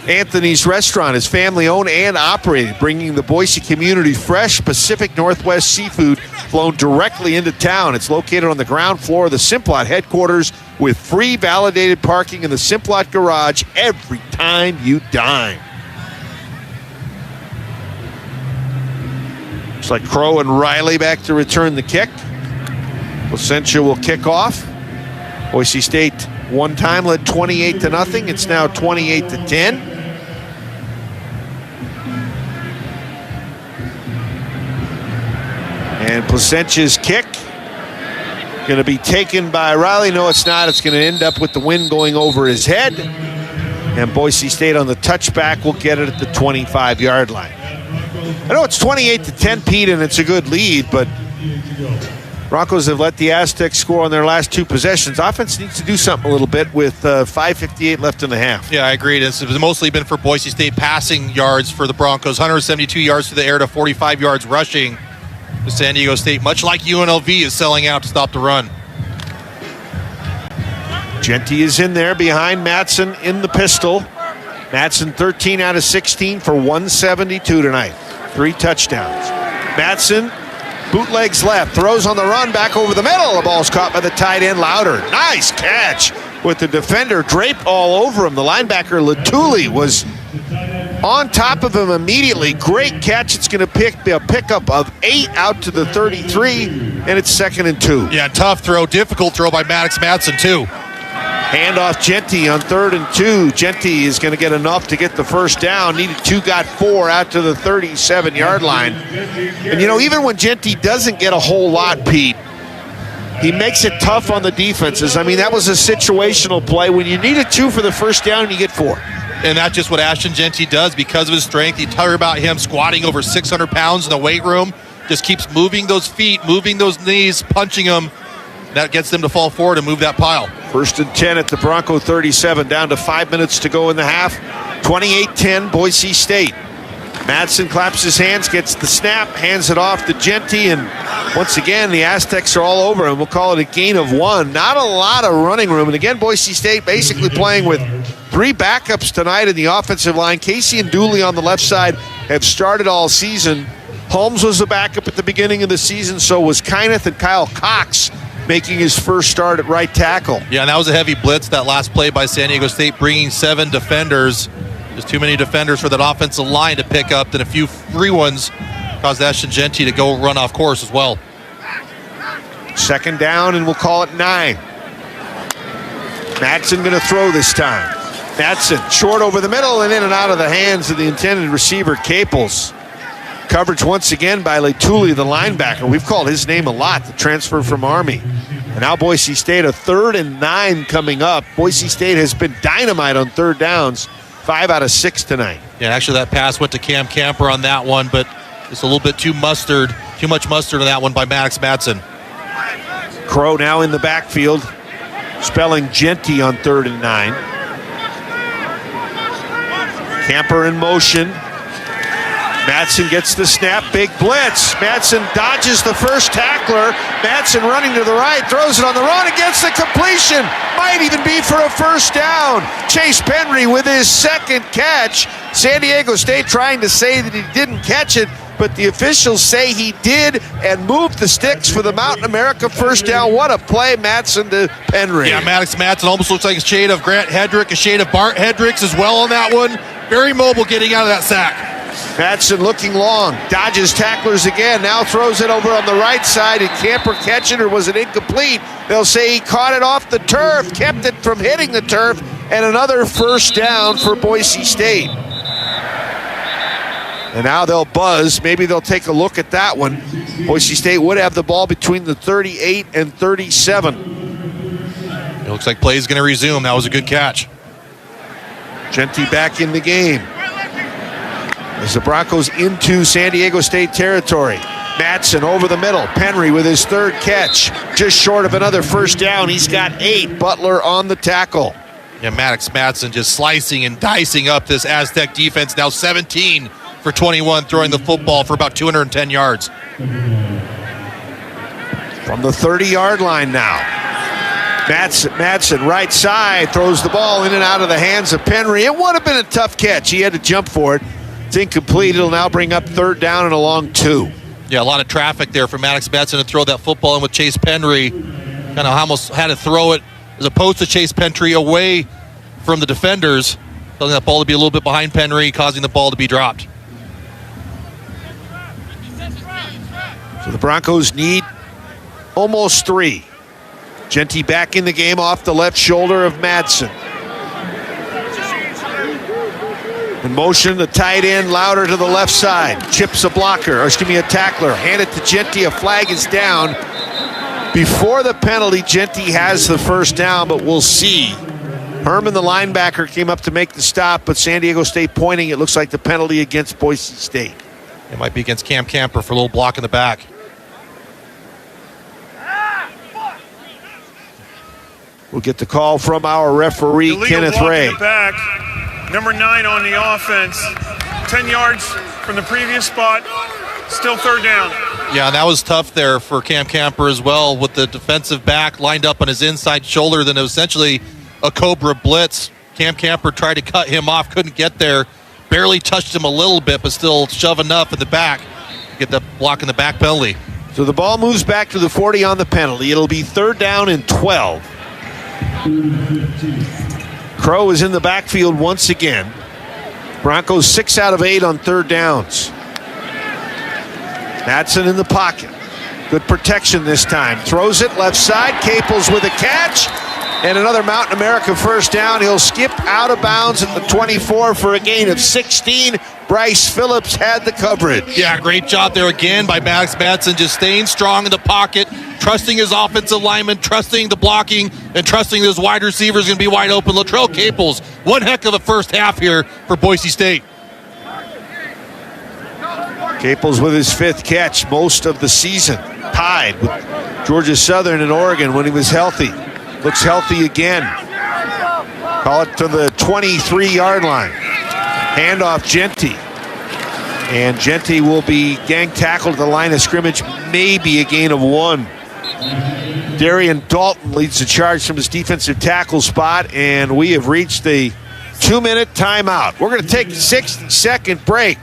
Anthony's Restaurant is family-owned and operated, bringing the Boise community fresh Pacific Northwest seafood flown directly into town. It's located on the ground floor of the Simplot headquarters with free validated parking in the Simplot garage every time you dine. Looks like Crow and Riley back to return the kick. Placentia will kick off. Boise State one time led 28-0. It's now 28-10. And Placentia's kick going to be taken by Riley. No, it's not. It's going to end up with the wind going over his head. And Boise State on the touchback will get it at the 25-yard line. I know it's 28-10, Pete, and it's a good lead, but Broncos have let the Aztecs score on their last 2 possessions. Offense needs to do something a little bit with 5:58 left in the half. Yeah, I agree. It's mostly been for Boise State passing yards for the Broncos. 172 yards to the air to 45 yards rushing. The San Diego State, much like UNLV, is selling out to stop the run. Genty is in there behind Matson in the pistol. Matson 13 out of 16 for 172 tonight. 3 touchdowns. Matson bootlegs left, throws on the run, back over the middle. The ball's caught by the tight end, Louder. Nice catch with the defender draped all over him. The linebacker, Latuli, was on top of him immediately. Great catch. It's going to be a pickup of 8 out to the 33, and it's 2nd and 2. Yeah, tough throw, difficult throw by Maddox Matson, too. Handoff Genty on 3rd and 2. Genty is going to get enough to get the first down. Needed 2, got 4 out to the 37-yard line. And, even when Genty doesn't get a whole lot, Pete, he makes it tough on the defenses. I mean, that was a situational play. When you needed 2 for the first down, you get 4. And that's just what Ashton Genty does because of his strength. You talk about him squatting over 600 pounds in the weight room. Just keeps moving those feet, moving those knees, punching them. That gets them to fall forward and move that pile. 1st and 10 at the Bronco 37, down to 5 minutes to go in the half. 28-10, Boise State. Madsen claps his hands, gets the snap, hands it off to Genty, and once again, the Aztecs are all over him. We'll call it a gain of 1. Not a lot of running room. And again, Boise State basically playing with 3 backups tonight in the offensive line. Casey and Dooley on the left side have started all season. Holmes was a backup at the beginning of the season, so was Kyneth, and Kyle Cox making his first start at right tackle. Yeah, and that was a heavy blitz, that last play by San Diego State, bringing 7 defenders. There's too many defenders for that offensive line to pick up, then a few free ones caused Ashton Genty to go run off course as well. 2nd down, and we'll call it 9. Madsen going to throw this time. Madsen short over the middle and in and out of the hands of the intended receiver, Caples. Coverage once again by Latuli, the linebacker. We've called his name a lot, the transfer from Army. And now Boise State, a 3rd and 9 coming up. Boise State has been dynamite on 3rd downs, 5 out of 6 tonight. Yeah, actually that pass went to Cam Camper on that one, but it's a little bit too much mustard on that one by Maddox Madsen. Crow now in the backfield, spelling Genty on 3rd and 9. Camper in motion. Madsen gets the snap, big blitz. Madsen dodges the first tackler. Madsen running to the right, throws it on the run and gets the completion. Might even be for a first down. Chase Penry with his second catch. San Diego State trying to say that he didn't catch it, but the officials say he did and moved the sticks for the Mountain America first down. What a play, Madsen to Penry. Yeah, Maddox Madsen almost looks like a shade of Grant Hedrick, a shade of Bart Hedricks as well on that one. Very mobile getting out of that sack. Madsen looking long, dodges tacklers again, now throws it over on the right side. Did Camper catch it or was it incomplete? They'll say he caught it off the turf, kept it from hitting the turf, and another first down for Boise State. And now they'll buzz. Maybe they'll take a look at that one. Boise State would have the ball between the 38 and 37. It looks like play is going to resume. That was a good catch. Genty back in the game as the Broncos into San Diego State territory. Madsen over the middle. Penry with his third catch. Just short of another first down. He's got 8. Butler on the tackle. Yeah, Maddox Madsen just slicing and dicing up this Aztec defense. Now 17 for 21, throwing the football for about 210 yards. From the 30-yard line now. Madsen, right side, throws the ball in and out of the hands of Penry. It would have been a tough catch. He had to jump for it. It's incomplete. It'll now bring up 3rd down and a long 2. Yeah, a lot of traffic there for Maddox Madsen to throw that football in with Chase Penry. Kind of almost had to throw it as opposed to Chase Penry away from the defenders, causing that ball to be a little bit behind Penry, causing the ball to be dropped. So the Broncos need almost 3. Genty back in the game off the left shoulder of Madsen. In motion, the tight end Louder to the left side. Chips a blocker, or excuse me, a tackler. Hand it to Genty. A flag is down. Before the penalty, Genty has the first down, but we'll see. Herman, the linebacker, came up to make the stop, but San Diego State pointing. It looks like the penalty against Boise State. It might be against Cam Camper for a little block in the back. We'll get the call from our referee, illegal Kenneth block Ray. in the back. Number 9 on the offense. 10 yards from the previous spot. Still 3rd down. Yeah, and that was tough there for Cam Camper as well, with the defensive back lined up on his inside shoulder. Then essentially a Cobra blitz. Cam Camper tried to cut him off, couldn't get there. Barely touched him a little bit, but still shove enough in the back to get the block in the back penalty. So the ball moves back to the 40 on the penalty. It'll be 3rd down and 12. Crow is in the backfield once again. Broncos 6 out of 8 on 3rd downs. Madsen in the pocket. Good protection this time. Throws it left side. Caples with a catch. And another Mountain America first down. He'll skip out of bounds at the 24 for a gain of 16. Bryce Phillips had the coverage. Yeah, great job there again by Maddox Madsen, just staying strong in the pocket, trusting his offensive lineman, trusting the blocking, and trusting his wide receivers going to be wide open. Latrell Caples, one heck of a first half here for Boise State. Caples with his 5th catch most of the season. Tied with Georgia Southern and Oregon when he was healthy. Looks healthy again. Call it to the 23-yard line. Handoff Genty. And Genty will be gang tackled at the line of scrimmage, maybe a gain of 1. Darian Dalton leads the charge from his defensive tackle spot, and we have reached the 2-minute timeout. We're going to take a 60-second break.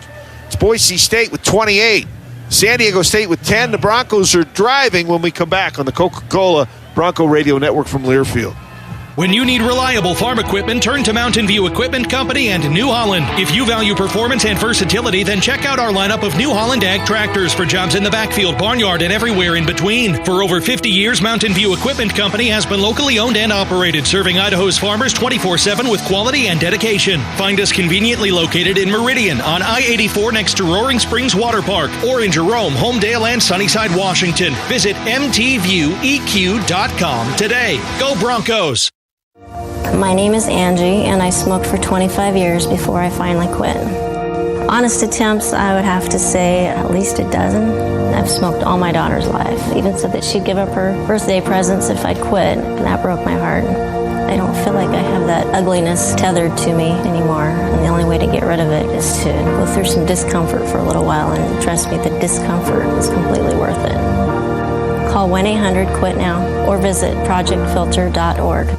It's Boise State with 28. San Diego State with 10. The Broncos are driving when we come back on the Coca-Cola Bronco Radio Network from Learfield. When you need reliable farm equipment, turn to Mountain View Equipment Company and New Holland. If you value performance and versatility, then check out our lineup of New Holland Ag tractors for jobs in the backfield, barnyard, and everywhere in between. For over 50 years, Mountain View Equipment Company has been locally owned and operated, serving Idaho's farmers 24/7 with quality and dedication. Find us conveniently located in Meridian on I-84 next to Roaring Springs Water Park, or in Jerome, Homedale, and Sunnyside, Washington. Visit mtvieweq.com today. Go Broncos! My name is Angie, and I smoked for 25 years before I finally quit. Honest attempts, I would have to say at least a dozen. I've I've smoked all my daughter's life. Even said that she'd give up her birthday presents if I'd quit, and that broke my heart. I don't feel like I have that ugliness tethered to me anymore, and the only way to get rid of it is to go through some discomfort for a little while, and trust me, the discomfort is completely worth it. Call 1-800-QUIT-NOW or visit projectfilter.org.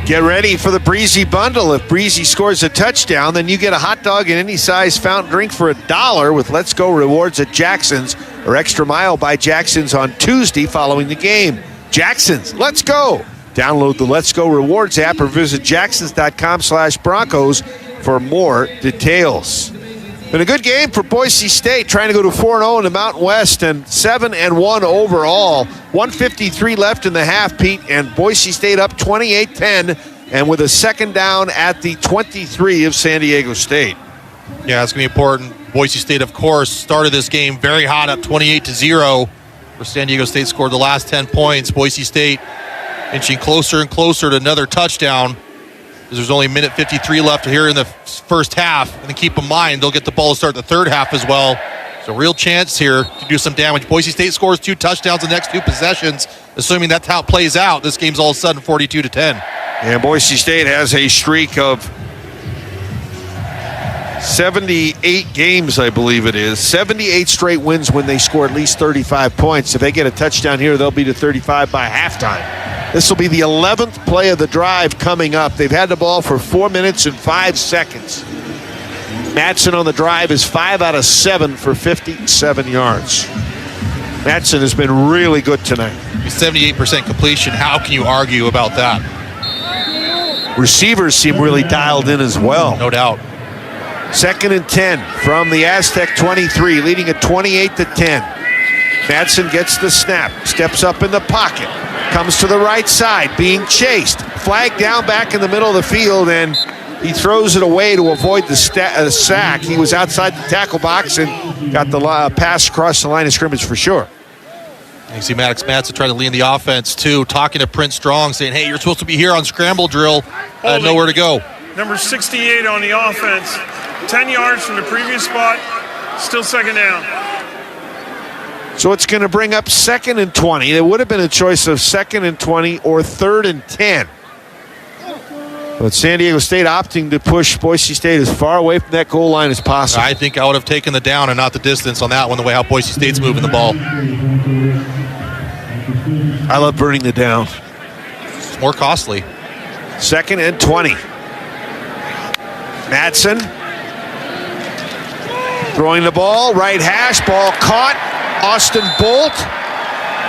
Get ready for the Breezy Bundle. If Breezy scores a touchdown, then you get a hot dog and any size fountain drink for $1 with Let's Go rewards at Jackson's or Extra Mile by Jackson's on Tuesday following the game. Jackson's, let's go. Download the Let's Go rewards app or visit jacksons.com/Broncos for more details. Been a good game for Boise State, trying to go to 4-0 in the Mountain West and 7-1 overall. 1:53 left in the half, Pete, and Boise State up 28-10 and with a second down at the 23 of San Diego State. Yeah, it's going to be important. Boise State, of course, started this game very hot, up 28-0, where San Diego State scored the last 10 points. Boise State inching closer and closer to another touchdown. There's only a minute 53 left here in the first half. And then keep in mind, they'll get the ball to start the third half as well. So real chance here to do some damage. Boise State scores 2 touchdowns the next 2 possessions. Assuming that's how it plays out, this game's all of a sudden 42-10. And Boise State has a streak of 78 games, I believe it is. 78 straight wins when they score at least 35 points. If they get a touchdown here, they'll be to 35 by halftime. This will be the 11th play of the drive coming up. They've had the ball for 4 minutes and 5 seconds. Matson on the drive is 5 out of 7 for 57 yards. Matson has been really good tonight. 78% completion. How can you argue about that? Receivers seem really dialed in as well. No doubt. 2nd and 10 from the Aztec 23, leading at 28-10. Matson gets the snap, steps up in the pocket, comes to the right side, being chased. Flag down back in the middle of the field, and he throws it away to avoid the sack. He was outside the tackle box and got the pass across the line of scrimmage for sure. You see Maddox Matson trying to lead the offense, too, talking to Prince Strong, saying, hey, you're supposed to be here on scramble drill. Nowhere to go. Number 68 on the offense. 10 yards from the previous spot. Still second down. So it's going to bring up 2nd and 20. There would have been a choice of 2nd and 20 or 3rd and 10. But San Diego State opting to push Boise State as far away from that goal line as possible. I think I would have taken the down and not the distance on that one, the way how Boise State's moving the ball. I love burning the down. It's more costly. 2nd and 20. Matson throwing the ball, right hash, ball caught. Austin Bolt,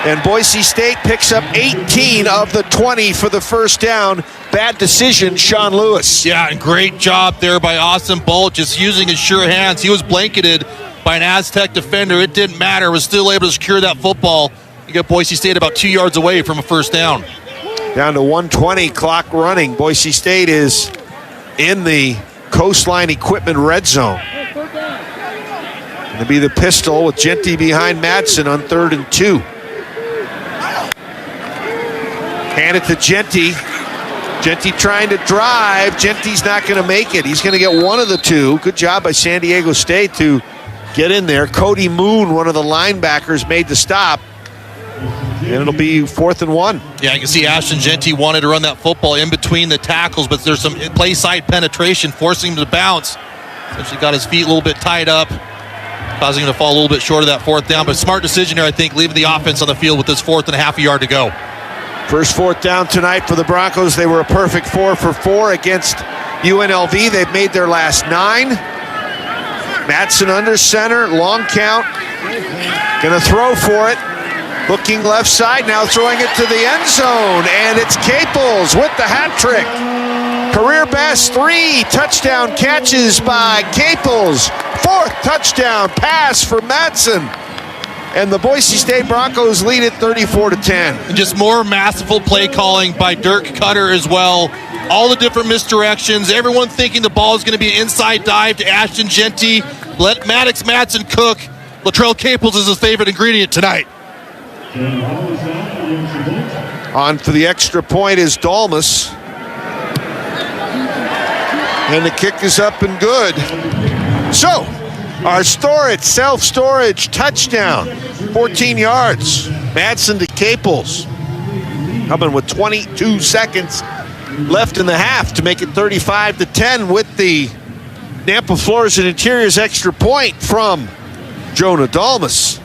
and Boise State picks up 18 of the 20 for the first down. Bad decision, Sean Lewis. Yeah, and great job there by Austin Bolt, just using his sure hands. He was blanketed by an Aztec defender. It didn't matter. Was still able to secure that football. You got Boise State about 2 yards away from a first down. Down to 1:20, clock running. Boise State is in the Coastline Equipment red zone. Going to be the pistol with Genty behind Matson on 3rd and 2. Hand it to Genty. Genty trying to drive. Genty's not going to make it. He's going to get one of the 2. Good job by San Diego State to get in there. Cody Moon, one of the linebackers, made the stop. And it'll be 4th and 1. Yeah, you can see Ashton Genty wanted to run that football in between the tackles, but there's some play side penetration forcing him to bounce. Essentially got his feet a little bit tied up, causing him to fall a little bit short of that 4th down. But smart decision here, I think, leaving the offense on the field with this 4th and a half a yard to go. First 4th down tonight for the Broncos. They were a perfect 4 for 4 against UNLV. They've made their last 9. Matson under center, long count. Gonna throw for it. Looking left side, now throwing it to the end zone. And it's Caples with the hat trick. Career best 3 touchdown catches by Caples. 4th touchdown pass for Matson. And the Boise State Broncos lead it 34-10. And just more masterful play calling by Dirk Cutter as well. All the different misdirections. Everyone thinking the ball is going to be an inside dive to Ashton Genty. Let Maddox Matson cook. Latrell Caples is his favorite ingredient tonight. On for the extra point is Dalmas. And the kick is up and good. So, our self-storage touchdown, 14 yards. Madsen to Caples, coming with 22 seconds left in the half to make it 35-10 with the Nampa Floors and Interiors extra point from Jonah Dalmas.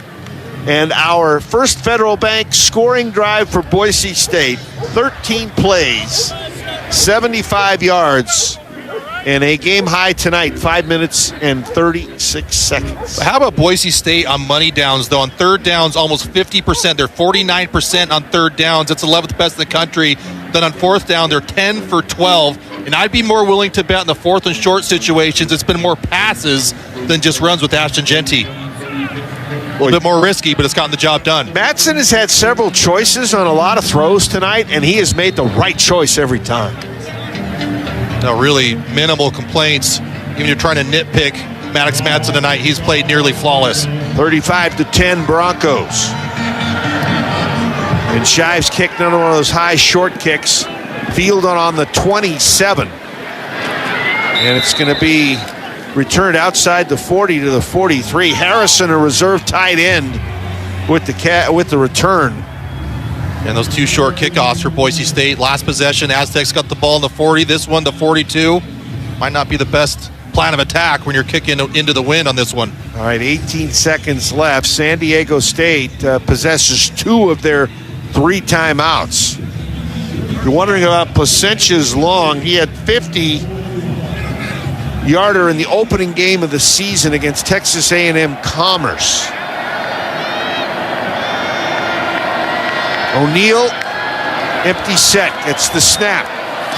And our First Federal Bank scoring drive for Boise State, 13 plays, 75 yards, and a game high tonight, 5 minutes and 36 seconds. How about Boise State on money downs, though? On third downs, almost 50%. They're 49% on third downs. That's 11th best in the country. Then on fourth down, they're 10 for 12. And I'd be more willing to bet in the fourth and short situations. It's been more passes than just runs with Ashton Genty. A little bit more risky, but it's gotten the job done. Madsen has had several choices on a lot of throws tonight, and he has made the right choice every time. No, really minimal complaints. Even if you're trying to nitpick Maddox Madsen tonight, he's played nearly flawless. 35-10 Broncos. And Shives kicked another one of those high short kicks. Field on the 27. And it's going to be returned outside the 40 to the 43. Harrison, a reserve tight end, with the return. And those two short kickoffs for Boise State. Last possession, Aztecs got the ball in the 40. This one, the 42. Might not be the best plan of attack when you're kicking into the wind on this one. All right, 18 seconds left. San Diego State possesses 2 of their 3 timeouts. If you're wondering about Placentia long, he had 50-yarder in the opening game of the season against Texas A&M Commerce. O'Neal, empty set, gets the snap,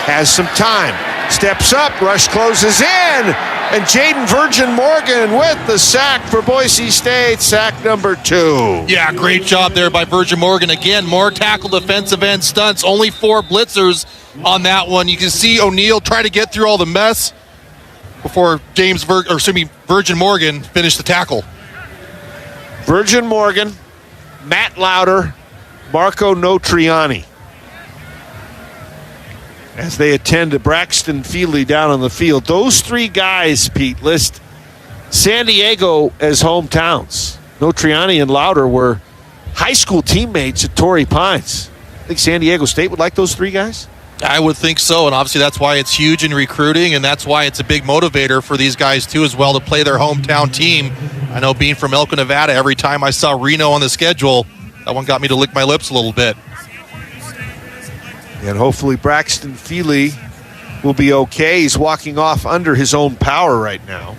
has some time, steps up, rush closes in, and Jaden Virgin Morgan with the sack for Boise State, sack number 2. Yeah, great job there by Virgin Morgan. Again, more tackle defensive end stunts, only 4 blitzers on that one. You can see O'Neal try to get through all the mess before Virgin Morgan finished the tackle. Virgin Morgan, Matt Lauder, Marco Notriani, as they attend to Braxton Feely down on the field. Those 3 guys, Pete, list San Diego as hometowns. Notriani and Lauder were high school teammates at Torrey Pines. I think San Diego State would like those 3 guys? I would think so, and obviously that's why it's huge in recruiting, and that's why it's a big motivator for these guys, too, as well, to play their hometown team. I know being from Elko, Nevada, every time I saw Reno on the schedule, that one got me to lick my lips a little bit. And hopefully Braxton Feely will be okay. He's walking off under his own power right now.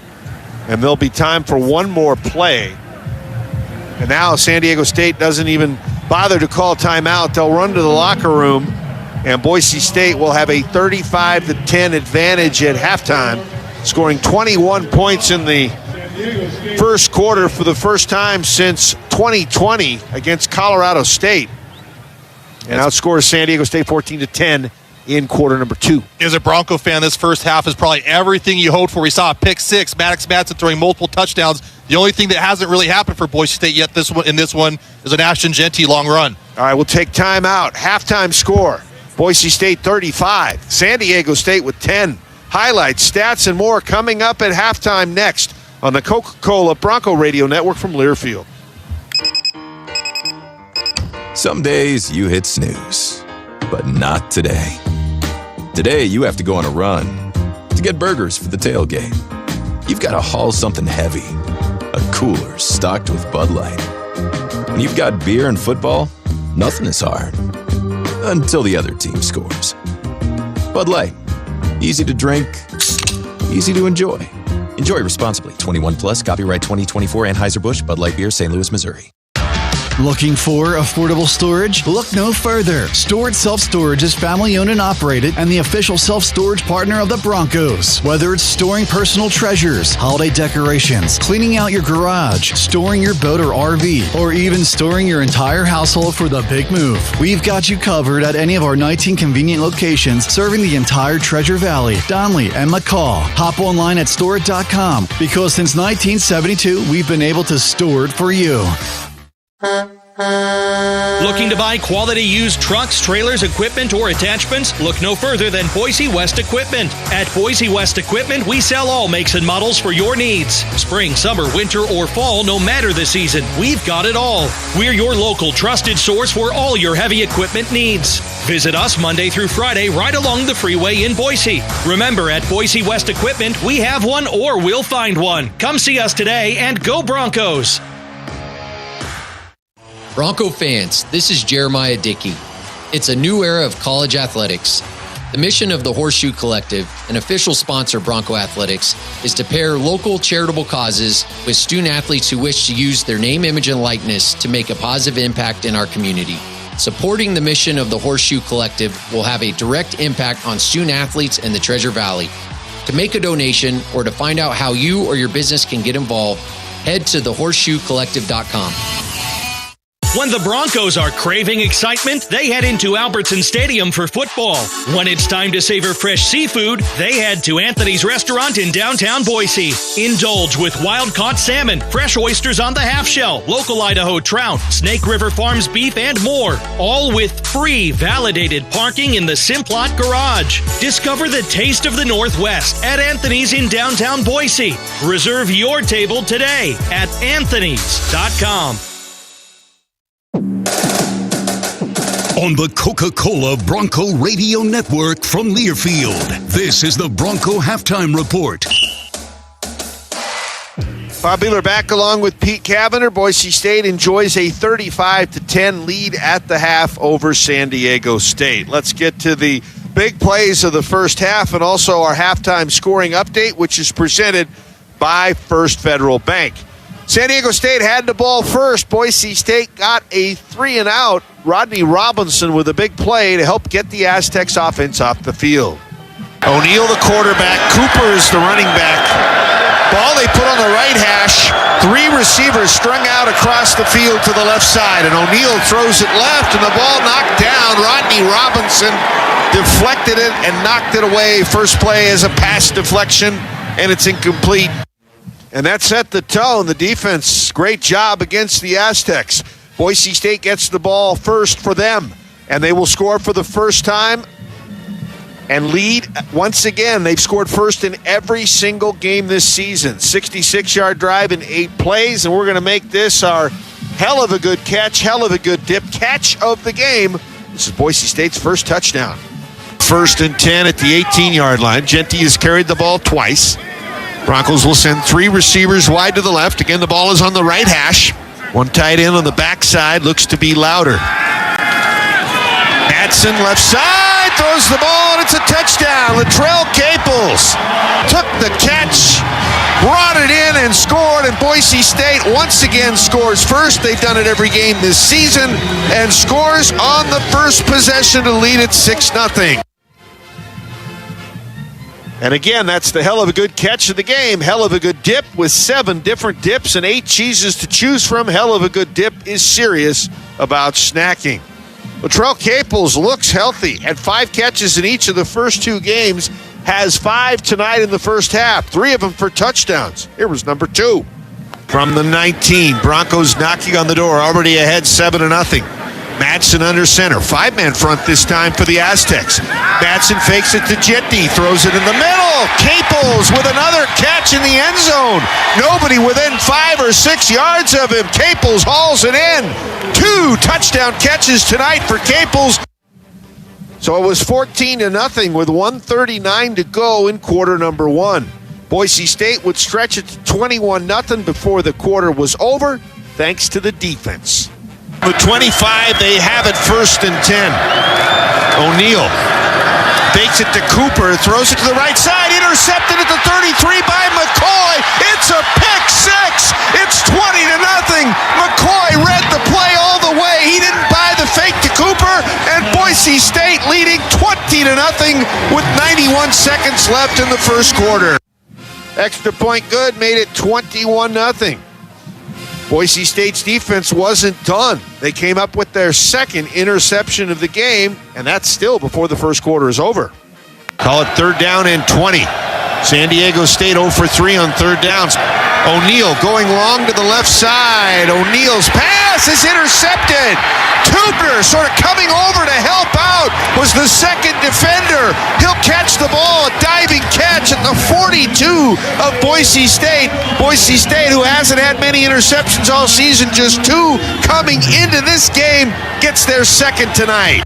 And there'll be time for one more play. And now San Diego State doesn't even bother to call timeout. They'll run to the locker room, and Boise State will have a 35-10 advantage at halftime, scoring 21 points in the first quarter for the first time since 2020 against Colorado State. And outscores San Diego State 14-10 in quarter number 2. As a Bronco fan, this first half is probably everything you hoped for. We saw a pick 6, Maddox Madsen throwing multiple touchdowns. The only thing that hasn't really happened for Boise State yet in this one is an Ashton Genty long run. All right, we'll take time out. Halftime score, Boise State 35, San Diego State with 10. Highlights, stats, and more coming up at halftime next on the Coca-Cola Bronco Radio Network from Learfield. Some days you hit snooze, but not today. Today you have to go on a run to get burgers for the tailgate. You've got to haul something heavy, a cooler stocked with Bud Light. When you've got beer and football, nothing is hard. Until the other team scores. Bud Light. Easy to drink, easy to enjoy. Enjoy responsibly. 21 plus, copyright 2024 Anheuser-Busch, Bud Light Beer, St. Louis, Missouri. Looking for affordable storage? Look no further. Storage Self-Storage is family-owned and operated and the official self-storage partner of the Broncos. Whether it's storing personal treasures, holiday decorations, cleaning out your garage, storing your boat or RV, or even storing your entire household for the big move, we've got you covered at any of our 19 convenient locations serving the entire Treasure Valley, Donley, and McCall. Hop online at store.com because since 1972, we've been able to store it for you. Looking to buy quality used trucks, trailers, equipment, or attachments? Look no further than Boise West Equipment. At Boise West Equipment, we sell all makes and models for your needs. Spring, summer, winter, or fall, no matter the season, we've got it all. We're your local trusted source for all your heavy equipment needs. Visit us Monday through Friday right along the freeway in Boise. Remember, at Boise West Equipment, we have one or we'll find one. Come see us today and go Broncos! Bronco fans, this is Jeremiah Dickey. It's a new era of college athletics. The mission of the Horseshoe Collective, an official sponsor of Bronco Athletics, is to pair local charitable causes with student athletes who wish to use their name, image, and likeness to make a positive impact in our community. Supporting the mission of the Horseshoe Collective will have a direct impact on student athletes in the Treasure Valley. To make a donation or to find out how you or your business can get involved, head to thehorseshoecollective.com. When the Broncos are craving excitement, they head into Albertson Stadium for football. When it's time to savor fresh seafood, they head to Anthony's Restaurant in downtown Boise. Indulge with wild-caught salmon, fresh oysters on the half-shell, local Idaho trout, Snake River Farms beef, and more. All with free, validated parking in the Simplot Garage. Discover the taste of the Northwest at Anthony's in downtown Boise. Reserve your table today at anthonys.com. On the Coca-Cola Bronco Radio Network from Learfield, this is the Bronco Halftime Report. Bob Beeler back along with Pete Cavender. Boise State enjoys a 35-10 lead at the half over San Diego State. Let's get to the big plays of the first half and also our halftime scoring update, which is presented by First Federal Bank. San Diego State had the ball first. Boise State got a 3-and-out. Rodney Robinson with a big play to help get the Aztecs offense off the field. O'Neal, the quarterback. Cooper is the running back. Ball they put on the right hash. 3 receivers strung out across the field to the left side, and O'Neal throws it left, and the ball knocked down. Rodney Robinson deflected it and knocked it away. First play as a pass deflection, and it's incomplete. And that set the tone. The defense, great job against the Aztecs. Boise State gets the ball first for them, and they will score for the first time and lead once again. They've scored first in every single game this season. 66-yard drive in 8 plays, and we're going to make this our hell of a good catch, hell of a good dip catch of the game. This is Boise State's first touchdown. 1st and 10 at the 18-yard line. Genty has carried the ball twice. Broncos will send 3 receivers wide to the left. Again, the ball is on the right hash. 1 tight end on the backside, looks to be Louder. Madsen left side, throws the ball, and it's a touchdown. Latrell Caples took the catch, brought it in, and scored. And Boise State once again scores first. They've done it every game this season, and scores on the first possession to lead it 6-0. And again, that's the hell of a good catch of the game. Hell of a good dip with 7 different dips and 8 cheeses to choose from. Hell of a good dip is serious about snacking. Latrell Caples looks healthy. Had 5 catches in each of the first 2 games. Has 5 tonight in the first half. 3 of them for touchdowns. Here was number 2. From the 19, Broncos knocking on the door. Already ahead 7-0. Madsen under center. 5-man front this time for the Aztecs. Madsen fakes it to Genty. Throws it in the middle. Caples with another catch in the end zone. Nobody within 5 or 6 yards of him. Caples hauls it in. 2 touchdown catches tonight for Caples. So it was 14-0 with 1:39 to go in quarter number 1. Boise State would stretch it to 21-0 before the quarter was over, thanks to the defense. The 25, they have it 1st and 10. O'Neal fakes it to Cooper, throws it to the right side, intercepted at the 33 by McCoy. It's a pick 6. It's 20-0. McCoy read the play all the way. He didn't buy the fake to Cooper, and Boise State leading 20-0 with 91 seconds left in the first quarter. Extra point good, made it 21-0. Boise State's defense wasn't done. They came up with their 2nd interception of the game, and that's still before the first quarter is over. Call it 3rd down and 20. San Diego State 0 for 3 on third downs. O'Neal going long to the left side. O'Neal's pass is intercepted. Tubner sort of coming over to help out, was the second defender. He'll catch the ball, a diving catch at the 42 of Boise State. Boise State, who hasn't had many interceptions all season, just 2 coming into this game, gets their second tonight.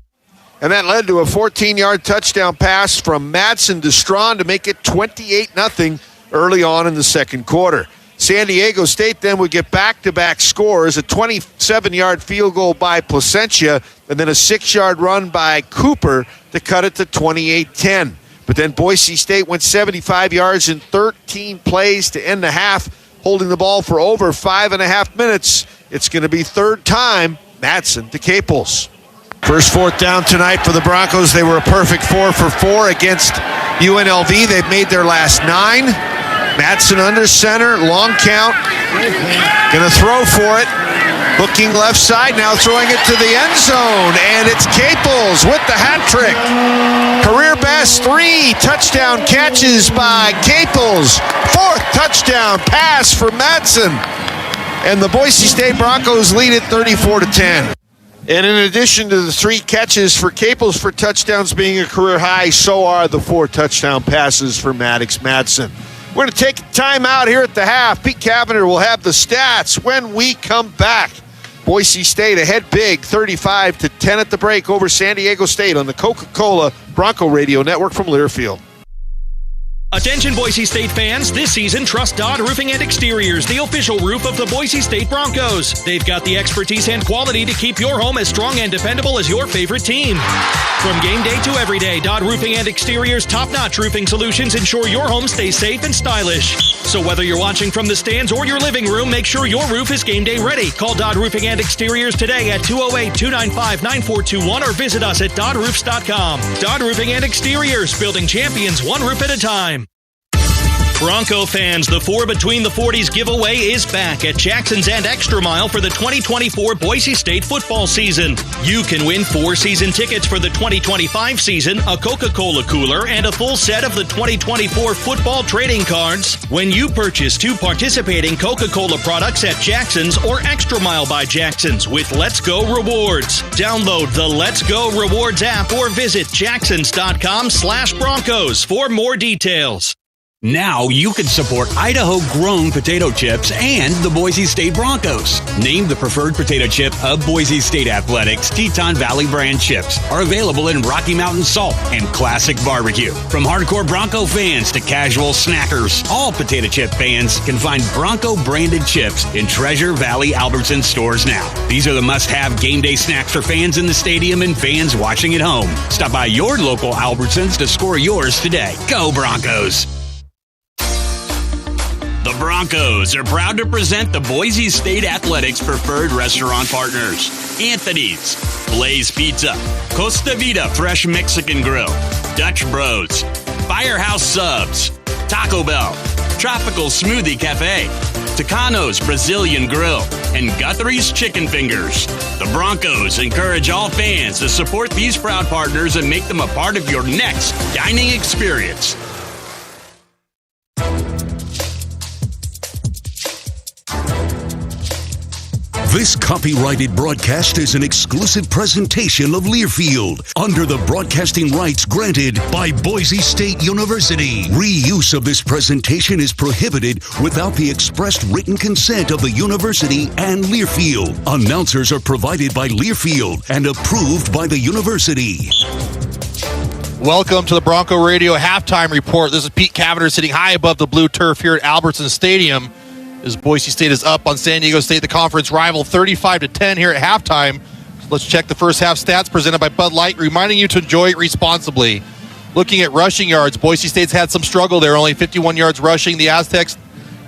And that led to a 14-yard touchdown pass from Madsen to Strawn to make it 28-0 early on in the second quarter. San Diego State then would get back-to-back scores, a 27-yard field goal by Placentia, and then a 6-yard run by Cooper to cut it to 28-10. But then Boise State went 75 yards in 13 plays to end the half, holding the ball for over 5.5 minutes. It's going to be third time, Madsen to Caples. First fourth down tonight for the Broncos. They were a perfect 4 for 4 against UNLV. They've made their last 9. Madsen under center, long count. Gonna throw for it. Looking left side, now throwing it to the end zone. And it's Caples with the hat trick. Career best 3 touchdown catches by Caples. 4th touchdown pass for Madsen. And the Boise State Broncos lead it 34-10. And in addition to the 3 catches for Caples for touchdowns being a career high, so are the 4 touchdown passes for Maddox Madsen. We're going to take time out here at the half. Pete Cavender will have the stats when we come back. Boise State ahead big, 35-10 at the break over San Diego State on the Coca-Cola Bronco Radio Network from Learfield. Attention Boise State fans, this season trust Dodd Roofing and Exteriors, the official roof of the Boise State Broncos. They've got the expertise and quality to keep your home as strong and dependable as your favorite team. From game day to every day, Dodd Roofing and Exteriors top-notch roofing solutions ensure your home stays safe and stylish. So whether you're watching from the stands or your living room, make sure your roof is game day ready. Call Dodd Roofing and Exteriors today at 208-295-9421 or visit us at doddroofs.com. Dodd Roofing and Exteriors, building champions one roof at a time. Bronco fans, the 4 Between the 40s giveaway is back at Jackson's and Extra Mile for the 2024 Boise State football season. You can win 4 season tickets for the 2025 season, a Coca-Cola cooler, and a full set of the 2024 football trading cards when you purchase 2 participating Coca-Cola products at Jackson's or Extra Mile by Jackson's with Let's Go Rewards. Download the Let's Go Rewards app or visit jacksons.com/Broncos for more details. Now you can support Idaho-grown potato chips and the Boise State Broncos. Named the preferred potato chip of Boise State Athletics, Teton Valley brand chips are available in Rocky Mountain Salt and Classic Barbecue. From hardcore Bronco fans to casual snackers, all potato chip fans can find Bronco-branded chips in Treasure Valley Albertson stores now. These are the must-have game day snacks for fans in the stadium and fans watching at home. Stop by your local Albertsons to score yours today. Go Broncos! The Broncos are proud to present the Boise State Athletics preferred restaurant partners: Anthony's, Blaze Pizza, Costa Vida Fresh Mexican Grill, Dutch Bros, Firehouse Subs, Taco Bell, Tropical Smoothie Cafe, Tucano's Brazilian Grill, and Guthrie's Chicken Fingers. The Broncos encourage all fans to support these proud partners and make them a part of your next dining experience. This copyrighted broadcast is an exclusive presentation of Learfield under the broadcasting rights granted by Boise State University. Reuse of this presentation is prohibited without the expressed written consent of the university and Learfield. Announcers are provided by Learfield and approved by the university. Welcome to the Bronco Radio Halftime Report. This is Pete Cavender sitting high above the blue turf here at Albertson Stadium as Boise State is up on San Diego State, the conference rival, 35-10 here at halftime. So let's check the first half stats presented by Bud Light, reminding you to enjoy it responsibly. Looking at rushing yards, Boise State's had some struggle there, only 51 yards rushing. The Aztecs,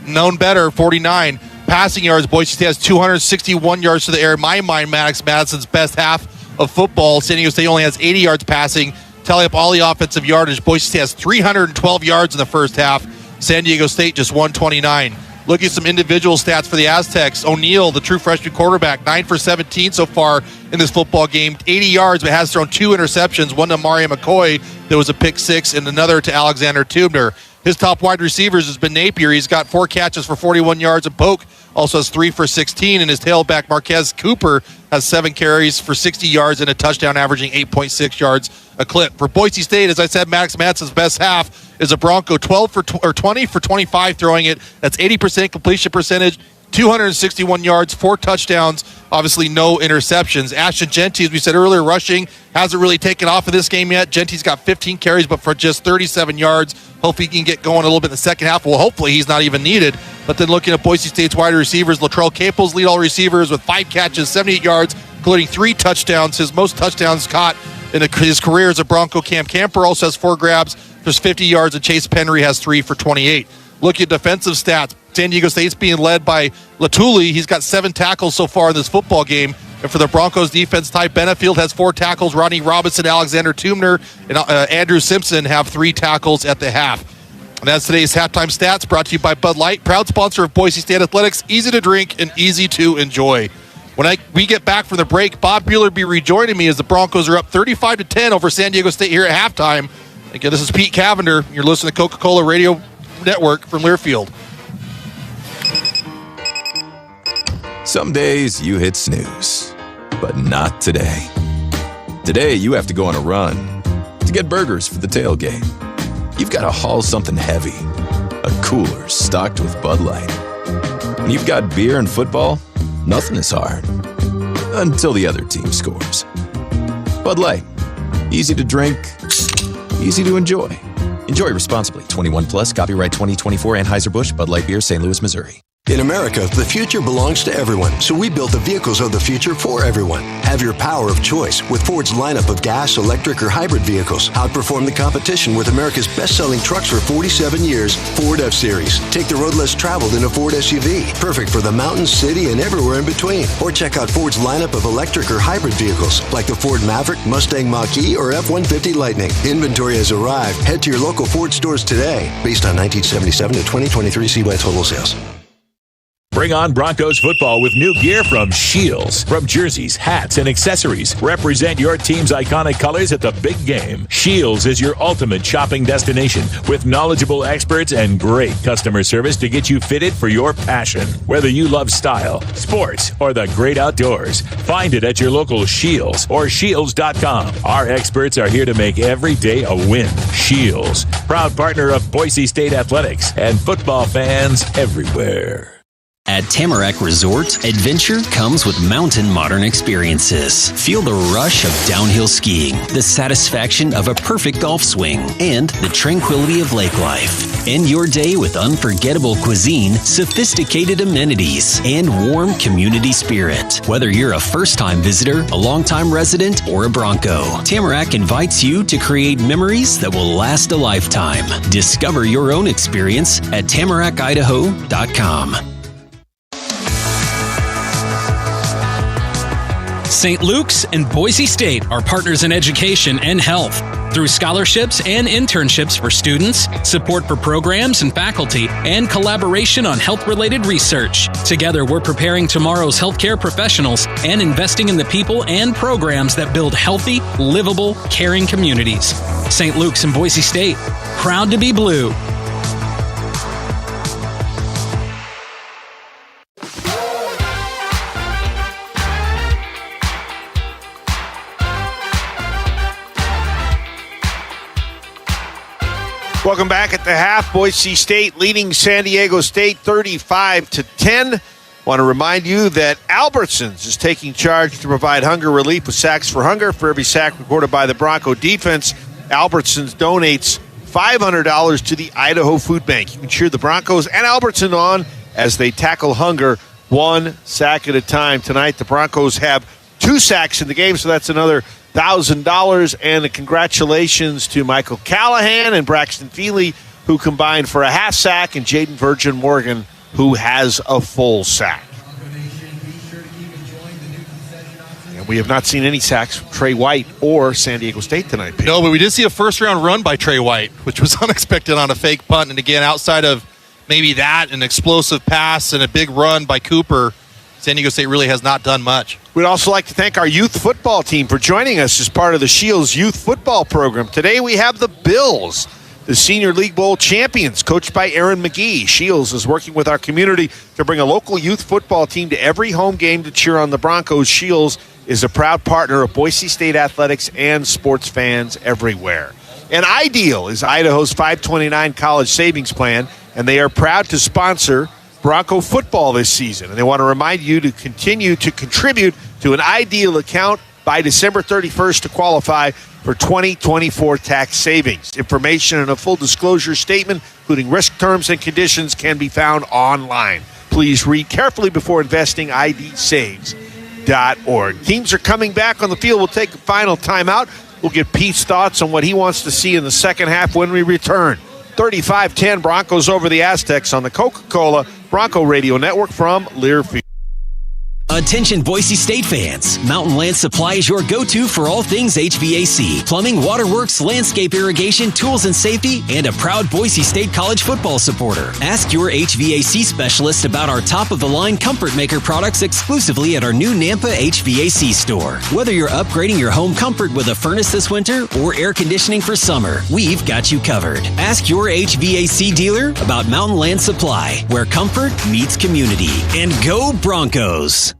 known better, 49. Passing yards, Boise State has 261 yards to the air. In my mind, Maddox Madsen's best half of football. San Diego State only has 80 yards passing. Tally up all the offensive yardage. Boise State has 312 yards in the first half. San Diego State just 129. Looking at some individual stats for the Aztecs. O'Neal, the true freshman quarterback, 9 for 17 so far in this football game. 80 yards, but has thrown 2 interceptions. One to Mario McCoy that was a pick 6, and another to Alexander Tubner. His top wide receivers has been Napier. He's got 4 catches for 41 yards, and Polk also has 3 for 16, and his tailback Marquez Cooper has 7 carries for 60 yards and a touchdown, averaging 8.6 yards a clip. For Boise State, as I said, Maddox Madsen's best half is a Bronco 20 for 25 throwing it. That's 80% completion percentage, 261 yards, 4 touchdowns, obviously no interceptions. Ashton Genty, as we said earlier, rushing, hasn't really taken off of this game yet. Genty's got 15 carries, but for just 37 yards. Hope he can get going a little bit in the second half. Well, hopefully he's not even needed. But then looking at Boise State's wide receivers, Latrell Capels lead all receivers with 5 catches, 78 yards, including 3 touchdowns. His most touchdowns caught in his career as a Bronco. Cam Camper also has 4 grabs. There's 50 yards, and Chase Penry has 3 for 28. Look at defensive stats. San Diego State's being led by Latuli. He's got 7 tackles so far in this football game. And for the Broncos defense, Ty Benefield has 4 tackles. Rodney Robinson, Alexander Tumner, and Andrew Simpson have 3 tackles at the half. And that's today's halftime stats, brought to you by Bud Light, proud sponsor of Boise State Athletics. Easy to drink and easy to enjoy. When we get back from the break, Bob Bueller will be rejoining me as the Broncos are up 35-10 over San Diego State here at halftime. Again, this is Pete Cavender. You're listening to Coca-Cola Radio Network from Learfield. Some days you hit snooze, but not today. Today you have to go on a run to get burgers for the tailgate. You've got to haul something heavy, a cooler stocked with Bud Light. And you've got beer and football, nothing is hard. Until the other team scores. Bud Light, easy to drink, easy to enjoy. Enjoy responsibly. 21 plus, copyright 2024, Anheuser-Busch, Bud Light Beer, St. Louis, Missouri. In America, the future belongs to everyone, so we built the vehicles of the future for everyone. Have your power of choice with Ford's lineup of gas, electric, or hybrid vehicles. Outperform the competition with America's best-selling trucks for 47 years, Ford F-Series. Take the road less traveled in a Ford SUV, perfect for the mountains, city, and everywhere in between. Or check out Ford's lineup of electric or hybrid vehicles, like the Ford Maverick, Mustang Mach-E, or F-150 Lightning. Inventory has arrived. Head to your local Ford stores today, based on 1977 to 2023 CY total sales. Bring on Broncos football with new gear from Shields. From jerseys, hats, and accessories, represent your team's iconic colors at the big game. Shields is your ultimate shopping destination with knowledgeable experts and great customer service to get you fitted for your passion. Whether you love style, sports, or the great outdoors, find it at your local Shields or Shields.com. Our experts are here to make every day a win. Shields, proud partner of Boise State Athletics and football fans everywhere. At Tamarack Resort, adventure comes with mountain modern experiences. Feel the rush of downhill skiing, the satisfaction of a perfect golf swing, and the tranquility of lake life. End your day with unforgettable cuisine, sophisticated amenities, and warm community spirit. Whether you're a first-time visitor, a long-time resident, or a Bronco, Tamarack invites you to create memories that will last a lifetime. Discover your own experience at tamarackidaho.com. St. Luke's and Boise State are partners in education and health. Through scholarships and internships for students, support for programs and faculty, and collaboration on health-related research. Together, we're preparing tomorrow's healthcare professionals and investing in the people and programs that build healthy, livable, caring communities. St. Luke's and Boise State, proud to be blue. Welcome back at the half. Boise State leading San Diego State 35-10. Want to remind you that Albertsons is taking charge to provide hunger relief with Sacks for Hunger. For every sack recorded by the Bronco defense, Albertsons donates $500 to the Idaho Food Bank. You can cheer the Broncos and Albertson on as they tackle hunger one sack at a time. Tonight, the Broncos have 2 sacks in the game, so that's another $1,000, and a congratulations to Michael Callahan and Braxton Feely, who combined for a half sack, and Jaden Virgin Morgan, who has a full sack. And we have not seen any sacks from Trey White or San Diego State tonight, Pete. No, but we did see a first-round run by Trey White, which was unexpected on a fake punt. And again, outside of maybe that, an explosive pass and a big run by Cooper, San Diego State really has not done much. We'd also like to thank our youth football team for joining us as part of the Shields Youth Football Program. Today we have the Bills the Senior League Bowl champions, coached by Aaron McGee. Shields is working with our community to bring a local youth football team to every home game to cheer on the Broncos. Shields is a proud partner of Boise State athletics and sports fans everywhere. And Ideal is Idaho's 529 college savings plan, and they are proud to sponsor Bronco football this season. And they want to remind you to continue to contribute to an Ideal account by December 31st to qualify for 2024 tax savings. Information and a full disclosure statement, including risk terms and conditions, can be found online. Please read carefully before investing. idsaves.org. Teams are coming back on the field. We'll take a final timeout. We'll get Pete's thoughts on what he wants to see in the second half when we return. 35-10 Broncos over the Aztecs on the Coca-Cola Bronco Radio Network from Learfield. Attention Boise State fans. Mountain Land Supply is your go-to for all things HVAC, plumbing, waterworks, landscape irrigation, tools and safety, and a proud Boise State college football supporter. Ask your HVAC specialist about our top-of-the-line Comfort Maker products exclusively at our new Nampa HVAC store. Whether you're upgrading your home comfort with a furnace this winter or air conditioning for summer, we've got you covered. Ask your HVAC dealer about Mountain Land Supply, where comfort meets community. And go Broncos!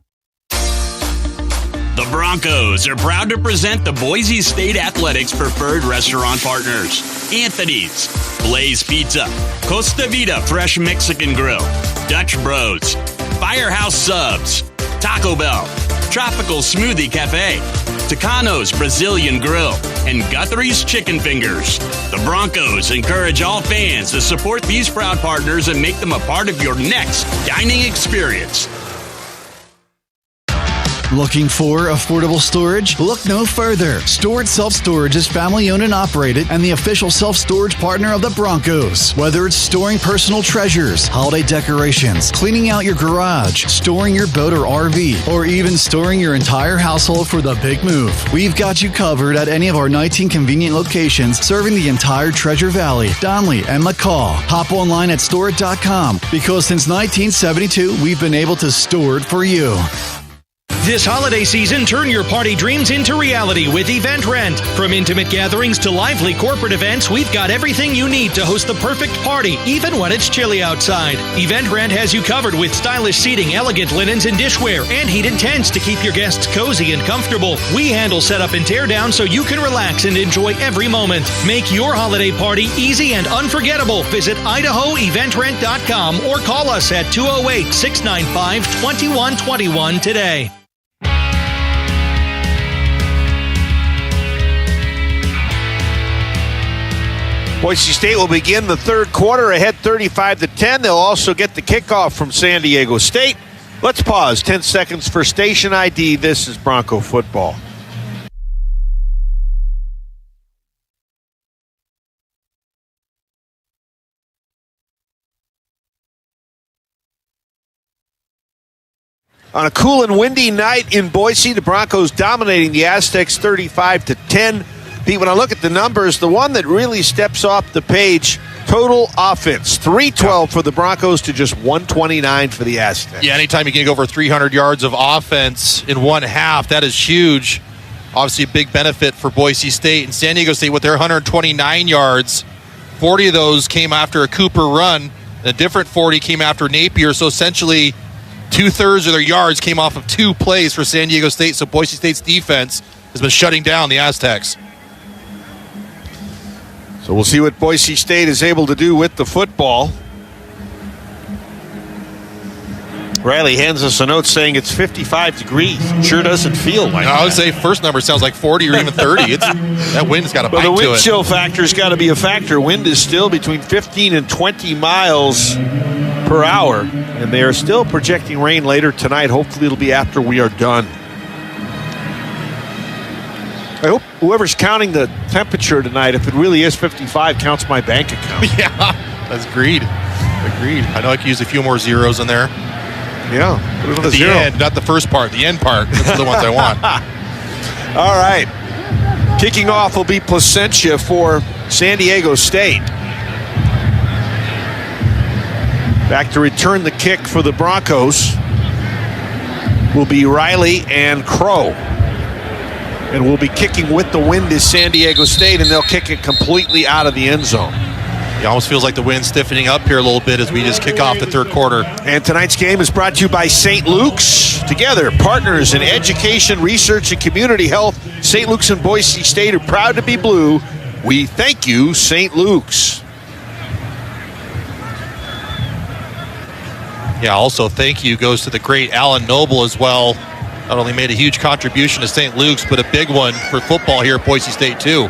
The Broncos are proud to present the Boise State Athletics preferred restaurant partners: Anthony's, Blaze Pizza, Costa Vida Fresh Mexican Grill, Dutch Bros, Firehouse Subs, Taco Bell, Tropical Smoothie Cafe, Tucano's Brazilian Grill, and Guthrie's Chicken Fingers. The Broncos encourage all fans to support these proud partners and make them a part of your next dining experience. Looking for affordable storage? Look no further. Storage Self-Storage is family-owned and operated and the official self-storage partner of the Broncos. Whether it's storing personal treasures, holiday decorations, cleaning out your garage, storing your boat or RV, or even storing your entire household for the big move, we've got you covered at any of our 19 convenient locations serving the entire Treasure Valley, Donley, and McCall. Hop online at store.com because since 1972, we've been able to store it for you. This holiday season, turn your party dreams into reality with Event Rent. From intimate gatherings to lively corporate events, we've got everything you need to host the perfect party, even when it's chilly outside. Event Rent has you covered with stylish seating, elegant linens and dishware, and heated tents to keep your guests cozy and comfortable. We handle setup and tear down so you can relax and enjoy every moment. Make your holiday party easy and unforgettable. Visit IdahoEventRent.com or call us at 208-695-2121 today. Boise State will begin the third quarter ahead 35-10. They'll also get the kickoff from San Diego State. Let's pause 10 seconds for station ID. This is Bronco football. On a cool and windy night in Boise, the Broncos dominating the Aztecs 35-10. Pete, when I look at the numbers, the one that really steps off the page, total offense, 312 for the Broncos to just 129 for the Aztecs. Yeah, anytime you can get over 300 yards of offense in one half, that is huge. Obviously a big benefit for Boise State. And San Diego State with their 129 yards, 40 of those came after a Cooper run. A different 40 came after Napier. So essentially 2/3 of their yards came off of two plays for San Diego State. So Boise State's defense has been shutting down the Aztecs. So we'll see what Boise State is able to do with the football. Riley hands us a note saying it's 55 degrees. It sure doesn't feel like I would say first number sounds like 40 or even 30. That wind's got a bite to it. The wind chill factor's got to be a factor. Wind is still between 15 and 20 miles per hour, and they are still projecting rain later tonight. Hopefully it'll be after we are done. I hope whoever's counting the temperature tonight, if it really is 55, counts my bank account. Yeah, that's agreed. I know I could use a few more zeros in there. Yeah. At the end, not the first part, the end part. Those are the ones I want. All right. Kicking off will be Placentia for San Diego State. Back to return the kick for the Broncos will be Riley and Crow. And we'll be kicking with the wind is San Diego State, and they'll kick it completely out of the end zone. It almost feels like the wind's stiffening up here a little bit as we just kick off the third quarter. And tonight's game is brought to you by St. Luke's. Together, partners in education, research, and community health. St. Luke's and Boise State are proud to be blue. We thank you, St. Luke's. Yeah, also thank you goes to the great Alan Noble as well. Not only made a huge contribution to St. Luke's, but a big one for football here at Boise State, too.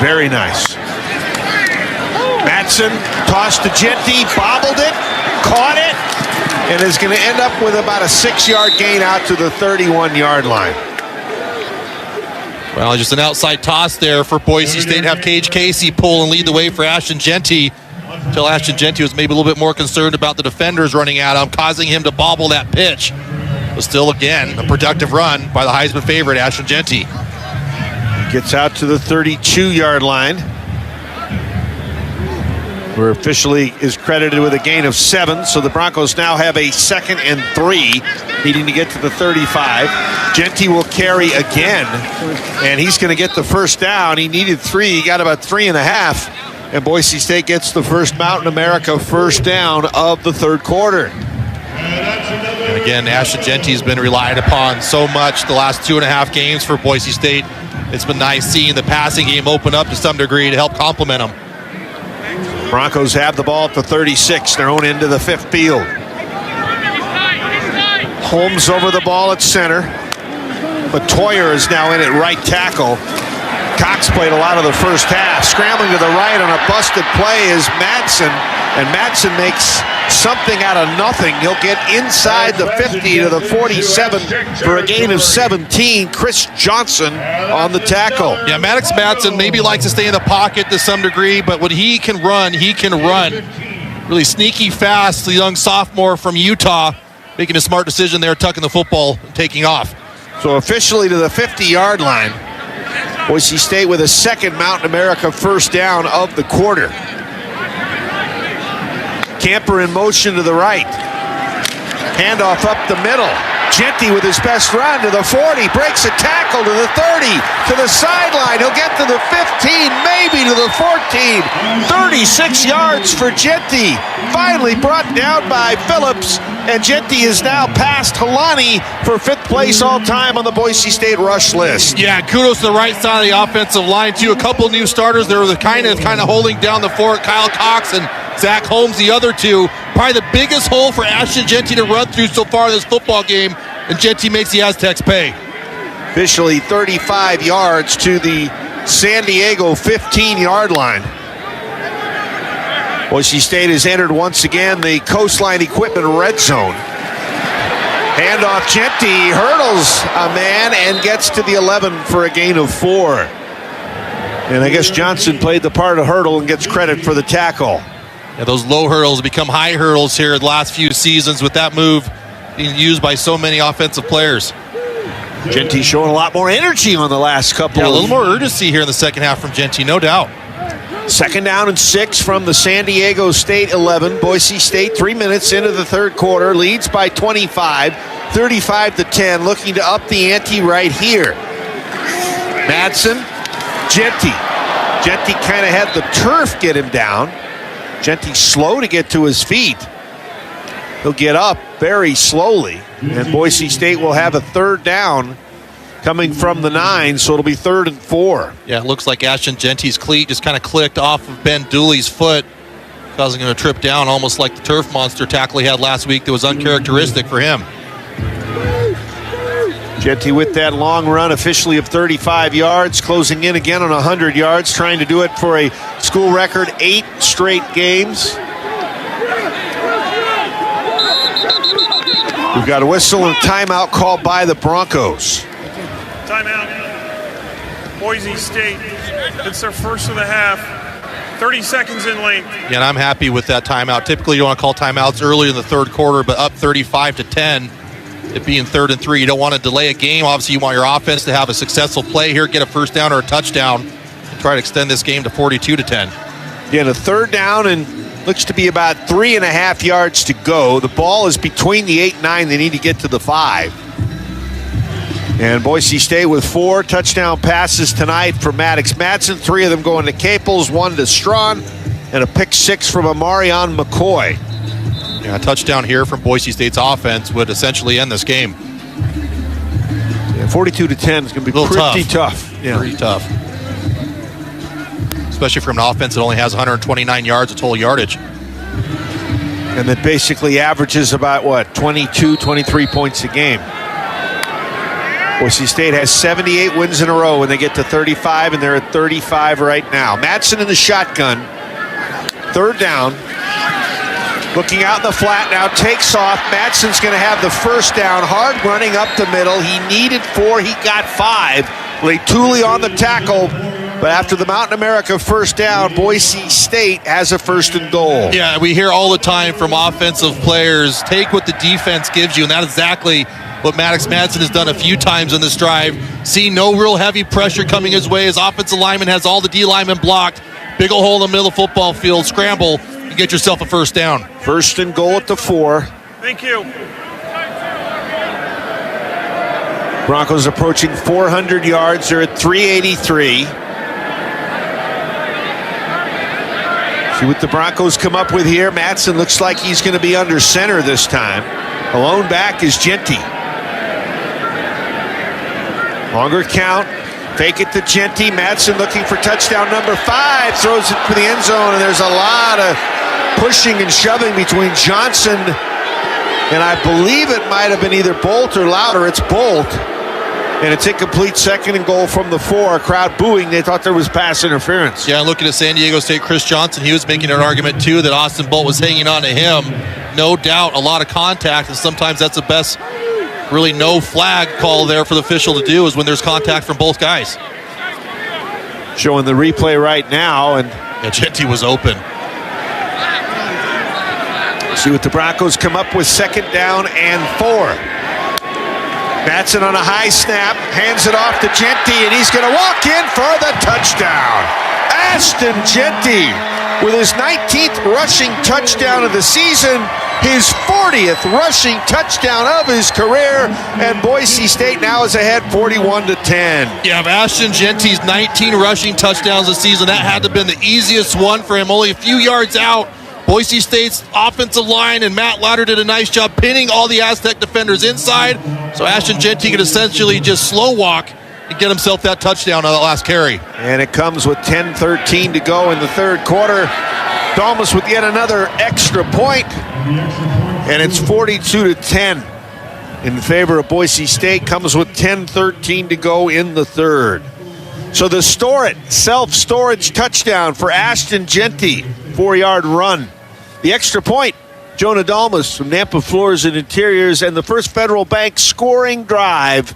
Very nice. Matson tossed to Genty, bobbled it, caught it, and is going to end up with about a 6-yard gain out to the 31-yard line. Well, just an outside toss there for Boise State. Have Cage Casey pull and lead the way for Ashton Genty. Until Ashton Genty was maybe a little bit more concerned about the defenders running at him, causing him to bobble that pitch. But still, again, a productive run by the Heisman favorite, Ashton Genty. Gets out to the 32-yard line, where officially is credited with a gain of 7. So the Broncos now have a 2nd and 3, needing to get to the 35. Genty will carry again, and he's going to get the first down. He needed 3. He got about 3.5. And Boise State gets the first Mountain America first down of the third quarter. And again, Ashton Genty's been relied upon so much the last 2.5 games for Boise State. It's been nice seeing the passing game open up to some degree to help complement them. Broncos have the ball at the 36, their own end of the 5th field. Holmes over the ball at center. But Toyer is now in at right tackle. Cox played a lot of the first half. Scrambling to the right on a busted play is Madsen, and Madsen makes something out of nothing. He'll get inside the 50 to the 47 for a gain of 17. Chris Johnson on the tackle. Yeah, Maddox Madsen maybe likes to stay in the pocket to some degree, but when he can run, he can run. Really sneaky fast, the young sophomore from Utah, making a smart decision there, tucking the football and taking off. So officially to the 50-yard line. Boise State with a 2nd Mountain America first down of the quarter. Camper in motion to the right. Handoff up the middle. Genty with his best run to the 40. Breaks a tackle to the 30. To the sideline. He'll get to the 15. Maybe to the 14. 36 yards for Genty. Finally brought down by Phillips. And Genty is now past Helani for 5th place all-time on the Boise State rush list. Yeah, kudos to the right side of the offensive line, too. A couple new starters. They were kind of holding down the fort. Kyle Cox and Zach Holmes, the other two. Probably the biggest hole for Ashton Genty to run through so far in this football game, and Genty makes the Aztecs pay. Officially 35 yards to the San Diego 15-yard line. Boise State has entered once again the Coastline Equipment red zone. Handoff, Genty hurdles a man and gets to the 11 for a gain of 4. And I guess Johnson played the part of hurdle and gets credit for the tackle. Yeah, those low hurdles become high hurdles here the last few seasons with that move being used by so many offensive players. Genty showing a lot more energy on the last couple. Yeah, a little more urgency here in the second half from Genty, no doubt. 2nd down and 6 from the San Diego State 11. Boise State 3 minutes into the third quarter. Leads by 25, 35-10. Looking to up the ante right here. Madsen, Genty. Genty kind of had the turf get him down. Genty slow to get to his feet. He'll get up very slowly. And Boise State will have a 3rd down coming from the 9, so it'll be 3rd and 4. Yeah, it looks like Ashton Genty's cleat just kind of clicked off of Ben Dooley's foot, causing him to trip down almost like the turf monster tackle he had last week that was uncharacteristic for him. Genty with that long run, officially of 35 yards, closing in again on 100 yards, trying to do it for a school record 8 straight games. We've got a whistle and timeout called by the Broncos. Timeout. Boise State. It's their first of the half. 30 seconds in length. Yeah, and I'm happy with that timeout. Typically, you don't want to call timeouts early in the third quarter, but up 35-10. It being 3rd and 3, you don't want to delay a game. Obviously, you want your offense to have a successful play here, get a first down or a touchdown, and try to extend this game to 42-10. Yeah, a 3rd down and looks to be about 3.5 yards to go. The ball is between the 8 and 9. They need to get to the 5. And Boise State with 4 touchdown passes tonight for Maddox Madsen. 3 of them going to Caples, 1 to Strawn, and a pick 6 from Amarion McCoy. Yeah, a touchdown here from Boise State's offense would essentially end this game. Yeah, 42-10 is going to be pretty tough. Yeah. Pretty tough. Especially from an offense that only has 129 yards of total yardage. And that basically averages about, 22, 23 points a game. Boise State has 78 wins in a row when they get to 35, and they're at 35 right now. Madsen in the shotgun. 3rd down. Looking out in the flat now, takes off. Madsen's going to have the 1st down. Hard running up the middle. He needed 4. He got 5. Leituli on the tackle. But after the Mountain America 1st down, Boise State has a 1st and goal. Yeah, we hear all the time from offensive players, take what the defense gives you, and that's exactly what Maddox Madsen has done a few times in this drive. See no real heavy pressure coming his way. His offensive lineman has all the D linemen blocked. Big ol' hole in the middle of the football field. Scramble and get yourself a 1st down. 1st and goal at the 4. Thank you. Broncos approaching 400 yards. They're at 383. See what the Broncos come up with here. Madsen looks like he's going to be under center this time. Alone back is Genty. Longer count. Fake it to Genty. Madsen looking for touchdown number 5. Throws it for the end zone, and there's a lot of pushing and shoving between Johnson and I believe it might have been either Bolt or Louder. It's Bolt. And it's incomplete, 2nd and goal from the 4. Crowd booing. They thought there was pass interference. Yeah, looking at San Diego State, Chris Johnson, he was making an argument, too, that Austin Bolt was hanging on to him. No doubt, a lot of contact, and sometimes that's the best, really no flag call there for the official to do is when there's contact from both guys. Showing the replay right now, and Genty was open. See what the Broncos come up with, 2nd down and 4. Madsen on a high snap, hands it off to Genty, and he's going to walk in for the touchdown. Ashton Genty with his 19th rushing touchdown of the season, his 40th rushing touchdown of his career, and Boise State now is ahead 41-10. Yeah, Ashton Genty's 19 rushing touchdowns this season, that had to have been the easiest one for him, only a few yards out. Boise State's offensive line and Matt Louder did a nice job pinning all the Aztec defenders inside. So Ashton Genty could essentially just slow walk and get himself that touchdown on the last carry. And it comes with 10:13 to go in the 3rd quarter. Dalmas with yet another extra point. And it's 42-10 in favor of Boise State. Comes with 10:13 to go in the 3rd. So the self-storage touchdown for Ashton Genty. 4-yard run. The extra point, Jonah Dalmas from Nampa Floors and Interiors, and the First Federal Bank scoring drive.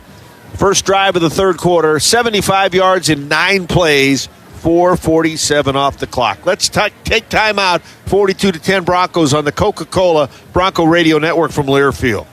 First drive of the 3rd quarter, 75 yards in 9 plays, 4:47 off the clock. Let's take time out. 42-10 Broncos on the Coca-Cola Bronco Radio Network from Learfield.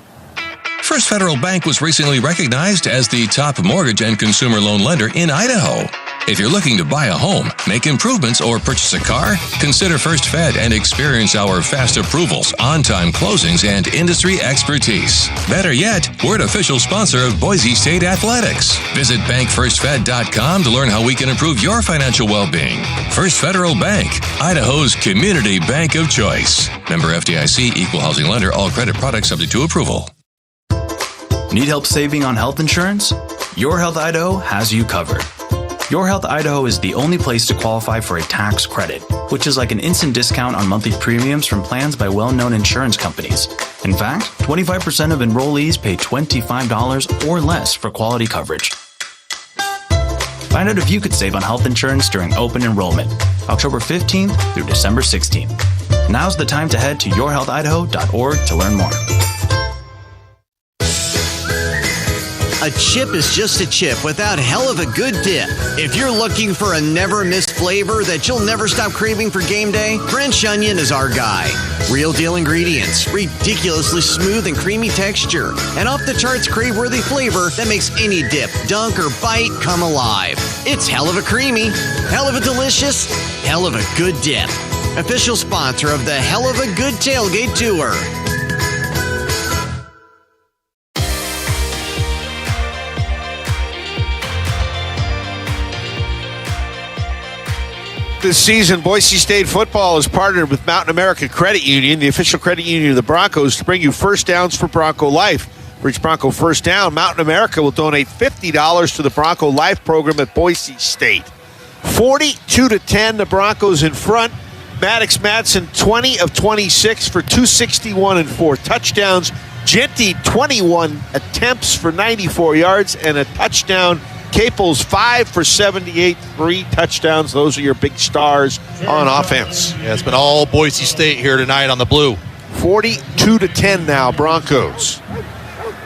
First Federal Bank was recently recognized as the top mortgage and consumer loan lender in Idaho. If you're looking to buy a home, make improvements, or purchase a car, consider First Fed and experience our fast approvals, on-time closings, and industry expertise. Better yet, we're an official sponsor of Boise State Athletics. Visit bankfirstfed.com to learn how we can improve your financial well-being. First Federal Bank, Idaho's community bank of choice. Member FDIC, equal housing lender, all credit products subject to approval. Need help saving on health insurance? Your Health Idaho has you covered. Your Health Idaho is the only place to qualify for a tax credit, which is like an instant discount on monthly premiums from plans by well-known insurance companies. In fact, 25% of enrollees pay $25 or less for quality coverage. Find out if you could save on health insurance during open enrollment, October 15th through December 16th. Now's the time to head to yourhealthidaho.org to learn more. A chip is just a chip without hell of a good dip. If you're looking for a never-missed flavor that you'll never stop craving for game day, French onion is our guy. Real deal ingredients, ridiculously smooth and creamy texture, and off-the-charts crave-worthy flavor that makes any dip, dunk, or bite come alive. It's hell of a creamy, hell of a delicious, hell of a good dip. Official sponsor of the Hell of a Good Tailgate Tour. this season, Boise State football has partnered with Mountain America Credit Union, the official credit union of the Broncos, to bring you first downs for Bronco Life. For each Bronco first down, Mountain America will donate $50 to the Bronco Life program at Boise State. 42-10, the Broncos in front. Maddox Madsen, 20 of 26 for 261 and 4 touchdowns. Genty, 21 attempts for 94 yards and a touchdown. Caples, 5 for 78, 3 touchdowns. Those are your big stars on offense. Yeah, it's been all Boise State here tonight on the blue. 42-10 now, Broncos.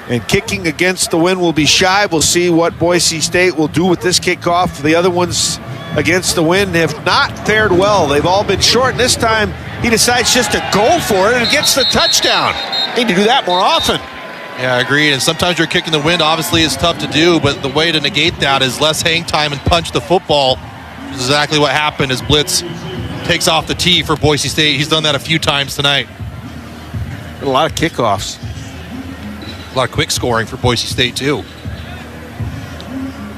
And kicking against the wind will be shy. We'll see what Boise State will do with this kickoff. The other ones against the wind have not fared well. They've all been short. And this time, he decides just to go for it and gets the touchdown. Need to do that more often. Yeah, agreed. And sometimes you're kicking the wind. Obviously, it's tough to do, but the way to negate that is less hang time and punch the football. This is exactly what happened as Blitz takes off the tee for Boise State. He's done that a few times tonight. A lot of kickoffs. A lot of quick scoring for Boise State, too.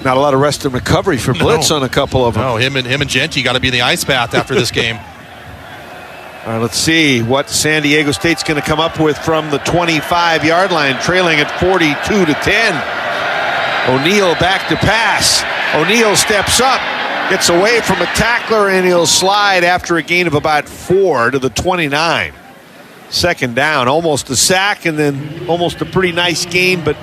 Not a lot of rest and recovery for Blitz on a couple of them. No, him and Genty got to be in the ice bath after this game. All right, let's see what San Diego State's going to come up with from the 25-yard line, trailing at 42-10. O'Neal back to pass. O'Neal steps up, gets away from a tackler, and he'll slide after a gain of about 4 to the 29. Second down, almost a sack, and then almost a pretty nice gain, but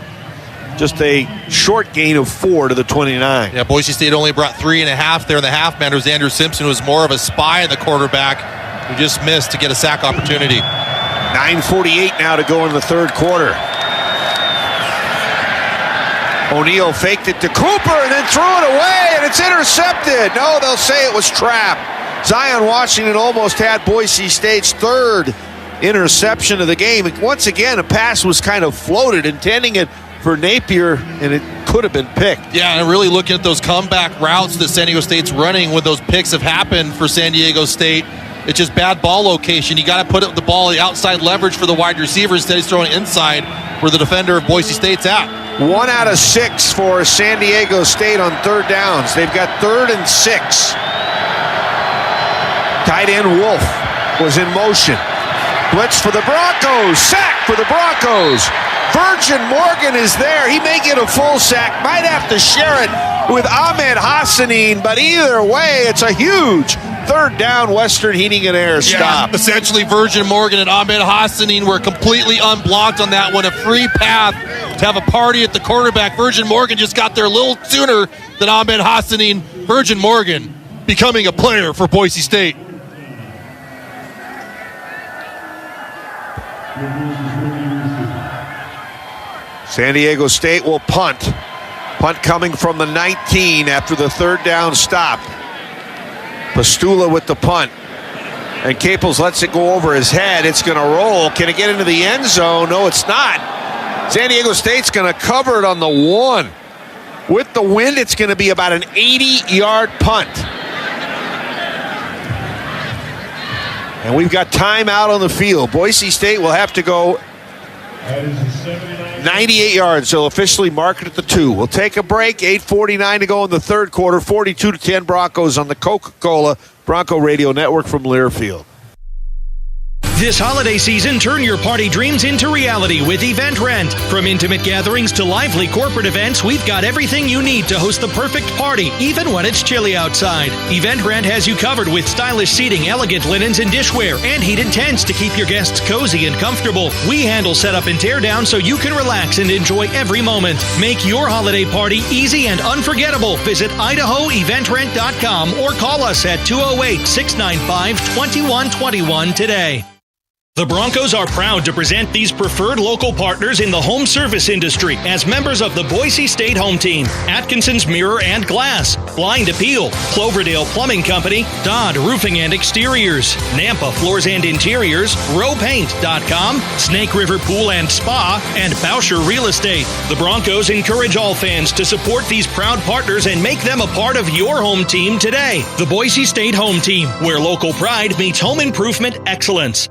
just a short gain of 4 to the 29. Yeah, Boise State only brought 3.5 there in the half. Man, Andrew Simpson was more of a spy in the quarterback who just missed to get a sack opportunity. 9:48 now to go in the third quarter. O'Neal faked it to Cooper and then threw it away, and it's intercepted. No, they'll say it was trapped. Zion Washington almost had Boise State's third interception of the game. Once again, a pass was kind of floated, intending it for Napier, and it could have been picked. Yeah, and really looking at those comeback routes that San Diego State's running when those picks have happened for San Diego State. It's just bad ball location. You got to put the ball the outside leverage for the wide receiver instead he's throwing inside where the defender of Boise State's at. 1 out of 6 for San Diego State on third downs. They've got 3rd and 6. Tight end Wolf was in motion. Blitz for the Broncos. Sack for the Broncos. Virgin Morgan is there. He may get a full sack. Might have to share it with Ahmed Hassanin, but either way, it's a huge third down Western Heating and Air stop. Yeah, essentially, Virgin Morgan and Ahmed Hassanin were completely unblocked on that one. A free path to have a party at the quarterback. Virgin Morgan just got there a little sooner than Ahmed Hassanin. Virgin Morgan becoming a player for Boise State. San Diego State will punt. Punt coming from the 19 after the third down stop. Pastula with the punt. And Caples lets it go over his head. It's going to roll. Can it get into the end zone? No, it's not. San Diego State's going to cover it on the 1. With the wind, it's going to be about an 80-yard punt. And we've got time out on the field. Boise State will have to go 98 yards. They'll officially mark it at the 2. We'll take a break. 8:49 to go in the third quarter. 42-10 Broncos on the Coca-Cola Bronco Radio Network from Learfield. This holiday season, turn your party dreams into reality with Event Rent. From intimate gatherings to lively corporate events, we've got everything you need to host the perfect party, even when it's chilly outside. Event Rent has you covered with stylish seating, elegant linens and dishware, and heated tents to keep your guests cozy and comfortable. We handle setup and tear down so you can relax and enjoy every moment. Make your holiday party easy and unforgettable. Visit IdahoEventRent.com or call us at 208-695-2121 today. The Broncos are proud to present these preferred local partners in the home service industry as members of the Boise State home team. Atkinson's Mirror and Glass, Blind Appeal, Cloverdale Plumbing Company, Dodd Roofing and Exteriors, Nampa Floors and Interiors, RowPaint.com, Snake River Pool and Spa, and Bauscher Real Estate. The Broncos encourage all fans to support these proud partners and make them a part of your home team today. The Boise State home team, where local pride meets home improvement excellence.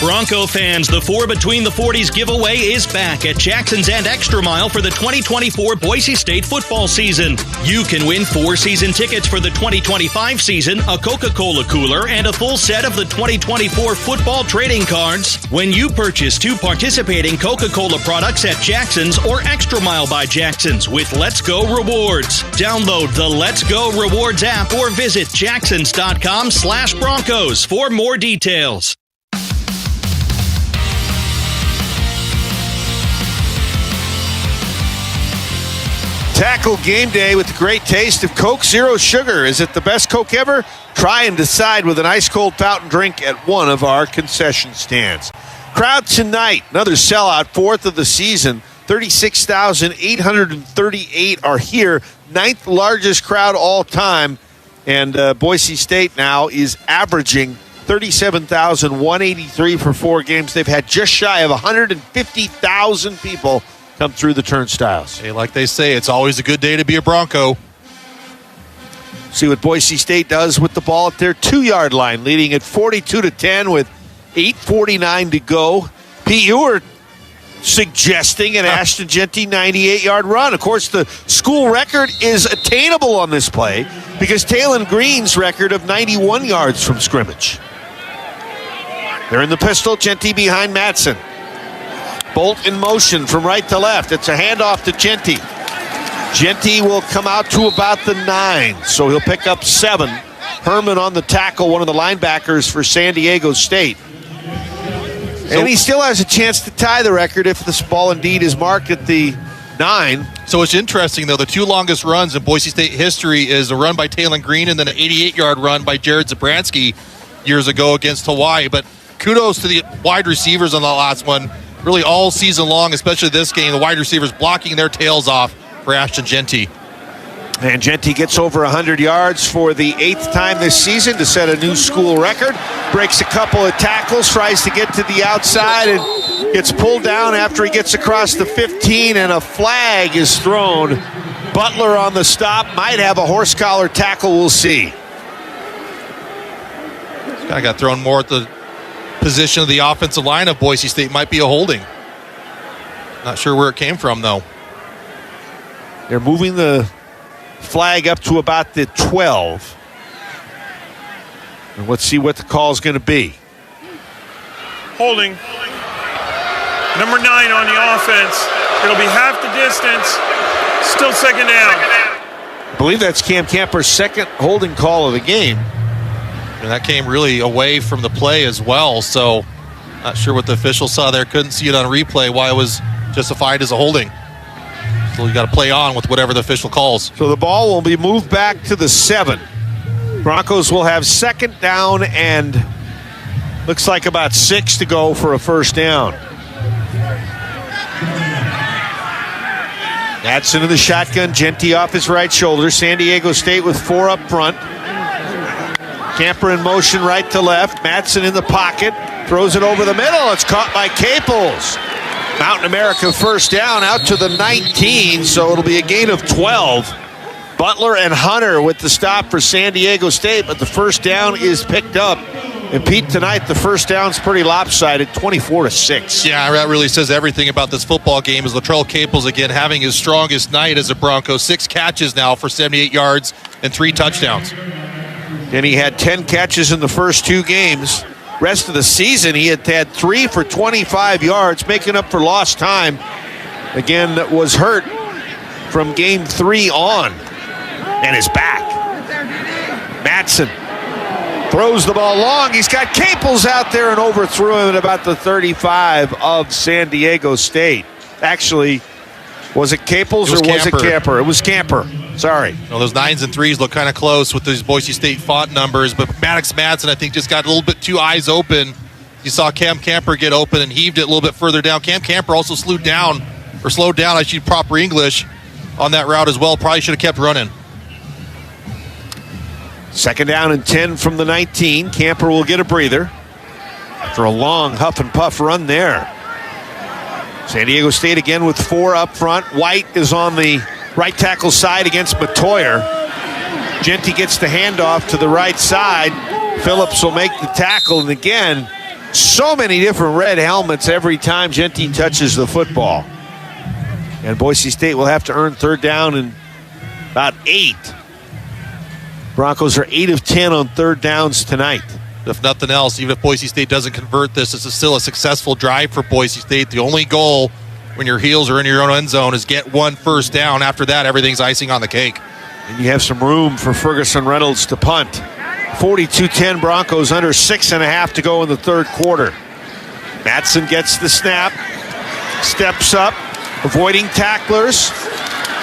Bronco fans, the 4 Between the 40s giveaway is back at Jackson's and Extra Mile for the 2024 Boise State football season. You can win 4 season tickets for the 2025 season, a Coca-Cola cooler, and a full set of the 2024 football trading cards when you purchase 2 participating Coca-Cola products at Jackson's or Extra Mile by Jackson's with Let's Go Rewards. Download the Let's Go Rewards app or visit jacksons.com/Broncos for more details. Tackle game day with the great taste of Coke Zero Sugar. Is it the best Coke ever? Try and decide with an ice-cold fountain drink at one of our concession stands. Crowd tonight, another sellout, 4th of the season. 36,838 are here. 9th largest crowd all time. And Boise State now is averaging 37,183 for 4 games. They've had just shy of 150,000 people come through the turnstiles. Hey, like they say, it's always a good day to be a Bronco. See what Boise State does with the ball at their 2-yard line, leading at 42-10 with 8:49 to go. Pete, you were suggesting an Ashton Jeanty 98-yard run. Of course, the school record is attainable on this play because Talon Green's record of 91 yards from scrimmage. They're in the pistol. Jeanty behind Madsen. Bolt in motion from right to left. It's a handoff to Jeanty. Jeanty will come out to about the 9, so he'll pick up 7. Herman on the tackle, one of the linebackers for San Diego State. And he still has a chance to tie the record if this ball indeed is marked at the 9. So it's interesting, though. The 2 longest runs in Boise State history is a run by Talon Green and then an 88-yard run by Jared Zabransky years ago against Hawaii. But kudos to the wide receivers on the last one. Really all season long, especially this game, the wide receivers blocking their tails off for Ashton Jeanty. And Jeanty gets over 100 yards for the 8th time this season to set a new school record. Breaks a couple of tackles, tries to get to the outside, and gets pulled down after he gets across the 15, and a flag is thrown. Butler on the stop, might have a horse collar tackle, we'll see. Kind of got thrown more at the position of the offensive line of Boise State. Might be a holding. Not sure where it came from, though. They're moving the flag up to about the 12. And let's see what the call is going to be. Holding. Number 9 on the offense. It'll be half the distance. Still second down. I believe that's Cam Camper's second holding call of the game. And that came really away from the play as well, so not sure what the official saw there. Couldn't see it on replay why it was justified as a holding. So you got to play on with whatever the official calls. So the ball will be moved back to the 7. Broncos will have second down and looks like about 6 to go for a first down. That's into the shotgun. Jeanty off his right shoulder. San Diego State with 4 up front. Camper in motion right to left. Madsen in the pocket. Throws it over the middle. It's caught by Caples. Mountain America first down out to the 19, so it'll be a gain of 12. Butler and Hunter with the stop for San Diego State, but the first down is picked up. And Pete, tonight the first down's pretty lopsided, 24-6. Yeah, that really says everything about this football game. Is Latrell Caples again having his strongest night as a Bronco. 6 catches now for 78 yards and 3 touchdowns. And he had 10 catches in the first 2 games. Rest of the season, he had 3 for 25 yards, making up for lost time. Again, was hurt from game 3 on and is back. Madsen throws the ball long. He's got Caples out there and overthrew him at about the 35 of San Diego State. Actually, was it Caples or was it Camper? It was Camper. Sorry. Well, those 9s and 3s look kind of close with these Boise State font numbers, but Maddox Madsen, I think, just got a little bit too eyes open. You saw Cam Camper get open and heaved it a little bit further down. Cam Camper also slowed down, I should proper English, on that route as well. Probably should have kept running. Second down and 10 from the 19. Camper will get a breather after a long huff and puff run there. San Diego State again with 4 up front. White is on the right tackle side against Matoyer. Jeanty gets the handoff to the right side. Phillips will make the tackle, and again, So many different red helmets every time Genty touches the football. And Boise State will have to earn third down in about 8. Broncos are 8 of 10 on third downs tonight. If nothing else, even if Boise State doesn't convert this, this is still a successful drive for Boise State. The only goal when your heels are in your own end zone is get 1 first down. After that, everything's icing on the cake. And you have some room for Ferguson Reynolds to punt. 42-10 Broncos, under 6.5 to go in the third quarter. Matson gets the snap, steps up, avoiding tacklers,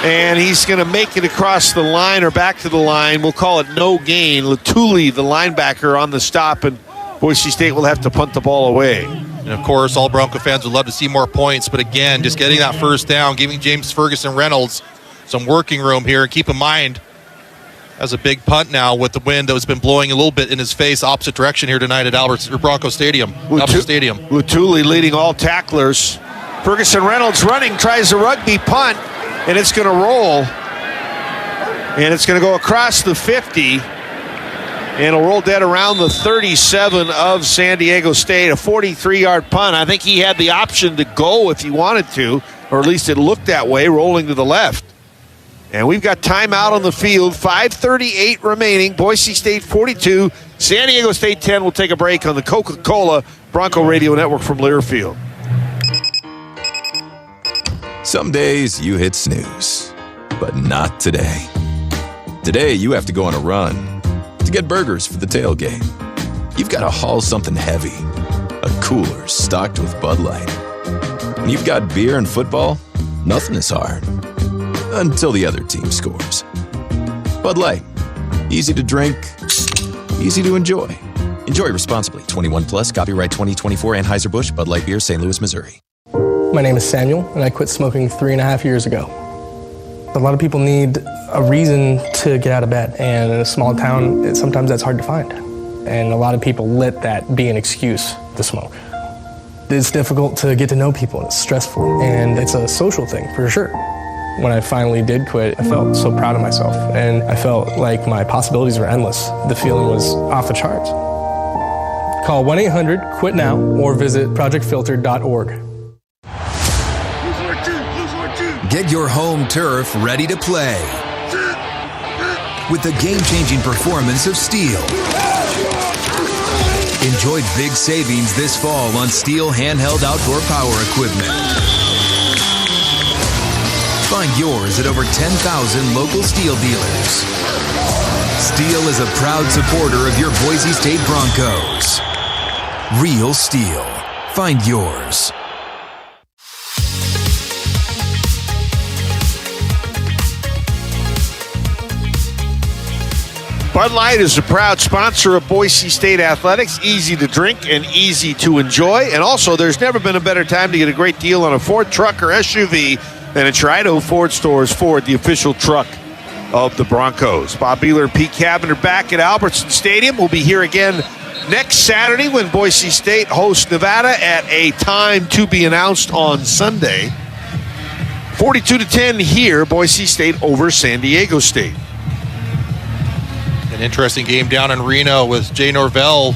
and he's going to make it across the line or back to the line. We'll call it no gain. Latuli, the linebacker, on the stop, and Boise State will have to punt the ball away. And of course, all Bronco fans would love to see more points, but again, just getting that first down, giving James Ferguson Reynolds some working room here. And keep in mind, as a big punt now with the wind that has been blowing a little bit in his face, opposite direction here tonight at Bronco Stadium. Latuli leading all tacklers. Ferguson Reynolds running, tries a rugby punt, and it's going to roll. And it's going to go across the 50. And it'll roll dead around the 37 of San Diego State. A 43-yard punt. I think he had the option to go if he wanted to, or at least it looked that way, rolling to the left. And we've got timeout on the field. 5:38 remaining. Boise State 42. San Diego State 10. We'll take a break on the Coca-Cola Bronco Radio Network from Learfield. Some days you hit snooze, but not today. Today you have to go on a run to get burgers for the tailgate. You've got to haul something heavy, a cooler stocked with Bud Light. When you've got beer and football, nothing is hard. Until the other team scores. Bud Light. Easy to drink, easy to enjoy. Enjoy responsibly. 21 plus, copyright 2024, Anheuser-Busch, Bud Light Beer, St. Louis, Missouri. My name is Samuel, and I quit smoking 3.5 years ago. A lot of people need a reason to get out of bed, and in a small town, sometimes that's hard to find. And a lot of people let that be an excuse to smoke. It's difficult to get to know people, and it's stressful, and it's a social thing, for sure. When I finally did quit, I felt so proud of myself, and I felt like my possibilities were endless. The feeling was off the charts. Call 1-800-QUIT-NOW or visit projectfilter.org. Get your home turf ready to play with the game-changing performance of Steel. Enjoy big savings this fall on Steel handheld outdoor power equipment. Find yours at over 10,000 local Steel dealers. Steel is a proud supporter of your Boise State Broncos. Real Steel. Find yours. Bud Light is a proud sponsor of Boise State Athletics. Easy to drink and easy to enjoy. And also, there's never been a better time to get a great deal on a Ford truck or SUV than at your Idaho Ford stores. Ford, the official truck of the Broncos. Bob Beeler and Pete Cabin are back at Albertson Stadium. We'll be here again next Saturday when Boise State hosts Nevada at a time to be announced on Sunday. 42-10 here, Boise State over San Diego State. An interesting game down in Reno with Jay Norvell,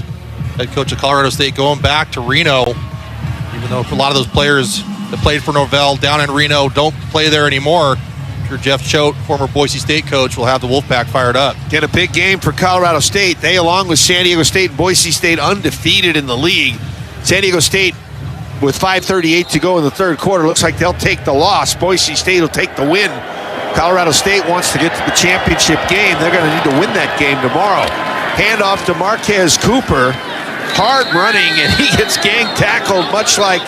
head coach of Colorado State, going back to Reno, even though a lot of those players that played for Norvell down in Reno don't play there anymore. I'm sure Jeff Choate, former Boise State coach, will have the Wolfpack fired up. Get a big game for Colorado State. They, along with San Diego State and Boise State, undefeated in the league. San Diego State, with 5:38 to go in the third quarter, looks like they'll take the loss. Boise State will take the win. Colorado State wants to get to the championship game. They're going to need to win that game tomorrow. Handoff to Marquez Cooper. Hard running, and he gets gang tackled, much like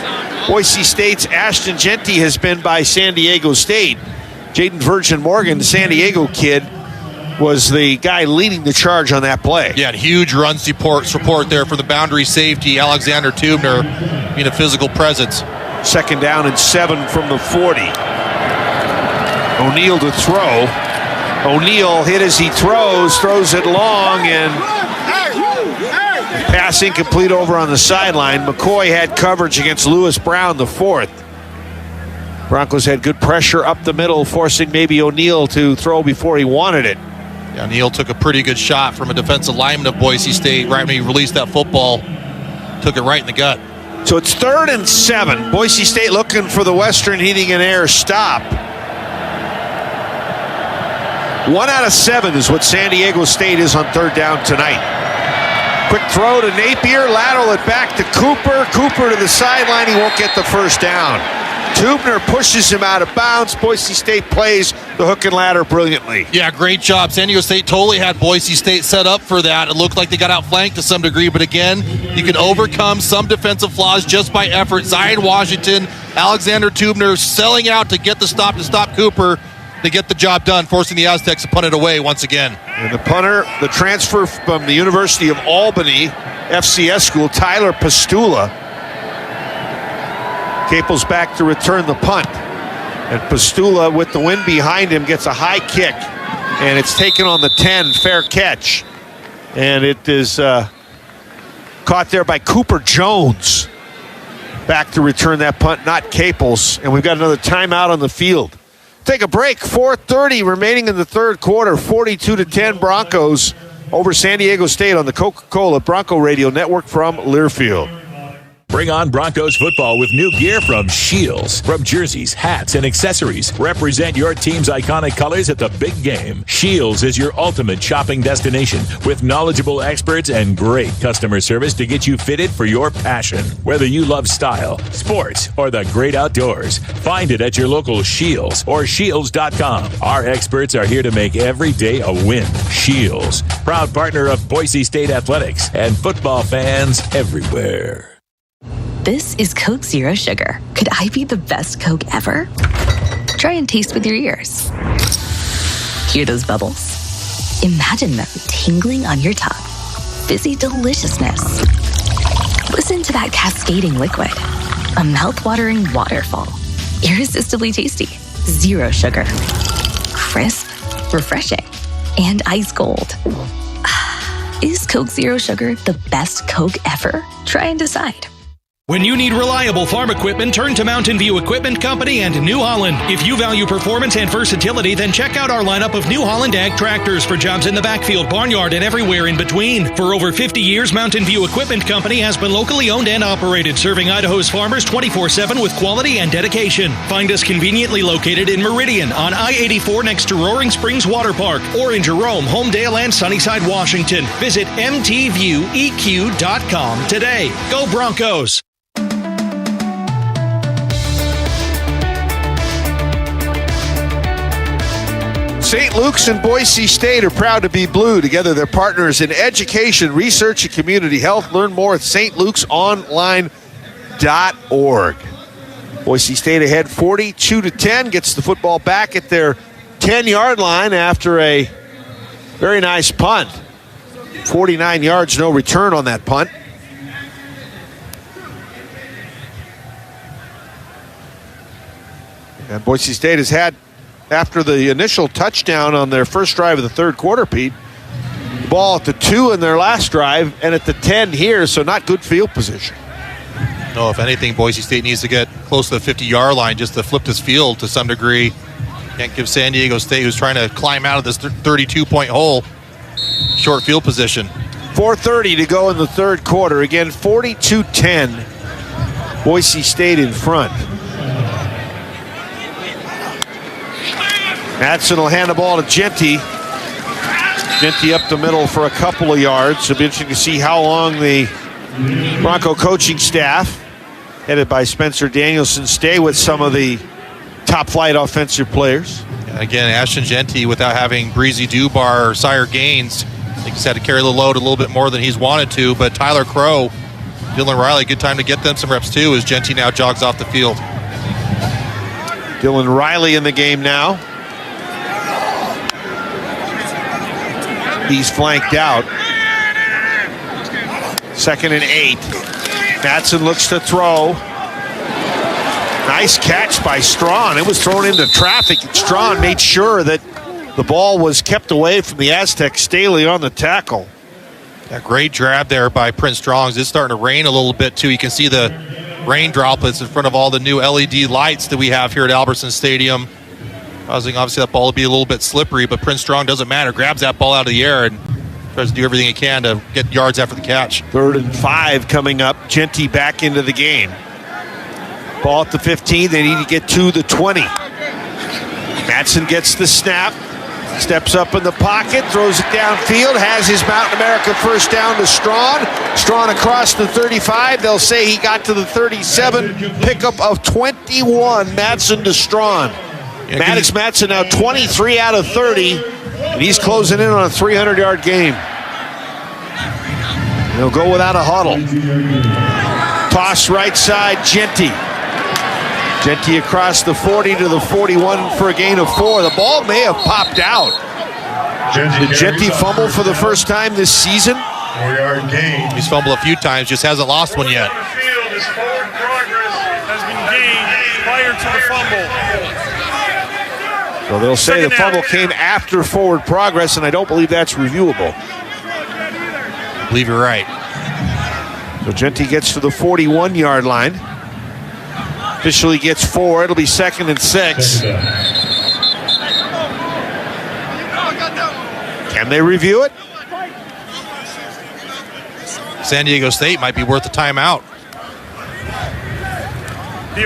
Boise State's Ashton Genty has been by San Diego State. Jaden Virgin Morgan, the San Diego kid, was the guy leading the charge on that play. Yeah, huge run support there for the boundary safety, Alexander Tubner, being a physical presence. Second down and 7 from the 40. O'Neal to throw. O'Neal hit as he throws it long, and pass incomplete over on the sideline. McCoy had coverage against Lewis Brown, the fourth. Broncos had good pressure up the middle, forcing maybe O'Neal to throw before he wanted it. Yeah, O'Neal took a pretty good shot from a defensive lineman of Boise State right when he released that football. took it right in the gut. So it's 3rd and 7. Boise State looking for the Western Heating and Air stop. 1 out of 7 is what San Diego State is on 3rd down tonight. Quick throw to Napier, lateral it back to Cooper. Cooper to the sideline, he won't get the first down. Tubner pushes him out of bounds. Boise State plays the hook and ladder brilliantly. Yeah, great job. San Diego State totally had Boise State set up for that. It looked like they got outflanked to some degree, but again, you can overcome some defensive flaws just by effort. Zion Washington, Alexander Tubner selling out to get the stop to stop Cooper to get the job done, forcing the Aztecs to punt it away once again. And the punter, the transfer from the University of Albany FCS school, Tyler Pastula, Capel's back to return the punt. And Pastula, with the wind behind him, gets a high kick. And it's taken on the 10, fair catch. And it is caught there by Cooper Jones. Back to return that punt, not Capels. And we've got another timeout on the field. Take a break, 4:30 remaining in the 3rd quarter. 42-10 Broncos over San Diego State on the Coca-Cola Bronco Radio Network from Learfield. Bring on Broncos football with new gear from Shields. From jerseys, hats, and accessories, represent your team's iconic colors at the big game. Shields is your ultimate shopping destination with knowledgeable experts and great customer service to get you fitted for your passion. Whether you love style, sports, or the great outdoors, find it at your local Shields or Shields.com. Our experts are here to make every day a win. Shields, proud partner of Boise State Athletics and football fans everywhere. This is Coke Zero Sugar. Could I be the best Coke ever? Try and taste with your ears. Hear those bubbles? Imagine them tingling on your tongue. Fizzy deliciousness. Listen to that cascading liquid. A mouth-watering waterfall. Irresistibly tasty. Zero sugar. Crisp, refreshing, and ice cold. Is Coke Zero Sugar the best Coke ever? Try and decide. When you need reliable farm equipment, turn to Mountain View Equipment Company and New Holland. If you value performance and versatility, then check out our lineup of New Holland Ag tractors for jobs in the backfield, barnyard, and everywhere in between. For over 50 years, Mountain View Equipment Company has been locally owned and operated, serving Idaho's farmers 24/7 with quality and dedication. Find us conveniently located in Meridian on I-84 next to Roaring Springs Water Park, or in Jerome, Homedale, and Sunnyside, Washington. Visit mtvieweq.com today. Go Broncos! St. Luke's and Boise State are proud to be blue. Together, they're partners in education, research, and community health. Learn more at stlukesonline.org. Boise State ahead 42-10, gets the football back at their 10-yard line after a very nice punt. 49 yards, no return on that punt. And Boise State has had, after the initial touchdown on their first drive of the 3rd quarter, Pete, the ball at the 2 in their last drive and at the 10 here, so not good field position. No, if anything, Boise State needs to get close to the 50-yard line just to flip this field to some degree. Can't give San Diego State, who's trying to climb out of this 32-point hole, short field position. 4:30 to go in the 3rd quarter. Again, 42-10. Boise State in front. Madsen will hand the ball to Genty. Genty up the middle for a couple of yards. It'll be interesting to see how long the Bronco coaching staff, headed by Spencer Danielson, stay with some of the top-flight offensive players. Again, Ashton Genty, without having Breezy Dubar or Sire Gaines, I think he's had to carry the load a little bit more than he's wanted to. But Tyler Crow, Dylan Riley, good time to get them some reps too as Genty now jogs off the field. Dylan Riley in the game now. He's flanked out. 2nd and 8. Madsen looks to throw. Nice catch by Strawn. It was thrown into traffic. Strawn made sure that the ball was kept away from the Aztecs. Staley on the tackle. A great grab there by Prince Strongs. It's starting to rain a little bit too. You can see the rain droplets in front of all the new LED lights that we have here at Albertson Stadium, causing obviously that ball to be a little bit slippery, but Prince Strong doesn't matter. Grabs that ball out of the air and tries to do everything he can to get yards after the catch. 3rd and 5 coming up. Genty back into the game. Ball at the 15. They need to get to the 20. Madsen gets the snap. Steps up in the pocket, throws it downfield, has his Mountain America first down to Strawn. Strawn across the 35. They'll say he got to the 37. Pickup of 21. Madsen to Strawn. Maddox Madsen now 23 out of 30. And he's closing in on a 300-yard game. He'll go without a huddle. Toss right side, Genty. Genty across the 40 to the 41 for a gain of 4. The ball may have popped out. Did Genty fumble for the first time this season? 4-yard gain. He's fumbled a few times, just hasn't lost one yet. Field, his forward progress has been gained prior to the fumble. So they'll say the fumble came after forward progress, and I don't believe that's reviewable. I believe you're right. So Genty gets to the 41-yard line. Officially gets 4. It'll be 2nd and 6. Can they review it? San Diego State might be worth a timeout. The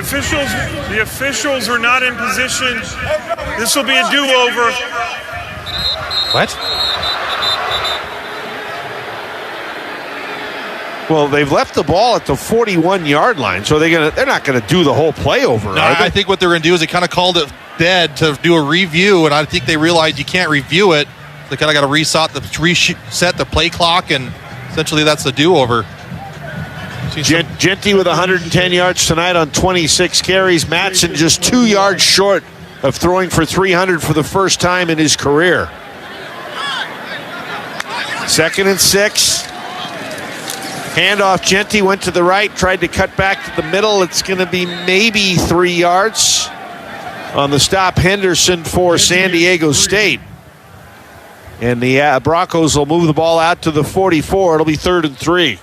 officials are not in position. This will be a do-over. What? Well, they've left the ball at the 41-yard line, so they're not going to do the whole play over. No, I think what they're going to do is they kind of called it dead to do a review, and I think they realized you can't review it. They kind of got to reset the play clock, and essentially that's the do-over. Genty with 110 yards tonight on 26 carries. Madsen just 2 yards short of throwing for 300 for the first time in his career. 2nd and 6. Handoff, Genty went to the right, tried to cut back to the middle. It's going to be maybe 3 yards on the stop. Henderson for San Diego State. And the Broncos will move the ball out to the 44. It'll be 3rd and 3.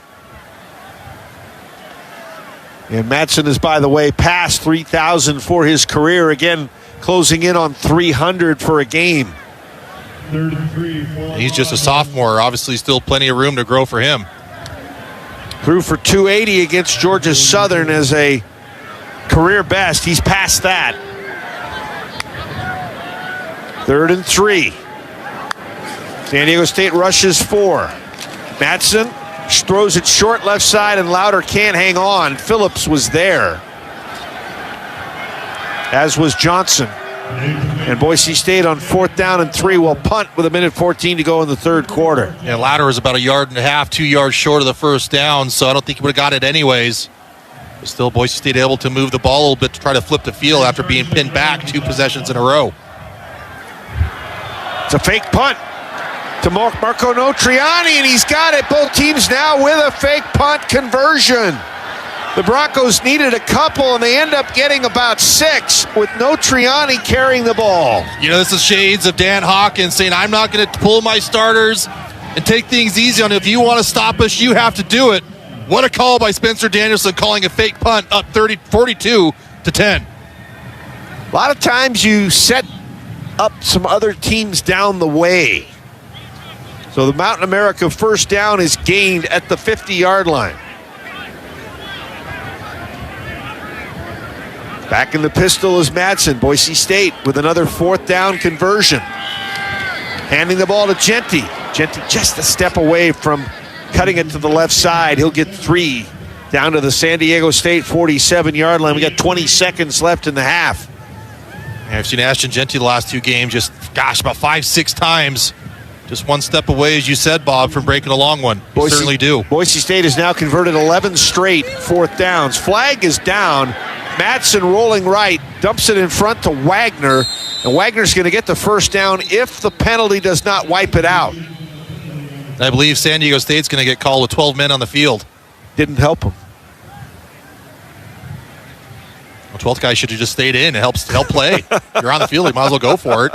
And Madsen is, by the way, past 3,000 for his career. Again, closing in on 300 for a game. 3rd and 3. He's just a sophomore. Obviously, still plenty of room to grow for him. Threw for 280 against Georgia Southern as a career best. He's past that. 3rd and 3. San Diego State rushes 4. Madsen throws it short left side, and Louder can't hang on. Phillips was there, as was Johnson. And Boise State on 4th down and 3 will punt with 1:14 to go in the 3rd quarter. Yeah, Louder was about 1.5 yards, 2 yards short of the first down, so I don't think he would have got it anyways. But still, Boise State able to move the ball a little bit to try to flip the field after being pinned back 2 possessions in a row. It's a fake punt to Marco Notriani, and he's got it. Both teams now with a fake punt conversion. The Broncos needed a couple, and they end up getting about 6 with Notriani carrying the ball. You know, this is shades of Dan Hawkins saying, I'm not going to pull my starters and take things easy on it. If you want to stop us, you have to do it. What a call by Spencer Danielson, calling a fake punt up 42-10. A lot of times you set up some other teams down the way. So the Mountain America first down is gained at the 50-yard line. Back in the pistol is Madsen. Boise State with another 4th down conversion. Handing the ball to Genty. Genty just a step away from cutting it to the left side. He'll get 3 down to the San Diego State 47-yard line. We got 20 seconds left in the half. Yeah, I've seen Ashton Genty the last 2 games just, about 5-6 times. Just one step away, as you said, Bob, from breaking a long one. You certainly do. Boise State has now converted 11 straight 4th downs. Flag is down. Madsen rolling right, dumps it in front to Wagner. And Wagner's going to get the first down if the penalty does not wipe it out. I believe San Diego State's going to get called with 12 men on the field. Didn't help him. The 12th guy should have just stayed in and help play. You're on the field, you might as well go for it.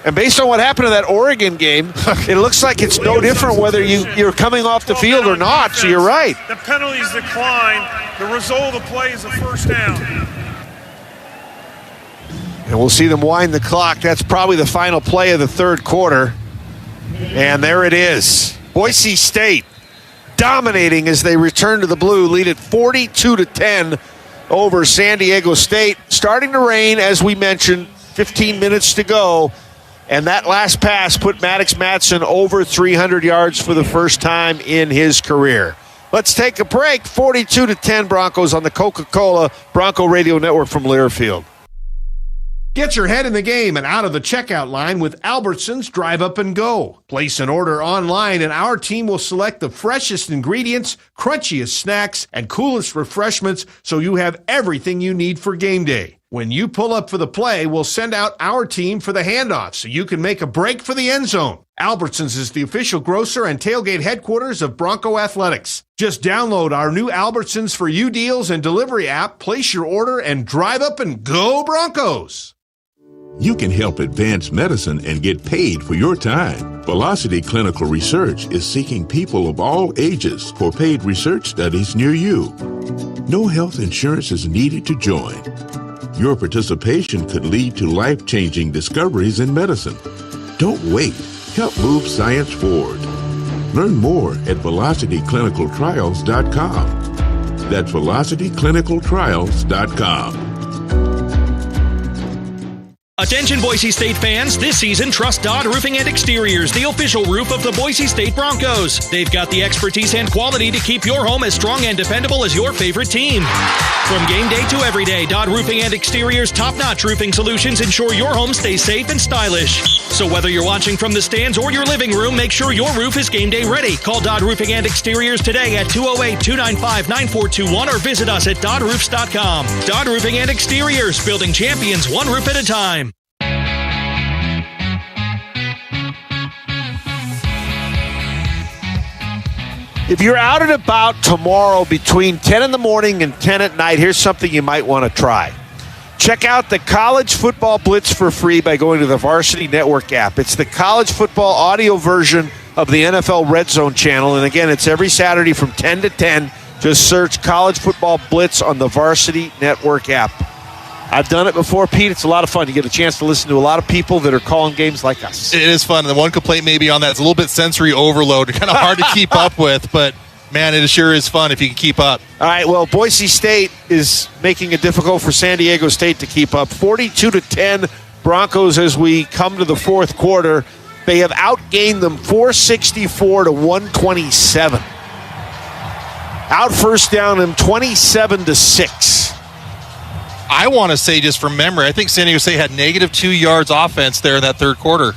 And based on what happened to that Oregon game, it looks like it's no different whether you're coming off the field or not, so you're right. The penalties decline. The result of the play is a first down. And we'll see them wind the clock. That's probably the final play of the 3rd quarter. And there it is. Boise State dominating as they return to the blue, lead at 42-10 over San Diego State. Starting to rain, as we mentioned, 15 minutes to go. And that last pass put Maddox Matson over 300 yards for the first time in his career. Let's take a break. 42-10 Broncos on the Coca-Cola Bronco Radio Network from Learfield. Get your head in the game and out of the checkout line with Albertsons Drive Up and Go. Place an order online and our team will select the freshest ingredients, crunchiest snacks, and coolest refreshments so you have everything you need for game day. When you pull up for the play, we'll send out our team for the handoff so you can make a break for the end zone. Albertsons is the official grocer and tailgate headquarters of Bronco Athletics. Just download our new Albertsons for You deals and delivery app, place your order, and drive up and go Broncos! You can help advance medicine and get paid for your time. Velocity Clinical Research is seeking people of all ages for paid research studies near you. No health insurance is needed to join. Your participation could lead to life-changing discoveries in medicine. Don't wait. Help move science forward. Learn more at velocityclinicaltrials.com. That's velocityclinicaltrials.com. Attention Boise State fans, this season trust Dodd Roofing and Exteriors, the official roof of the Boise State Broncos. They've got the expertise and quality to keep your home as strong and dependable as your favorite team. From game day to every day, Dodd Roofing and Exteriors' top-notch roofing solutions ensure your home stays safe and stylish. So whether you're watching from the stands or your living room, make sure your roof is game day ready. Call Dodd Roofing and Exteriors today at 208-295-9421 or visit us at doddroofs.com. Dodd Roofing and Exteriors, building champions one roof at a time. If you're out and about tomorrow between 10 in the morning and 10 at night, here's something you might want to try. Check out the College Football Blitz for free by going to the Varsity Network app. It's the college football audio version of the NFL Red Zone channel. And again, it's every Saturday from 10 to 10. Just search College Football Blitz on the Varsity Network app. I've done it before, Pete. It's a lot of fun. You get a chance to listen to a lot of people that are calling games like us. It is fun. And the one complaint maybe on that is a little bit sensory overload. Kind of hard to keep up with, but man, it sure is fun if you can keep up. All right, well, Boise State is making it difficult for San Diego State to keep up. 42-10 Broncos as we come to the fourth quarter. They have outgained them 464-127. Out first down them 27-6. I want to say, just from memory, I think San Diego State had -2 yards offense there in that third quarter.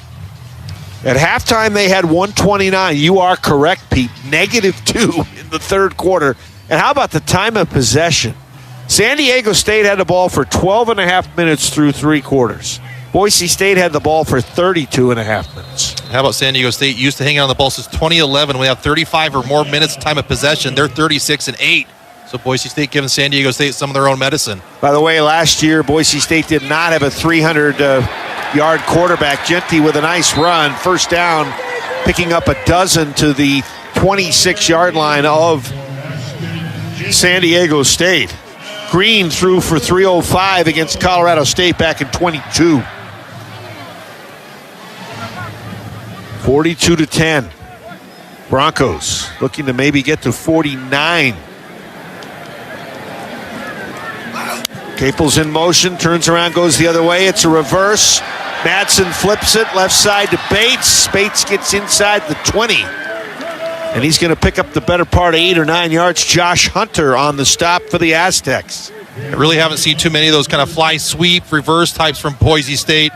At halftime, they had 129. You are correct, Pete. -2 in the third quarter. And how about the time of possession? San Diego State had the ball for 12 and a half minutes through three quarters. Boise State had the ball for 32 and a half minutes. How about San Diego State? Used to hanging on the ball since 2011. We have 35 or more minutes time of possession. They're 36-8. So Boise State giving San Diego State some of their own medicine. By the way, last year, Boise State did not have a 300-yard quarterback. Genty with a nice run. First down, picking up a dozen to the 26-yard line of San Diego State. Green threw for 305 against Colorado State back in 22. 42-10. Broncos looking to maybe get to 49. Capel's in motion, turns around, goes the other way. It's a reverse. Madsen flips it left side to Bates. Bates gets inside the 20. And he's going to pick up the better part of 8 or 9 yards. Josh Hunter on the stop for the Aztecs. I really haven't seen too many of those kind of fly sweep, reverse types from Boise State.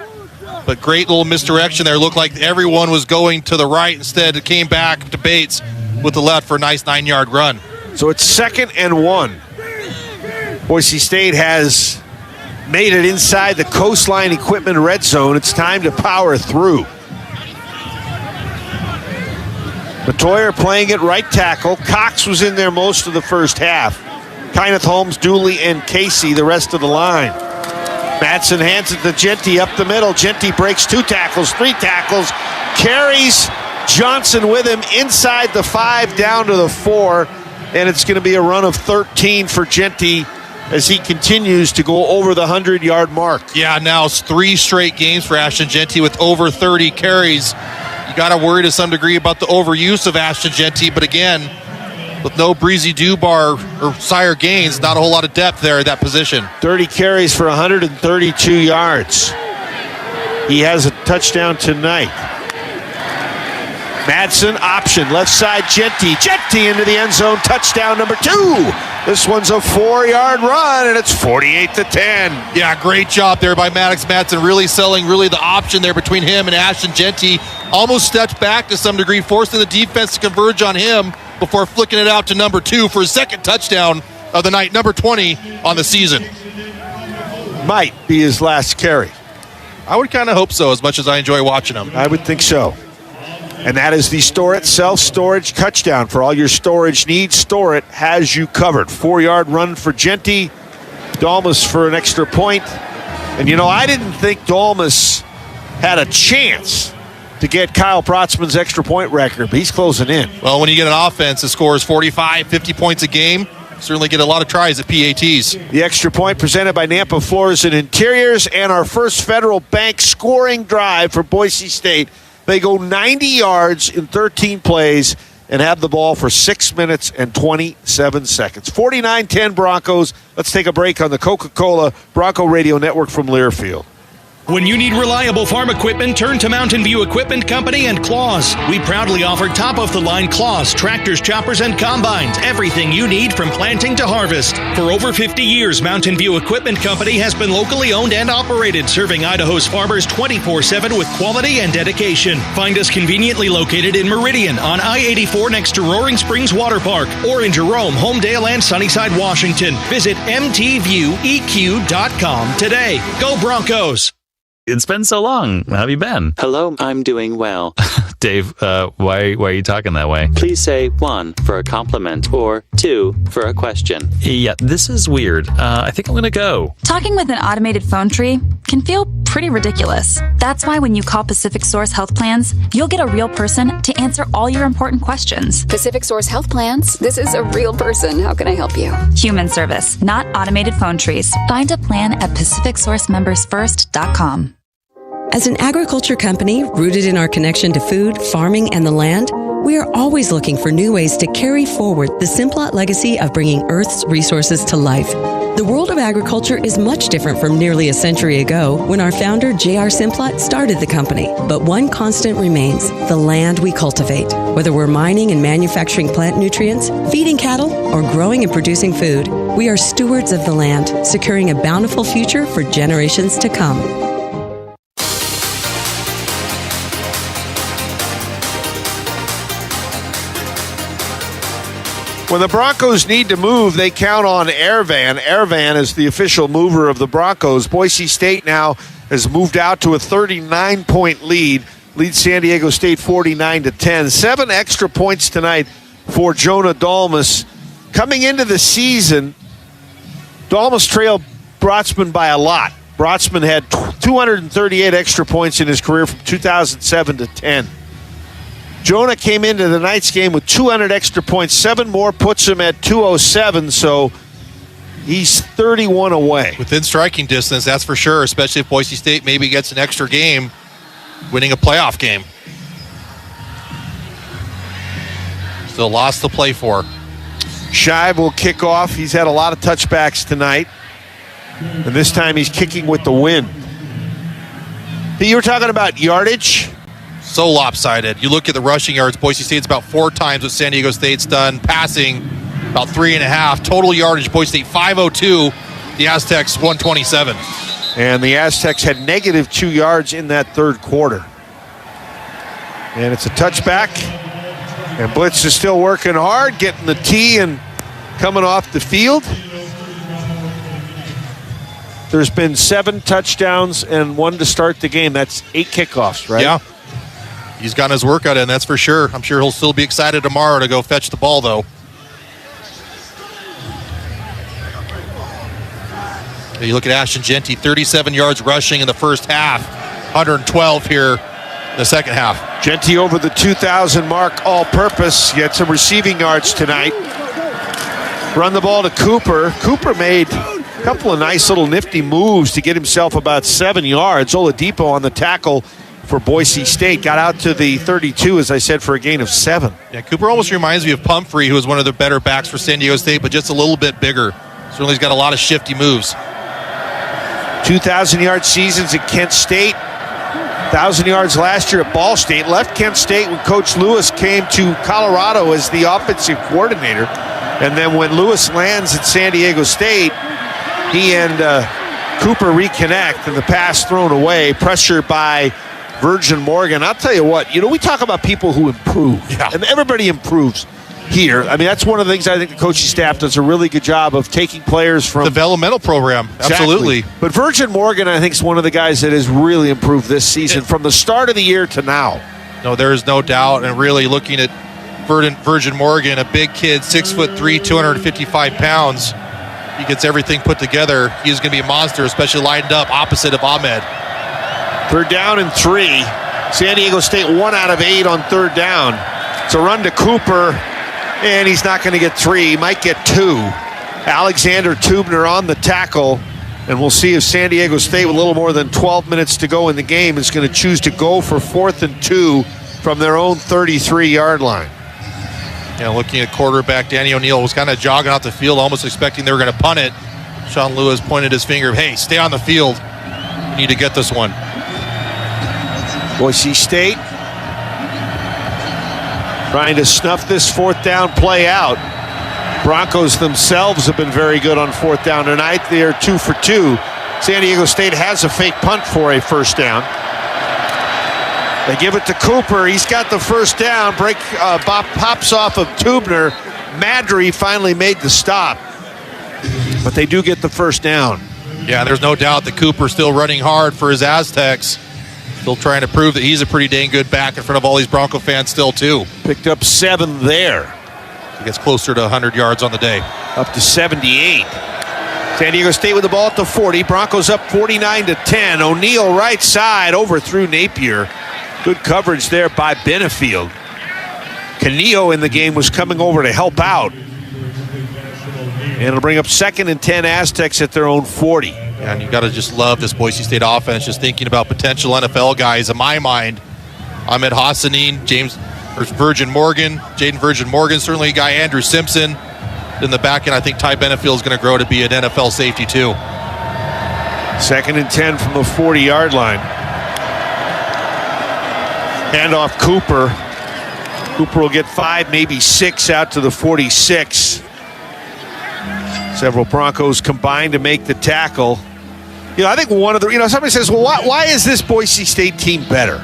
But great little misdirection there. Looked like everyone was going to the right. Instead, it came back to Bates with the left for a nice 9-yard run. So it's 2nd and 1. Boise State has made it inside the Coastline Equipment red zone. It's time to power through. Matoyer playing at right tackle. Cox was in there most of the first half. Kyneth Holmes, Dooley, and Casey, the rest of the line. Madsen hands it to Genty up the middle. Genty breaks 2 tackles, 3 tackles, carries Johnson with him inside the 5 down to the 4, and it's going to be a run of 13 for Genty as he continues to go over the 100-yard mark. Yeah, now it's 3 straight games for Ashton Genty with over 30 carries. You got to worry to some degree about the overuse of Ashton Genty, but again, with no Breezy Dubar or Sire Gaines, not a whole lot of depth there at that position. 30 carries for 132 yards. He has a touchdown tonight. Madsen, option, left side, Genty into the end zone, touchdown number 2. This one's a 4-yard run, and it's 48-10. Yeah, great job there by Maddox Madsen, really selling the option there between him and Ashton Genty. Almost stepped back to some degree, forcing the defense to converge on him before flicking it out to number 2 for his second touchdown of the night, number 20 on the season. Might be his last carry. I would kind of hope so, as much as I enjoy watching him. I would think so. And that is the Store It Self-Storage touchdown. For all your storage needs, Store It has you covered. 4-yard run for Genty. Dalmas for an extra point. And, I didn't think Dalmas had a chance to get Kyle Protzman's extra point record, but he's closing in. Well, when you get an offense that scores 45, 50 points a game, certainly get a lot of tries at PATs. The extra point presented by Nampa Floors and Interiors, and our first Federal Bank scoring drive for Boise State. They go 90 yards in 13 plays and have the ball for 6 minutes and 27 seconds. 49-10 Broncos. Let's take a break on the Coca-Cola Bronco Radio Network from Learfield. When you need reliable farm equipment, turn to Mountain View Equipment Company and Claws. We proudly offer top-of-the-line claws, tractors, choppers, and combines. Everything you need from planting to harvest. For over 50 years, Mountain View Equipment Company has been locally owned and operated, serving Idaho's farmers 24/7 with quality and dedication. Find us conveniently located in Meridian on I-84 next to Roaring Springs Water Park, or in Jerome, Homedale, and Sunnyside, Washington. Visit mtvieweq.com today. Go Broncos! It's been so long. How have you been? Hello, I'm doing well. Dave, why are you talking that way? Please say 1 for a compliment or 2 for a question. Yeah, this is weird. I think I'm going to go. Talking with an automated phone tree can feel pretty ridiculous. That's why when you call Pacific Source Health Plans, you'll get a real person to answer all your important questions. Pacific Source Health Plans? This is a real person. How can I help you? Human service, not automated phone trees. Find a plan at PacificSourceMembersFirst.com. As an agriculture company rooted in our connection to food, farming, and the land, we are always looking for new ways to carry forward the Simplot legacy of bringing Earth's resources to life. The world of agriculture is much different from nearly a century ago when our founder, J.R. Simplot, started the company. But one constant remains: the land we cultivate. Whether we're mining and manufacturing plant nutrients, feeding cattle, or growing and producing food, we are stewards of the land, securing a bountiful future for generations to come. When the Broncos need to move, they count on Airvan. Airvan is the official mover of the Broncos. Boise State now has moved out to a 39-point lead. Leads San Diego State 49-10. 7 extra points tonight for Jonah Dalmas. Coming into the season, Dalmas trailed Brotzman by a lot. Brotzman had 238 extra points in his career from 2007 to 10. Jonah came into the night's game with 200 extra points. 7 more puts him at 207, so he's 31 away. Within striking distance, that's for sure, especially if Boise State maybe gets an extra game, winning a playoff game. Still lots to play for. Shive will kick off. He's had a lot of touchbacks tonight, and this time he's kicking with the wind. You were talking about yardage. So lopsided. You look at the rushing yards, Boise State's about 4 times what San Diego State's done. Passing, about 3.5. Total yardage, Boise State 502. The Aztecs 127. And the Aztecs had negative 2 yards in that third quarter. And it's a touchback. And Blitz is still working hard, getting the tee and coming off the field. There's been 7 touchdowns and 1 to start the game. That's 8 kickoffs, right? Yeah. He's gotten his workout in, that's for sure. I'm sure he'll still be excited tomorrow to go fetch the ball, though. You look at Ashton Genty, 37 yards rushing in the first half, 112 here in the second half. Genty over the 2,000 mark all-purpose. He had some receiving yards tonight. Run the ball to Cooper. Cooper made a couple of nice little nifty moves to get himself about 7 yards. Oladipo on the tackle for Boise State. Got out to the 32, as I said, for a gain of 7. Yeah, Cooper almost reminds me of Pumphrey, who was one of the better backs for San Diego State, but just a little bit bigger. Certainly he's got a lot of shifty moves. 2,000-yard seasons at Kent State. 1,000 yards last year at Ball State. Left Kent State when Coach Lewis came to Colorado as the offensive coordinator. And then when Lewis lands at San Diego State, he and Cooper reconnect, and the pass thrown away, pressure by Virgin Morgan. I'll tell you what, we talk about people who improve, and everybody improves here. I mean, that's one of the things I think the coaching staff does a really good job of taking players from developmental program. Absolutely. Exactly. But Virgin Morgan, I think, is one of the guys that has really improved this season from the start of the year to now. No, there is no doubt. And really looking at Virgin Morgan, a big kid, 6'3", 255 pounds. He gets everything put together. He's going to be a monster, especially lined up opposite of Ahmed. 3rd down and 3. San Diego State 1 out of 8 on 3rd down. It's a run to Cooper. And he's not going to get 3. He might get 2. Alexander Tubner on the tackle. And we'll see if San Diego State, with a little more than 12 minutes to go in the game, is going to choose to go for 4th and 2 from their own 33-yard line. Yeah, looking at quarterback, Danny O'Neill was kind of jogging out the field, almost expecting they were going to punt it. Sean Lewis pointed his finger, hey, stay on the field. You need to get this one. Boise State trying to snuff this 4th down play out. Broncos themselves have been very good on 4th down tonight. They are 2 for 2. San Diego State has a fake punt for a 1st down. They give it to Cooper. He's got the 1st down. Pops off of Tubner. Madry finally made the stop. But they do get the 1st down. Yeah, there's no doubt that Cooper's still running hard for his Aztecs. Still trying to prove that he's a pretty dang good back in front of all these Bronco fans still, too. Picked up 7 there. He gets closer to 100 yards on the day. Up to 78. San Diego State with the ball at the 40. Broncos up 49-10. O'Neill right side, overthrew Napier. Good coverage there by Benefield. Canillo in the game was coming over to help out. And it'll bring up 2nd and 10 Aztecs at their own 40. And you got to just love this Boise State offense, just thinking about potential NFL guys. In my mind, Ahmed Hassanin, Jaden Virgin Morgan, certainly a guy, Andrew Simpson. In the back end, I think Ty Benefield is going to grow to be an NFL safety too. 2nd and 10 from the 40-yard line. Handoff Cooper. Cooper will get 5, maybe 6 out to the 46. Several Broncos combined to make the tackle. I think one of the, somebody says, well, why is this Boise State team better?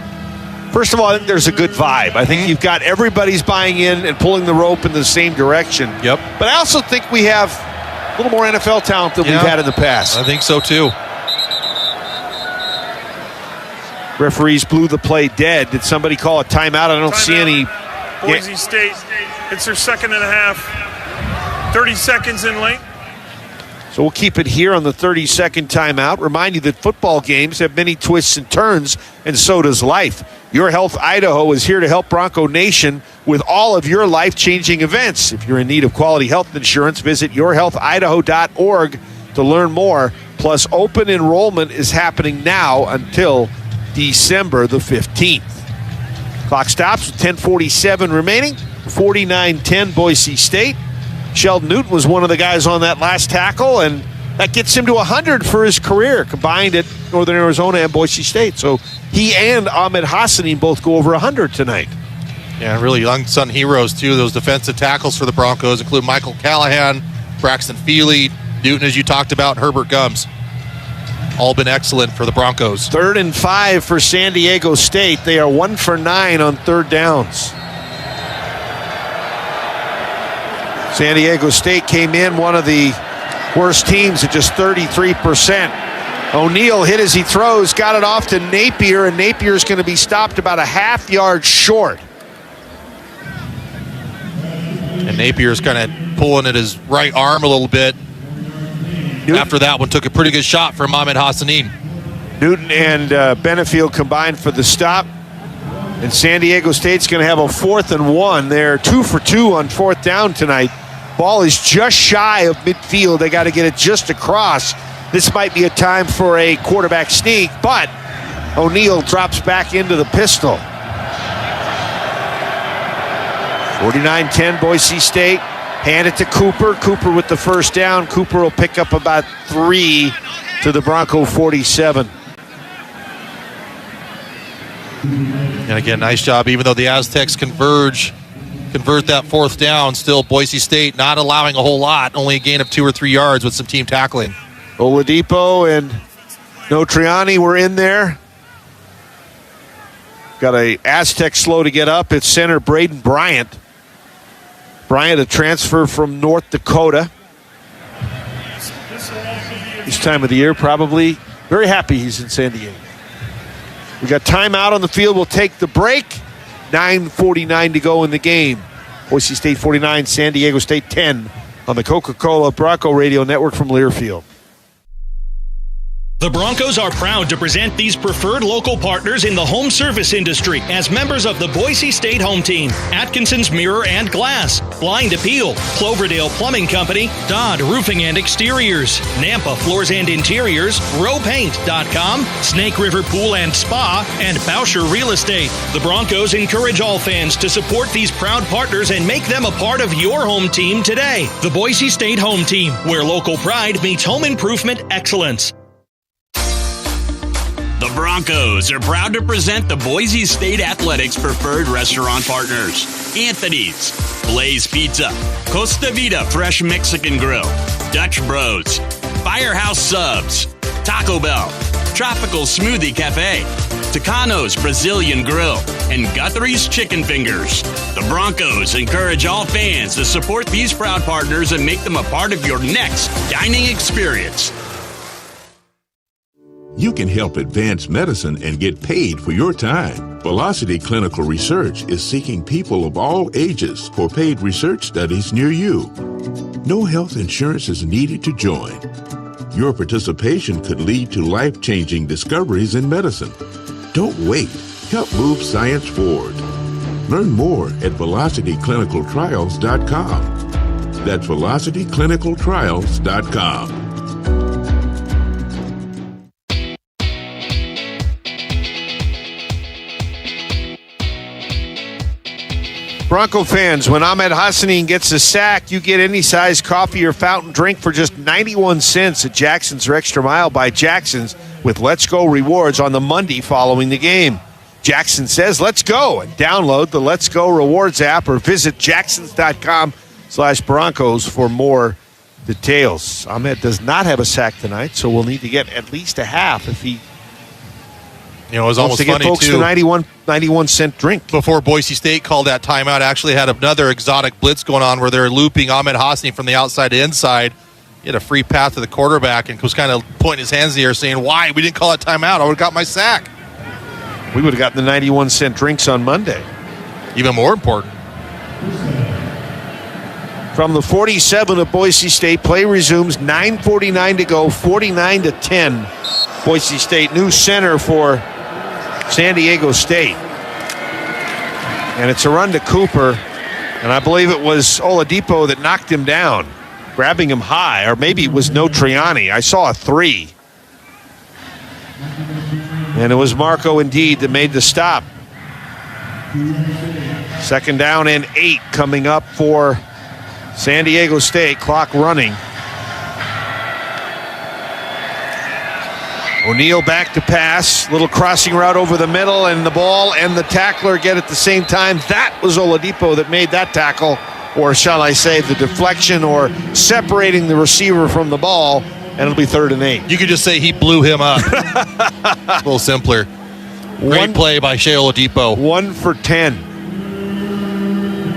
First of all, I think there's a good vibe. I think you've got everybody's buying in and pulling the rope in the same direction. Yep. But I also think we have a little more NFL talent than we've had in the past. I think so, too. Referees blew the play dead. Did somebody call a timeout? I don't see any. Boise State, it's their 2nd and a half. 30 seconds in length. So we'll keep it here on the 30-second timeout. Remind you that football games have many twists and turns, and so does life. Your Health Idaho is here to help Bronco Nation with all of your life-changing events. If you're in need of quality health insurance, visit yourhealthidaho.org to learn more. Plus, open enrollment is happening now until December the 15th. Clock stops with 10:47 remaining. 49-10 Boise State. Sheldon Newton was one of the guys on that last tackle, and that gets him to 100 for his career, combined at Northern Arizona and Boise State. So he and Ahmed Hassanin both go over 100 tonight. Yeah, really young son heroes, too. Those defensive tackles for the Broncos include Michael Callahan, Braxton Feely, Newton, as you talked about, and Herbert Gums. All been excellent for the Broncos. 3rd and 5 for San Diego State. They are 1 for 9 on 3rd downs. San Diego State came in one of the worst teams at just 33%. O'Neill hit as he throws, got it off to Napier, and Napier's going to be stopped about a half yard short. And Napier's kind of pulling at his right arm a little bit. After that one, took a pretty good shot from Ahmed Hassanin. Newton and Benefield combined for the stop. And San Diego State's going to have a 4th and 1. They're 2 for 2 on 4th down tonight. Ball is just shy of midfield. They got to get it just across. This might be a time for a quarterback sneak, but O'Neal drops back into the pistol. 49-10 Boise State. Hand it to Cooper. Cooper with the first down. Cooper will pick up about 3 to the Bronco 47. And again, nice job. Even though the Aztecs convert that fourth down, still Boise State not allowing a whole lot. Only a gain of 2 or 3 yards with some team tackling. Oladipo and Notriani were in there. Got a Aztec slow to get up. It's center Braden Bryant. Bryant, a transfer from North Dakota. This time of the year, probably very happy he's in San Diego. We got timeout on the field. We'll take the break. 9:49 to go in the game. Boise State 49, San Diego State 10 on the Coca-Cola Bronco Radio Network from Learfield. The Broncos are proud to present these preferred local partners in the home service industry as members of the Boise State home team. Atkinson's Mirror and Glass, Blind Appeal, Cloverdale Plumbing Company, Dodd Roofing and Exteriors, Nampa Floors and Interiors, RowPaint.com, Snake River Pool and Spa, and Bauscher Real Estate. The Broncos encourage all fans to support these proud partners and make them a part of your home team today. The Boise State home team, where local pride meets home improvement excellence. The Broncos are proud to present the Boise State Athletics preferred restaurant partners. Anthony's, Blaze Pizza, Costa Vida Fresh Mexican Grill, Dutch Bros, Firehouse Subs, Taco Bell, Tropical Smoothie Cafe, Tucano's Brazilian Grill, and Guthrie's Chicken Fingers. The Broncos encourage all fans to support these proud partners and make them a part of your next dining experience. You can help advance medicine and get paid for your time. Velocity Clinical Research is seeking people of all ages for paid research studies near you. No health insurance is needed to join. Your participation could lead to life-changing discoveries in medicine. Don't wait. Help move science forward. Learn more at velocityclinicaltrials.com. That's velocityclinicaltrials.com. Bronco fans, when Ahmed Hassanin gets a sack, you get any size coffee or fountain drink for just 91 cents at Jackson's or Extra Mile by Jackson's with Let's Go rewards on the Monday following the game. Jackson says, let's go, and download the Let's Go rewards app or visit jacksons.com/Broncos for more details. Ahmed does not have a sack tonight, so we'll need to get at least a half if he it was almost funny, folks too. The 91-cent drink. Before Boise State called that timeout, actually had another exotic blitz going on where they're looping Ahmed Hassanin from the outside to inside. He had a free path to the quarterback and was kind of pointing his hands in the air saying, why? We didn't call that timeout. I would have got my sack. We would have gotten the 91-cent drinks on Monday. Even more important. From the 47 of Boise State, play resumes, 9:49 to go, 49-10. Boise State, new center for San Diego State. And it's a run to Cooper, and I believe it was Oladipo that knocked him down, grabbing him high, or maybe it was Notriani. I saw a 3. And it was Marco indeed that made the stop. Second down and 8 coming up for San Diego State, clock running. O'Neal back to pass, little crossing route over the middle, and the ball and the tackler get at the same time. That was Oladipo that made that tackle, or shall I say the deflection, or separating the receiver from the ball, and it'll be 3rd and 8. You could just say he blew him up. A little simpler. Great play by Shea Oladipo. 1 for 10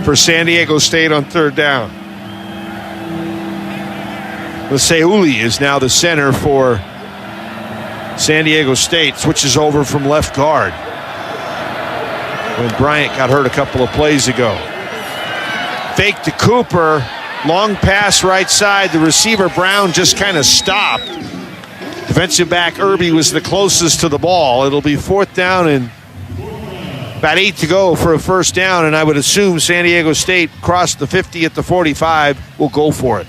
for San Diego State on 3rd down. Seuli is now the center for San Diego State, switches over from left guard when Bryant got hurt a couple of plays ago. Fake to Cooper, long pass right side. The receiver Brown just kind of stopped. Defensive back Irby was the closest to the ball. It'll be 4th down and about 8 to go for a first down, and I would assume San Diego State crossed the 50 at the 45 will go for it.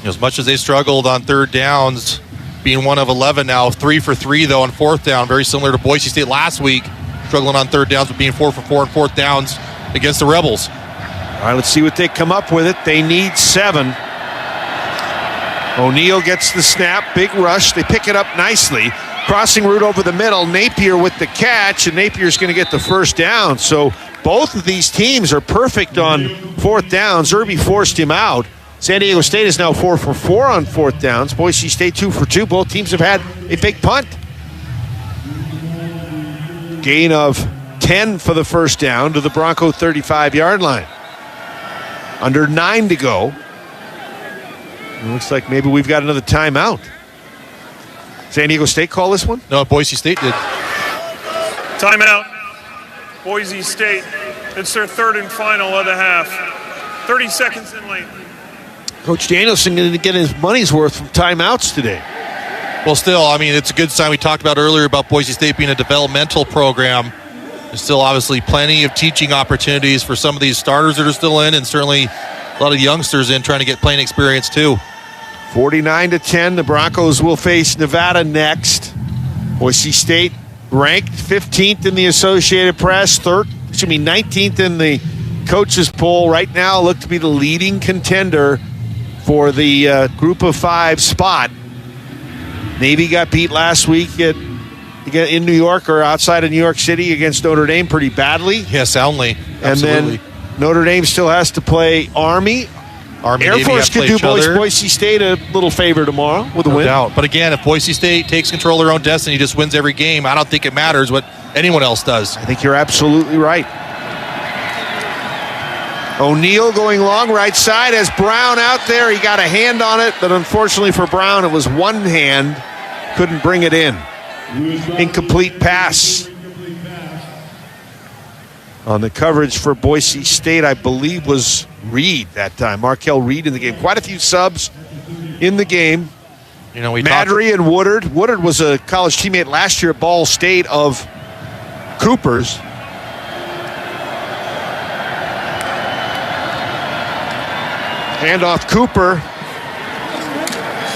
As much as they struggled on 3rd downs, being one of 11 now. 3 for 3, though, on fourth down. Very similar to Boise State last week. Struggling on third downs, but being 4 for 4 on fourth downs against the Rebels. All right, let's see what they come up with it. They need 7. O'Neal gets the snap. Big rush. They pick it up nicely. Crossing route over the middle. Napier with the catch, and Napier's going to get the first down. So both of these teams are perfect on fourth downs. Irby forced him out. San Diego State is now 4 for 4 on fourth downs. Boise State 2 for 2. Both teams have had a big punt. Gain of 10 for the first down to the Bronco 35-yard line. Under 9 to go. It looks like maybe we've got another timeout. San Diego State call this one? No, Boise State did. Timeout. Boise State. It's their third and final of the half. 30 seconds in lane. Coach Danielson going to get his money's worth from timeouts today. Well, still, I mean, it's a good sign. We talked about earlier about Boise State being a developmental program. There's still obviously plenty of teaching opportunities for some of these starters that are still in, and certainly a lot of youngsters in trying to get playing experience too. 49-10, the Broncos will face Nevada next. Boise State ranked 15th in the Associated Press, 19th in the coaches poll. Right now look to be the leading contender for the group of 5 spot. Navy got beat last week in New York or outside of New York City against Notre Dame pretty badly. Yeah, soundly. And then Notre Dame still has to play Army. Air Force could do Boise State a little favor tomorrow with a win. No doubt. But again, if Boise State takes control of their own destiny, just wins every game, I don't think it matters what anyone else does. I think you're absolutely right. O'Neal going long right side as Brown out there. He got a hand on it, but unfortunately for Brown, it was one hand. Couldn't bring it in. Incomplete pass. On the coverage for Boise State, I believe, was Reed that time. Markel Reed in the game. Quite a few subs in the game. You know, Madry and Woodard. Woodard was a college teammate last year at Ball State of Cooper's. Handoff Cooper.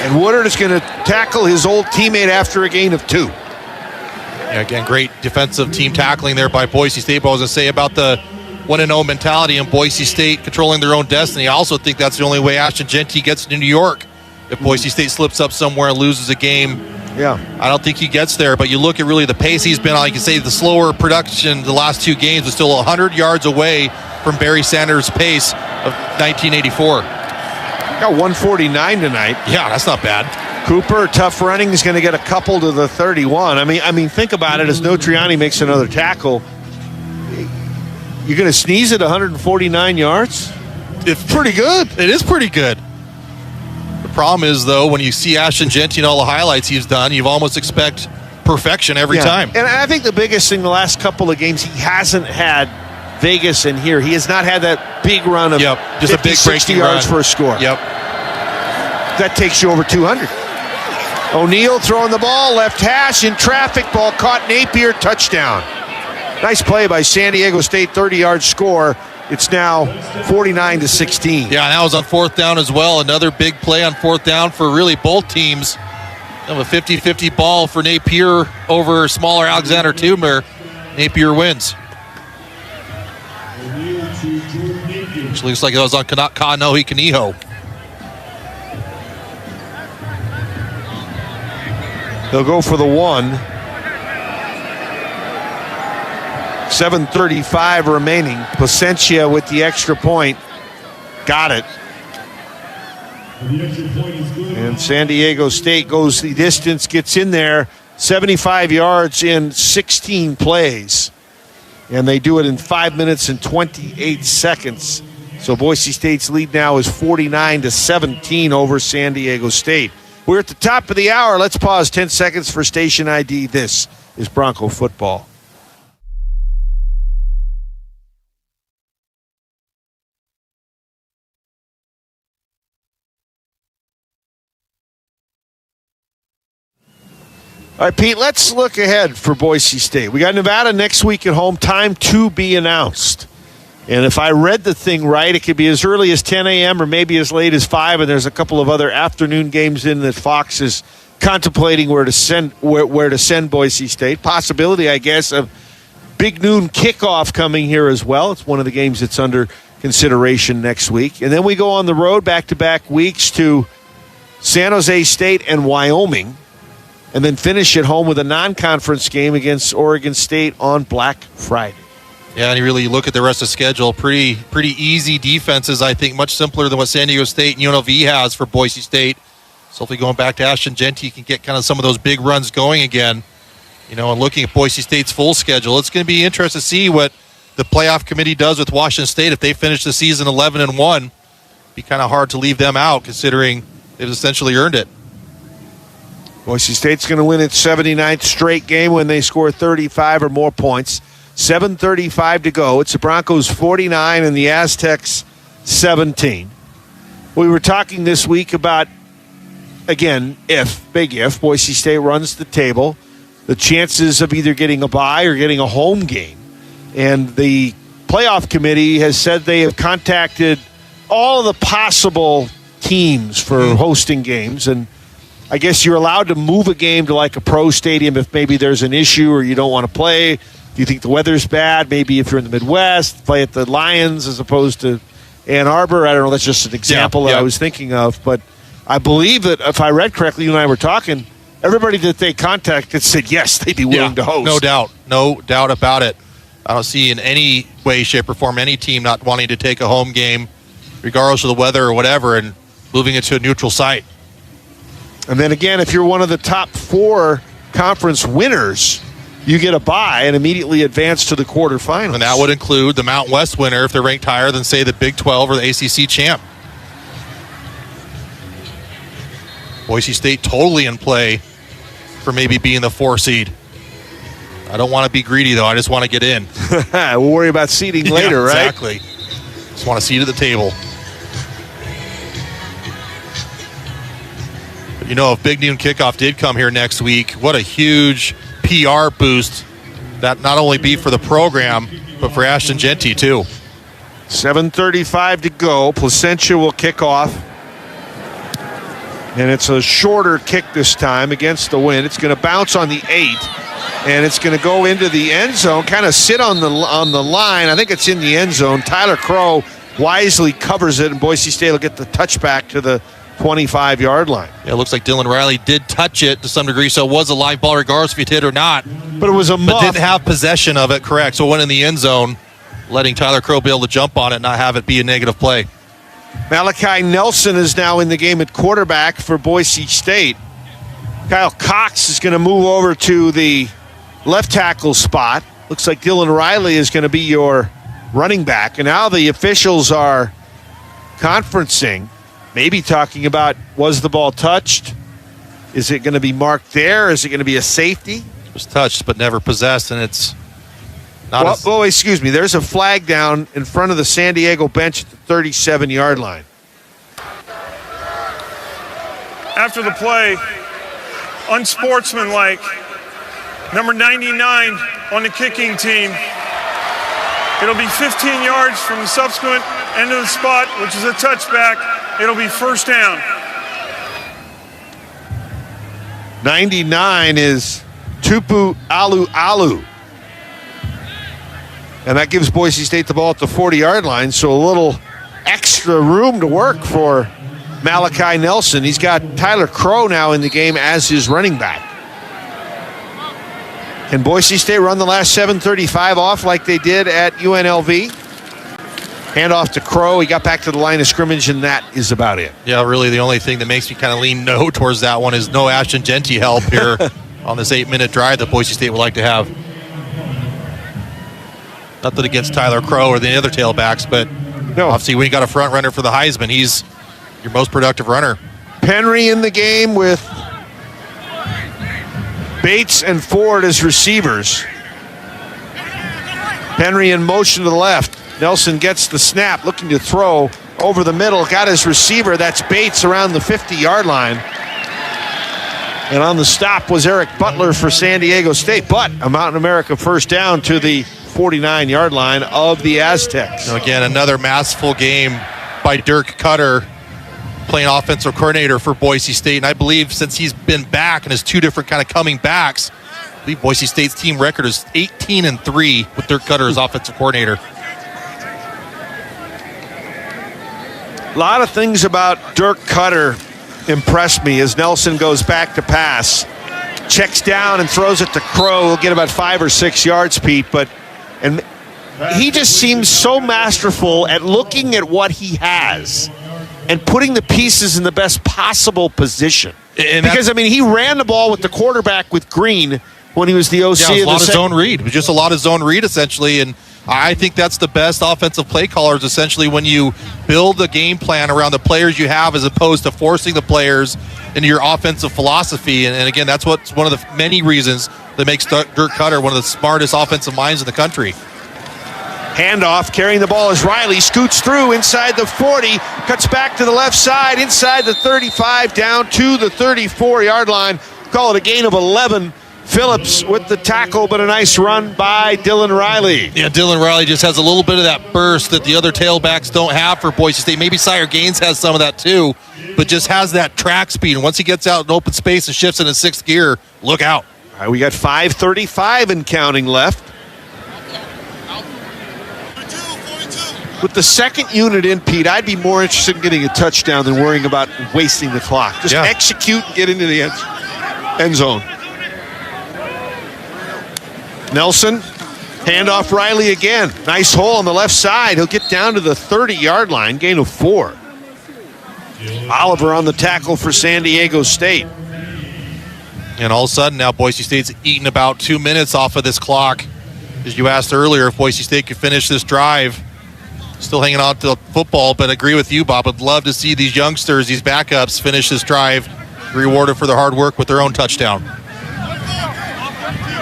And Woodard is going to tackle his old teammate after a gain of 2. Yeah, again, great defensive team tackling there by Boise State. But I was going to say about the 1-0 mentality in Boise State controlling their own destiny. I also think that's the only way Ashton Genty gets to New York. If Boise State slips up somewhere and loses a game, yeah, I don't think he gets there. But you look at really the pace he's been on. You can say the slower production the last 2 games is still 100 yards away from Barry Sanders' pace of 1984. Got 149 tonight. Yeah, that's not bad. Cooper, tough running, is going to get a couple to the 31. I mean, think about it. As Notriani makes another tackle, you're going to sneeze at 149 yards? It's pretty good. It is pretty good. The problem is, though, when you see Ashton Genty and all the highlights he's done, you almost expect perfection every time. And I think the biggest thing the last couple of games, he hasn't had Vegas in here. He has not had that big run of just 50, a big 60 yards run for a score. Yep. That takes you over 200. O'Neal throwing the ball, left hash, in traffic, ball caught, Napier, touchdown. Nice play by San Diego State, 30-yard score. It's now 49-16. Yeah, and that was on fourth down as well. Another big play on fourth down for really both teams. Kind of a 50-50 ball for Napier over smaller Alexander Toomer. Napier wins. Which looks like it was on Kanohi Kaniho. They'll go for the 1. 7:35 remaining. Placentia with the extra point. Got it. And San Diego State goes the distance, gets in there. 75 yards in 16 plays. And they do it in 5 minutes and 28 seconds. So Boise State's lead now is 49-17 over San Diego State. We're at the top of the hour. Let's pause 10 seconds for station ID. This is Bronco football. All right, Pete, let's look ahead for Boise State. We got Nevada next week at home, time to be announced. And if I read the thing right, it could be as early as 10 a.m. or maybe as late as 5, and there's a couple of other afternoon games in that Fox is contemplating where to send Boise State. Possibility, I guess, of big noon kickoff coming here as well. It's one of the games that's under consideration next week. And then we go on the road back-to-back weeks to San Jose State and Wyoming, and then finish at home with a non-conference game against Oregon State on Black Friday. Yeah, and you really look at the rest of the schedule, pretty easy defenses, I think, much simpler than what San Diego State and UNLV has for Boise State. So hopefully going back to Ashton Genty, you can get kind of some of those big runs going again. And looking at Boise State's full schedule, it's going to be interesting to see what the playoff committee does with Washington State. If they finish the season 11-1, it'd be kind of hard to leave them out considering they've essentially earned it. Boise State's going to win its 79th straight game when they score 35 or more points. 7:35 to go. It's the Broncos 49 and the Aztecs 17. We were talking this week about, again, big if, Boise State runs the table, the chances of either getting a bye or getting a home game. And the playoff committee has said they have contacted all the possible teams for hosting games. And I guess you're allowed to move a game to like a pro stadium if maybe there's an issue or you don't want to play. If you think the weather's bad, maybe if you're in the Midwest, play at the Lions as opposed to Ann Arbor. I don't know. That's just an example that I was thinking of. But I believe that if I read correctly, you and I were talking, everybody that they contacted said yes, they'd be willing to host. No doubt about it. I don't see in any way, shape, or form any team not wanting to take a home game, regardless of the weather or whatever, and moving it to a neutral site. And then again, if you're one of the top 4 conference winners, you get a bye and immediately advance to the quarterfinals. And that would include the Mountain West winner if they're ranked higher than, say, the Big 12 or the ACC champ. Boise State totally in play for maybe being the 4 seed. I don't want to be greedy, though. I just want to get in. We'll worry about seeding later, right? Exactly. Just want a seat at the table. But if Big Noon Kickoff did come here next week, what a huge PR boost that not only be for the program, but for Ashton Genty, too. 7:35 to go. Placentia will kick off. And it's a shorter kick this time against the wind. It's going to bounce on the 8. And it's going to go into the end zone, kind of sit on the line. I think it's in the end zone. Tyler Crow wisely covers it, and Boise State will get the touchback to the 25-yard line. Yeah, it looks like Dylan Riley did touch it to some degree, so it was a live ball regardless if he hit or not. But it was a muff. But didn't have possession of it, correct. So it went in the end zone, letting Tyler Crow be able to jump on it and not have it be a negative play. Malachi Nelson is now in the game at quarterback for Boise State. Kyle Cox is going to move over to the left tackle spot. Looks like Dylan Riley is going to be your running back. And now the officials are conferencing, maybe talking about, was the ball touched? Is it going to be marked there? Is it going to be a safety? It was touched but never possessed, and it's not excuse me. There's a flag down in front of the San Diego bench at the 37-yard line. After the play, unsportsmanlike, number 99 on the kicking team. It'll be 15 yards from the subsequent end of the spot, which is a touchback. It'll be first down. 99 is Tupu Alu. And that gives Boise State the ball at the 40-yard line, so a little extra room to work for Malachi Nelson. He's got Tyler Crow now in the game as his running back. Can Boise State run the last 7:35 off like they did at UNLV? Hand off to Crow. He got back to the line of scrimmage, and that is about it. Yeah, really the only thing that makes me kind of lean no towards that one is no Ashton Genty help here on this 8-minute drive that Boise State would like to have. Nothing against Tyler Crow or the other tailbacks, but obviously when you got a front runner for the Heisman, he's your most productive runner. Penry in the game with Bates and Ford as receivers. Penry in motion to the left. Nelson gets the snap, looking to throw over the middle. Got his receiver. That's Bates around the 50-yard line. And on the stop was Eric Butler for San Diego State. But a Mountain America first down to the 49-yard line of the Aztecs. Again, another masterful game by Dirk Cutter. playing offensive coordinator for Boise State. And I believe since he's been back and his 2 different kind of coming backs, I believe Boise State's team record is 18-3 with Dirk Cutter as offensive coordinator. A lot of things about Dirk Cutter impressed me as Nelson goes back to pass. Checks down and throws it to Crow. He'll get about 5 or 6 yards, Pete, and he just seems so masterful at looking at what he has and putting the pieces in the best possible position. Because, I mean, he ran the ball with the quarterback with Green when he was the OC. Yeah, it was a lot of zone read. It was just a lot of zone read, essentially, and I think that's the best offensive play callers, essentially, when you build the game plan around the players you have as opposed to forcing the players into your offensive philosophy. And again, that's what's one of the many reasons that makes Dirk Cutter one of the smartest offensive minds in the country. Handoff, carrying the ball as Riley scoots through inside the 40, cuts back to the left side, inside the 35, down to the 34-yard line. Call it a gain of 11. Phillips with the tackle, but a nice run by Dylan Riley. Yeah, Dylan Riley just has a little bit of that burst that the other tailbacks don't have for Boise State. Maybe Sire Gaines has some of that too, but just has that track speed. And once he gets out in open space and shifts into 6th gear, look out. All right, we got 5:35 and counting left. With the second unit in, Pete, I'd be more interested in getting a touchdown than worrying about wasting the clock. Just execute and get into the end zone. Nelson, handoff Riley again. Nice hole on the left side. He'll get down to the 30-yard line, gain of 4. Oliver on the tackle for San Diego State. And all of a sudden now Boise State's eating about 2 minutes off of this clock. As you asked earlier, if Boise State could finish this drive, still hanging on to the football, but agree with you, Bob. I'd love to see these youngsters, these backups, finish this drive, rewarded for their hard work with their own touchdown.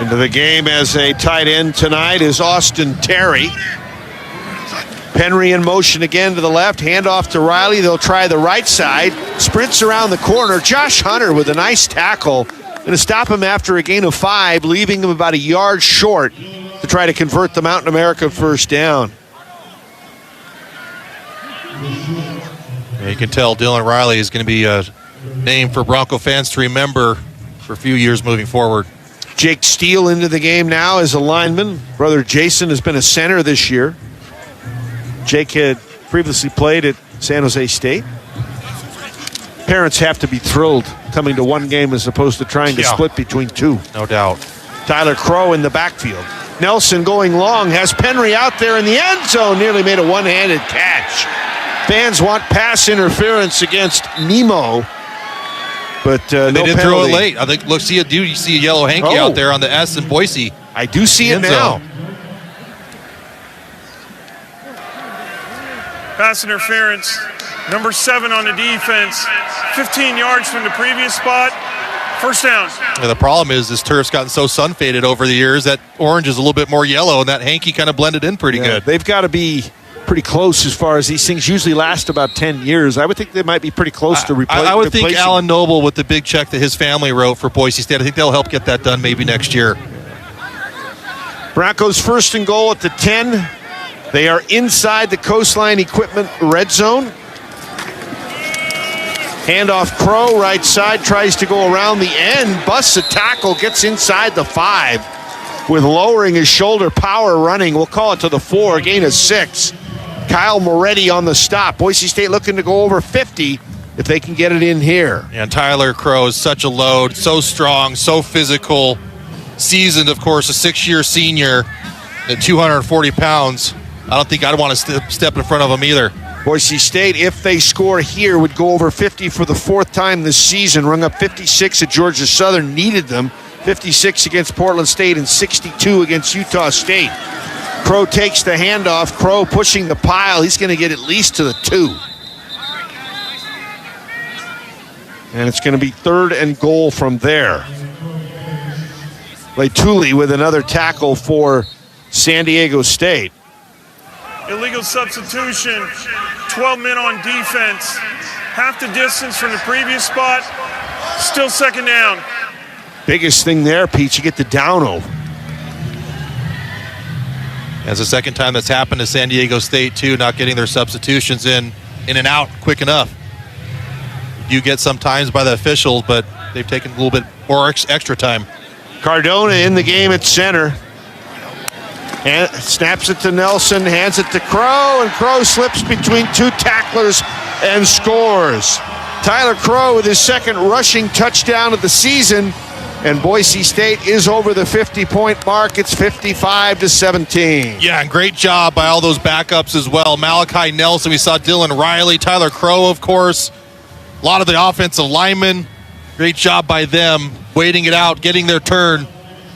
Into the game as a tight end tonight is Austin Terry. Penry in motion again to the left. Handoff to Riley. They'll try the right side. Sprints around the corner. Josh Hunter with a nice tackle. Going to stop him after a gain of 5, leaving him about a yard short to try to convert the Mountain America first down. Yeah, you can tell Dylan Riley is going to be a name for Bronco fans to remember for a few years moving forward. Jake Steele into the game now as a lineman. Brother Jason has been a center this year. Jake had previously played at San Jose State. Parents have to be thrilled coming to one game as opposed to trying to split between 2. No doubt. Tyler Crow in the backfield. Nelson going long, has Penry out there in the end zone, nearly made a one-handed catch. Fans want pass interference against Nemo. But they no did penalty. throw it late. I think, look, you see a yellow hanky out there on the S in Boise. I do see it now. Pass interference. Number 7 on the defense. 15 yards from the previous spot. First down. Yeah, the problem is this turf's gotten so sun-faded over the years that orange is a little bit more yellow, and that hanky kind of blended in pretty good. They've got to be pretty close as far as these things usually last about 10 years. I would think they might be pretty close to replacing. I would think Alan Noble with the big check that his family wrote for Boise State, I think they'll help get that done maybe next year. Broncos first and goal at the 10. They are inside the Coastline Equipment red zone. Handoff Crow, right side, tries to go around the end, busts a tackle, gets inside the 5 with lowering his shoulder power running. We'll call it to the 4, gain of 6. Kyle Moretti on the stop. Boise State looking to go over 50 if they can get it in here. And Tyler Crow is such a load, so strong, so physical, seasoned, of course, a 6-year senior at 240 pounds. I don't think I'd want to step in front of him either. Boise State, if they score here, would go over 50 for the 4th time this season. Rung up 56 at Georgia Southern, needed them. 56 against Portland State and 62 against Utah State. Crow takes the handoff. Crow pushing the pile. He's going to get at least to the 2. And it's going to be 3rd and goal from there. Leituli with another tackle for San Diego State. Illegal substitution. 12 men on defense. Half the distance from the previous spot. Still 2nd down. Biggest thing there, Pete, you get the down-o. That's the second time that's happened to San Diego State, too, not getting their substitutions in and out quick enough. do get sometimes by the officials, but they've taken a little bit more extra time. Cardona in the game at center. And snaps it to Nelson, hands it to Crow, and Crow slips between two tacklers and scores. Tyler Crow with his second rushing touchdown of the season, and Boise State is over the 50-point mark. It's 55-17. Yeah, and great job by all those backups as well. Malachi Nelson, we saw Dylan Riley, Tyler Crow, of course. A lot of the offensive linemen. Great job by them, waiting it out, getting their turn,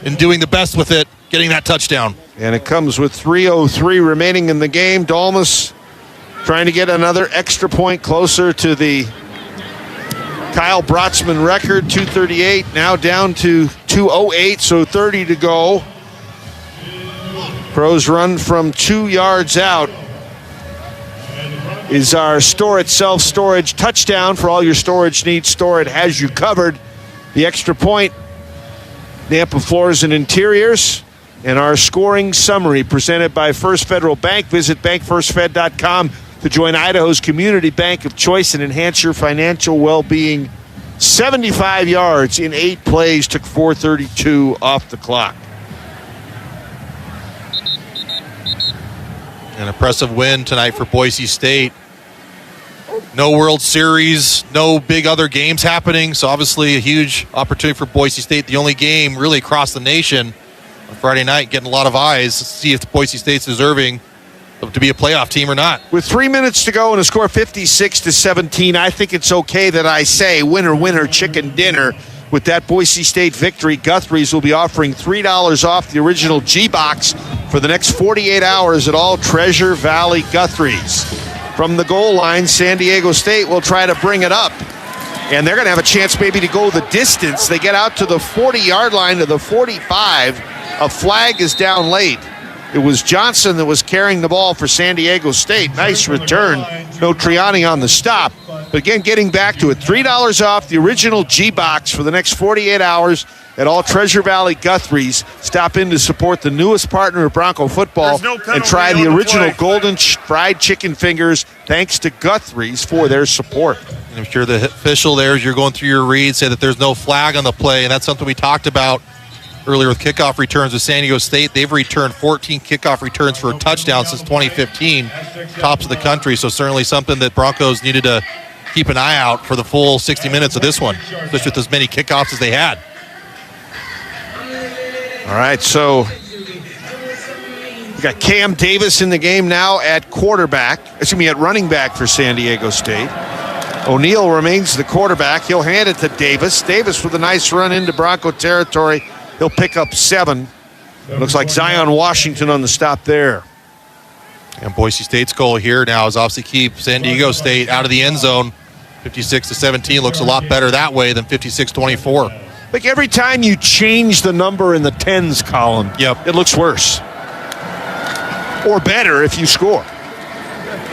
and doing the best with it, getting that touchdown. And it comes with 3:03 remaining in the game. Dalmas trying to get another extra point closer to the Kyle Brotzman record, 238, now down to 208, so 30 to go. Crows run from 2 yards out is our Store It self-storage touchdown. For all your storage needs, Store It has you covered. The extra point, Nampa Floors and Interiors. And our scoring summary presented by First Federal Bank. Visit bankfirstfed.com to join Idaho's community bank of choice and enhance your financial well-being. 75 yards in 8 plays, took 4:32 off the clock. An impressive win tonight for Boise State. No World Series, no big other games happening, so obviously a huge opportunity for Boise State. The only game really across the nation on Friday night, getting a lot of eyes to see if Boise State's deserving to be a playoff team or not. With 3 minutes to go and a score 56-17, I think it's okay that I say winner, winner, chicken dinner. With that Boise State victory, Guthrie's will be offering $3 off the original G-Box for the next 48 hours at all Treasure Valley Guthrie's. From the goal line, San Diego State will try to bring it up. And they're going to have a chance maybe to go the distance. They get out to the 40-yard line, to the 45. A flag is down late. It was Johnson that was carrying the ball for San Diego State. Nice return. No Triani on the stop. But again, getting back to it, $3 off the original G-Box for the next 48 hours at all Treasure Valley Guthrie's. Stop in to support the newest partner of Bronco football and try the original golden fried chicken fingers. Thanks to Guthrie's for their support. And I'm sure the official there, as you're going through your read, said that there's no flag on the play, and that's something we talked about earlier with kickoff returns with San Diego State. They've returned 14 kickoff returns for a touchdown since 2015, tops of the country. So certainly something that Broncos needed to keep an eye out for the full 60 minutes of this one, especially with as many kickoffs as they had. All right, so we got Cam Davis in the game now at at running back for San Diego State. O'Neal remains the quarterback. He'll hand it to Davis. Davis with a nice run into Bronco territory. He'll pick up 7. Looks like Zion Washington on the stop there. And Boise State's goal here now is obviously keep San Diego State out of the end zone. 56-17 looks a lot better that way than 56-24. Like every time you change the number in the tens column, it looks worse. Or better if you score.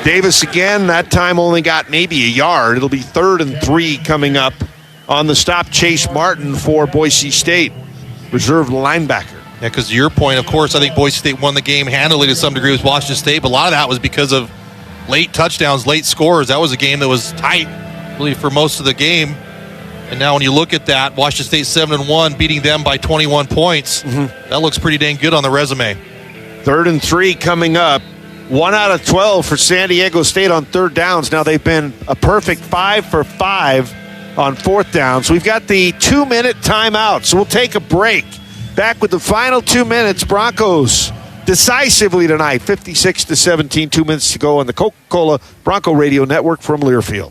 Davis again, that time only got maybe a yard. It'll be 3rd and 3 coming up on the stop. Chase Martin for Boise State, reserve linebacker. Yeah, because to your point, of course, I think Boise State won the game handily to some degree with Washington State, but a lot of that was because of late touchdowns, late scores. That was a game that was tight, really, for most of the game. And now when you look at that, Washington State 7-1, beating them by 21 points. That looks pretty dang good on the resume. 3rd and 3 coming up. 1 out of 12 for San Diego State on 3rd downs. Now they've been a perfect 5 for 5 on 4th down. So we've got the 2-minute timeout. So we'll take a break. Back with the final 2 minutes. Broncos decisively tonight, 56-17, 2 minutes to go on the Coca-Cola Bronco Radio Network from Learfield.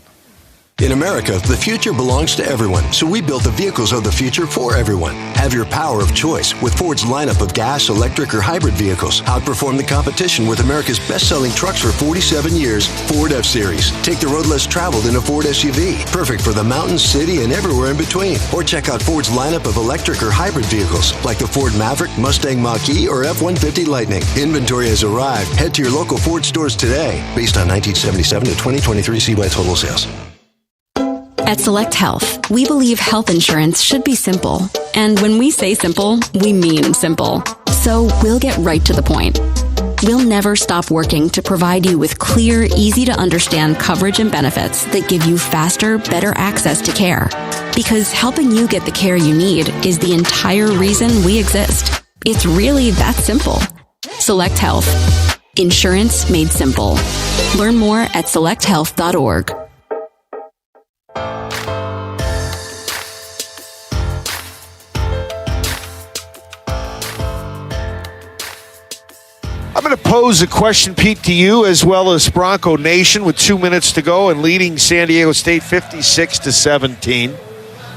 In America, the future belongs to everyone, so we built the vehicles of the future for everyone. Have your power of choice with Ford's lineup of gas, electric, or hybrid vehicles. Outperform the competition with America's best-selling trucks for 47 years, Ford F-Series. Take the road less traveled in a Ford SUV, perfect for the mountain, city, and everywhere in between. Or check out Ford's lineup of electric or hybrid vehicles, like the Ford Maverick, Mustang Mach-E, or F-150 Lightning. Inventory has arrived. Head to your local Ford stores today, based on 1977 to 2023 CY total sales. At Select Health, we believe health insurance should be simple. And when we say simple, we mean simple. So we'll get right to the point. We'll never stop working to provide you with clear, easy to understand coverage and benefits that give you faster, better access to care. Because helping you get the care you need is the entire reason we exist. It's really that simple. Select Health. Insurance made simple. Learn more at selecthealth.org. I'm going to pose a question, Pete, to you as well as Bronco Nation with 2 minutes to go and leading San Diego State 56-17.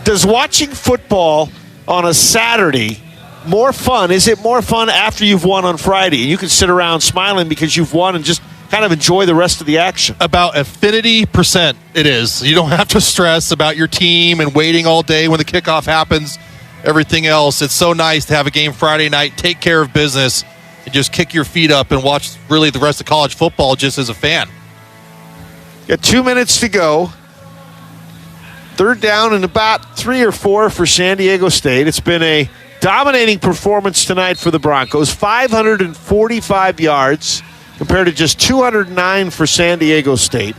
Does watching football on a Saturday more fun? Is it more fun after you've won on Friday? And you can sit around smiling because you've won and just kind of enjoy the rest of the action. About affinity percent it is. You don't have to stress about your team and waiting all day when the kickoff happens, everything else. It's so nice to have a game Friday night, take care of business, and just kick your feet up and watch really the rest of college football just as a fan. Got 2 minutes to go. Third down and about 3 or 4 for San Diego State. It's been a dominating performance tonight for the Broncos. 545 yards compared to just 209 for San Diego State.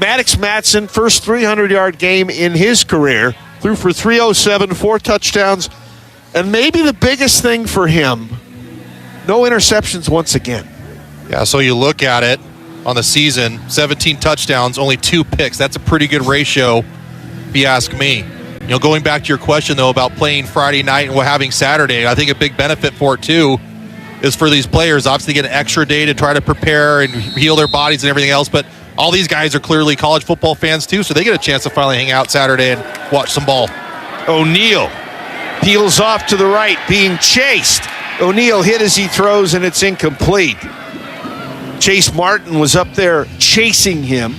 Maddox Matson, first 300-yard game in his career. Threw for 307, 4 touchdowns. And maybe the biggest thing for him, no interceptions once again. Yeah, so you look at it on the season, 17 touchdowns, only 2 picks. That's a pretty good ratio, if you ask me. You know, going back to your question, though, about playing Friday night and having Saturday, I think a big benefit for it, too, is for these players, obviously get an extra day to try to prepare and heal their bodies and everything else, but all these guys are clearly college football fans, too, so they get a chance to finally hang out Saturday and watch some ball. O'Neal peels off to the right, being chased. O'Neal hit as he throws, and it's incomplete. Chase Martin was up there chasing him.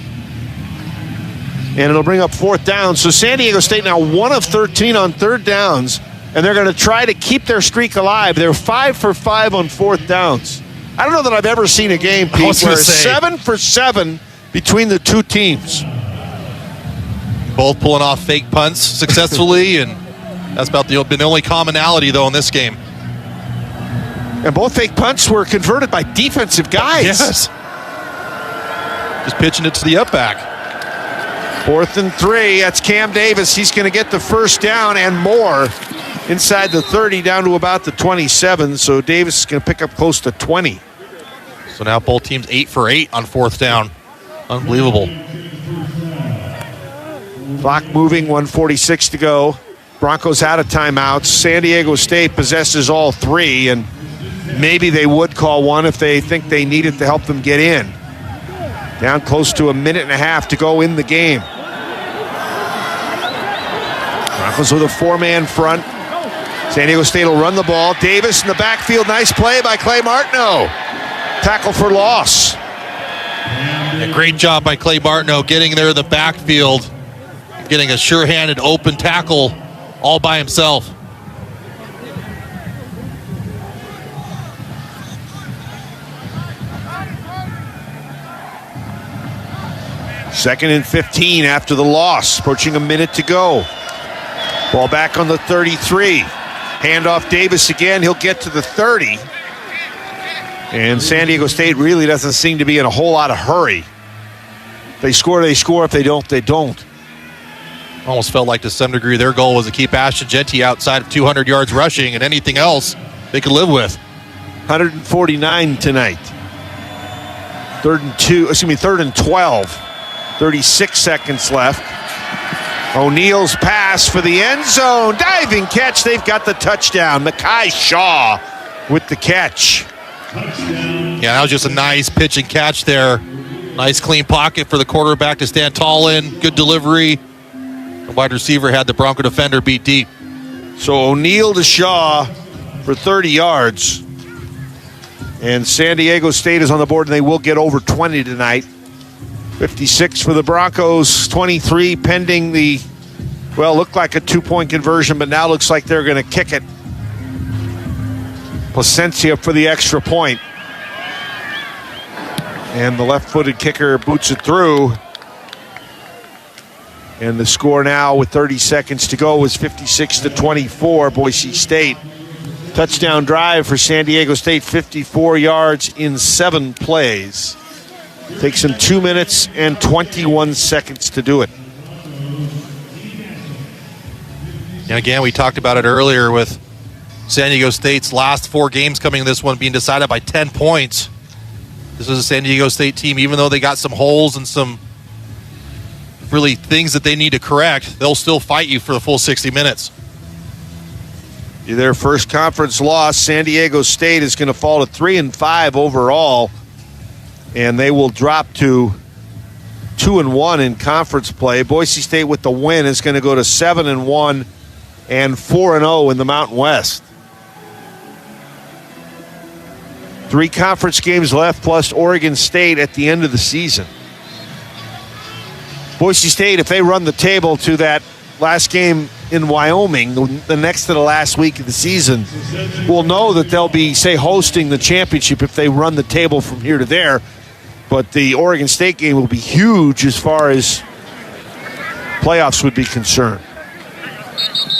And it'll bring up 4th down. So San Diego State now 1 of 13 on 3rd downs, and they're going to try to keep their streak alive. They're 5 for 5 on 4th downs. I don't know that I've ever seen a game, Pete, where 7 for 7 between the two teams. Both pulling off fake punts successfully, and that's about the only commonality, though, in this game. And both fake punts were converted by defensive guys. Yes. Just pitching it to the up back. 4th and 3. That's Cam Davis. He's going to get the first down and more inside the 30 down to about the 27. So Davis is going to pick up close to 20. So now both teams 8 for 8 on 4th down. Unbelievable. Clock moving, 1:46 to go. Broncos out of timeouts. San Diego State possesses all 3, and maybe they would call one if they think they need it to help them get in. Down close to a minute and a half to go in the game. Broncos with a 4-man front. San Diego State will run the ball. Davis in the backfield. Nice play by Clay Martineau. Tackle for loss. A great job by Clay Martineau getting there in the backfield, getting a sure-handed open tackle all by himself. Second and 15 after the loss. Approaching a minute to go. Ball back on the 33. Handoff Davis again. He'll get to the 30. And San Diego State really doesn't seem to be in a whole lot of hurry. If they score, they score. If they don't, they don't. Almost felt like to some degree their goal was to keep Ashton Jeanty outside of 200 yards rushing, and anything else they could live with. 149 tonight. 3rd and 12. 36 seconds left. O'Neal's pass for the end zone. Diving catch. They've got the touchdown. Mekhi Shaw with the catch. Yeah, that was just a nice pitch and catch there. Nice clean pocket for the quarterback to stand tall in. Good delivery. The wide receiver had the Bronco defender beat deep. So O'Neal to Shaw for 30 yards. And San Diego State is on the board, and they will get over 20 tonight. 56 for the Broncos, 23 pending the, looked like a 2-point conversion, but now looks like they're going to kick it. Placencia for the extra point. And the left-footed kicker boots it through. And the score now with 30 seconds to go is 56-24, Boise State. Touchdown drive for San Diego State, 54 yards in 7 plays. Takes them 2 minutes and 21 seconds to do it. And again, we talked about it earlier with San Diego State's last 4 games coming, this one being decided by 10 points. This is a San Diego State team, even though they got some holes and some really things that they need to correct, they'll still fight you for the full 60 minutes. Their first conference loss, San Diego State is going to fall to 3-5 overall, and they will drop to 2-1 in conference play. Boise State with the win is going to go to 7-1 and 4-0 in the Mountain West. 3 conference games left, plus Oregon State at the end of the season. Boise State, if they run the table to that last game in Wyoming, the next to the last week of the season, will know that they'll be, say, hosting the championship if they run the table from here to there. But the Oregon State game will be huge as far as playoffs would be concerned.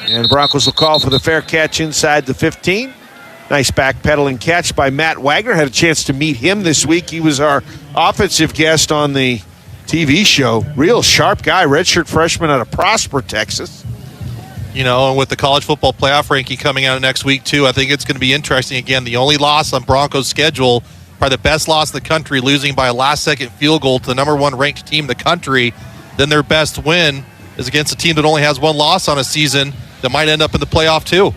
And the Broncos will call for the fair catch inside the 15. Nice backpedaling catch by Matt Wagner. Had a chance to meet him this week. He was our offensive guest on the TV show. Real sharp guy, redshirt freshman out of Prosper, Texas. You know, and with the college football playoff ranking coming out next week, too, I think it's going to be interesting. Again, the only loss on Broncos' schedule, probably the best loss in the country, losing by a last-second field goal to the number 1 ranked team in the country. Then their best win is against a team that only has 1 loss on a season that might end up in the playoff, too.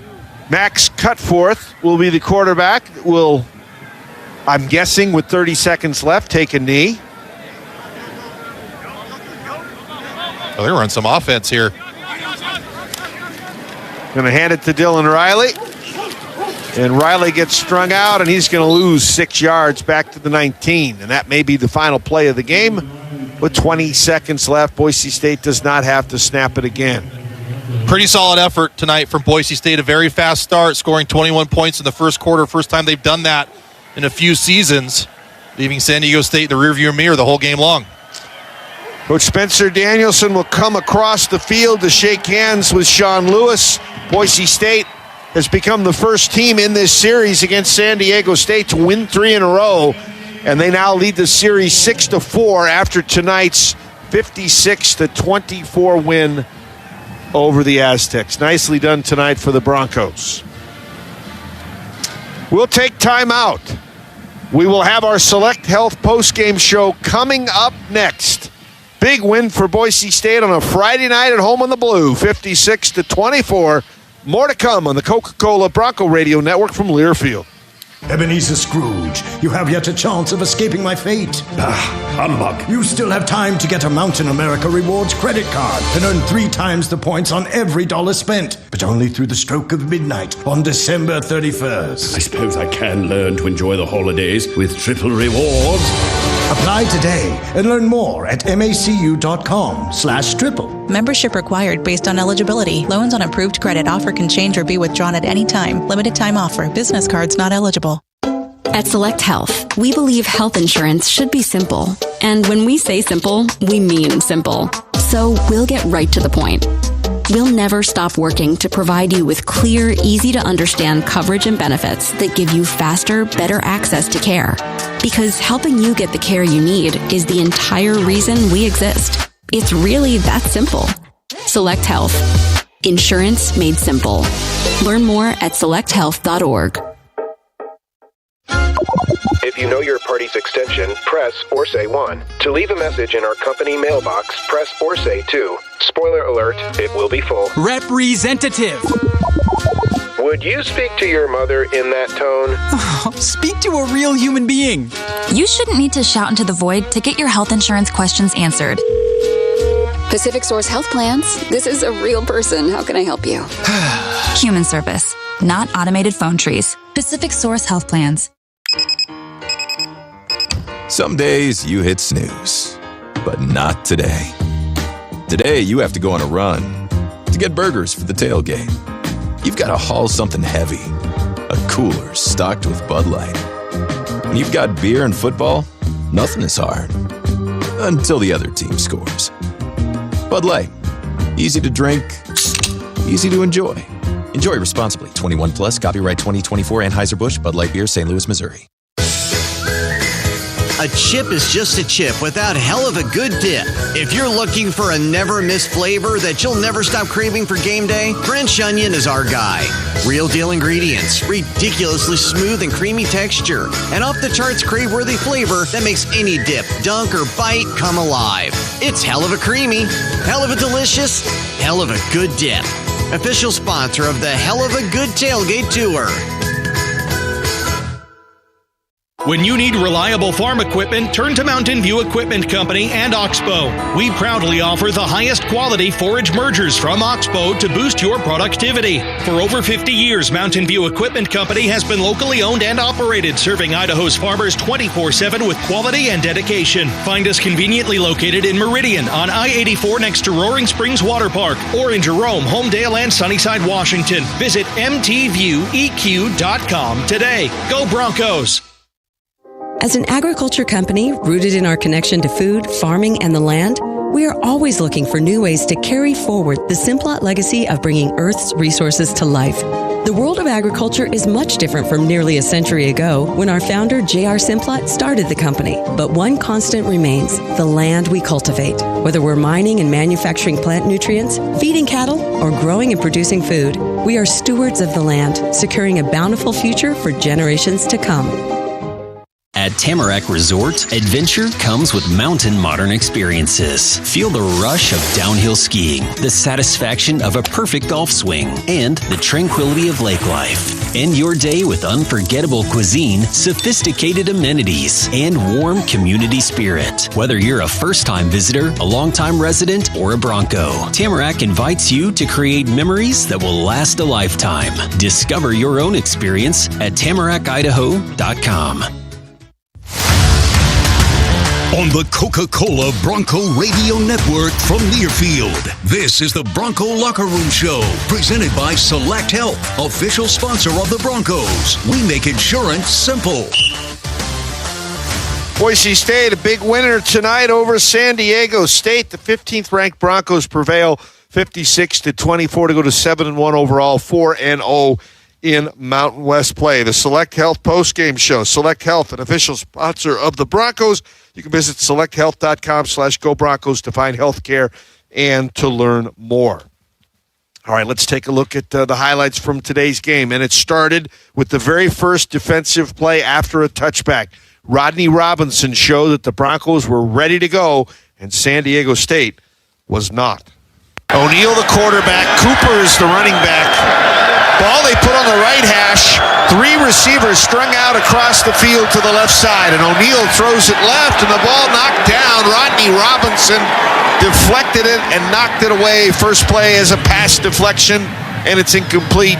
Max Cutforth will be the quarterback. Will, I'm guessing, with 30 seconds left, take a knee. Oh, they're running some offense here. Going to hand it to Dylan Riley. And Riley gets strung out, and he's going to lose 6 yards back to the 19. And that may be the final play of the game. With 20 seconds left, Boise State does not have to snap it again. Pretty solid effort tonight from Boise State. A very fast start, scoring 21 points in the first quarter. First time they've done that in a few seasons, leaving San Diego State in the rearview mirror the whole game long. Coach Spencer Danielson will come across the field to shake hands with Sean Lewis. Boise State has become the first team in this series against San Diego State to win 3 in a row, and they now lead the series 6-4 after tonight's 56-24 win over the Aztecs. Nicely done tonight for the Broncos. We'll take time out. We will have our Select Health postgame show coming up next. Big win for Boise State on a Friday night at home on the Blue, 56-24. More to come on the Coca-Cola Bronco Radio Network from Learfield. Ebenezer Scrooge, you have yet a chance of escaping my fate. Humbug. You still have time to get a Mountain America Rewards credit card and earn 3 times the points on every dollar spent, but only through the stroke of midnight on December 31st. I suppose I can learn to enjoy the holidays with triple rewards. Apply today and learn more at macu.com/triple. Membership required based on eligibility. Loans on approved credit offer can change or be withdrawn at any time. Limited time offer. Business cards not eligible. At Select Health, we believe health insurance should be simple. And when we say simple, we mean simple. So we'll get right to the point. We'll never stop working to provide you with clear, easy-to-understand coverage and benefits that give you faster, better access to care. Because helping you get the care you need is the entire reason we exist. It's really that simple. Select Health. Insurance made simple. Learn more at selecthealth.org. If you know your party's extension, press or say 1. To leave a message in our company mailbox, press or say 2. Spoiler alert, it will be full. Representative. Would you speak to your mother in that tone? Speak to a real human being. You shouldn't need to shout into the void to get your health insurance questions answered. Pacific Source Health Plans. This is a real person. How can I help you? Human service, not automated phone trees. Pacific Source Health Plans. Some days you hit snooze, but not today. Today you have to go on a run to get burgers for the tailgate. You've got to haul something heavy, a cooler stocked with Bud Light. When you've got beer and football, nothing is hard. Until the other team scores. Bud Light, easy to drink, easy to enjoy. Enjoy responsibly. 21 plus. Copyright 2024 Anheuser-Busch, Bud Light Beer, St. Louis, Missouri. A chip is just a chip without hell of a good dip. If you're looking for a never-miss flavor that you'll never stop craving for game day, French onion is our guy. Real deal ingredients, ridiculously smooth and creamy texture, and off-the-charts crave-worthy flavor that makes any dip, dunk, or bite come alive. It's hell of a creamy, hell of a delicious, hell of a good dip. Official sponsor of the Hell of a Good Tailgate Tour. When you need reliable farm equipment, turn to Mountain View Equipment Company and Oxbow. We proudly offer the highest quality forage mergers from Oxbow to boost your productivity. For over 50 years, Mountain View Equipment Company has been locally owned and operated, serving Idaho's farmers 24/7 with quality and dedication. Find us conveniently located in Meridian on I-84 next to Roaring Springs Water Park, or in Jerome, Homedale, and Sunnyside, Washington. Visit mtvieweq.com today. Go Broncos! As an agriculture company rooted in our connection to food, farming, and the land, we are always looking for new ways to carry forward the Simplot legacy of bringing Earth's resources to life. The world of agriculture is much different from nearly a century ago when our founder, J.R. Simplot, started the company. But one constant remains: the land we cultivate. Whether we're mining and manufacturing plant nutrients, feeding cattle, or growing and producing food, we are stewards of the land, securing a bountiful future for generations to come. At Tamarack Resort, adventure comes with mountain modern experiences. Feel the rush of downhill skiing, the satisfaction of a perfect golf swing, and the tranquility of lake life. End your day with unforgettable cuisine, sophisticated amenities, and warm community spirit. Whether you're a first-time visitor, a long-time resident, or a Bronco, Tamarack invites you to create memories that will last a lifetime. Discover your own experience at tamarackidaho.com. On the Coca-Cola Bronco Radio Network from Learfield, this is the Bronco Locker Room Show, presented by Select Health, official sponsor of the Broncos. We make insurance simple. Boise State, a big winner tonight over San Diego State. The 15th-ranked Broncos prevail 56-24 to go to 7-1 overall, 4-0 in Mountain West play. The Select Health postgame show. Select Health, an official sponsor of the Broncos. You can visit selecthealth.com/GoBroncos to find health care and to learn more. All right, let's take a look at the highlights from today's game. And it started with the very first defensive play after a touchback. Rodney Robinson showed that the Broncos were ready to go, and San Diego State was not. O'Neal, the quarterback. Cooper is the running back. Ball they put on the right hash. Three receivers strung out across the field to the left side, and O'Neal throws it left, and the ball knocked down. Rodney Robinson deflected it and knocked it away. First play as a pass deflection, and it's incomplete.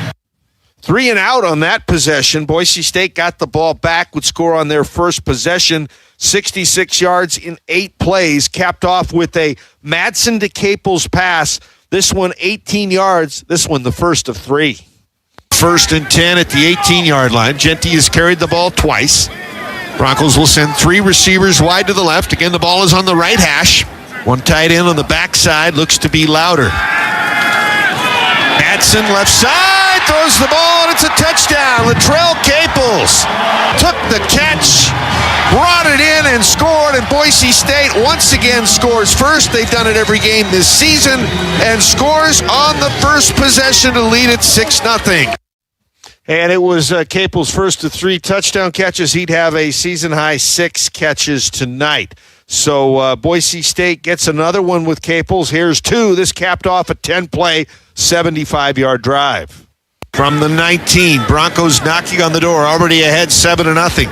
3 and out on that possession. Boise State got the ball back, would score on their first possession. 66 yards in 8 plays, capped off with a Madsen to Caples pass. This one 18 yards. This one the first of 3. 1st and 10 at the 18-yard line. Genty has carried the ball twice. Broncos will send 3 receivers wide to the left. Again, the ball is on the right hash. One tight end on the backside looks to be Louder. Madsen left side, throws the ball, and it's a touchdown. Latrell Caples took the catch, brought it in, and scored. And Boise State once again scores first. They've done it every game this season, and scores on the first possession to lead it 6-0. And it was Caples' first of 3 touchdown catches. He'd have a season-high 6 catches tonight. So Boise State gets another one with Caples. Here's 2. This capped off a 10-play, 75-yard drive. From the 19, Broncos knocking on the door, already ahead 7-0.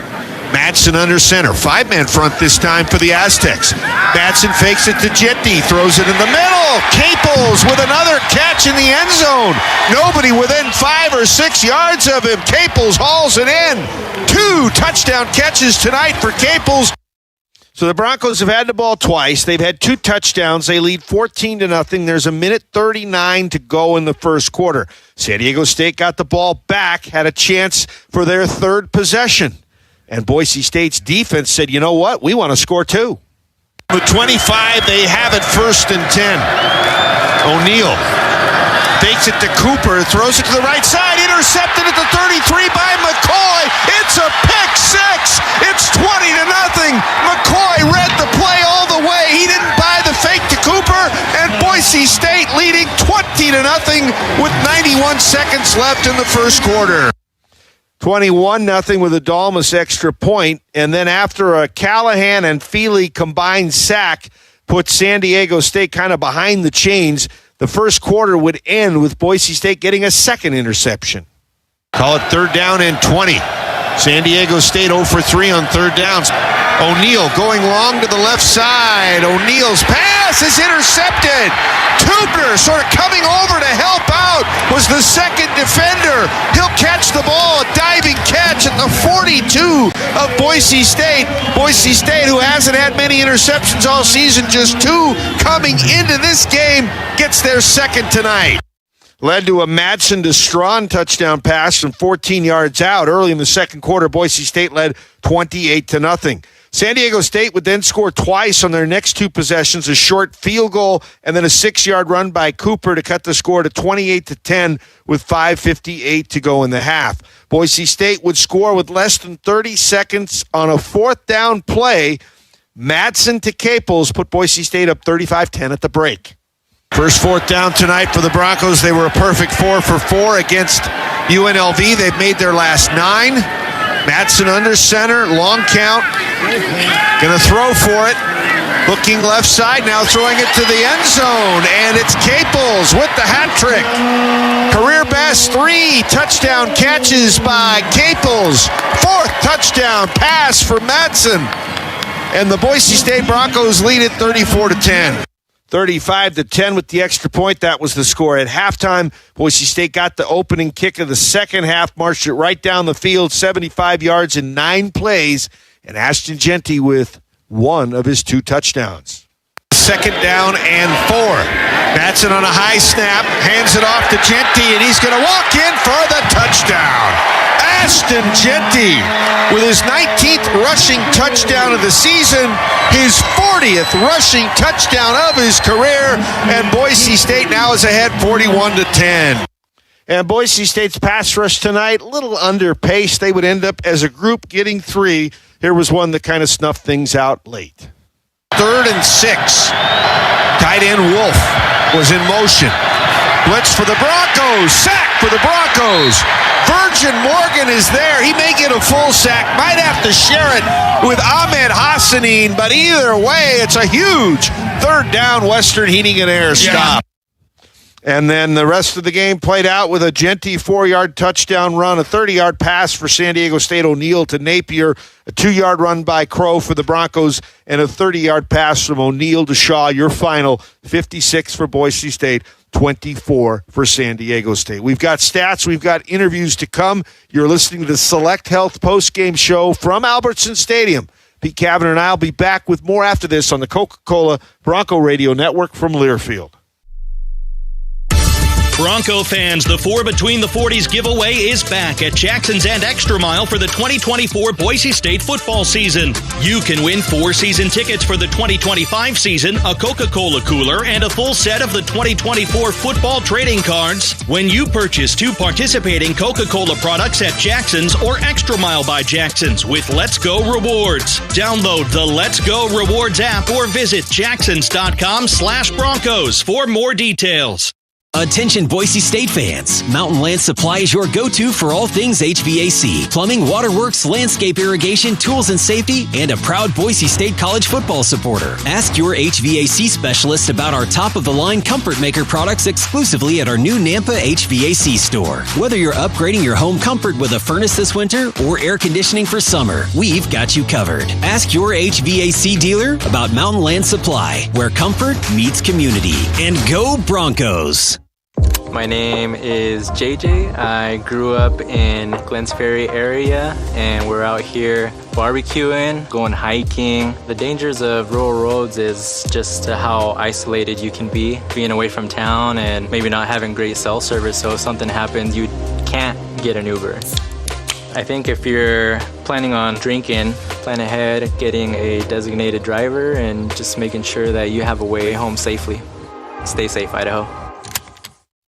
Madsen under center. 5-man front this time for the Aztecs. Madsen fakes it to Genty, throws it in the middle. Caples with another catch in the end zone. Nobody within 5 or 6 yards of him. Caples hauls it in. 2 touchdown catches tonight for Caples. So the Broncos have had the ball twice. They've had 2 touchdowns. They lead 14-0. There's a minute 39 to go in the first quarter. San Diego State got the ball back, had a chance for their 3rd possession. And Boise State's defense said, you know what? We want to score 2. The 25, they have it 1st and 10. O'Neal Fakes it to Cooper, throws it to the right side, intercepted at the 33 by McCoy. It's a pick six. It's 20-0. McCoy read the play all the way. He didn't buy the fake to Cooper, and Boise State leading 20-0 with 91 seconds left in the first quarter. 21-0 with a Dalmas extra point, and then after a Callahan and Feely combined sack put San Diego State kind of behind the chains, the first quarter would end with Boise State getting a second interception. Call it 3rd down and 20. San Diego State 0 for 3 on 3rd downs. O'Neal going long to the left side. O'Neal's pass is intercepted. Tubner sort of coming over to help out was the second defender. He'll catch the ball, a diving catch at the 42 of Boise State. Boise State, who hasn't had many interceptions all season, just 2 coming into this game, gets their second tonight. Led to a Madsen to Strawn touchdown pass from 14 yards out. Early in the second quarter, Boise State led 28-0. San Diego State would then score twice on their next 2 possessions, a short field goal and then a 6-yard run by Cooper to cut the score to 28-10 with 5:58 to go in the half. Boise State would score with less than 30 seconds on a 4th down play. Madsen to Caples put Boise State up 35-10 at the break. First 4th down tonight for the Broncos. They were a perfect 4 for 4 against UNLV. They've made their last 9. Madsen under center, long count. Gonna throw for it. Looking left side, now throwing it to the end zone. And it's Caples with the hat trick. Career best 3 touchdown catches by Caples. 4th touchdown pass for Madsen. And the Boise State Broncos lead it 34-10. 35-10 with the extra point. That was the score at halftime. Boise State got the opening kick of the second half, marched it right down the field, 75 yards in 9 plays, and Ashton Jeanty with 1 of his 2 touchdowns. 2nd down and 4. Madsen on a high snap, hands it off to Jeanty, and he's going to walk in for the touchdown. Ashton Jeanty with his 19th rushing touchdown of the season, his 40th rushing touchdown of his career, and Boise State now is ahead 41-10. And Boise State's pass rush tonight, a little under pace. They would end up as a group getting 3. Here was one that kind of snuffed things out late. 3rd and 6. Tight end Wolf was in motion. Blitz for the Broncos. Sack for the Broncos. Virgin Morgan is there. He may get a full sack. Might have to share it with Ahmed Hassanin. But either way, it's a huge 3rd down Western Heating and Air stop. And then the rest of the game played out with a Jeanty 4-yard touchdown run, a 30-yard pass for San Diego State O'Neal to Napier, a 2-yard run by Crow for the Broncos, and a 30-yard pass from O'Neal to Shaw. Your final 56 for Boise State, 24 for San Diego State. We've got stats. We've got interviews to come. You're listening to the Select Health postgame show from Albertson Stadium. Pete Kavanagh and I will be back with more after this on the Coca-Cola Bronco Radio Network from Learfield. Bronco fans, the 4 Between the 40s giveaway is back at Jackson's and Extra Mile for the 2024 Boise State football season. You can win 4 season tickets for the 2025 season, a Coca-Cola cooler, and a full set of the 2024 football trading cards when you purchase 2 participating Coca-Cola products at Jackson's or Extra Mile by Jackson's with Let's Go Rewards. Download the Let's Go Rewards app or visit jacksons.com/Broncos for more details. Attention Boise State fans. Mountain Land Supply is your go-to for all things HVAC, plumbing, waterworks, landscape irrigation, tools and safety, and a proud Boise State college football supporter. Ask your HVAC specialist about our top-of-the-line Comfort Maker products exclusively at our new Nampa HVAC store. Whether you're upgrading your home comfort with a furnace this winter or air conditioning for summer, we've got you covered. Ask your HVAC dealer about Mountain Land Supply, where comfort meets community. And go Broncos! My name is JJ. I grew up in Glens Ferry area and we're out here barbecuing, going hiking. The dangers of rural roads is just how isolated you can be, being away from town and maybe not having great cell service, so if something happens you can't get an Uber. I think if you're planning on drinking, plan ahead, getting a designated driver and just making sure that you have a way home safely. Stay safe, Idaho.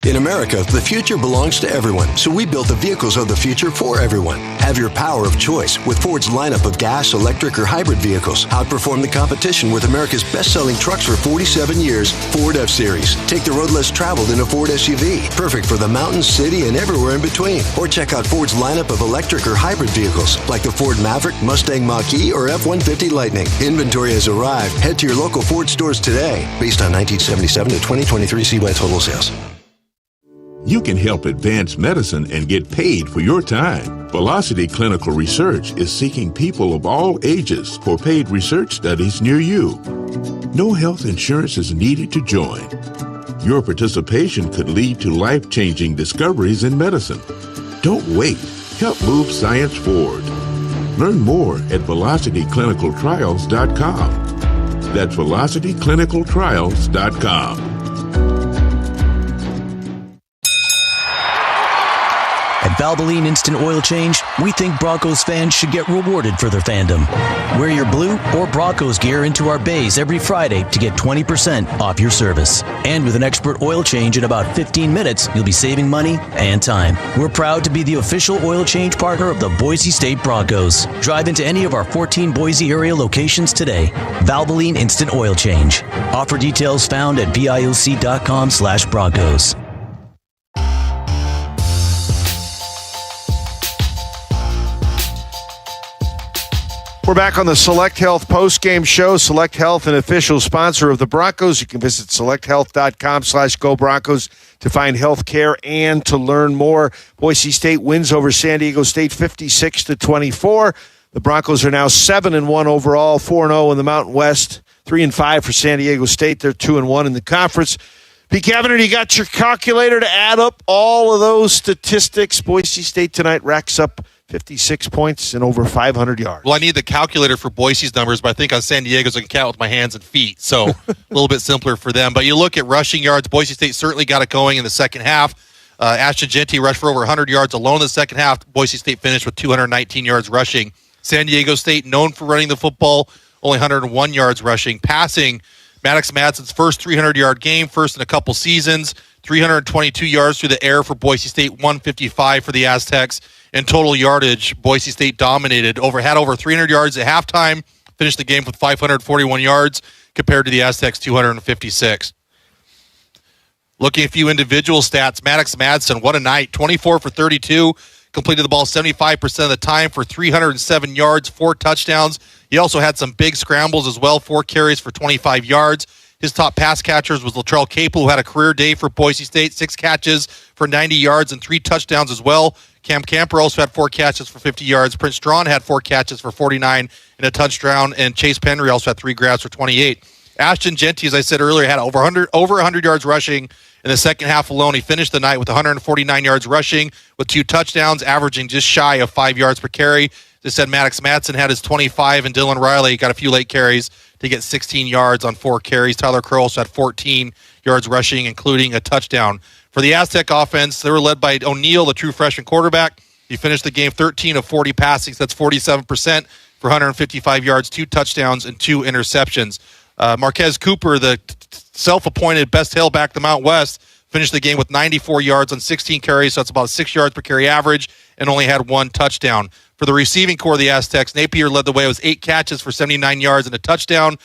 In America, the future belongs to everyone, so we built the vehicles of the future for everyone. Have your power of choice with Ford's lineup of gas, electric, or hybrid vehicles. Outperform the competition with America's best-selling trucks for 47 years, Ford F-Series. Take the road less traveled in a Ford SUV, perfect for the mountains, city, and everywhere in between. Or check out Ford's lineup of electric or hybrid vehicles, like the Ford Maverick, Mustang Mach-E, or F-150 Lightning. Inventory has arrived. Head to your local Ford stores today. Based on 1977 to 2023 CY total sales. You can help advance medicine and get paid for your time. Velocity Clinical Research is seeking people of all ages for paid research studies near you. No health insurance is needed to join. Your participation could lead to life-changing discoveries in medicine. Don't wait. Help move science forward. Learn more at velocityclinicaltrials.com. That's velocityclinicaltrials.com. At Valvoline Instant Oil Change, we think Broncos fans should get rewarded for their fandom. Wear your blue or Broncos gear into our bays every Friday to get 20% off your service. And with an expert oil change in about 15 minutes, you'll be saving money and time. We're proud to be the official oil change partner of the Boise State Broncos. Drive into any of our 14 Boise area locations today. Valvoline Instant Oil Change. Offer details found at VIOC.com/Broncos. We're back on the Select Health postgame show. Select Health, an official sponsor of the Broncos. You can visit selecthealth.com/GoBroncos to find health care and to learn more. Boise State wins over San Diego State 56-24. The Broncos are now 7-1 overall, 4-0 in the Mountain West, 3-5 for San Diego State. They're 2-1 in the conference. Pete Kavanagh, you got your calculator to add up all of those statistics. Boise State tonight racks up 56 points and over 500 yards. Well, I need the calculator for Boise's numbers, but I think on San Diego's I can count with my hands and feet, so a little bit simpler for them. But you look at rushing yards, Boise State certainly got it going in the second half. Ashton Jeanty rushed for over 100 yards alone in the second half. Boise State finished with 219 yards rushing. San Diego State, known for running the football, only 101 yards rushing. Passing, Maddox Madsen's first 300-yard game, first in a couple seasons, 322 yards through the air for Boise State, 155 for the Aztecs. In total yardage, Boise State dominated, had over 300 yards at halftime, finished the game with 541 yards compared to the Aztecs' 256. Looking at a few individual stats, Maddox Madsen, what a night, 24 for 32, completed the ball 75% of the time for 307 yards, 4 touchdowns. He also had some big scrambles as well, 4 carries for 25 yards. His top pass catchers was Latrell Capel, who had a career day for Boise State, 6 catches for 90 yards and 3 touchdowns as well. Cam Camper also had 4 catches for 50 yards. Prince Strawn had 4 catches for 49 and a touchdown, and Chase Penry also had 3 grabs for 28. Ashton Jeanty, as I said earlier, had over 100 yards rushing in the second half alone. He finished the night with 149 yards rushing with 2 touchdowns, averaging just shy of 5 yards per carry. As I said, Maddox Madsen had his 25, and Dylan Riley got a few late carries to get 16 yards on 4 carries. Tyler Crow also had 14 yards rushing, including a touchdown. For the Aztec offense, they were led by O'Neal, the true freshman quarterback. He finished the game 13 of 40 passing. That's 47% for 155 yards, 2 touchdowns, and 2 interceptions. Marquez Cooper, the self-appointed best tailback in the Mountain West, finished the game with 94 yards on 16 carries, so that's about 6 yards per carry average, and only had 1 touchdown. For the receiving core of the Aztecs, Napier led the way. It was 8 catches for 79 yards and a touchdown.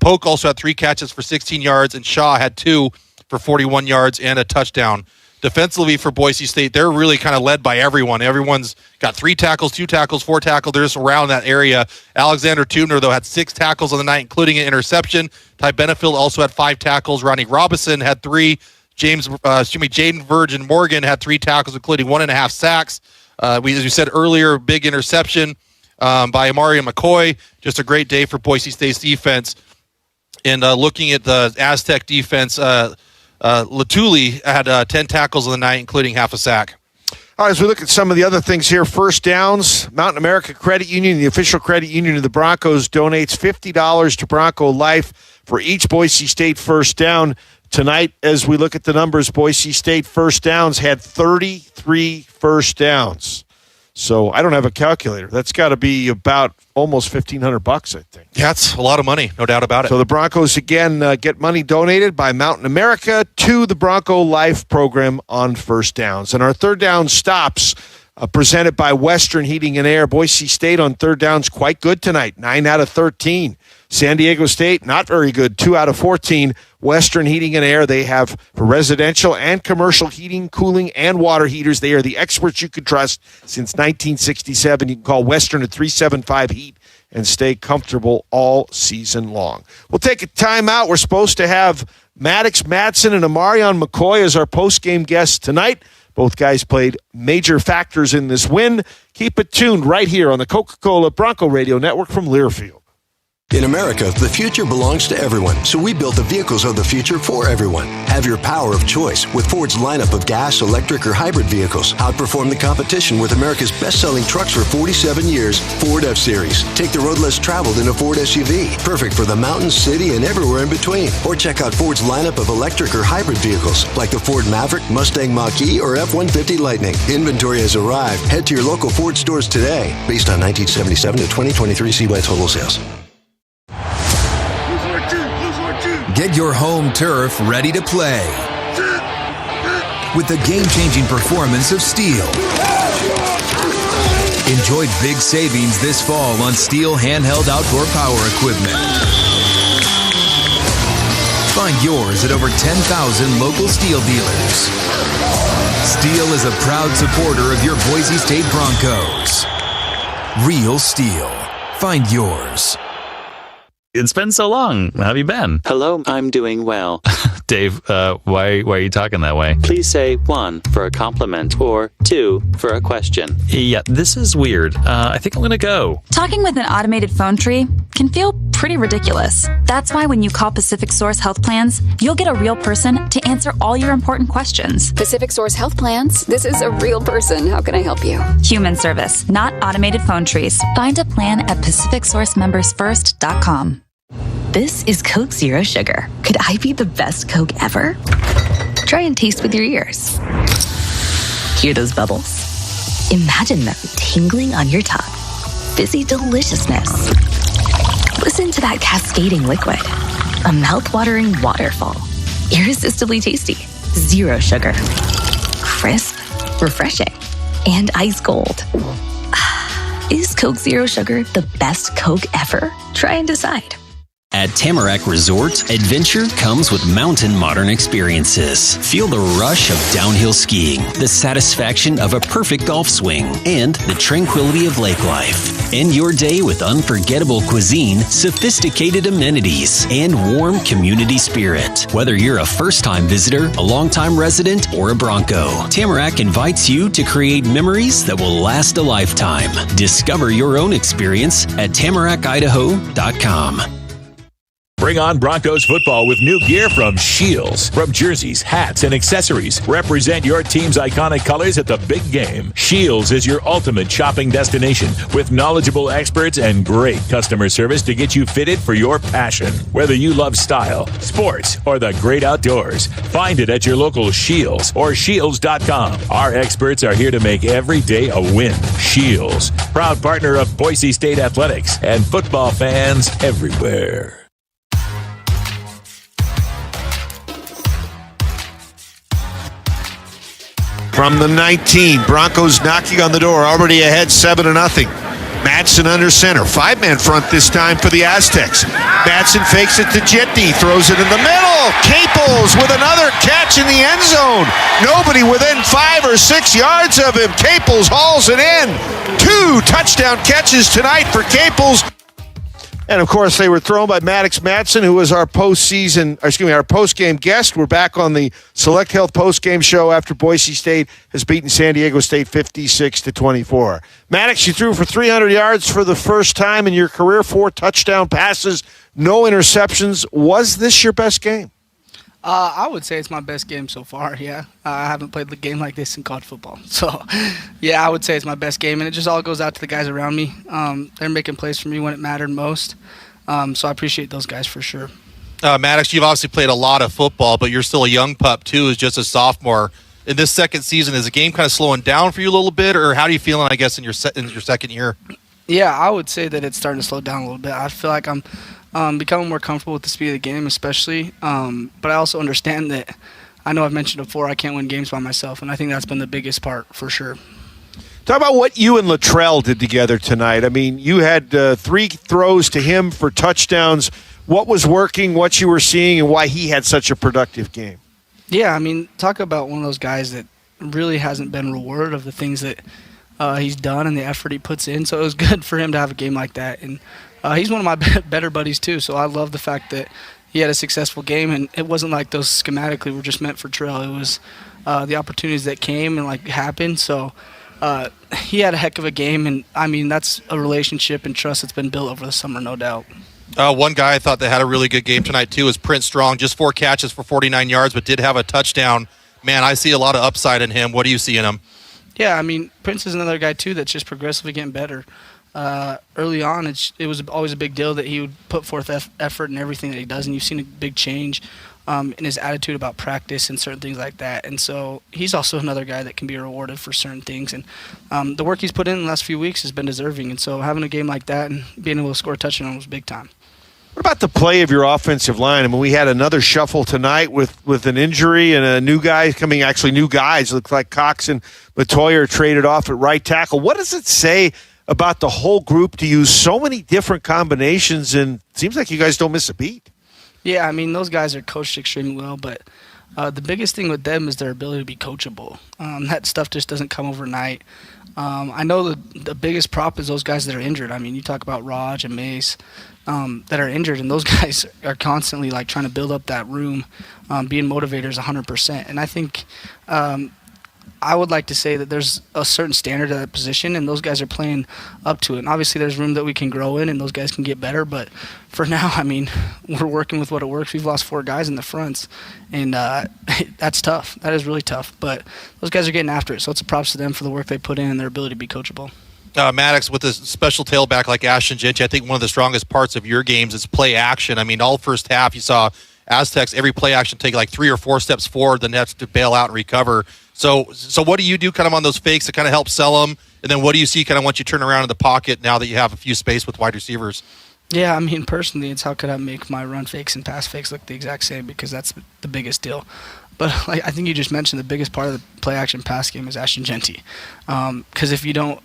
Polk also had 3 catches for 16 yards, and Shaw had 2 for 41 yards and a touchdown. Defensively for Boise State, they're really kind of led by everyone. Everyone's got 3 tackles, 2 tackles, 4 tackles. They're just around that area. Alexander Tubner, though, had 6 tackles on the night, including an interception. Ty Benefield also had 5 tackles. Ronnie Robinson had 3. Jaden Virgin Morgan had 3 tackles, including 1.5 sacks. As we said earlier, big interception by Amari McCoy. Just a great day for Boise State's defense. And looking at the Aztec defense, Latuli had 10 tackles on the night, including half a sack. All right, as we look at some of the other things here, first downs, Mountain America Credit Union, the official credit union of the Broncos, donates $50 to Bronco Life for each Boise State first down. Tonight, as we look at the numbers, Boise State first downs had 33 first downs. So I don't have a calculator. That's got to be about almost $1,500, I think. Yeah, it's a lot of money, no doubt about it. So the Broncos, again, get money donated by Mountain America to the Bronco Life program on first downs. And our third down stops presented by Western Heating and Air. Boise State on third downs quite good tonight, 9 out of 13. San Diego State, not very good, 2 out of 14. Western Heating and Air, they have for residential and commercial heating, cooling, and water heaters. They are the experts you can trust since 1967. You can call Western at 375-HEAT and stay comfortable all season long. We'll take a timeout. We're supposed to have Maddox Madsen and Amarion McCoy as our post-game guests tonight. Both guys played major factors in this win. Keep it tuned right here on the Coca-Cola Bronco Radio Network from Learfield. In America, the future belongs to everyone, so we built the vehicles of the future for everyone. Have your power of choice with Ford's lineup of gas, electric, or hybrid vehicles. Outperform the competition with America's best-selling trucks for 47 years, Ford F-Series. Take the road less traveled in a Ford SUV, perfect for the mountains, city, and everywhere in between. Or check out Ford's lineup of electric or hybrid vehicles, like the Ford Maverick, Mustang Mach-E, or F-150 Lightning. Inventory has arrived. Head to your local Ford stores today, based on 1977 to 2023 CY total sales. Get your home turf ready to play with the game-changing performance of Steel. Enjoy big savings this fall on Steel handheld outdoor power equipment. Find yours at over 10,000 local Steel dealers. Steel is a proud supporter of your Boise State Broncos. Real Steel. Find yours. It's been so long. How have you been? Hello, I'm doing well. Dave, why are you talking that way? Please say 1 for a compliment or 2 for a question. Yeah, this is weird. I think I'm going to go. Talking with an automated phone tree can feel pretty ridiculous. That's why when you call Pacific Source Health Plans, you'll get a real person to answer all your important questions. Pacific Source Health Plans. This is a real person. How can I help you? Human service, not automated phone trees. Find a plan at PacificSourceMembersFirst.com. This is Coke Zero Sugar. Could I be the best Coke ever? Try and taste with your ears. Hear those bubbles? Imagine them tingling on your tongue. Fizzy deliciousness. Listen to that cascading liquid. A mouth-watering waterfall. Irresistibly tasty. Zero sugar. Crisp, refreshing, and ice cold. Is Coke Zero Sugar the best Coke ever? Try and decide. At Tamarack Resort, adventure comes with mountain modern experiences. Feel the rush of downhill skiing, the satisfaction of a perfect golf swing, and the tranquility of lake life. End your day with unforgettable cuisine, sophisticated amenities, and warm community spirit. Whether you're a first-time visitor, a long-time resident, or a Bronco, Tamarack invites you to create memories that will last a lifetime. Discover your own experience at tamarackidaho.com. Bring on Broncos football with new gear from Shields. From jerseys, hats, and accessories, represent your team's iconic colors at the big game. Shields is your ultimate shopping destination with knowledgeable experts and great customer service to get you fitted for your passion. Whether you love style, sports, or the great outdoors, find it at your local Shields or Shields.com. Our experts are here to make every day a win. Shields, proud partner of Boise State Athletics and football fans everywhere. From the 19, Broncos knocking on the door, already ahead 7-0. Madsen under center. 5-man front this time for the Aztecs. Madsen fakes it to Jetty, throws it in the middle. Caples with another catch in the end zone. Nobody within 5 or 6 yards of him. Caples hauls it in. 2 touchdown catches tonight for Caples. And, of course, they were thrown by Maddox Madsen, who was our post-game guest. We're back on the Select Health post-game show after Boise State has beaten San Diego State 56-24. Maddox, you threw for 300 yards for the first time in your career, 4 touchdown passes, no interceptions. Was this your best game? I would say it's my best game so far, yeah. I haven't played a game like this in college football. So, yeah, I would say it's my best game, and it just all goes out to the guys around me. They're making plays for me when it mattered most, so I appreciate those guys for sure. Maddox, you've obviously played a lot of football, but you're still a young pup, too, as just a sophomore. in this second season, is the game kind of slowing down for you a little bit, or how are you feeling, I guess, in your second year? Yeah, I would say that it's starting to slow down a little bit. I feel like I'm becoming more comfortable with the speed of the game, especially. But I also understand that, I know I've mentioned before, I can't win games by myself, and I think that's been the biggest part for sure. Talk about what you and Luttrell did together tonight. I mean, you had 3 throws to him for touchdowns. What was working, what you were seeing, and why he had such a productive game? Yeah, I mean, talk about one of those guys that really hasn't been rewarded of the things that he's done and the effort he puts in. So it was good for him to have a game like that. And he's one of my better buddies too, so I love the fact that he had a successful game, and it wasn't like those schematically were just meant for Terrell. It was the opportunities that came and happened. So he had a heck of a game, and I mean, that's a relationship and trust that's been built over the summer, no doubt. One guy I thought that had a really good game tonight too is Prince Strong. Just 4 catches for 49 yards, but did have a touchdown. Man, I see a lot of upside in him. What do you see in him? Yeah, I mean, Prince is another guy too that's just progressively getting better. Early on, it was always a big deal that he would put forth effort in everything that he does, and you've seen a big change in his attitude about practice and certain things like that. And so he's also another guy that can be rewarded for certain things. And the work he's put in the last few weeks has been deserving. And so having a game like that and being able to score a touchdown was big time. What about the play of your offensive line? I mean, we had another shuffle tonight with an injury and a new guy coming. Actually, new guys. Look like Cox and Matoya traded off at right tackle. What does it say about the whole group to use so many different combinations? And it seems like you guys don't miss a beat. Yeah, I mean, those guys are coached extremely well, but the biggest thing with them is their ability to be coachable. That stuff just doesn't come overnight. I know the biggest prop is those guys that are injured. I mean, you talk about Raj and Mace that are injured, and those guys are constantly trying to build up that room, being motivators 100%. And I think I would like to say that there's a certain standard at that position, and those guys are playing up to it. And obviously there's room that we can grow in, and those guys can get better. But for now, I mean, we're working with what it works. We've lost 4 guys in the fronts, and that's tough. That is really tough. But those guys are getting after it, so it's a props to them for the work they put in and their ability to be coachable. Maddox, with a special tailback like Ashton Gentry, I think one of the strongest parts of your games is play action. I mean, all first half you saw Aztecs, every play action take 3 or 4 steps forward, the Nets to bail out and recover. So what do you do kind of on those fakes to kind of help sell them? And then what do you see kind of once you turn around in the pocket now that you have a few space with wide receivers? Yeah, I mean, personally, it's how could I make my run fakes and pass fakes look the exact same, because that's the biggest deal. But I think you just mentioned the biggest part of the play-action pass game is Ashton Gentry. Because if you don't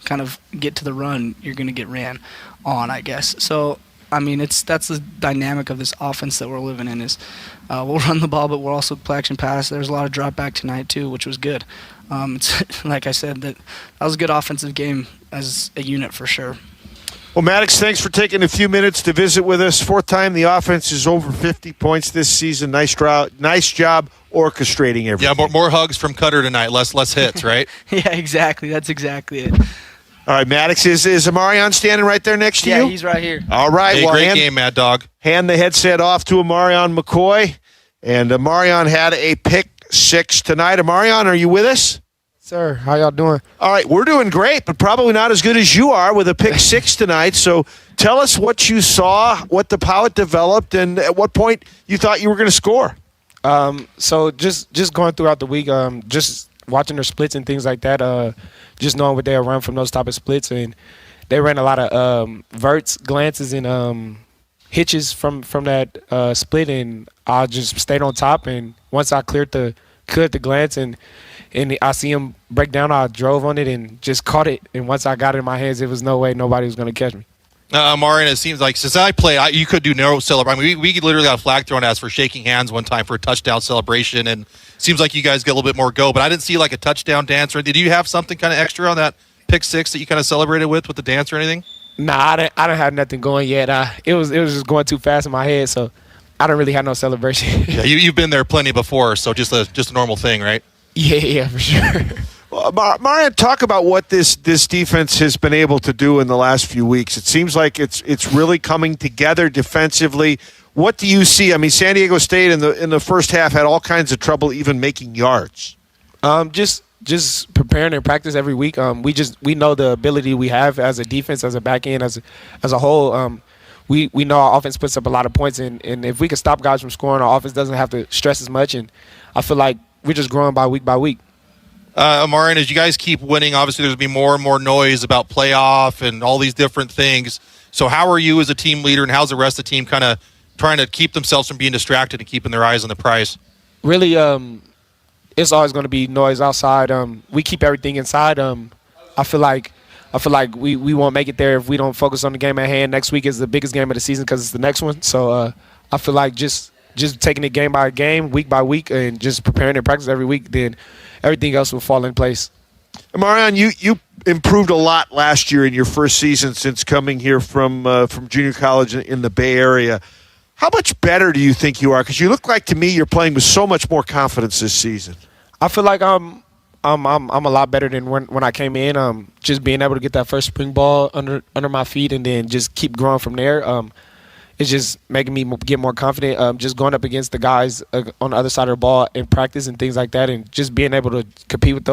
kind of get to the run, you're going to get ran on, I guess. So, I mean, that's the dynamic of this offense that we're living in is we'll run the ball, but we'll also play-action pass. There's a lot of drop back tonight, too, which was good. It's like I said, that was a good offensive game as a unit for sure. Well, Maddox, thanks for taking a few minutes to visit with us. 4th time the offense is over 50 points this season. Nice job orchestrating everything. Yeah, more hugs from Cutter tonight, less hits, right? Yeah, exactly. That's exactly it. All right, Maddox, is Amarion standing right there next to you? Yeah, he's right here. All right. Hey, great game, Mad Dog. Hand the headset off to Amarion McCoy. And Amarion had a pick 6 tonight. Amarion, are you with us? Sir, how y'all doing? All right, we're doing great, but probably not as good as you are with a pick 6 tonight. So tell us what you saw, how it developed, and at what point you thought you were going to score. So just going throughout the week, just watching their splits and things like that, just knowing what they'll run from those type of splits. And they ran a lot of verts, glances, and hitches from that split, and I just stayed on top. And once I cleared the glance and I see him break down, I drove on it and just caught it. And once I got it in my hands, it was no way nobody was going to catch me. Marion, it seems like since I play, you could do no celebration. I mean, we literally got a flag thrown at us for shaking hands one time for a touchdown celebration, and it seems like you guys get a little bit more go. But I didn't see a touchdown dance. Or did you have something kind of extra on that pick 6 that you kind of celebrated with the dance or anything? Nah, I didn't have nothing going yet. It was just going too fast in my head, so I don't really have no celebration. Yeah, you've been there plenty before, so just a normal thing, right? Yeah, for sure. Well, Marion, talk about what this defense has been able to do in the last few weeks. It seems like it's really coming together defensively. What do you see? I mean, San Diego State in the first half had all kinds of trouble even making yards. Just preparing and practice every week. We know the ability we have as a defense, as a back end, as a whole. We know our offense puts up a lot of points, and if we can stop guys from scoring, our offense doesn't have to stress as much. And I feel like growing by week. Amarian, as you guys keep winning, obviously there's going to be more and more noise about playoff and all these different things. So how are you as a team leader, and how's the rest of the team kind of trying to keep themselves from being distracted and keeping their eyes on the prize? Really, it's always going to be noise outside. We keep everything inside. I feel like we won't make it there if we don't focus on the game at hand. Next week is the biggest game of the season because it's the next one. So I feel like just taking it game by game, week by week, and just preparing and practice every week, then everything else will fall in place. Marion, you improved a lot last year in your first season since coming here from junior college in the Bay Area. How much better do you think you are? Because you look like, to me, you're playing with so much more confidence this season. I feel like I'm a lot better than when I came in. Just being able to get that first spring ball under my feet and then just keep growing from there. It's just making me get more confident. Just going up against the guys on the other side of the ball in practice and things like that, and just being able to compete with those